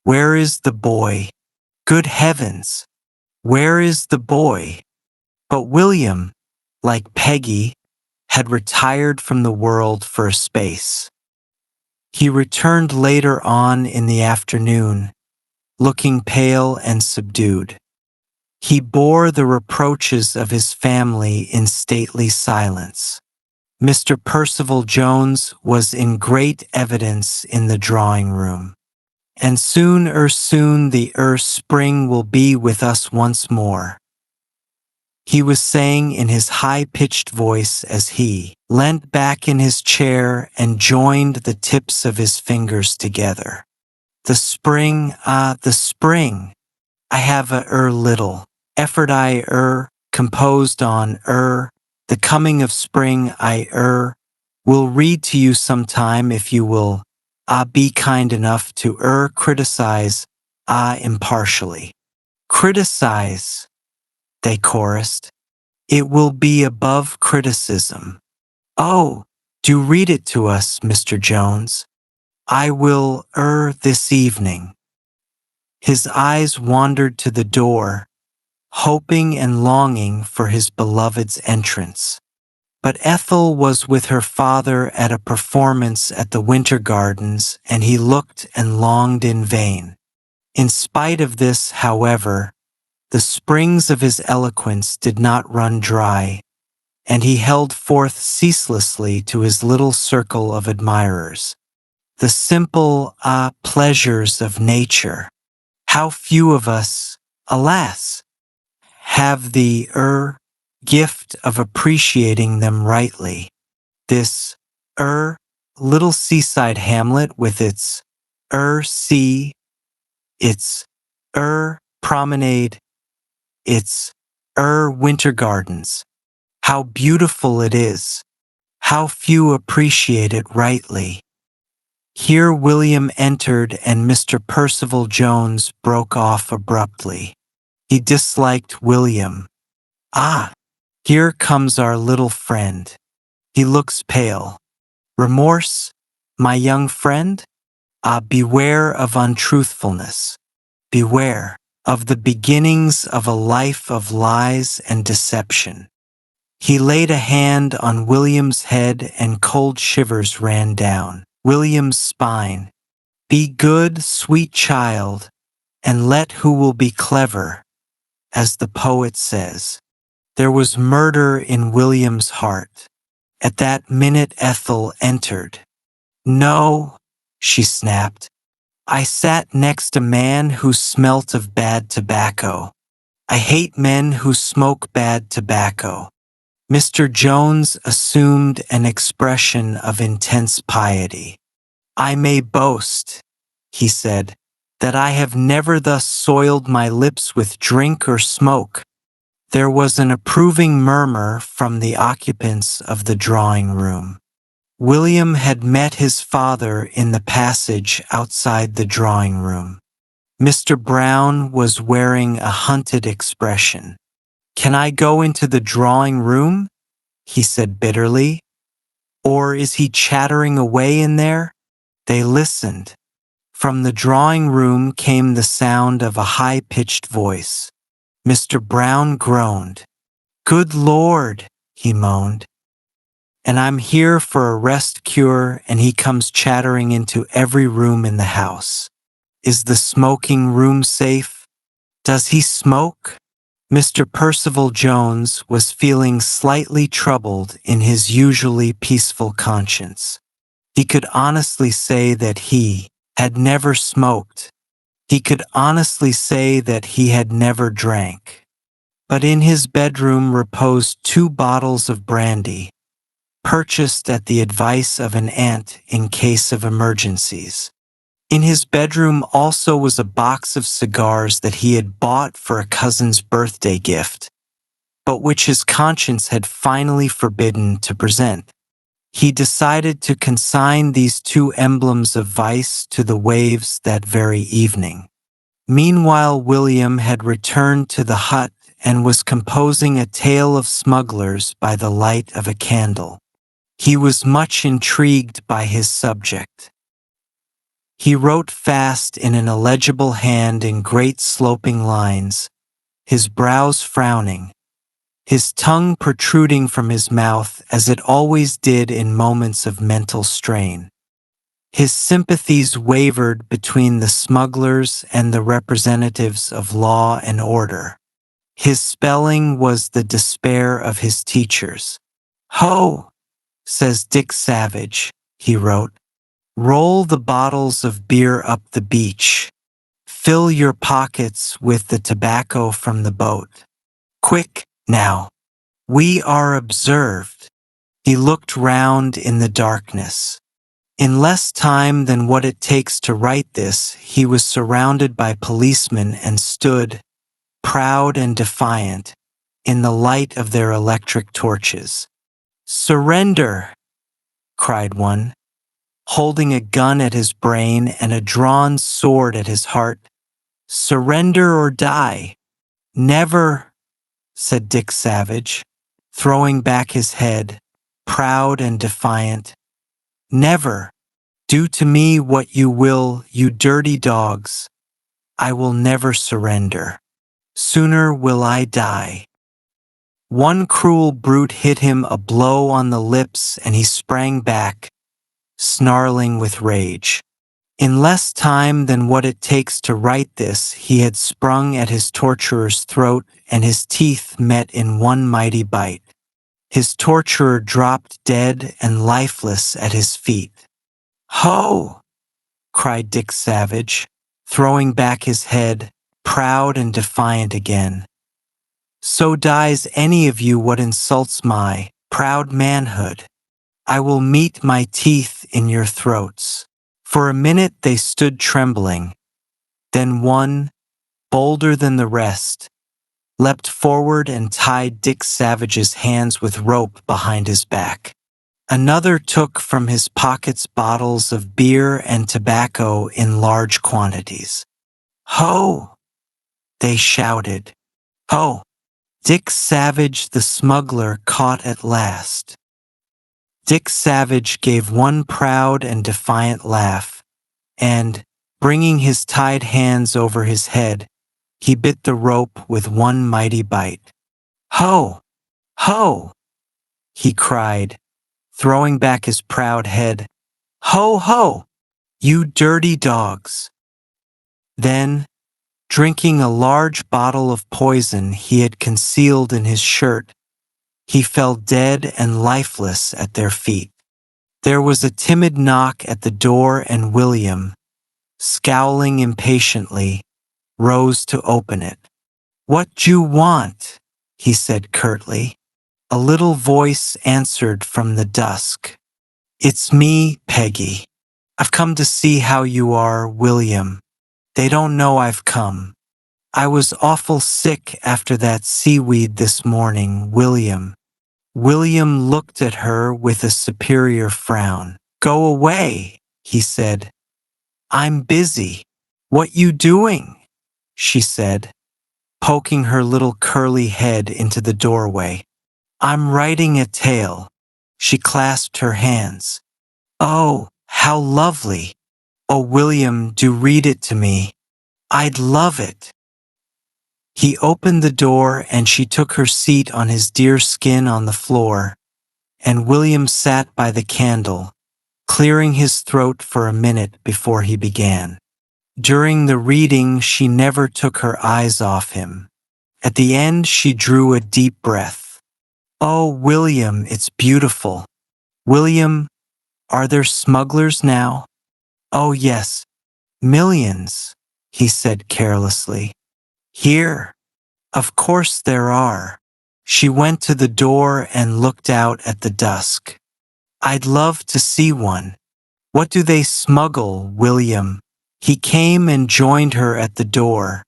Where is the boy? Good heavens! Where is the boy?" But William, like Peggy, had retired from the world for a space. He returned later on in the afternoon, looking pale and subdued. He bore the reproaches of his family in stately silence. Mr. Percival Jones was in great evidence in the drawing room. "And soon the spring will be with us once more," he was saying in his high-pitched voice as he leant back in his chair and joined the tips of his fingers together. "The spring, the spring. I have a little effort composed on the coming of spring. I will read to you sometime if you will be kind enough to criticize impartially." "Criticize," they chorused. "It will be above criticism." "Oh, do read it to us, Mr. Jones." "I will this evening." His eyes wandered to the door, hoping and longing for his beloved's entrance. But Ethel was with her father at a performance at the Winter Gardens, and he looked and longed in vain. In spite of this, however, the springs of his eloquence did not run dry, and he held forth ceaselessly to his little circle of admirers. The simple pleasures of nature. How few of us, alas, have the gift of appreciating them rightly. This little seaside hamlet with its sea, its promenade, its winter gardens. How beautiful it is. How few appreciate it rightly. Here William entered and Mr. Percival Jones broke off abruptly. He disliked William. "Ah, here comes our little friend. He looks pale. Remorse, my young friend? Beware of untruthfulness. Beware of the beginnings of a life of lies and deception." He laid a hand on William's head and cold shivers ran down William's spine. "Be good, sweet child, and let who will be clever, as the poet says." There was murder in William's heart. At that minute Ethel entered. "No," she snapped. "I sat next a man who smelt of bad tobacco. I hate men who smoke bad tobacco." Mr. Jones assumed an expression of intense piety. "I may boast," he said, "that I have never thus soiled my lips with drink or smoke." There was an approving murmur from the occupants of the drawing room. William had met his father in the passage outside the drawing room. Mr. Brown was wearing a hunted expression. "Can I go into the drawing room?" he said bitterly. Or is he chattering away in there? They listened. From the drawing room came the sound of a high-pitched voice. Mr. Brown groaned. "Good Lord," he moaned. "And I'm here for a rest cure and he comes chattering into every room in the house. Is the smoking room safe? Does he smoke?" Mr. Percival Jones was feeling slightly troubled in his usually peaceful conscience. He could honestly say that he had never smoked. He could honestly say that he had never drank. But in his bedroom reposed 2 bottles of brandy, purchased at the advice of an aunt in case of emergencies. In his bedroom also was a box of cigars that he had bought for a cousin's birthday gift, but which his conscience had finally forbidden to present. He decided to consign these 2 emblems of vice to the waves that very evening. Meanwhile, William had returned to the hut and was composing a tale of smugglers by the light of a candle. He was much intrigued by his subject. He wrote fast in an illegible hand in great sloping lines, his brows frowning, his tongue protruding from his mouth as it always did in moments of mental strain. His sympathies wavered between the smugglers and the representatives of law and order. His spelling was the despair of his teachers. "Ho," says Dick Savage, he wrote. "Roll the bottles of beer up the beach. Fill your pockets with the tobacco from the boat. Quick, now. We are observed." He looked round in the darkness. In less time than what it takes to write this, he was surrounded by policemen and stood, proud and defiant, in the light of their electric torches. "Surrender!" cried one, holding a gun at his brain and a drawn sword at his heart. "Surrender or die." "Never," said Dick Savage, throwing back his head, proud and defiant. "Never. Do to me what you will, you dirty dogs. I will never surrender. Sooner will I die." One cruel brute hit him a blow on the lips and he sprang back, snarling with rage. In less time than what it takes to write this, he had sprung at his torturer's throat and his teeth met in one mighty bite. His torturer dropped dead and lifeless at his feet. "Ho!" cried Dick Savage, throwing back his head, proud and defiant again. "So dies any of you what insults my proud manhood. I will meet my teeth in your throats." For a minute they stood trembling. Then one, bolder than the rest, leapt forward and tied Dick Savage's hands with rope behind his back. Another took from his pockets bottles of beer and tobacco in large quantities. "Ho!" they shouted. "Ho!" Dick Savage the smuggler caught at last. Dick Savage gave one proud and defiant laugh, and, bringing his tied hands over his head, he bit the rope with one mighty bite. "Ho! Ho!" he cried, throwing back his proud head. "Ho! Ho! You dirty dogs!" Then, drinking a large bottle of poison he had concealed in his shirt, he fell dead and lifeless at their feet. There was a timid knock at the door and William, scowling impatiently, rose to open it. "What d'you want?" he said curtly. A little voice answered from the dusk. "It's me, Peggy. I've come to see how you are, William. They don't know I've come. I was awful sick after that seaweed this morning, William." William looked at her with a superior frown. "Go away," he said. "I'm busy." "What you doing?" she said, poking her little curly head into the doorway. "I'm writing a tale." She clasped her hands. "Oh, how lovely! Oh, William, do read it to me. I'd love it." He opened the door and she took her seat on his deer skin on the floor, and William sat by the candle, clearing his throat for a minute before he began. During the reading, she never took her eyes off him. At the end, she drew a deep breath. "Oh, William, it's beautiful. William, are there smugglers now?" "Oh, yes, millions," he said carelessly. "Here? Of course there are." She went to the door and looked out at the dusk. "I'd love to see one. What do they smuggle, William?" He came and joined her at the door,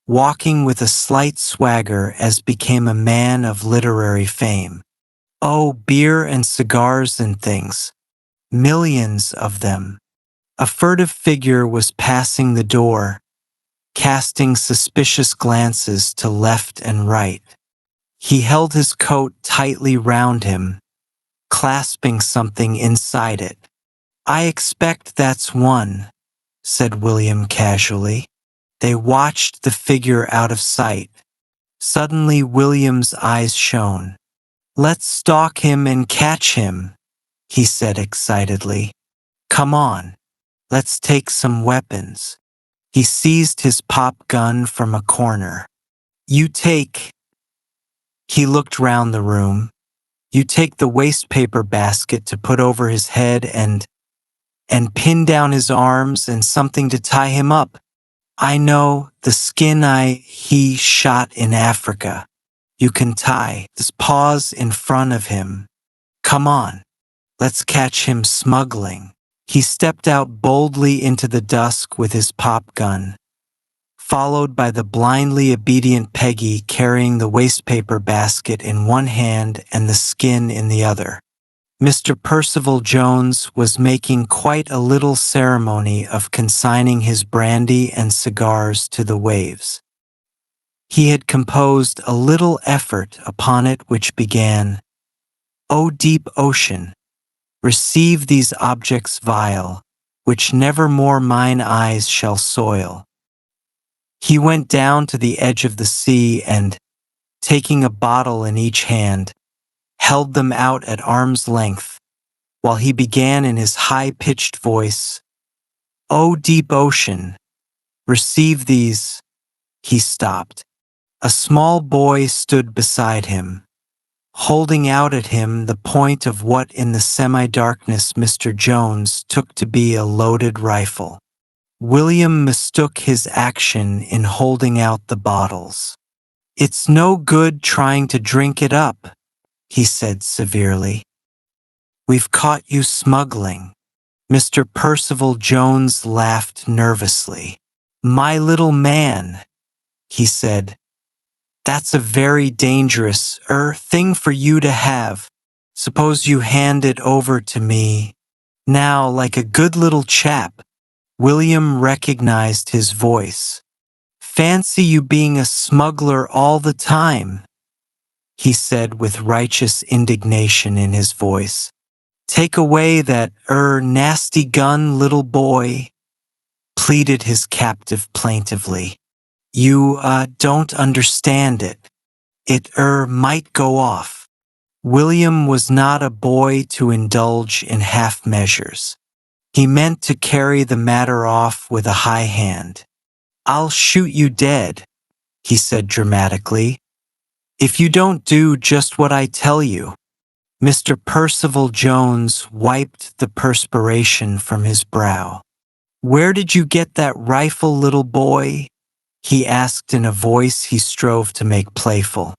walking with a slight swagger as became a man of literary fame. "Oh, beer and cigars and things. Millions of them." A furtive figure was passing the door, casting suspicious glances to left and right. He held his coat tightly round him, clasping something inside it. "I expect that's one," said William casually. They watched the figure out of sight. Suddenly William's eyes shone. "Let's stalk him and catch him," he said excitedly. "Come on, let's take some weapons." He seized his pop gun from a corner. "You take," he looked round the room, "you take the wastepaper basket to put over his head and pin down his arms and something to tie him up. I know, the skin he shot in Africa. You can tie his paws in front of him. Come on, let's catch him smuggling." He stepped out boldly into the dusk with his pop gun, followed by the blindly obedient Peggy carrying the wastepaper basket in one hand and the skin in the other. Mr. Percival Jones was making quite a little ceremony of consigning his brandy and cigars to the waves. He had composed a little effort upon it which began, "O deep ocean, receive these objects vile, which never more mine eyes shall soil." He went down to the edge of the sea and, taking a bottle in each hand, held them out at arm's length, while he began in his high-pitched voice, "O deep ocean, receive these." He stopped. A small boy stood beside him, holding out at him the point of what in the semi-darkness Mr. Jones took to be a loaded rifle. William mistook his action in holding out the bottles. "It's no good trying to drink it up," he said severely. "We've caught you smuggling." Mr. Percival Jones laughed nervously. "My little man," he said, "that's a very dangerous thing for you to have. Suppose you hand it over to me. Now, like a good little chap." William recognized his voice. "Fancy you being a smuggler all the time," he said with righteous indignation in his voice. "Take away that nasty gun, little boy," pleaded his captive plaintively. "You don't understand it. It might go off." William was not a boy to indulge in half measures. He meant to carry the matter off with a high hand. "I'll shoot you dead," he said dramatically, "if you don't do just what I tell you." Mr. Percival Jones wiped the perspiration from his brow. "Where did you get that rifle, little boy?" he asked in a voice he strove to make playful.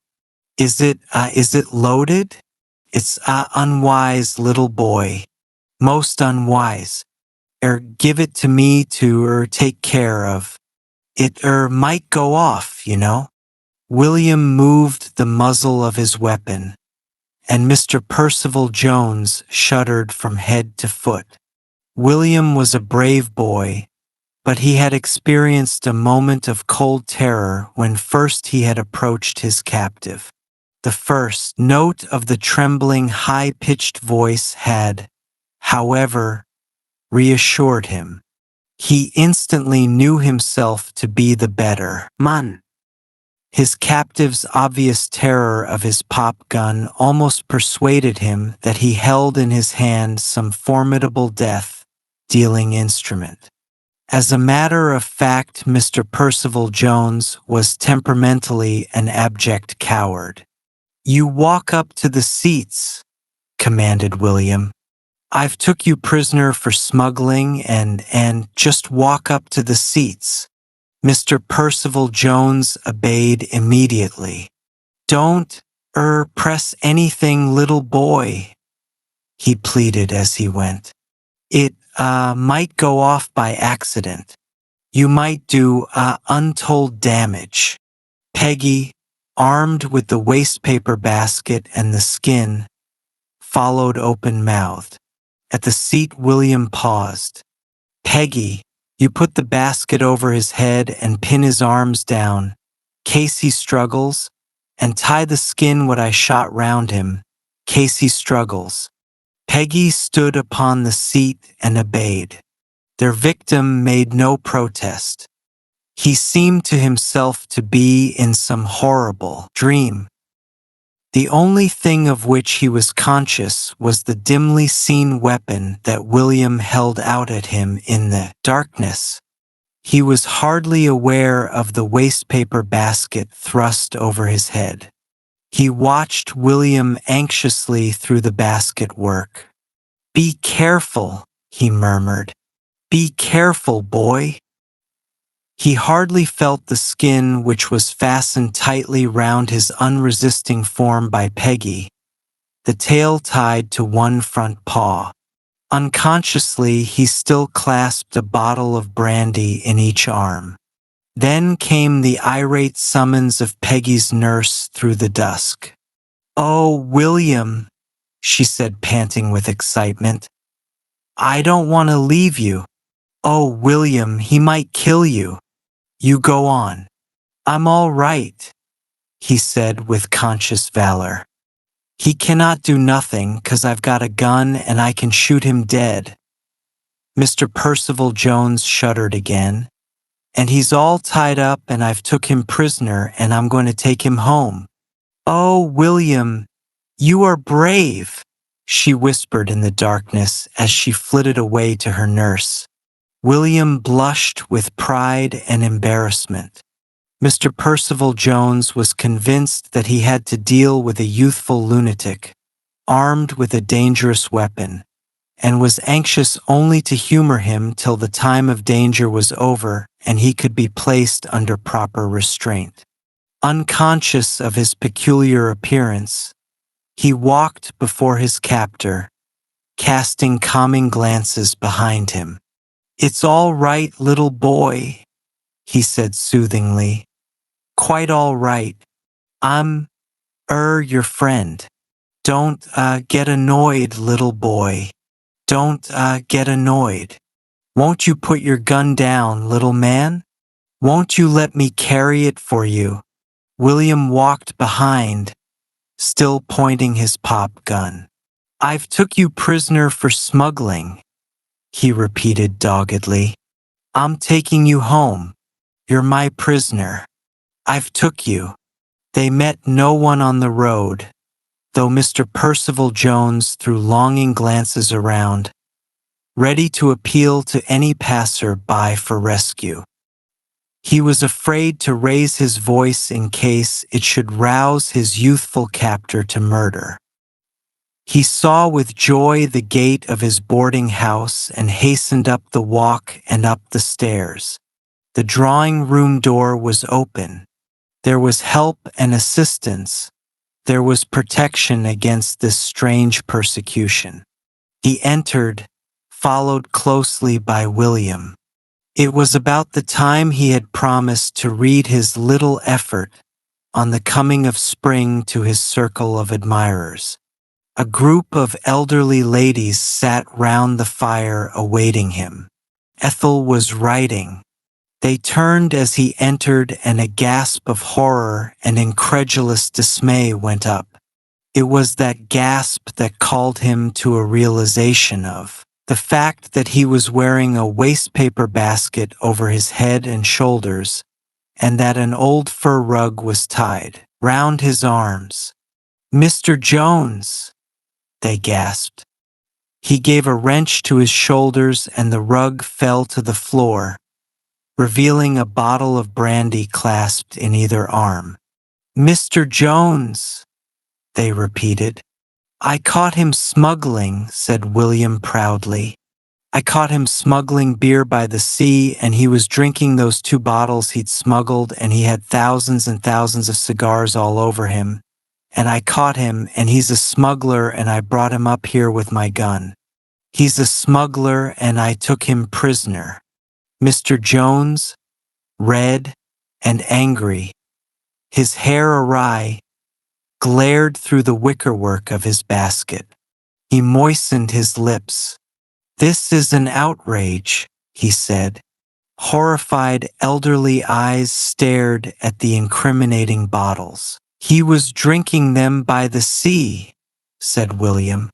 Is it loaded?" "It's unwise, little boy. Most unwise. Give it to me to take care of. It might go off, you know." William moved the muzzle of his weapon, and Mr. Percival Jones shuddered from head to foot. William was a brave boy, but he had experienced a moment of cold terror when first he had approached his captive. The first note of the trembling, high-pitched voice had, however, reassured him. He instantly knew himself to be the better man. His captive's obvious terror of his pop gun almost persuaded him that he held in his hand some formidable death-dealing instrument. As a matter of fact, Mr. Percival Jones was temperamentally an abject coward. "You walk up to the seats," commanded William. "I've took you prisoner for smuggling and just walk up to the seats." Mr. Percival Jones obeyed immediately. "Don't, press anything, little boy," he pleaded as he went. "It, might go off by accident. You might do, untold damage." Peggy, armed with the wastepaper basket and the skin, followed open-mouthed. At the seat, William paused. "Peggy, you put the basket over his head and pin his arms down, case he struggles, and tie the skin what I shot round him, case he struggles." Peggy stood upon the seat and obeyed. Their victim made no protest. He seemed to himself to be in some horrible dream. The only thing of which he was conscious was the dimly seen weapon that William held out at him in the darkness. He was hardly aware of the wastepaper basket thrust over his head. He watched William anxiously through the basket work. "Be careful," he murmured. "Be careful, boy." He hardly felt the skin which was fastened tightly round his unresisting form by Peggy, the tail tied to one front paw. Unconsciously, he still clasped a bottle of brandy in each arm. Then came the irate summons of Peggy's nurse through the dusk. "Oh, William," she said, panting with excitement. "I don't want to leave you. Oh, William, he might kill you. You go on." "I'm all right," he said with conscious valor. "He cannot do nothing, 'cause I've got a gun and I can shoot him dead." Mr. Percival Jones shuddered again. "And he's all tied up and I've took him prisoner and I'm going to take him home." "Oh, William, you are brave," she whispered in the darkness as she flitted away to her nurse. William blushed with pride and embarrassment. Mr. Percival Jones was convinced that he had to deal with a youthful lunatic, armed with a dangerous weapon, and was anxious only to humor him till the time of danger was over and he could be placed under proper restraint. Unconscious of his peculiar appearance, he walked before his captor, casting calming glances behind him. "It's all right, little boy," he said soothingly. "Quite all right. I'm, your friend. Don't, get annoyed, little boy. Don't, get annoyed. Won't you put your gun down, little man? Won't you let me carry it for you?" William walked behind, still pointing his pop gun. "I've took you prisoner for smuggling," he repeated doggedly. "I'm taking you home. You're my prisoner. I've took you." They met no one on the road, though Mr. Percival Jones threw longing glances around, ready to appeal to any passer-by for rescue. He was afraid to raise his voice in case it should rouse his youthful captor to murder. He saw with joy the gate of his boarding house and hastened up the walk and up the stairs. The drawing-room door was open. There was help and assistance. There was protection against this strange persecution. He entered, followed closely by William. It was about the time he had promised to read his little effort on the coming of spring to his circle of admirers. A group of elderly ladies sat round the fire awaiting him. Ethel was writing. They turned as he entered, and a gasp of horror and incredulous dismay went up. It was that gasp that called him to a realization of the fact that he was wearing a wastepaper basket over his head and shoulders, and that an old fur rug was tied round his arms. "Mr. Jones!" they gasped. He gave a wrench to his shoulders, and the rug fell to the floor, revealing a bottle of brandy clasped in either arm. "Mr. Jones!" they repeated. "I caught him smuggling," said William proudly. "I caught him smuggling beer by the sea, and he was drinking those 2 bottles he'd smuggled, and he had thousands and thousands of cigars all over him. And I caught him, and he's a smuggler, and I brought him up here with my gun. He's a smuggler, and I took him prisoner." Mr. Jones, red and angry, his hair awry, glared through the wickerwork of his basket. He moistened his lips. "This is an outrage," he said. Horrified elderly eyes stared at the incriminating bottles. "He was drinking them by the sea," said William.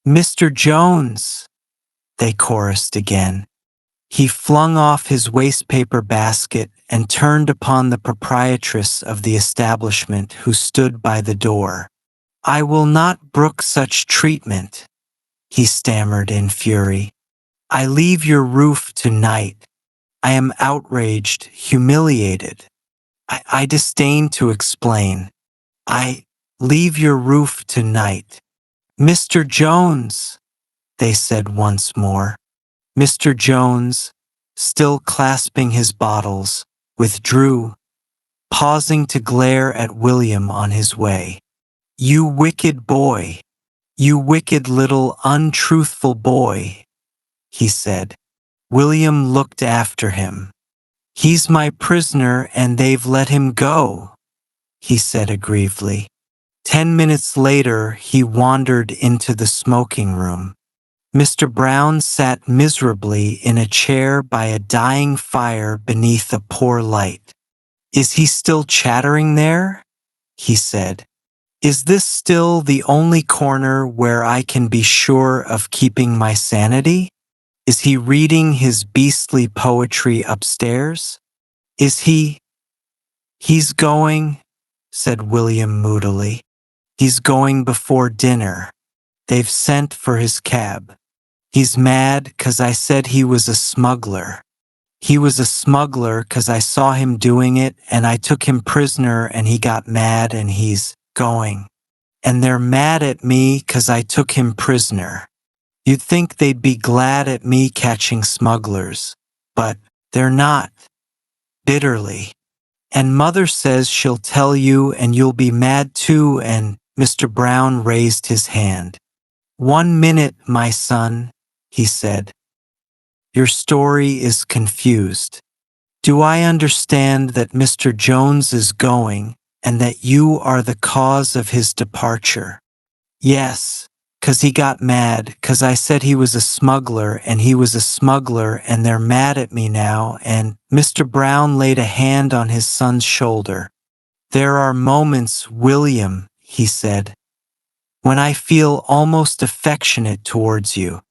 "Mr. Jones!" they chorused again. He flung off his wastepaper basket and turned upon the proprietress of the establishment, who stood by the door. "I will not brook such treatment," he stammered in fury. "I leave your roof tonight. I am outraged, humiliated. I disdain to explain. I leave your roof tonight." "Mr. Jones!" they said once more. Mr. Jones, still clasping his bottles, withdrew, pausing to glare at William on his way. "You wicked boy! You wicked little untruthful boy!" he said. William looked after him. "He's my prisoner, and they've let him go," he said aggrievedly. 10 minutes later, he wandered into the smoking room. Mr. Brown sat miserably in a chair by a dying fire beneath a poor light. "Is he still chattering there?" he said. "Is this still the only corner where I can be sure of keeping my sanity? Is he reading his beastly poetry upstairs? Is he—" "He's going," said William moodily. "He's going before dinner. They've sent for his cab. He's mad 'cause I said he was a smuggler. He was a smuggler 'cause I saw him doing it, and I took him prisoner, and he got mad, and he's going. And they're mad at me 'cause I took him prisoner. You'd think they'd be glad at me catching smugglers, but they're not." Bitterly. "And Mother says she'll tell you, and you'll be mad too," and Mr. Brown raised his hand. "1 minute, my son," he said. "Your story is confused. Do I understand that Mr. Jones is going, and that you are the cause of his departure?" "Yes, 'cause he got mad, 'cause I said he was a smuggler, and he was a smuggler, and they're mad at me now, and—" Mr. Brown laid a hand on his son's shoulder. "There are moments, William," he said, "when I feel almost affectionate towards you.